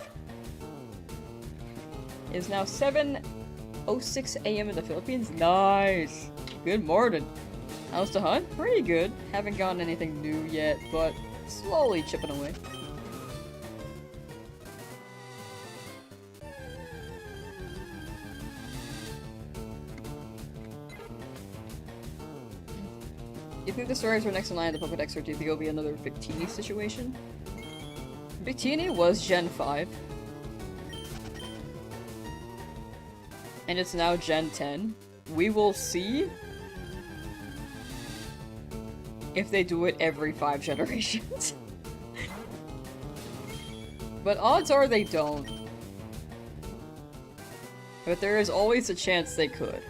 It is now 7:06 a.m. in the Philippines. Nice. Good morning. How's the hunt? Pretty good. Haven't gotten anything new yet, but slowly chipping away. Do you think the stories were next in line in the Pokedex, or do you think it'll be another Victini situation? Victini was Gen 5. And it's now Gen 10. We will see if they do it every 5 generations. But odds are they don't. But there is always a chance they could.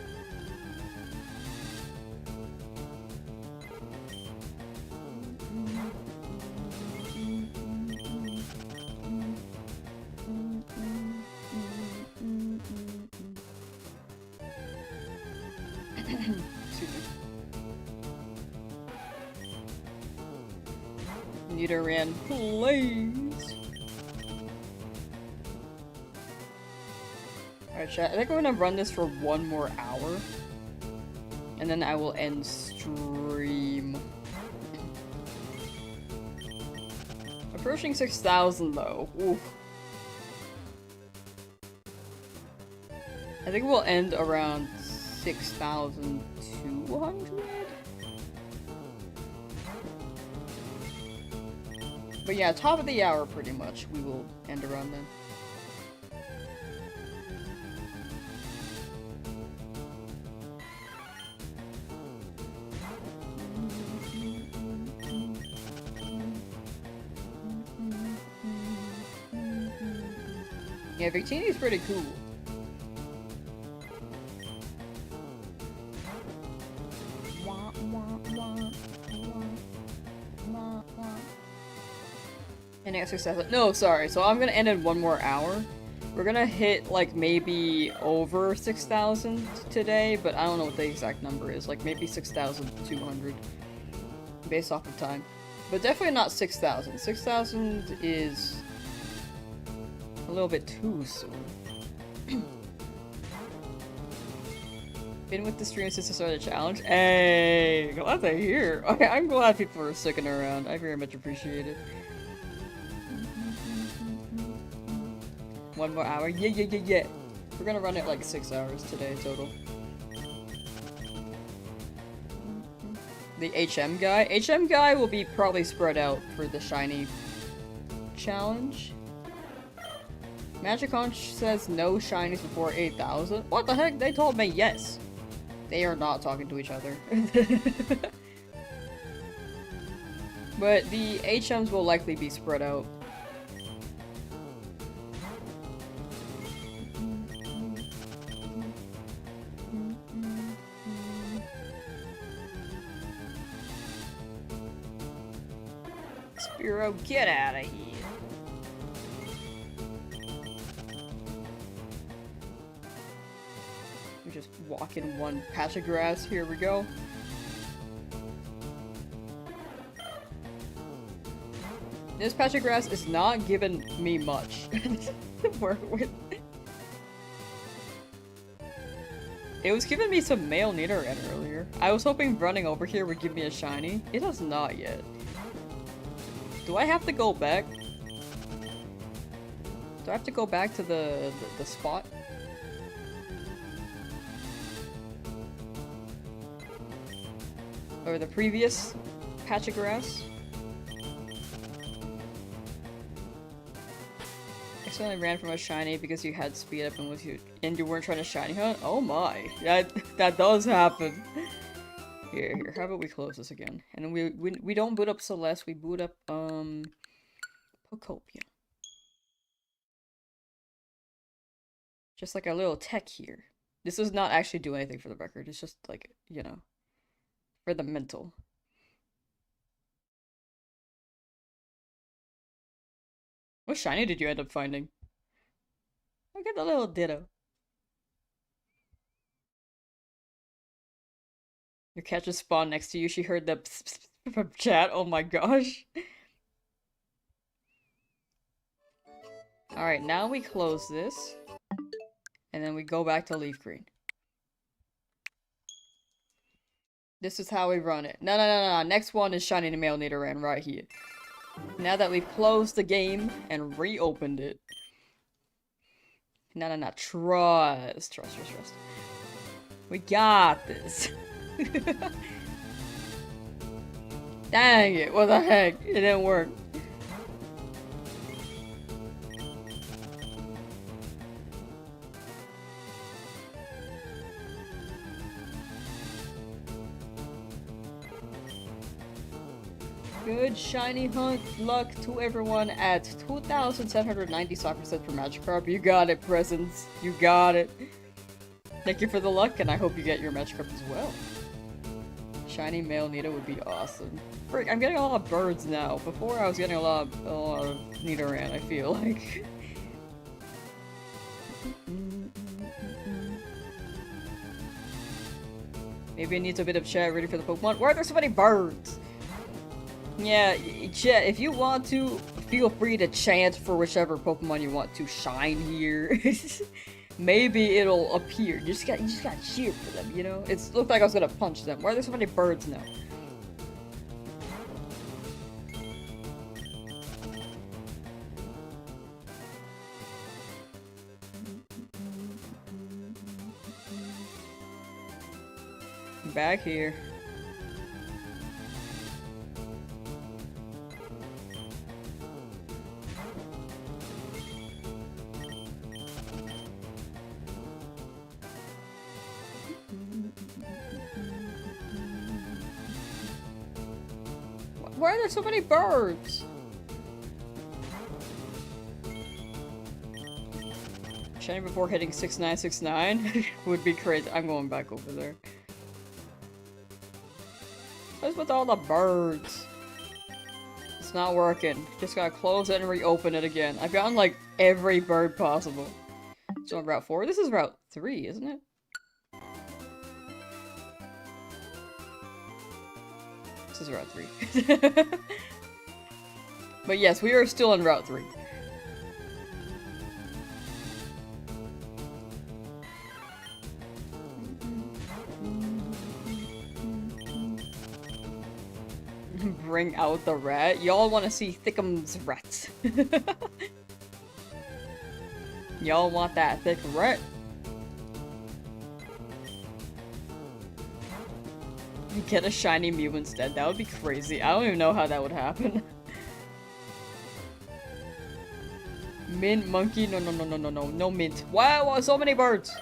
Nidoran, please. Alright, chat. I think I'm gonna run this for 1 more hour. And then I will end stream. Approaching 6,000 though. Oof. I think we'll end around 6,200? But yeah, top of the hour pretty much. We will end around then. Yeah, Victini's pretty cool. And exercise. No, sorry. So I'm gonna end in 1 more hour. We're gonna hit like maybe over 6,000 today, but I don't know what the exact number is. Like maybe 6,200 based off of time. But definitely not 6,000. 6,000 is a little bit too soon. Been with the stream since the start of the challenge. Hey, glad to hear. Okay, I'm glad people are sticking around. I very much appreciate it. 1 more hour. Yeah. We're gonna run it like 6 hours today total. The HM guy. HM guy will be probably spread out for the shiny challenge. Magic Conch says no shinies before 8,000. What the heck? They told me yes. They are not talking to each other. But the HMs will likely be spread out. Spiro, get out of here. We just walk in one patch of grass. Here we go. This patch of grass is not giving me much to work with. It was giving me some male Nidoran earlier. I was hoping running over here would give me a shiny. It has not yet. Do I have to go back? Do I have to go back to the spot? Or the previous patch of grass? I accidentally ran from a shiny because you had speed up and you weren't trying to shiny hunt? Oh my, that does happen. Here, how about we close this again? And we don't boot up Celeste, we boot up Poptopia. Just like a little tech here. This does not actually do anything for the record, it's just like, you know, for the mental. What shiny did you end up finding? Look at the little ditto. Your cat just spawned next to you. She heard the pss, pss from chat. Oh my gosh. Alright, now we close this. And then we go back to Leafgreen. This is how we run it. No. Next one is Shiny Male Nidoran right here. Now that we've closed the game and reopened it. No. Trust. We got this. Dang it, what the heck? It didn't work. Good shiny hunt luck to everyone at 2,790 soccer sets per Magikarp. You got it, Presents. You got it. Thank you for the luck, and I hope you get your Magikarp as well. Shiny male Nido would be awesome. Frick, I'm getting a lot of birds now. Before I was getting a lot of Nidoran, I feel like. Maybe it needs a bit of chat ready for the Pokemon. Why are there so many birds? Yeah, chat, if you want to, feel free to chant for whichever Pokemon you want to shine here. Maybe it'll appear. You just gotta cheer for them, you know? It looked like I was gonna punch them. Why are there so many birds now? Back here. Why are there so many birds? Shiny before hitting 6969 would be crazy. I'm going back over there. What's with all the birds? It's not working. Just gotta close it and reopen it again. I've gotten like every bird possible. So on Route 4? This is Route 3, isn't it? This is Route 3. But yes, we are still on Route 3. Bring out the rat. Y'all want to see Thickums rats. Y'all want that thick rat. Get a shiny Mew instead. That would be crazy. I don't even know how that would happen. Mint monkey. No, no, no, no, no, no. No mint. Wow, so many birds.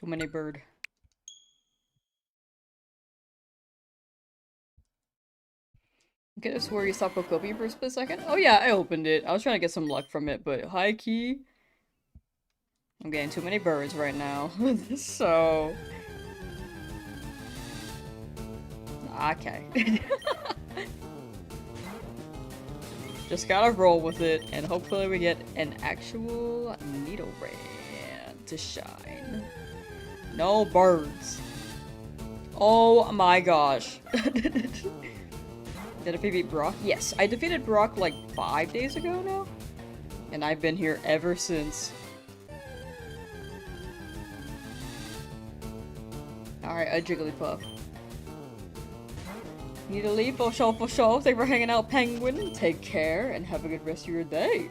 Too many bird. Okay, this is where you stop Poptopia for a split second. Oh yeah, I opened it. I was trying to get some luck from it, but high key, I'm getting too many birds right now. So okay. Just gotta roll with it, and hopefully we get an actual Nidoran to shine. No birds. Oh my gosh. Did I defeat Brock? Yes, I defeated Brock like 5 days ago now. And I've been here ever since. Alright, a Jigglypuff. Need a leaf? For sure, for sure. Thanks for hanging out, Penguin. Take care and have a good rest of your day.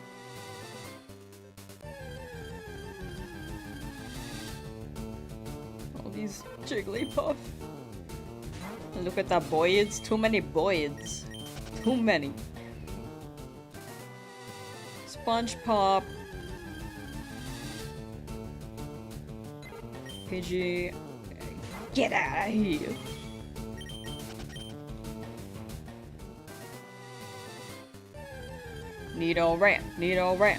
All these Jigglypuff. Look at that boyds. Too many boyds. Too many. Spongebob. Pidgey. Get out of here. Nidoran. Nidoran.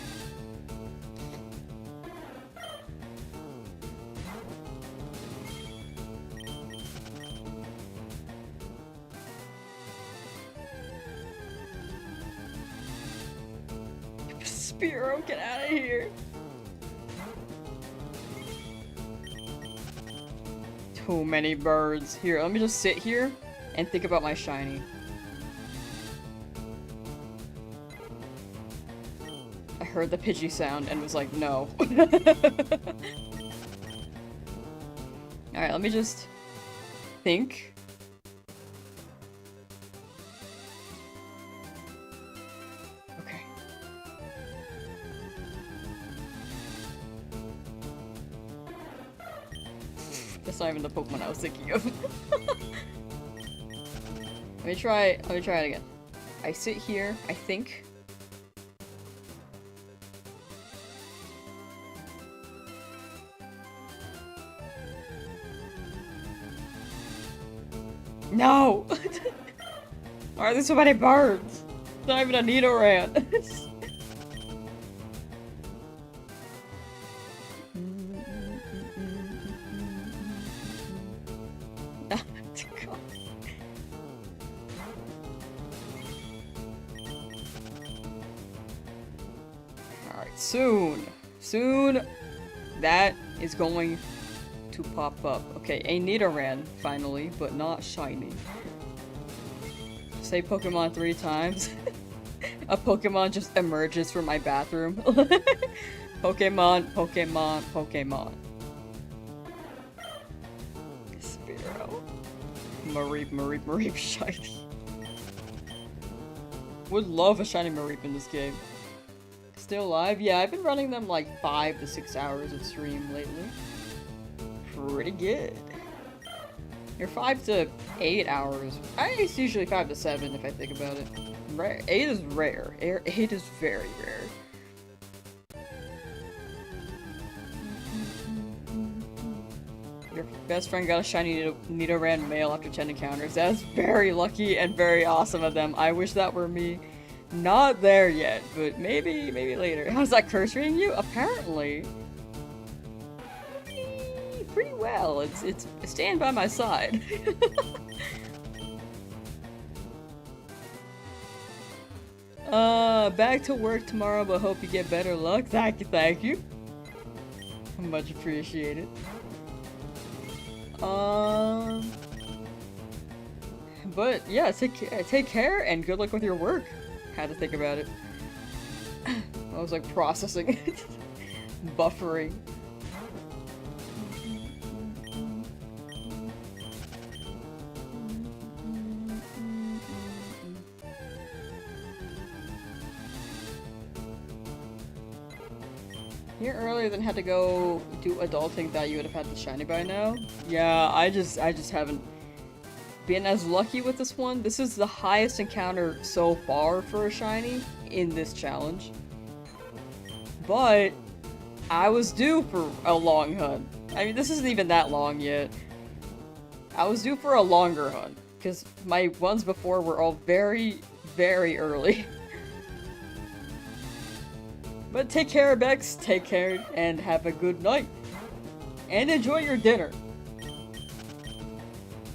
Spearow, get out of here. Too many birds. Here, let me just sit here and think about my shiny. I heard the Pidgey sound and was like, no. Alright, let me just think. That's not even the Pokemon I was thinking of. Let me try it again. I sit here, I think. No! Why are there so many birds? It's not even a Nidoran. Soon, that is going to pop up. Okay, a Nidoran, finally, but not shiny. Say Pokemon 3 times. A Pokemon just emerges from my bathroom. Pokemon, Pokemon, Pokemon. Spearow. Mareep, shiny. Would love a shiny Mareep in this game. Still live? Yeah, I've been running them like 5 to 6 hours of stream lately. Pretty good. You're 5 to 8 hours. It's usually 5 to 7 if I think about it. rare. 8 is rare. 8 is very rare. Your best friend got a shiny Nidoran Male after 10 encounters. That's very lucky and very awesome of them. I wish that were me. Not there yet, but maybe later. How's that curse reading you? Apparently, pretty well. It's staying by my side. Back to work tomorrow, but hope you get better luck. Thank you. Much appreciated. But yeah, take care and good luck with your work. Had to think about it. I was like processing it. Buffering. Here earlier than had to go do adulting, that you would have had the shiny by now. Yeah, I just haven't been as lucky with this one. This is the highest encounter so far for a shiny in this challenge. But I was due for a long hunt. I mean, this isn't even that long yet. I was due for a longer hunt because my ones before were all very, very early. But take care, Bex. Take care and have a good night. And enjoy your dinner.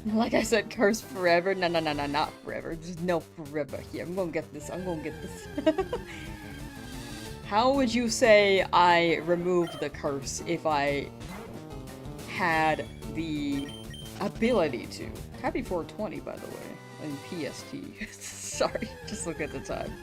Like I said, curse forever. No, not forever. There's no forever here. I'm gonna get this. How would you say I removed the curse if I had the ability to? Happy 420, by the way. And PST. Sorry, just look at the time.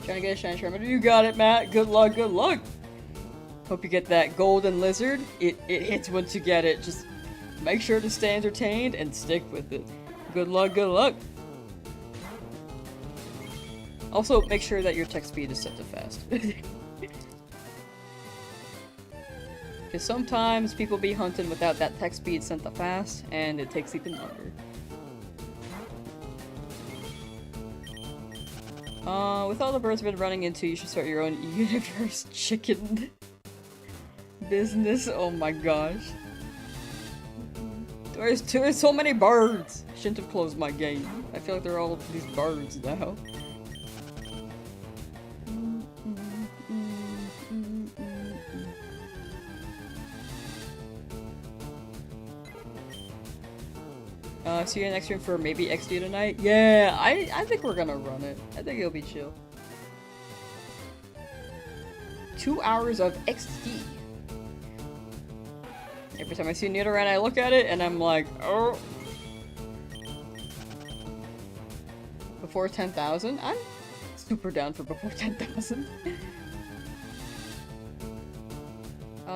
Trying to get a shiny Charmander. You got it, Matt. Good luck, good luck. Hope you get that golden lizard. It hits once you get it. Just make sure to stay entertained and stick with it. Good luck, good luck. Also, make sure that your text speed is set to fast. Because sometimes people be hunting without that text speed set to fast, and it takes even longer. With all the birds we've been running into, you should start your own universe chicken business. Oh my gosh. There's so many birds! I shouldn't have closed my game. I feel like they're all these birds now. See you next stream for maybe XD tonight? Yeah, I think we're gonna run it. I think it'll be chill. 2 hours of XD. Every time I see Nidoran, I look at it and I'm like, oh. Before 10,000? I'm super down for before 10,000.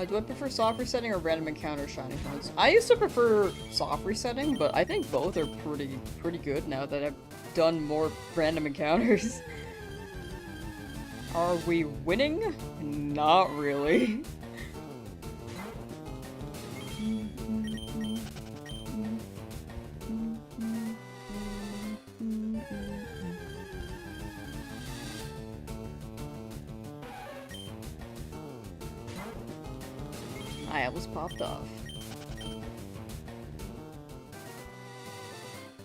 Do I prefer soft resetting or random encounter shiny hunts? I used to prefer soft resetting, but I think both are pretty good now that I've done more random encounters. Are we winning? Not really. I was popped off.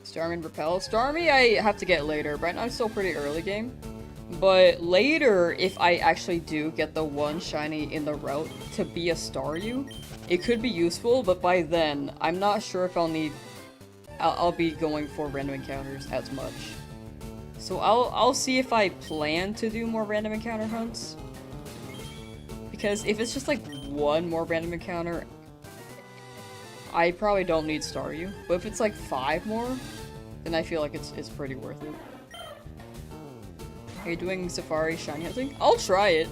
Starmie and Repel. Starmie I have to get later. Right now it's still pretty early game. But later, if I actually do get the one shiny in the route to be a Staryu, it could be useful, but by then, I'm not sure if I'll be going for random encounters as much. So I'll see if I plan to do more random encounter hunts. Because if it's just like one more random encounter, I probably don't need Staryu. But if it's like 5 more, then I feel like it's pretty worth it. Are you doing Safari shiny hunting? I'll try it.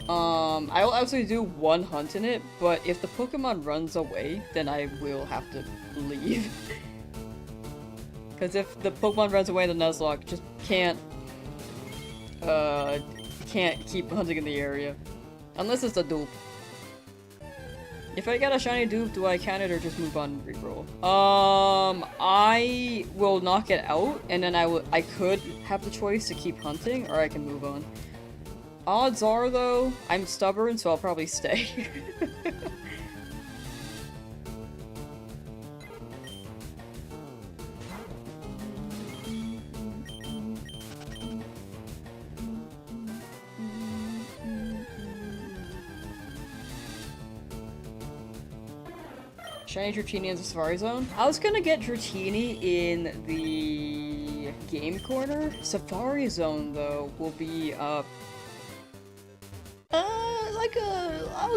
I will actually do one hunt in it, but if the Pokemon runs away, then I will have to leave. Because if the Pokemon runs away in the Nuzlocke, just can't keep hunting in the area. Unless it's a dupe. If I get a shiny dupe, do I count it or just move on and reroll? I will knock it out, and then I could have the choice to keep hunting, or I can move on. Odds are, though, I'm stubborn, so I'll probably stay. Shiny Dratini in the Safari Zone. I was gonna get Dratini in the game corner. Safari Zone, though, will be I'll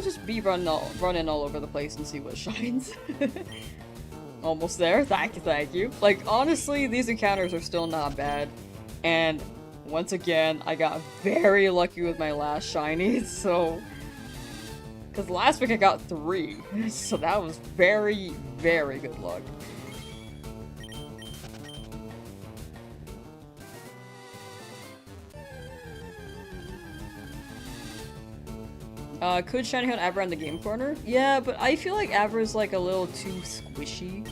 just be running all over the place and see what shines. Almost there. Thank you. Like, honestly, these encounters are still not bad. And once again, I got very lucky with my last shinies, so... Because last week I got 3, so that was very, very good luck. Could shiny hunt Abra in the game corner? Yeah, but I feel like Abra's like a little too squishy.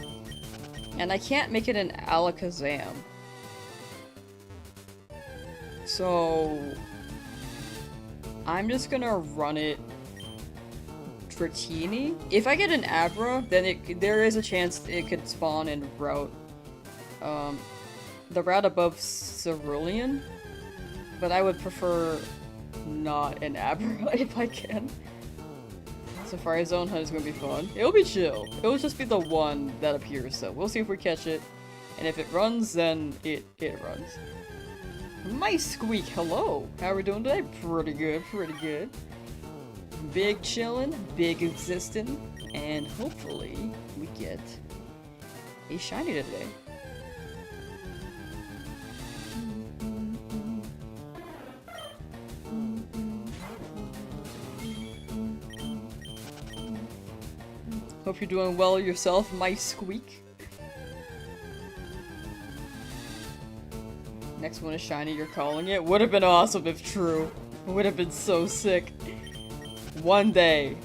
And I can't make it an Alakazam. So... I'm just gonna run it Dratini. If I get an Abra, then there is a chance it could spawn in route. The route above Cerulean. But I would prefer not an Abra if I can. Safari Zone hunt is gonna be fun. It'll be chill. It'll just be the one that appears, so we'll see if we catch it. And if it runs, then it runs. My Squeak, hello! How are we doing today? Pretty good, pretty good. Big chillin', big existing, and hopefully we get a shiny today. Hope you're doing well yourself, my Squeak. Next one is shiny, you're calling it? Would have been awesome if true. Would have been so sick. One day,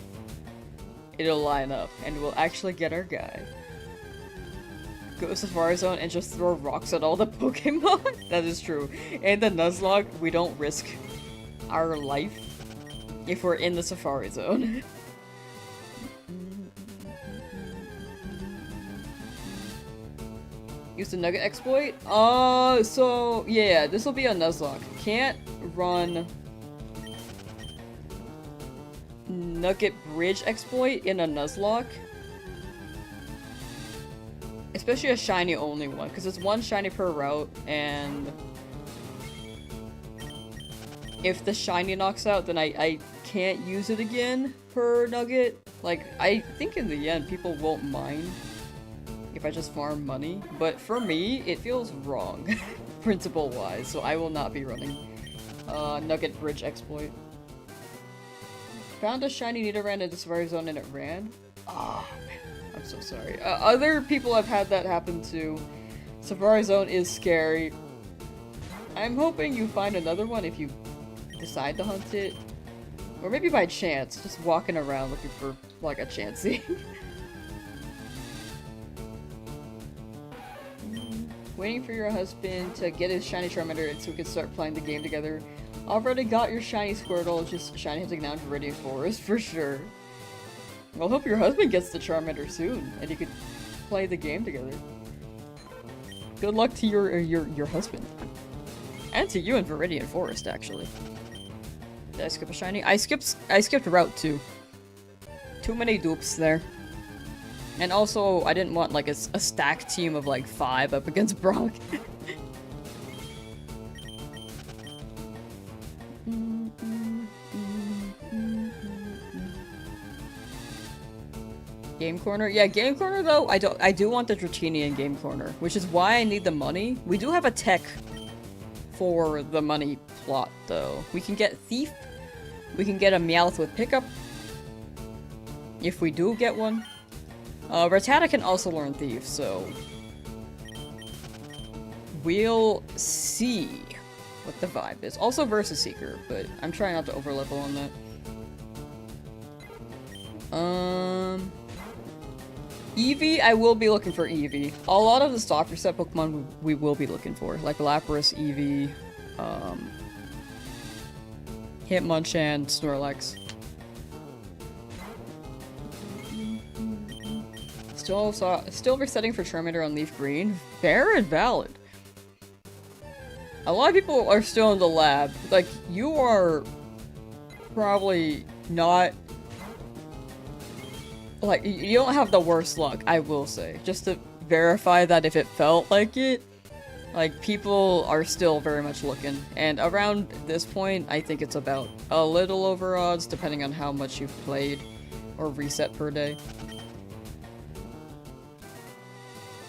it'll line up, and we'll actually get our guy. Go to Safari Zone and just throw rocks at all the Pokemon? That is true. In the Nuzlocke, we don't risk our life if we're in the Safari Zone. Use the Nugget exploit? So, yeah, this will be a Nuzlocke. Can't run Nugget Bridge exploit in a Nuzlocke. Especially a shiny only one, because it's one shiny per route, and if the shiny knocks out, then I can't use it again per Nugget. Like, I think in the end, people won't mind if I just farm money, but for me, it feels wrong, principle-wise, so I will not be running Nugget Bridge exploit. Found a shiny Nidoran in the Safari Zone and it ran? Ah, man, I'm so sorry. Other people have had that happen too. Safari Zone is scary. I'm hoping you find another one if you decide to hunt it. Or maybe by chance, just walking around looking for, like, a Chansey. Waiting for your husband to get his shiny Charmander so we can start playing the game together. Already got your shiny Squirtle, just shiny hunting now in Viridian Forest, for sure. Well, hope your husband gets the Charmander soon, and you could play the game together. Good luck to your husband. And to you in Viridian Forest, actually. Did I skip a shiny? I skipped Route 2. Too many dupes there. And also, I didn't want, like, a stack team of, like, 5 up against Brock. Game Corner? Yeah, Game Corner, though, I do want the Dratini in Game Corner, which is why I need the money. We do have a tech for the money plot, though. We can get Thief. We can get a Meowth with Pickup. If we do get one. Rattata can also learn Thief, so... we'll see what the vibe is. Also Versus Seeker, but I'm trying not to overlevel on that. Eevee, I will be looking for Eevee. A lot of the stock reset Pokemon we will be looking for, like Lapras, Eevee, Hitmonchan, Snorlax. Still resetting for Charmander on Leafgreen. Fair and valid. A lot of people are still in the lab. Like, you are probably not... Like, you don't have the worst luck, I will say. Just to verify that if it felt like it, like, people are still very much looking. And around this point, I think it's about a little over odds, depending on how much you've played or reset per day.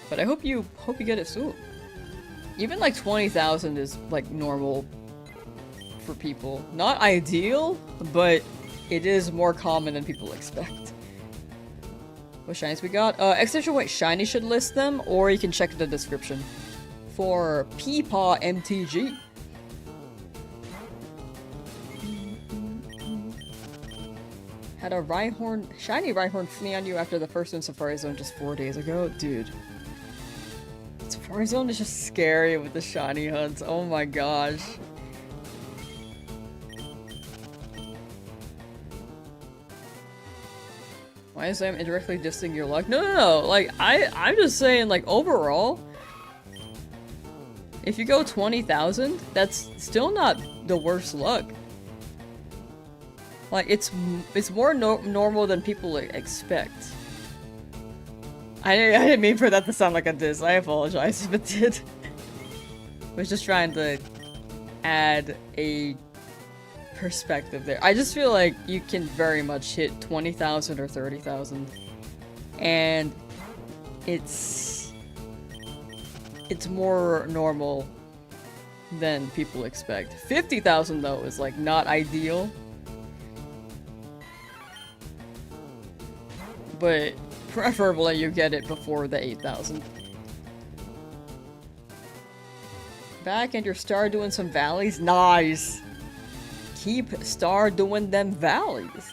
But I hope you get it soon. Even like 20,000 is like normal for people. Not ideal, but it is more common than people expect. What shinies we got? Extension White Shiny should list them, or you can check the description. For Peepaw MTG. Had a shiny Rhyhorn flee on you after the first in Safari Zone just 4 days ago? Dude. Safari Zone is just scary with the shiny hunts. Oh my gosh. Why is Sam indirectly dissing your luck? No. Like, I'm just saying, like, overall, if you go 20,000, that's still not the worst luck. Like, it's more normal than people expect. I didn't mean for that to sound like a diss. I apologize if it did. I was just trying to add a perspective there. I just feel like you can very much hit 20,000 or 30,000, and it's more normal than people expect. 50,000 though is like not ideal, but preferably you get it before the 8,000. Back and your star doing some valleys? Nice! Keep star doing them valleys.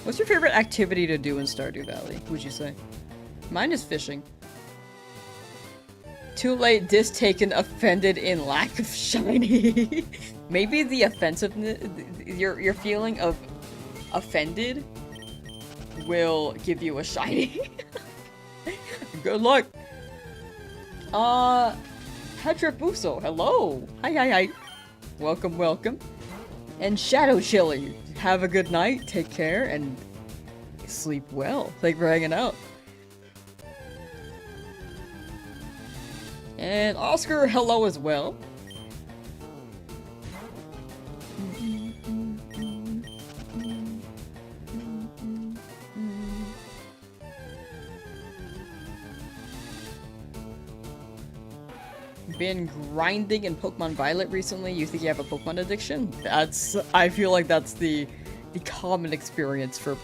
What's your favorite activity to do in Stardew Valley, would you say? Mine is fishing. Too late, diss taken, offended in lack of shiny. Maybe the offensiveness, your feeling of offended will give you a shiny. Good luck. Petrabuso, hello. Hi. Welcome. And Shadow Chili, have a good night, take care, and sleep well. Thank you for hanging out. And Oscar, hello as well. Been grinding in Pokemon Violet recently? You think you have a Pokemon addiction? I feel like that's the common experience for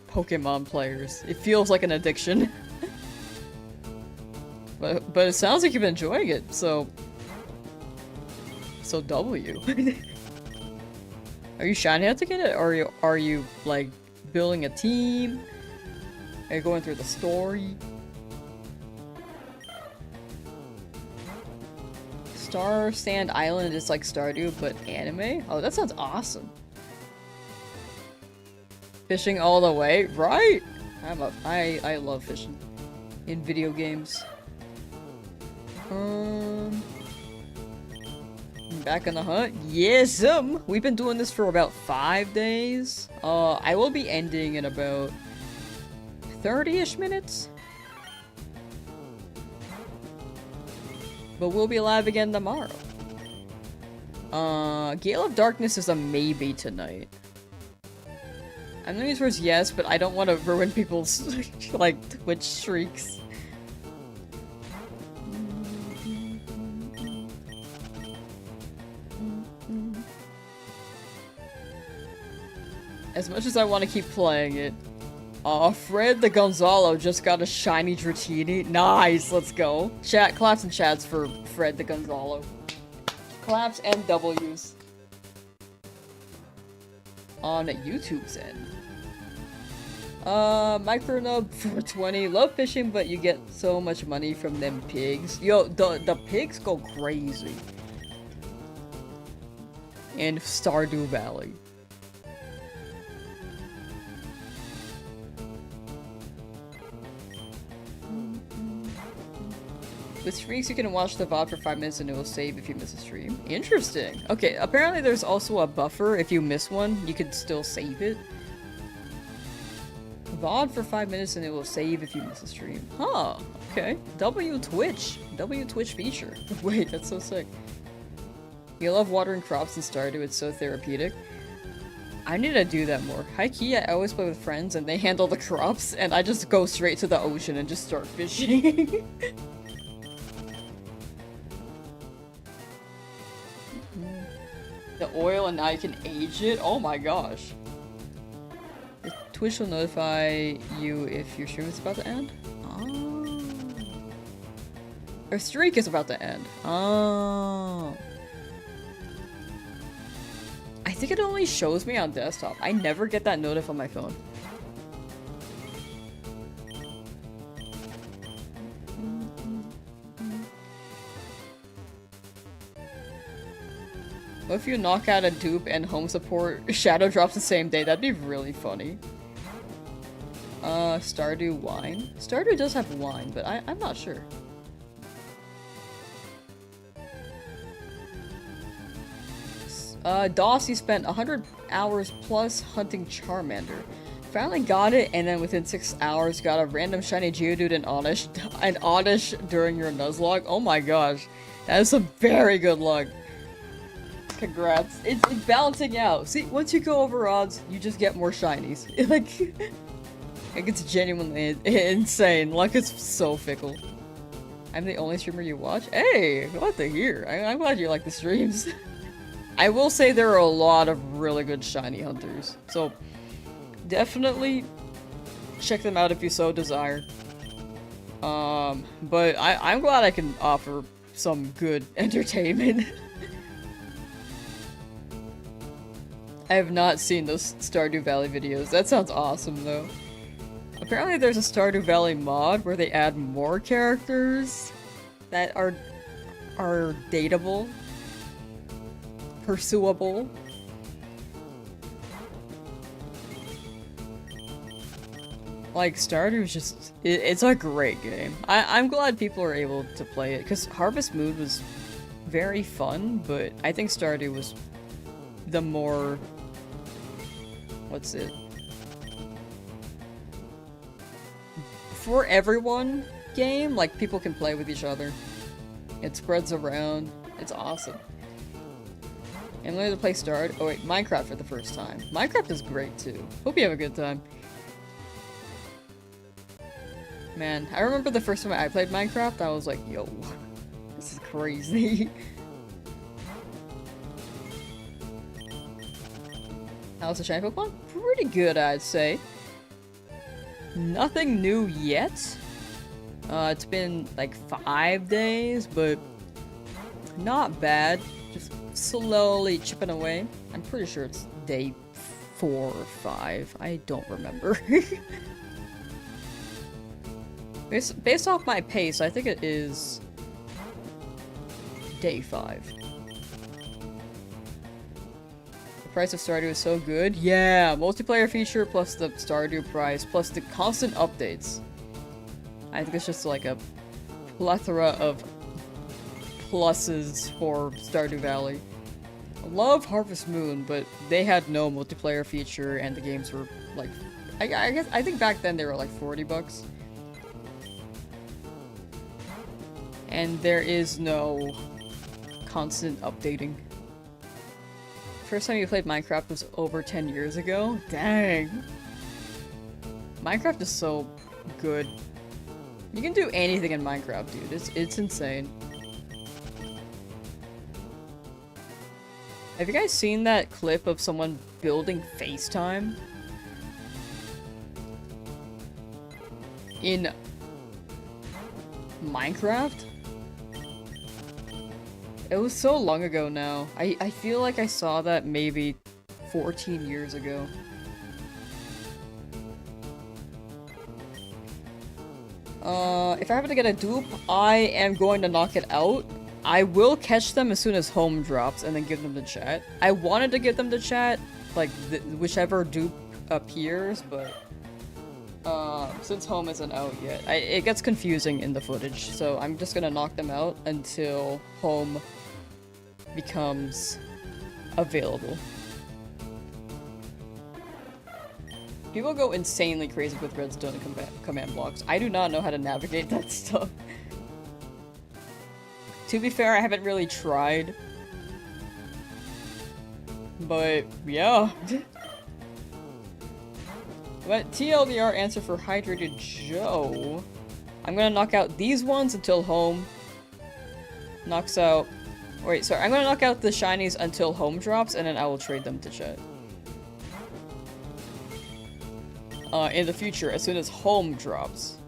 Pokemon players. It feels like an addiction. but it sounds like you've been enjoying it, so W. Are you shiny hunting it, or are you like building a team? Are you going through the story? Star Sand Island is like Stardew, but anime? Oh, that sounds awesome. Fishing all the way, right? I love fishing in video games. Back on the hunt? Yes, we've been doing this for about 5 days. I will be ending in about 30-ish minutes. But we'll be live again tomorrow. Gale of Darkness is a maybe tonight. I'm leaning towards yes, but I don't want to ruin people's, like, Twitch streaks. As much as I want to keep playing it, Fred the Gonzalo just got a shiny Dratini. Nice, let's go. Chat, claps and chats for Fred the Gonzalo. Claps and W's. On YouTube's end. Metronome 420. Love fishing, but you get so much money from them pigs. Yo, the pigs go crazy. In Stardew Valley. With streaks, you can watch the VOD for 5 minutes and it will save if you miss a stream. Interesting. Okay, apparently there's also a buffer. If you miss one, you can still save it. VOD for 5 minutes and it will save if you miss a stream. Huh, okay. W Twitch feature. Wait, that's so sick. You love watering crops in Stardew, it's so therapeutic. I need to do that more. High-key, I always play with friends and they handle the crops and I just go straight to the ocean and just start fishing. The oil and now you can age it? Oh my gosh. Twitch will notify you if your stream is about to end? Oh. Or streak is about to end. Oh. I think it only shows me on desktop. I never get that notif on my phone. What if you knock out a dupe and home support shadow drops the same day? That'd be really funny. Stardew wine? Stardew does have wine, but I'm not sure. Doss, you spent 100 hours plus hunting Charmander. Finally got it, and then within 6 hours got a random shiny Geodude and Oddish during your Nuzlocke. Oh my gosh. That is some very good luck. Congrats. It's balancing out. See, once you go over odds, you just get more shinies. Like, it's genuinely insane. Luck is so fickle. I'm the only streamer you watch? Hey, what to hear. I'm glad you like the streams. I will say there are a lot of really good shiny hunters. So, definitely check them out if you so desire. But I'm glad I can offer some good entertainment. I have not seen those Stardew Valley videos. That sounds awesome, though. Apparently there's a Stardew Valley mod where they add more characters that are dateable, pursuable. Like, Stardew's just... it's a great game. I'm glad people are able to play it, because Harvest Moon was very fun, but I think Stardew was the more... what's it? For everyone game, like, people can play with each other. It spreads around. It's awesome. I'm going to play Minecraft for the first time. Minecraft is great too. Hope you have a good time. Man, I remember the first time I played Minecraft, I was like, yo, this is crazy. How's the shiny Pokemon? Pretty good, I'd say. Nothing new yet. It's been like 5 days, but not bad. Just slowly chipping away. I'm pretty sure it's day 4 or 5. I don't remember. Based off my pace, I think it is day 5. The price of Stardew is so good. Yeah, multiplayer feature plus the Stardew price plus the constant updates. I think it's just like a plethora of pluses for Stardew Valley. I love Harvest Moon, but they had no multiplayer feature and the games were like... I think back then they were like $40. And there is no constant updating. First time you played Minecraft was over 10 years ago? Dang. Minecraft is so good. You can do anything in Minecraft, dude. It's insane. Have you guys seen that clip of someone building FaceTime? In Minecraft? It was so long ago now. I feel like I saw that maybe 14 years ago. If I happen to get a dupe, I am going to knock it out. I will catch them as soon as home drops and then give them to chat. I wanted to give them to chat, like, whichever dupe appears, but since home isn't out yet, it gets confusing in the footage, so I'm just gonna knock them out until home becomes available. People go insanely crazy with redstone and command blocks. I do not know how to navigate that stuff. To be fair, I haven't really tried. But, yeah. But TLDR answer for Hydrated Joe. I'm gonna knock out these ones until home knocks out... Wait, sorry. I'm gonna knock out the shinies until home drops, and then I will trade them to chat. In the future, as soon as home drops.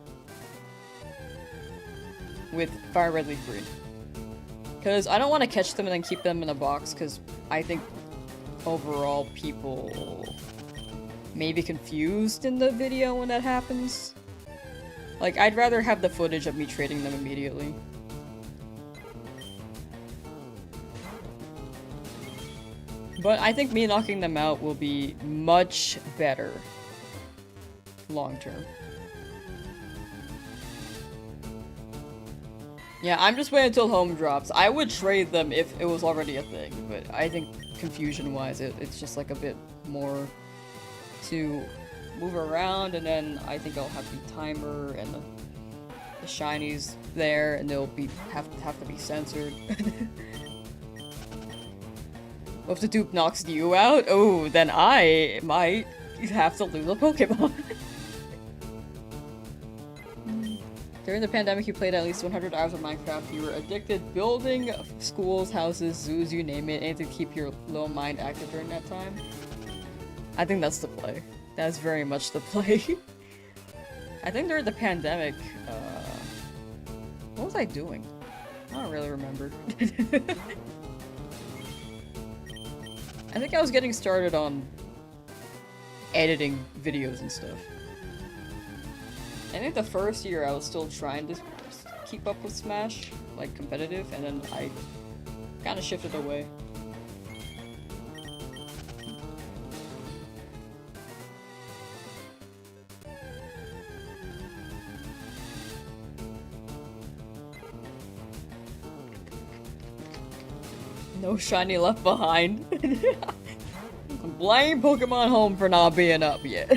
With FireRed Leafgreen. Because I don't want to catch them and then keep them in a box, because I think overall people may be confused in the video when that happens. Like, I'd rather have the footage of me trading them immediately. But I think me knocking them out will be much better long term. Yeah, I'm just waiting until home drops. I would trade them if it was already a thing, but I think confusion-wise, it's just like a bit more to move around, and then I think I'll have the timer and the shinies there, and they'll have to be censored. If the dupe knocks you out, oh, then I might have to lose a Pokemon. During the pandemic, you played at least 100 hours of Minecraft. You were addicted, building schools, houses, zoos, you name it, anything to keep your little mind active during that time. I think that's the play. That's very much the play. I think during the pandemic, what was I doing? I don't really remember. I think I was getting started on editing videos and stuff. I think the first year I was still trying to keep up with Smash, like competitive, and then I kind of shifted away. No shiny left behind. Blame Pokemon Home for not being up yet.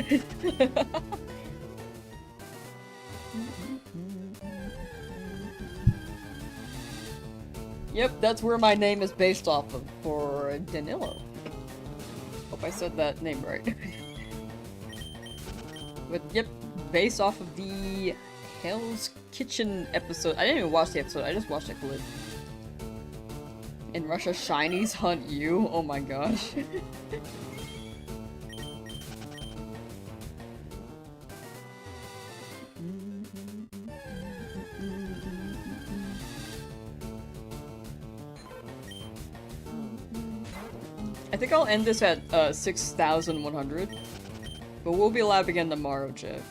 Yep, that's where my name is based off of, for Danilo. Hope I said that name right. But yep, based off of the Hell's Kitchen episode. I didn't even watch the episode, I just watched a clip. In Russia, shinies hunt you? Oh my gosh. I think I'll end this at 6,100. But we'll be live again tomorrow, Jeff.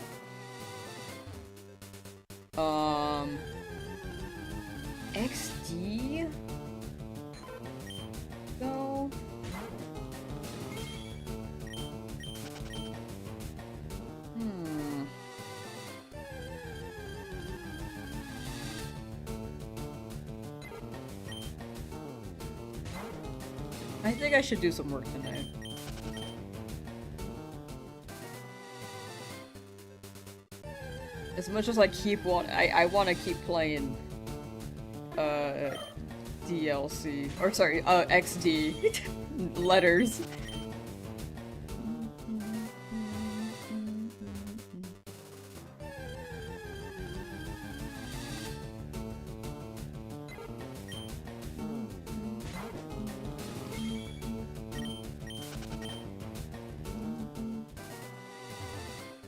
XD? No. I think I should do some work tonight. As much as I I want to keep playing DLC, or sorry, XD letters.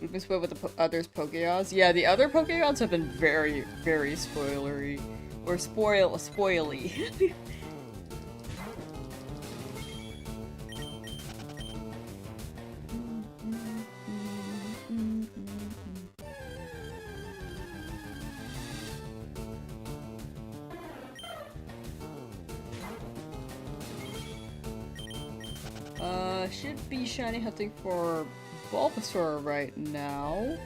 We've been spoiled with the others Pokeons. Yeah, the other Pokeons have been very, very spoilery. Or spoily. Should be shiny hunting for Bulbasaur right now.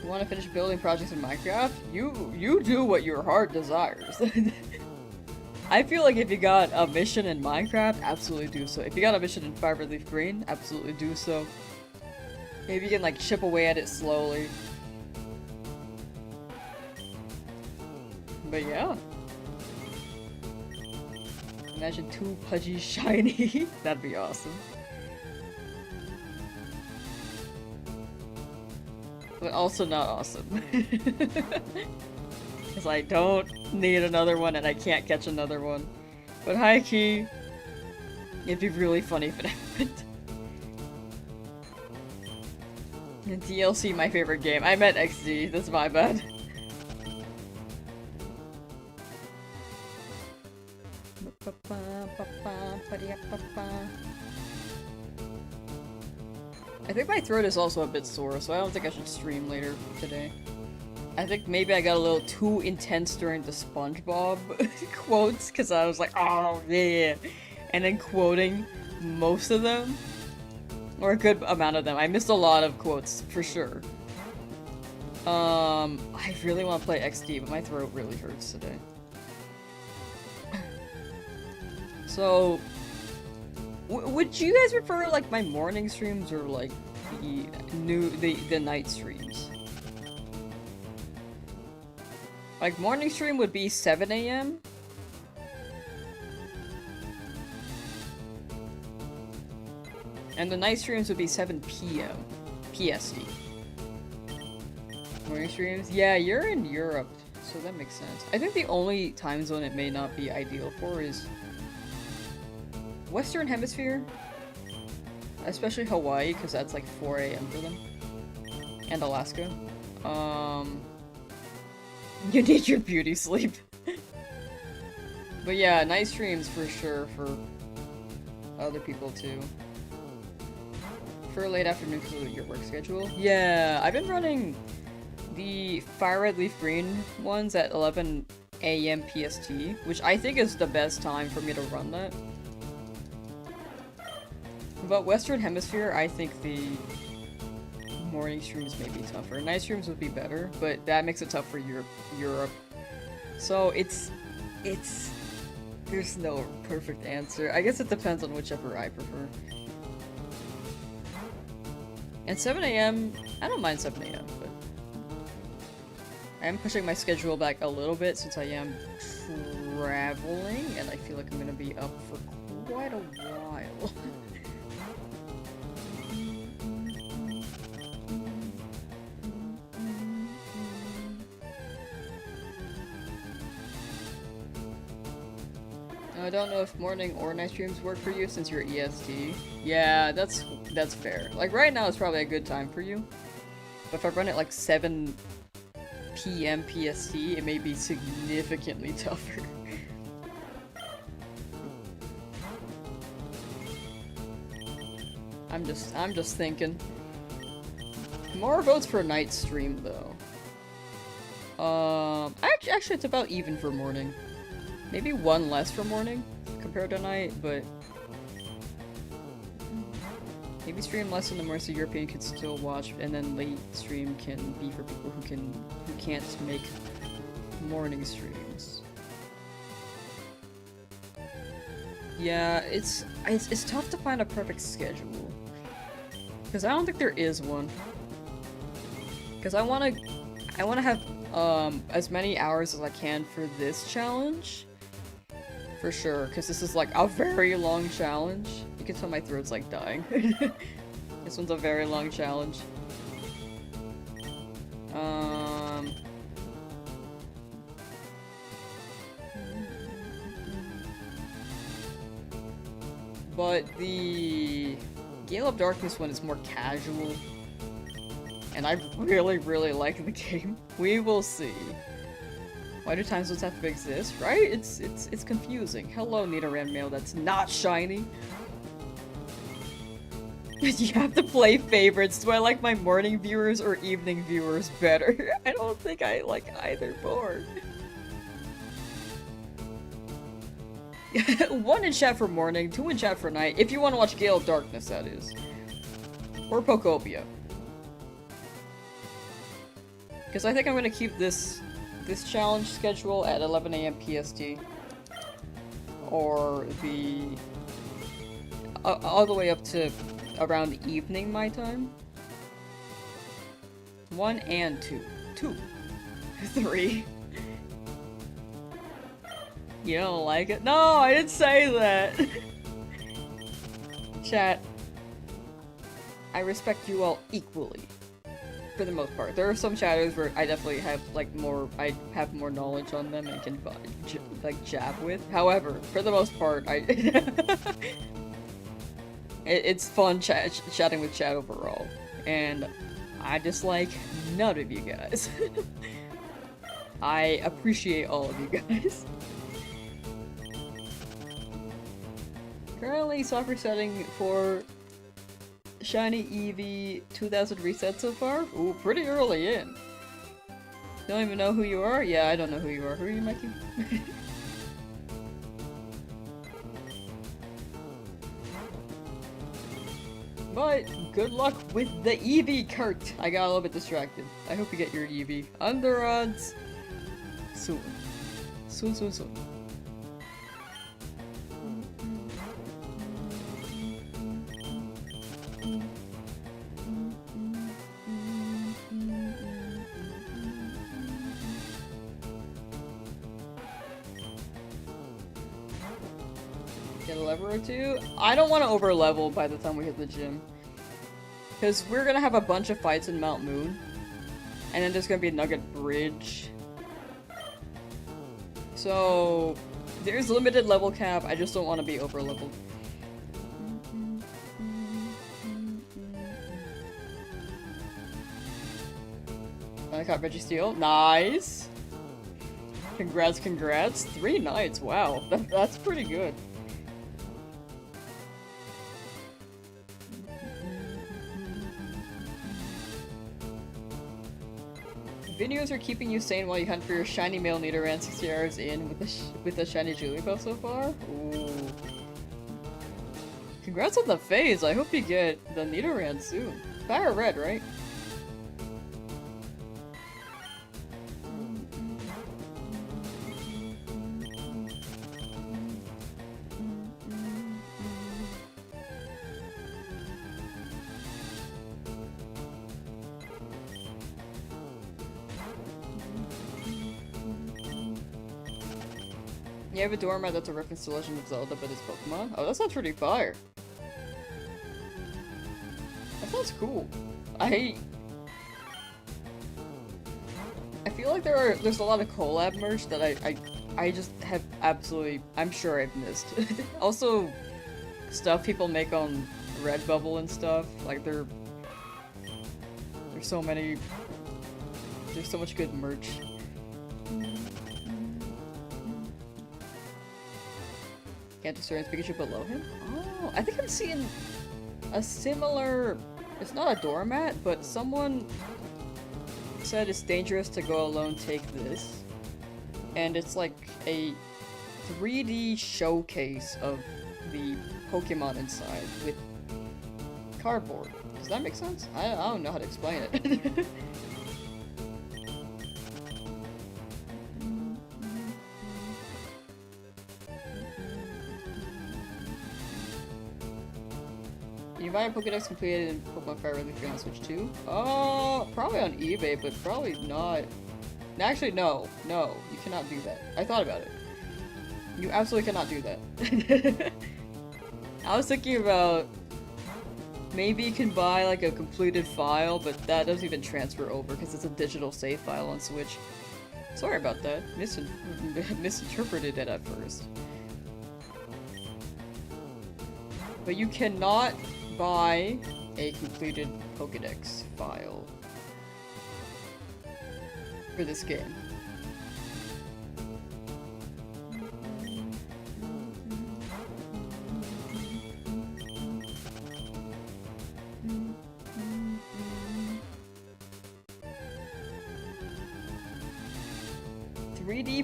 You want to finish building projects in Minecraft? You do what your heart desires. I feel like if you got a mission in Minecraft, absolutely do so. If you got a mission in FireRed Leafgreen, absolutely do so. Maybe you can like chip away at it slowly. But yeah. Imagine 2 Pidgey shiny. That'd be awesome. But also not awesome. Because I don't need another one and I can't catch another one. But high key, it'd be really funny if it happened. And DLC, my favorite game. I meant XD, that's my bad. I think my throat is also a bit sore, so I don't think I should stream later today. I think maybe I got a little too intense during the Spongebob quotes, because I was like, oh yeah, and then quoting most of them, or a good amount of them. I missed a lot of quotes, for sure. I really want to play XD, but my throat really hurts today. So, would you guys prefer like my morning streams or like the night streams? Like morning stream would be 7 AM. And the night streams would be 7 PM PST. Morning streams? Yeah, you're in Europe, so that makes sense. I think the only time zone it may not be ideal for is Western Hemisphere, especially Hawaii, because that's like 4 AM for them, and Alaska. You need your beauty sleep. But yeah, night streams for sure for other people too. For late afternoon because of your work schedule. Yeah, I've been running the FireRed Leafgreen ones at 11 AM PST, which I think is the best time for me to run that. But Western Hemisphere, I think the morning streams may be tougher. Night streams would be better, but that makes it tough for Europe. So it's there's no perfect answer. I guess it depends on whichever I prefer. And 7 AM, I don't mind 7 AM, but I am pushing my schedule back a little bit since I am traveling, and I feel like I'm gonna be up for quite a while. I don't know if morning or night streams work for you since you're EST. Yeah, that's fair. Like right now is probably a good time for you. But if I run it like 7 PM PST, it may be significantly tougher. I'm just thinking. More votes for night stream though. Actually it's about even for morning. Maybe 1 less for morning compared to night, but maybe stream less in the morning so European can still watch, and then late stream can be for people who can't make morning streams. Yeah, it's tough to find a perfect schedule because I don't think there is one. Because I wanna have as many hours as I can for this challenge. For sure, because this is like a very long challenge. You can tell my throat's like dying. This one's a very long challenge. But the Gale of Darkness one is more casual. And I really, really like the game. We will see. Why do time zones have to exist, right? It's confusing. Hello, Nidoran Male that's not shiny. You have to play favorites. Do I like my morning viewers or evening viewers better? I don't think I like either board. 1 in chat for morning, 2 in chat for night. If you want to watch Gale of Darkness, that is. Or Poptopia. Because I think I'm going to keep this challenge schedule at 11 AM PST. Or the... all the way up to around evening my time. 1 and 2. 2. 3. You don't like it? No, I didn't say that! Chat. I respect you all equally. For the most part. There are some chatters where I definitely have like more, I have more knowledge on them and can like jab with. However, for the most part, it's fun chatting with chat overall. And I dislike none of you guys. I appreciate all of you guys. Currently software setting for Shiny Eevee 2000 reset so far? Ooh, pretty early in. Don't even know who you are? Yeah, I don't know who you are. Who are you, Mikey? But good luck with the Eevee cart! I got a little bit distracted. I hope you get your Eevee. Under odds. Soon. Soon, soon, soon. Get a level or two? I don't want to over level by the time we hit the gym. Because we're gonna have a bunch of fights in Mount Moon. And then there's gonna be a Nugget Bridge. So there's limited level cap, I just don't want to be over leveled. I caught Registeel. Nice! Congrats, congrats. 3 nights, wow. That's pretty good. Videos are keeping you sane while you hunt for your shiny male Nidoran 60 hours in with a shiny Jigglypuff so far? Ooh. Congrats on the phase, I hope you get the Nidoran soon. FireRed, right? You have a doormat that's a reference to Legend of Zelda, but it's Pokemon? Oh, that sounds pretty fire. That sounds cool. I feel like there's a lot of collab merch that I just have absolutely, I'm sure I've missed. Also, stuff people make on Redbubble and stuff, like there's so many, there's so much good merch. Can't discern Pikachu below him? Oh, I think I'm seeing a similar... It's not a doormat, but someone said it's dangerous to go alone, take this. And it's like a 3D showcase of the Pokemon inside with cardboard. Does that make sense? I don't know how to explain it. Can you buy a Pokédex completed in Pokemon FireRed Leafgreen on Switch 2? Oh, probably on eBay, but probably not. Actually, no. No, you cannot do that. I thought about it. You absolutely cannot do that. I was thinking about maybe you can buy like a completed file, but that doesn't even transfer over because it's a digital save file on Switch. Sorry about that. Misinterpreted it at first. But you cannot buy a completed Pokédex file for this game.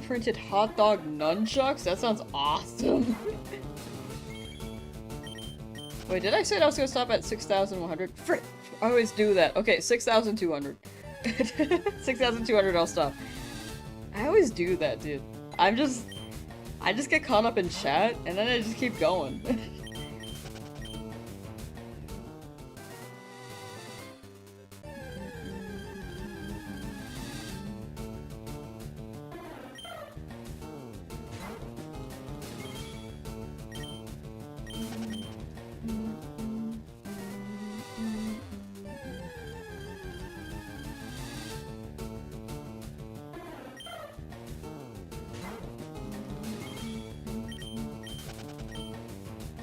Printed hot dog nunchucks? That sounds awesome. Wait, did I say I was gonna stop at 6,100? Frick! I always do that. Okay, 6,200. 6,200, I'll stop. I always do that, dude. I just get caught up in chat, and then I just keep going.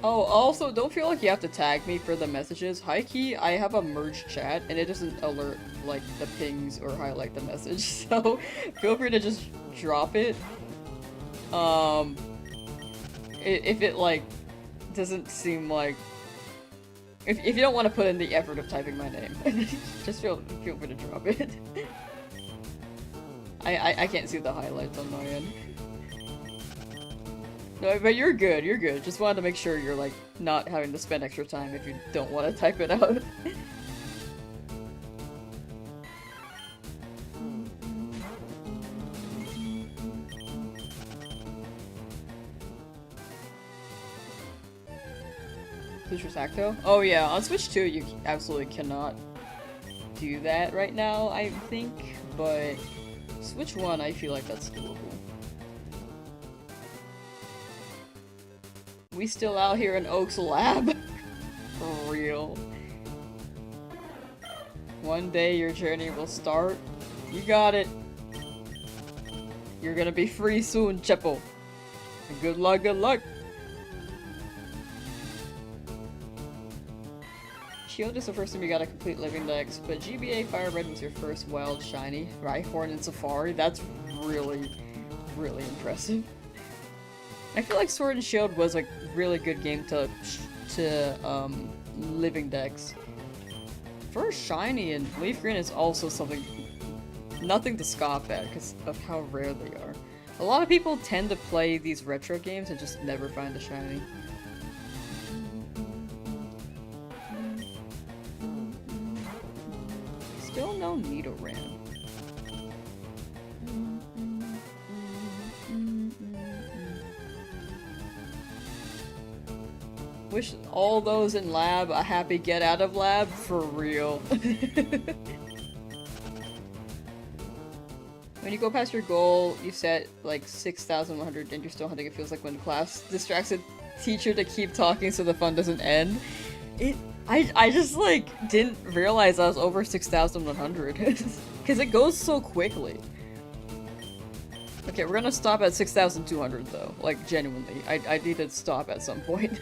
Oh, also, don't feel like you have to tag me for the messages. High-key, I have a merged chat, and it doesn't alert, like, the pings or highlight the message, so feel free to just drop it. If it, like, doesn't seem like... If you don't want to put in the effort of typing my name, just feel free to drop it. I can't see the highlights on my end. No, but you're good, you're good. Just wanted to make sure you're, like, not having to spend extra time if you don't want to type it out. Citrus Acto? Oh yeah, on Switch 2 you absolutely cannot do that right now, I think, but Switch 1 I feel like that's doable. We still out here in Oak's lab? For real. One day your journey will start. You got it. You're gonna be free soon, Chepo. Good luck, good luck. Shield is the first time you got a complete living dex, but GBA FireRed was your first wild shiny. Rhyhorn and Safari, that's really, really impressive. I feel like Sword and Shield was a really good game to living decks. First shiny and Leafgreen is also something, nothing to scoff at because of how rare they are. A lot of people tend to play these retro games and just never find a shiny. Still no Nidoran. Wish all those in lab a happy get out of lab, for real. When you go past your goal, you set like 6,100 and you're still hunting. It feels like when class distracts a teacher to keep talking so the fun doesn't end. I just like didn't realize I was over 6,100 because it goes so quickly. Okay, we're gonna stop at 6,200 though, like genuinely. I need to stop at some point.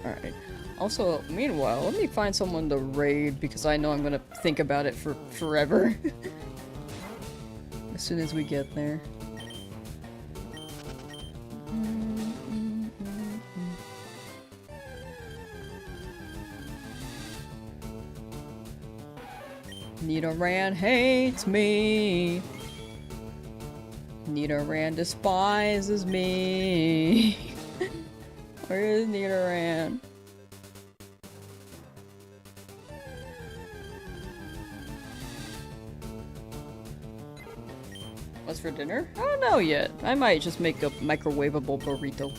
Alright. Also, meanwhile, let me find someone to raid because I know I'm gonna think about it for forever. As soon as we get there. Nidoran hates me. Nidoran despises me. Where is Nidoran? What's for dinner? I don't know yet. I might just make a microwavable burrito.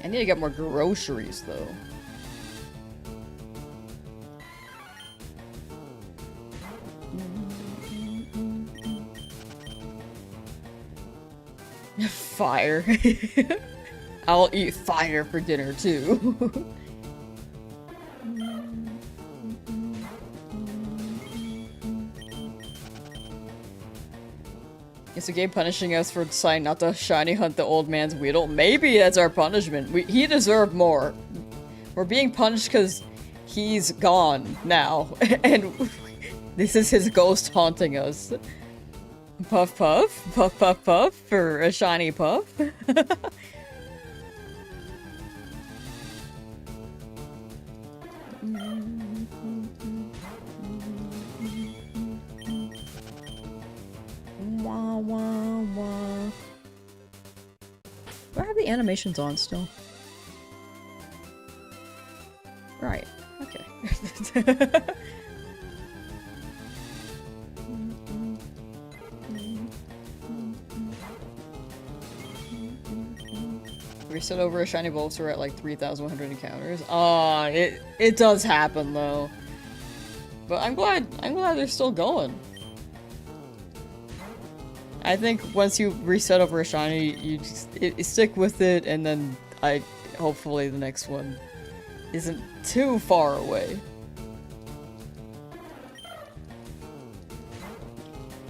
I need to get more groceries though. Fire. I'll eat fire for dinner too. Is the game punishing us for deciding not to shiny hunt the old man's Weedle? Maybe that's our punishment. He deserved more. We're being punished because he's gone now. And this is his ghost haunting us. Puff puff? Puff puff puff for a shiny puff? Wah, wah, wah. Do I have the animations on still? Right. Okay. Reset over a shiny Bulbasaur at like 3,100 encounters. Aw, it does happen though. But I'm glad they're still going. I think once you reset over a shiny, you just stick with it, and then hopefully the next one isn't too far away.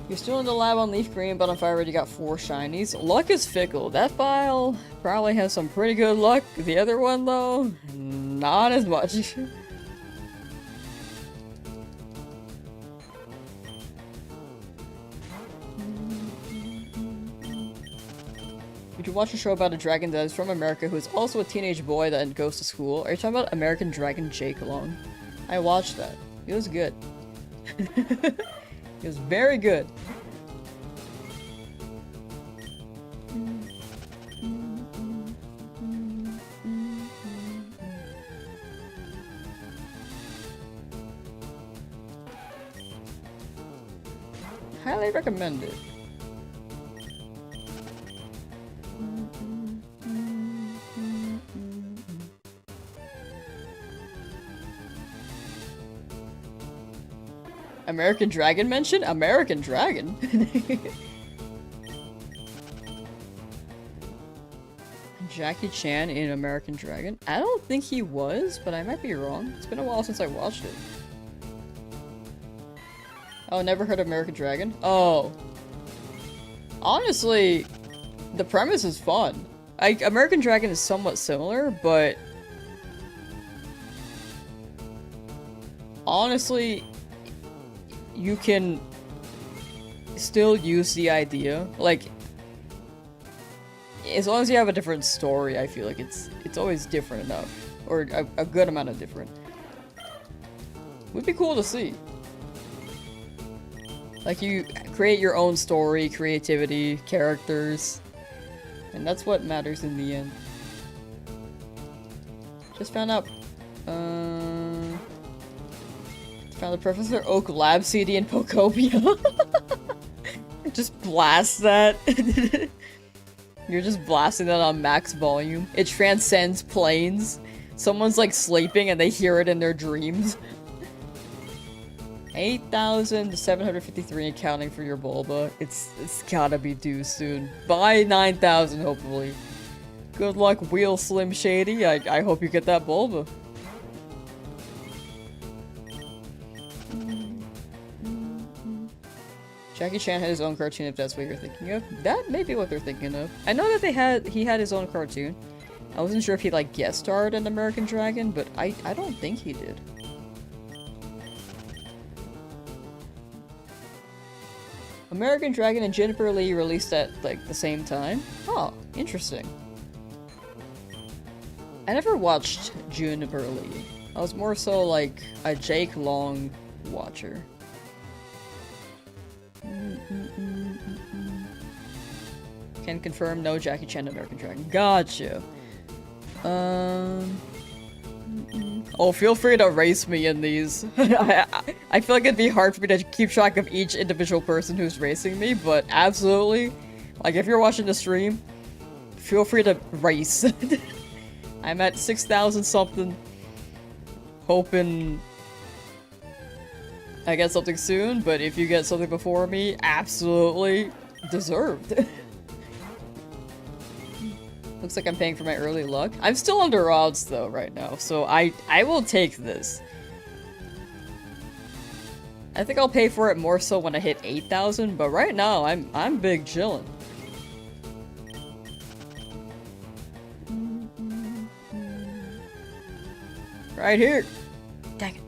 You're still in the lab on Leafgreen, but on FireRed you got 4 shinies. Luck is fickle. That file probably has some pretty good luck. The other one, though, not as much. Did you watch a show about a dragon that is from America who is also a teenage boy that goes to school? Are you talking about American Dragon Jake Long? I watched that. It was good. It was very good. Highly recommend it. American Dragon mention? American Dragon? Jackie Chan in American Dragon? I don't think he was, but I might be wrong. It's been a while since I watched it. Oh, never heard of American Dragon? Oh. Honestly, the premise is fun. American Dragon is somewhat similar, but honestly, you can still use the idea. Like, as long as you have a different story, I feel like it's always different enough. Or a good amount of different. Would be cool to see. Like, you create your own story, creativity, characters. And that's what matters in the end. Just found out, found the Professor Oak Lab CD in Poptopia. Just blast that. You're just blasting that on max volume. It transcends planes. Someone's like sleeping and they hear it in their dreams. 8,753 accounting for your Bulba. It's gotta be due soon. By 9,000, hopefully. Good luck, Wheel Slim Shady. I hope you get that Bulba. Jackie Chan had his own cartoon, if that's what you're thinking of. That may be what they're thinking of. I know that he had his own cartoon. I wasn't sure if he like guest starred in American Dragon, but I don't think he did. American Dragon and Juniper Lee released at like the same time? Oh, interesting. I never watched Juniper Lee. I was more so like a Jake Long watcher. Can confirm no Jackie Chan American Dragon. Gotcha. Oh, feel free to race me in these. I feel like it'd be hard for me to keep track of each individual person who's racing me, but absolutely. Like, if you're watching the stream, feel free to race. I'm at 6,000 something. Hoping I get something soon, but if you get something before me, absolutely deserved. Looks like I'm paying for my early luck. I'm still under odds though right now, so I will take this. I think I'll pay for it more so when I hit 8,000, but right now I'm big chillin'. Right here. Dang it.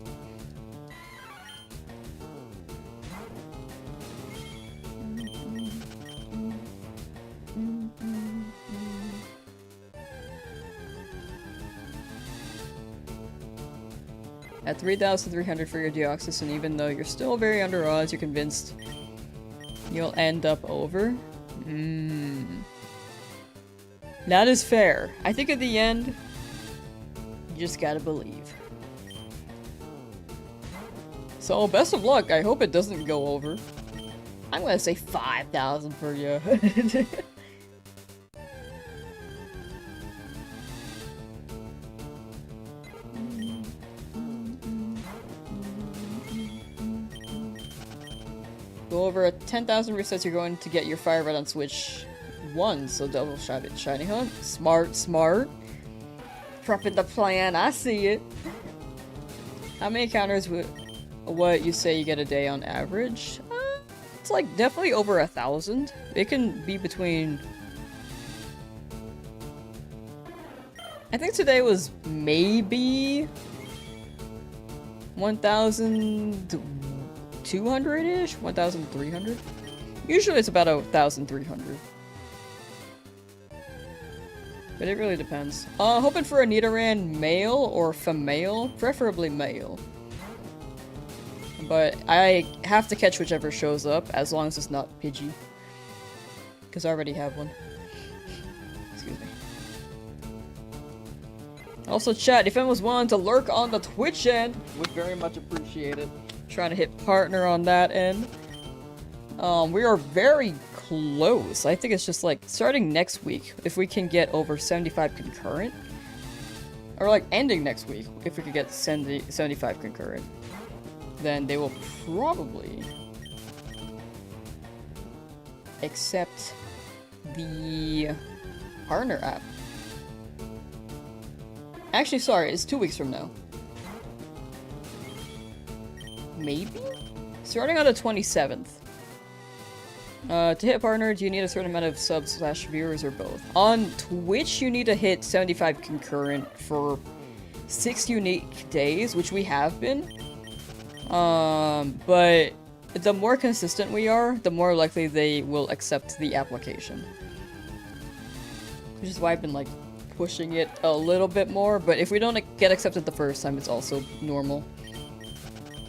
At 3,300 for your Deoxys, and even though you're still very under odds, you're convinced you'll end up over? That is fair. I think at the end, you just gotta believe. So, best of luck. I hope it doesn't go over. I'm gonna say 5,000 for you. Go over 10,000 resets, you're going to get your FireRed on Switch 1, so double shot it. Shiny Hunt. Smart, smart. Prepping the plan, I see it. How many encounters would what you say you get a day on average? It's like definitely over 1,000. It can be between... I think today was maybe 1,200-ish? 1,300? Usually it's about 1,300. But it really depends. Hoping for a Nidoran Male or female, preferably male. But I have to catch whichever shows up, as long as it's not Pidgey. Because I already have one. Excuse me. Also, chat, if anyone's willing to lurk on the Twitch end, would very much appreciate it. Trying to hit partner on that end. We are very close. I think it's just like starting next week, if we can get over 75 concurrent. Or like ending next week, if we could get 75 concurrent. Then they will probably accept the partner app. Actually, sorry, it's 2 weeks from now. Maybe? Starting on the 27th. To hit partner, do you need a certain amount of subs/viewers or both? On Twitch, you need to hit 75 concurrent for 6 unique days, which we have been. But the more consistent we are, the more likely they will accept the application. Which is why I've been, like, pushing it a little bit more, but if we don't get accepted the first time, it's also normal.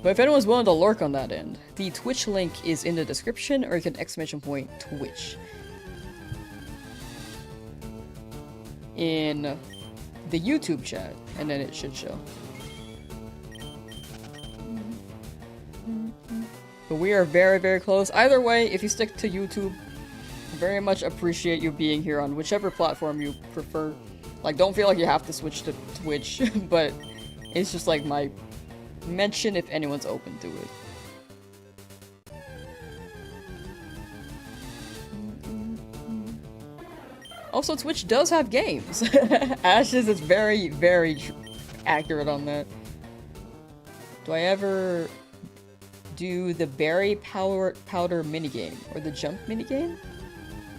But if anyone's willing to lurk on that end, the Twitch link is in the description, or you can ! Twitch. In the YouTube chat, and then it should show. But we are very, very close. Either way, if you stick to YouTube, very much appreciate you being here on whichever platform you prefer. Like, don't feel like you have to switch to Twitch, but it's just like my mention if anyone's open to it. Also, Twitch does have games. Ashes is very, very accurate on that. Do I ever do the berry powder minigame or the jump minigame?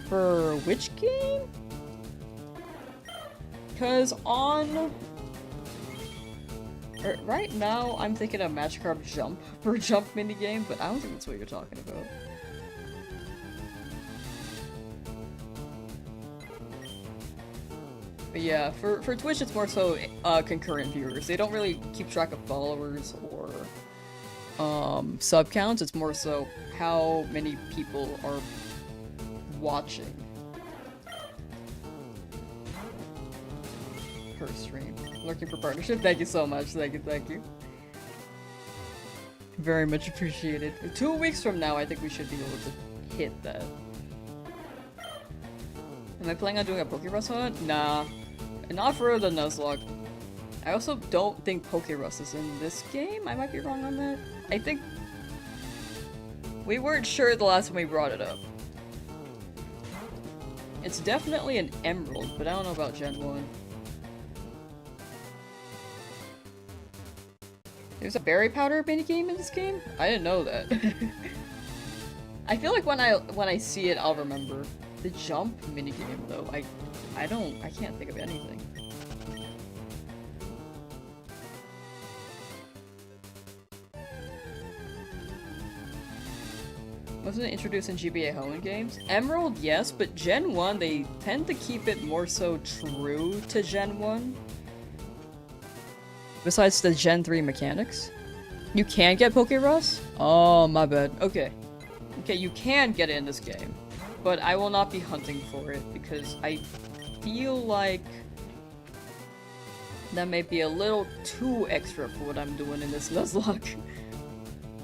For which game? Because on... right now, I'm thinking of Magikarp Jump for jump minigame, but I don't think that's what you're talking about. But yeah, for Twitch, it's more so concurrent viewers. They don't really keep track of followers or sub counts. It's more so how many people are watching per stream. Looking for partnership. Thank you so much. Thank you, thank you. Very much appreciated. 2 weeks from now, I think we should be able to hit that. Am I planning on doing a Pokerus hunt? Nah. Not for the Nuzlocke. I also don't think Pokerus is in this game. I might be wrong on that. I think... we weren't sure the last time we brought it up. It's definitely an Emerald, but I don't know about Gen 1. There's a berry powder minigame in this game? I didn't know that. I feel like when I see it, I'll remember. The jump minigame though, I can't think of anything. Wasn't it introduced in GBA Hoenn games? Emerald, yes, but Gen 1, they tend to keep it more so true to Gen 1. Besides the Gen 3 mechanics. You can get Pokerus? Oh, my bad. Okay. Okay, you can get it in this game. But I will not be hunting for it because I feel like that may be a little too extra for what I'm doing in this Nuzlocke.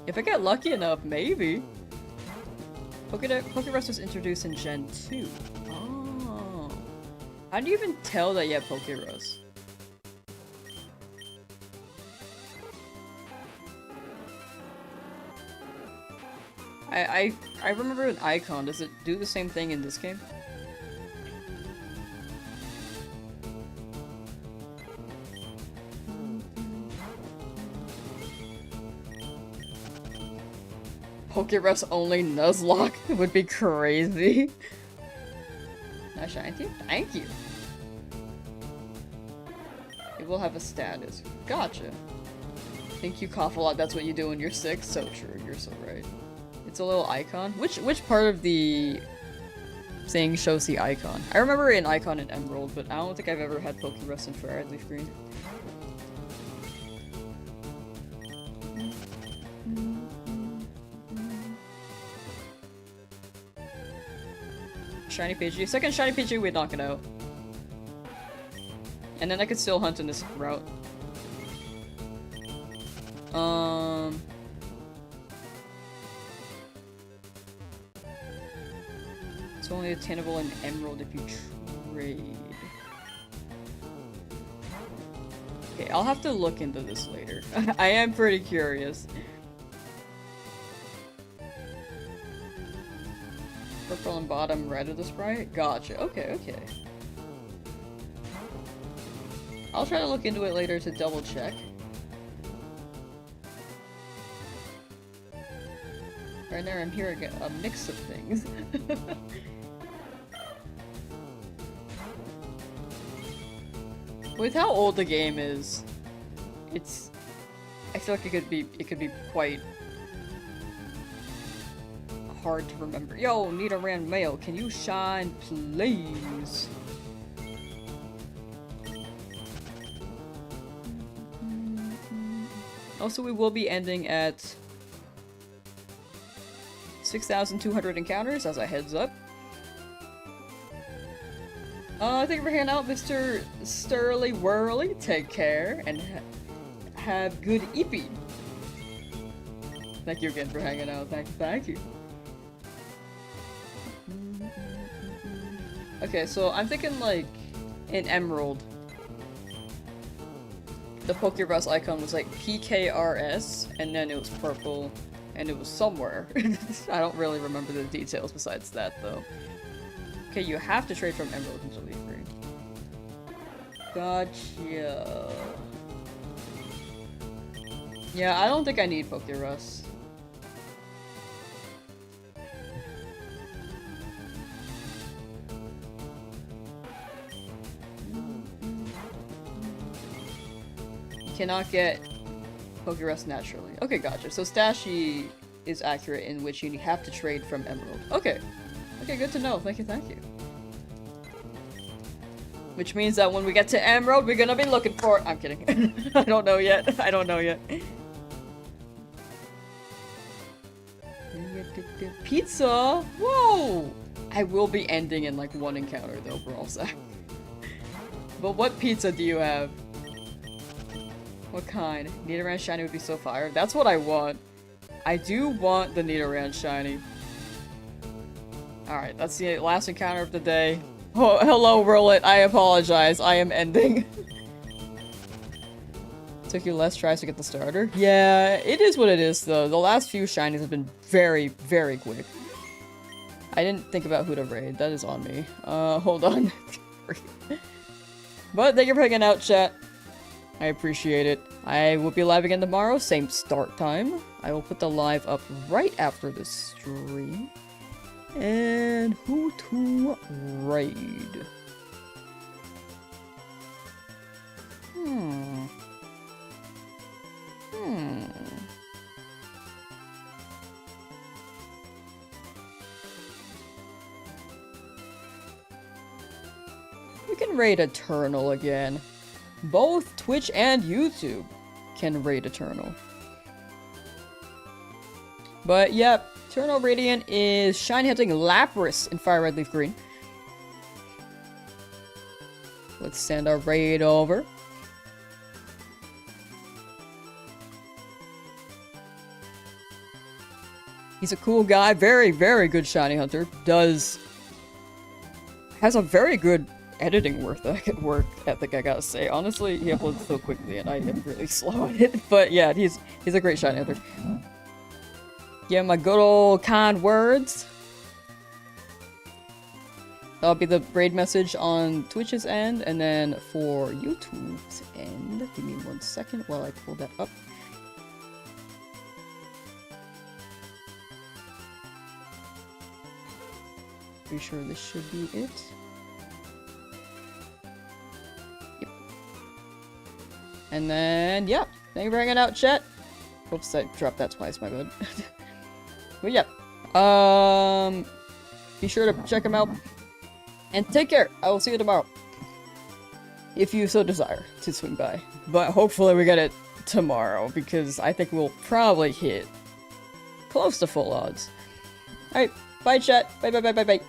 If I get lucky enough, maybe. Pokerus was introduced in Gen 2. Oh. How do you even tell that you have Pokerus? I remember an icon. Does it do the same thing in this game? Pokerus only Nuzlocke would be crazy. Nice shiny. Thank you. It will have a status. Gotcha. Think you cough a lot, that's what you do when you're sick? So true, you're so right. It's a little icon. Which part of the thing shows the icon? I remember an icon in Emerald, but I don't think I've ever had Pokerus in FireRed Leafgreen. Shiny Pidgey. Second shiny Pidgey, we'd knock it out. And then I could still hunt in this route. It's only attainable in Emerald if you trade. Okay, I'll have to look into this later. I am pretty curious. Purple on bottom, red of the sprite? Gotcha. Okay, okay. I'll try to look into it later to double check. Right now I'm hearing a mix of things. With how old the game is, I feel like it could be quite hard to remember. Yo, Nidoran Male, can you shine, please? Also, we will be ending at 6,200 encounters as a heads up. Thank you for hanging out, Mr. Sturly Whirly. Take care and have good EP. Thank you again for hanging out. Thank you. Okay, so I'm thinking like in Emerald, the Pokerus icon was like PKRS, and then it was purple, and it was somewhere. I don't really remember the details besides that though. Okay, you have to trade from Emerald into Leafgreen. Gotcha. Yeah, I don't think I need Pokerus. You cannot get Pokerus naturally. Okay, gotcha. So Stashy is accurate in which you have to trade from Emerald. Okay. Okay, good to know. Thank you. Which means that when we get to Emerald, we're gonna be looking for- I'm kidding. I don't know yet. Pizza? Whoa! I will be ending in like one encounter though, Brawl Sack. But what pizza do you have? What kind? Nidoran Shiny would be so fire. That's what I want. I do want the Nidoran Shiny. Alright, that's the last encounter of the day. Oh, hello, Rowlet. I apologize. I am ending. Took you less tries to get the starter? Yeah, it is what it is, though. The last few shinies have been very, very quick. I didn't think about who to raid. That is on me. Hold on. But thank you for hanging out, chat. I appreciate it. I will be live again tomorrow, same start time. I will put the live up right after the stream. And who to raid? You can raid Eternal again. Both Twitch and YouTube can raid Eternal. But yep, Eternal Radiant is shiny hunting Lapras in FireRed Leafgreen. Let's send our raid over. He's a cool guy, very, very good shiny hunter. Has a very good editing work ethic, I gotta say. Honestly, he uploads so quickly and I am really slow at it. But yeah, he's a great shiny hunter. Yeah, my good old kind words. That'll be the raid message on Twitch's end, and then for YouTube's end, give me 1 second while I pull that up. Pretty sure this should be it. Yep. And then, yeah, thank you for hanging out, chat. Oops, I dropped that twice, my bad. But yeah, be sure to check him out. And take care. I will see you tomorrow. If you so desire to swing by. But hopefully we get it tomorrow, because I think we'll probably hit close to full odds. Alright, bye chat. Bye bye bye bye bye.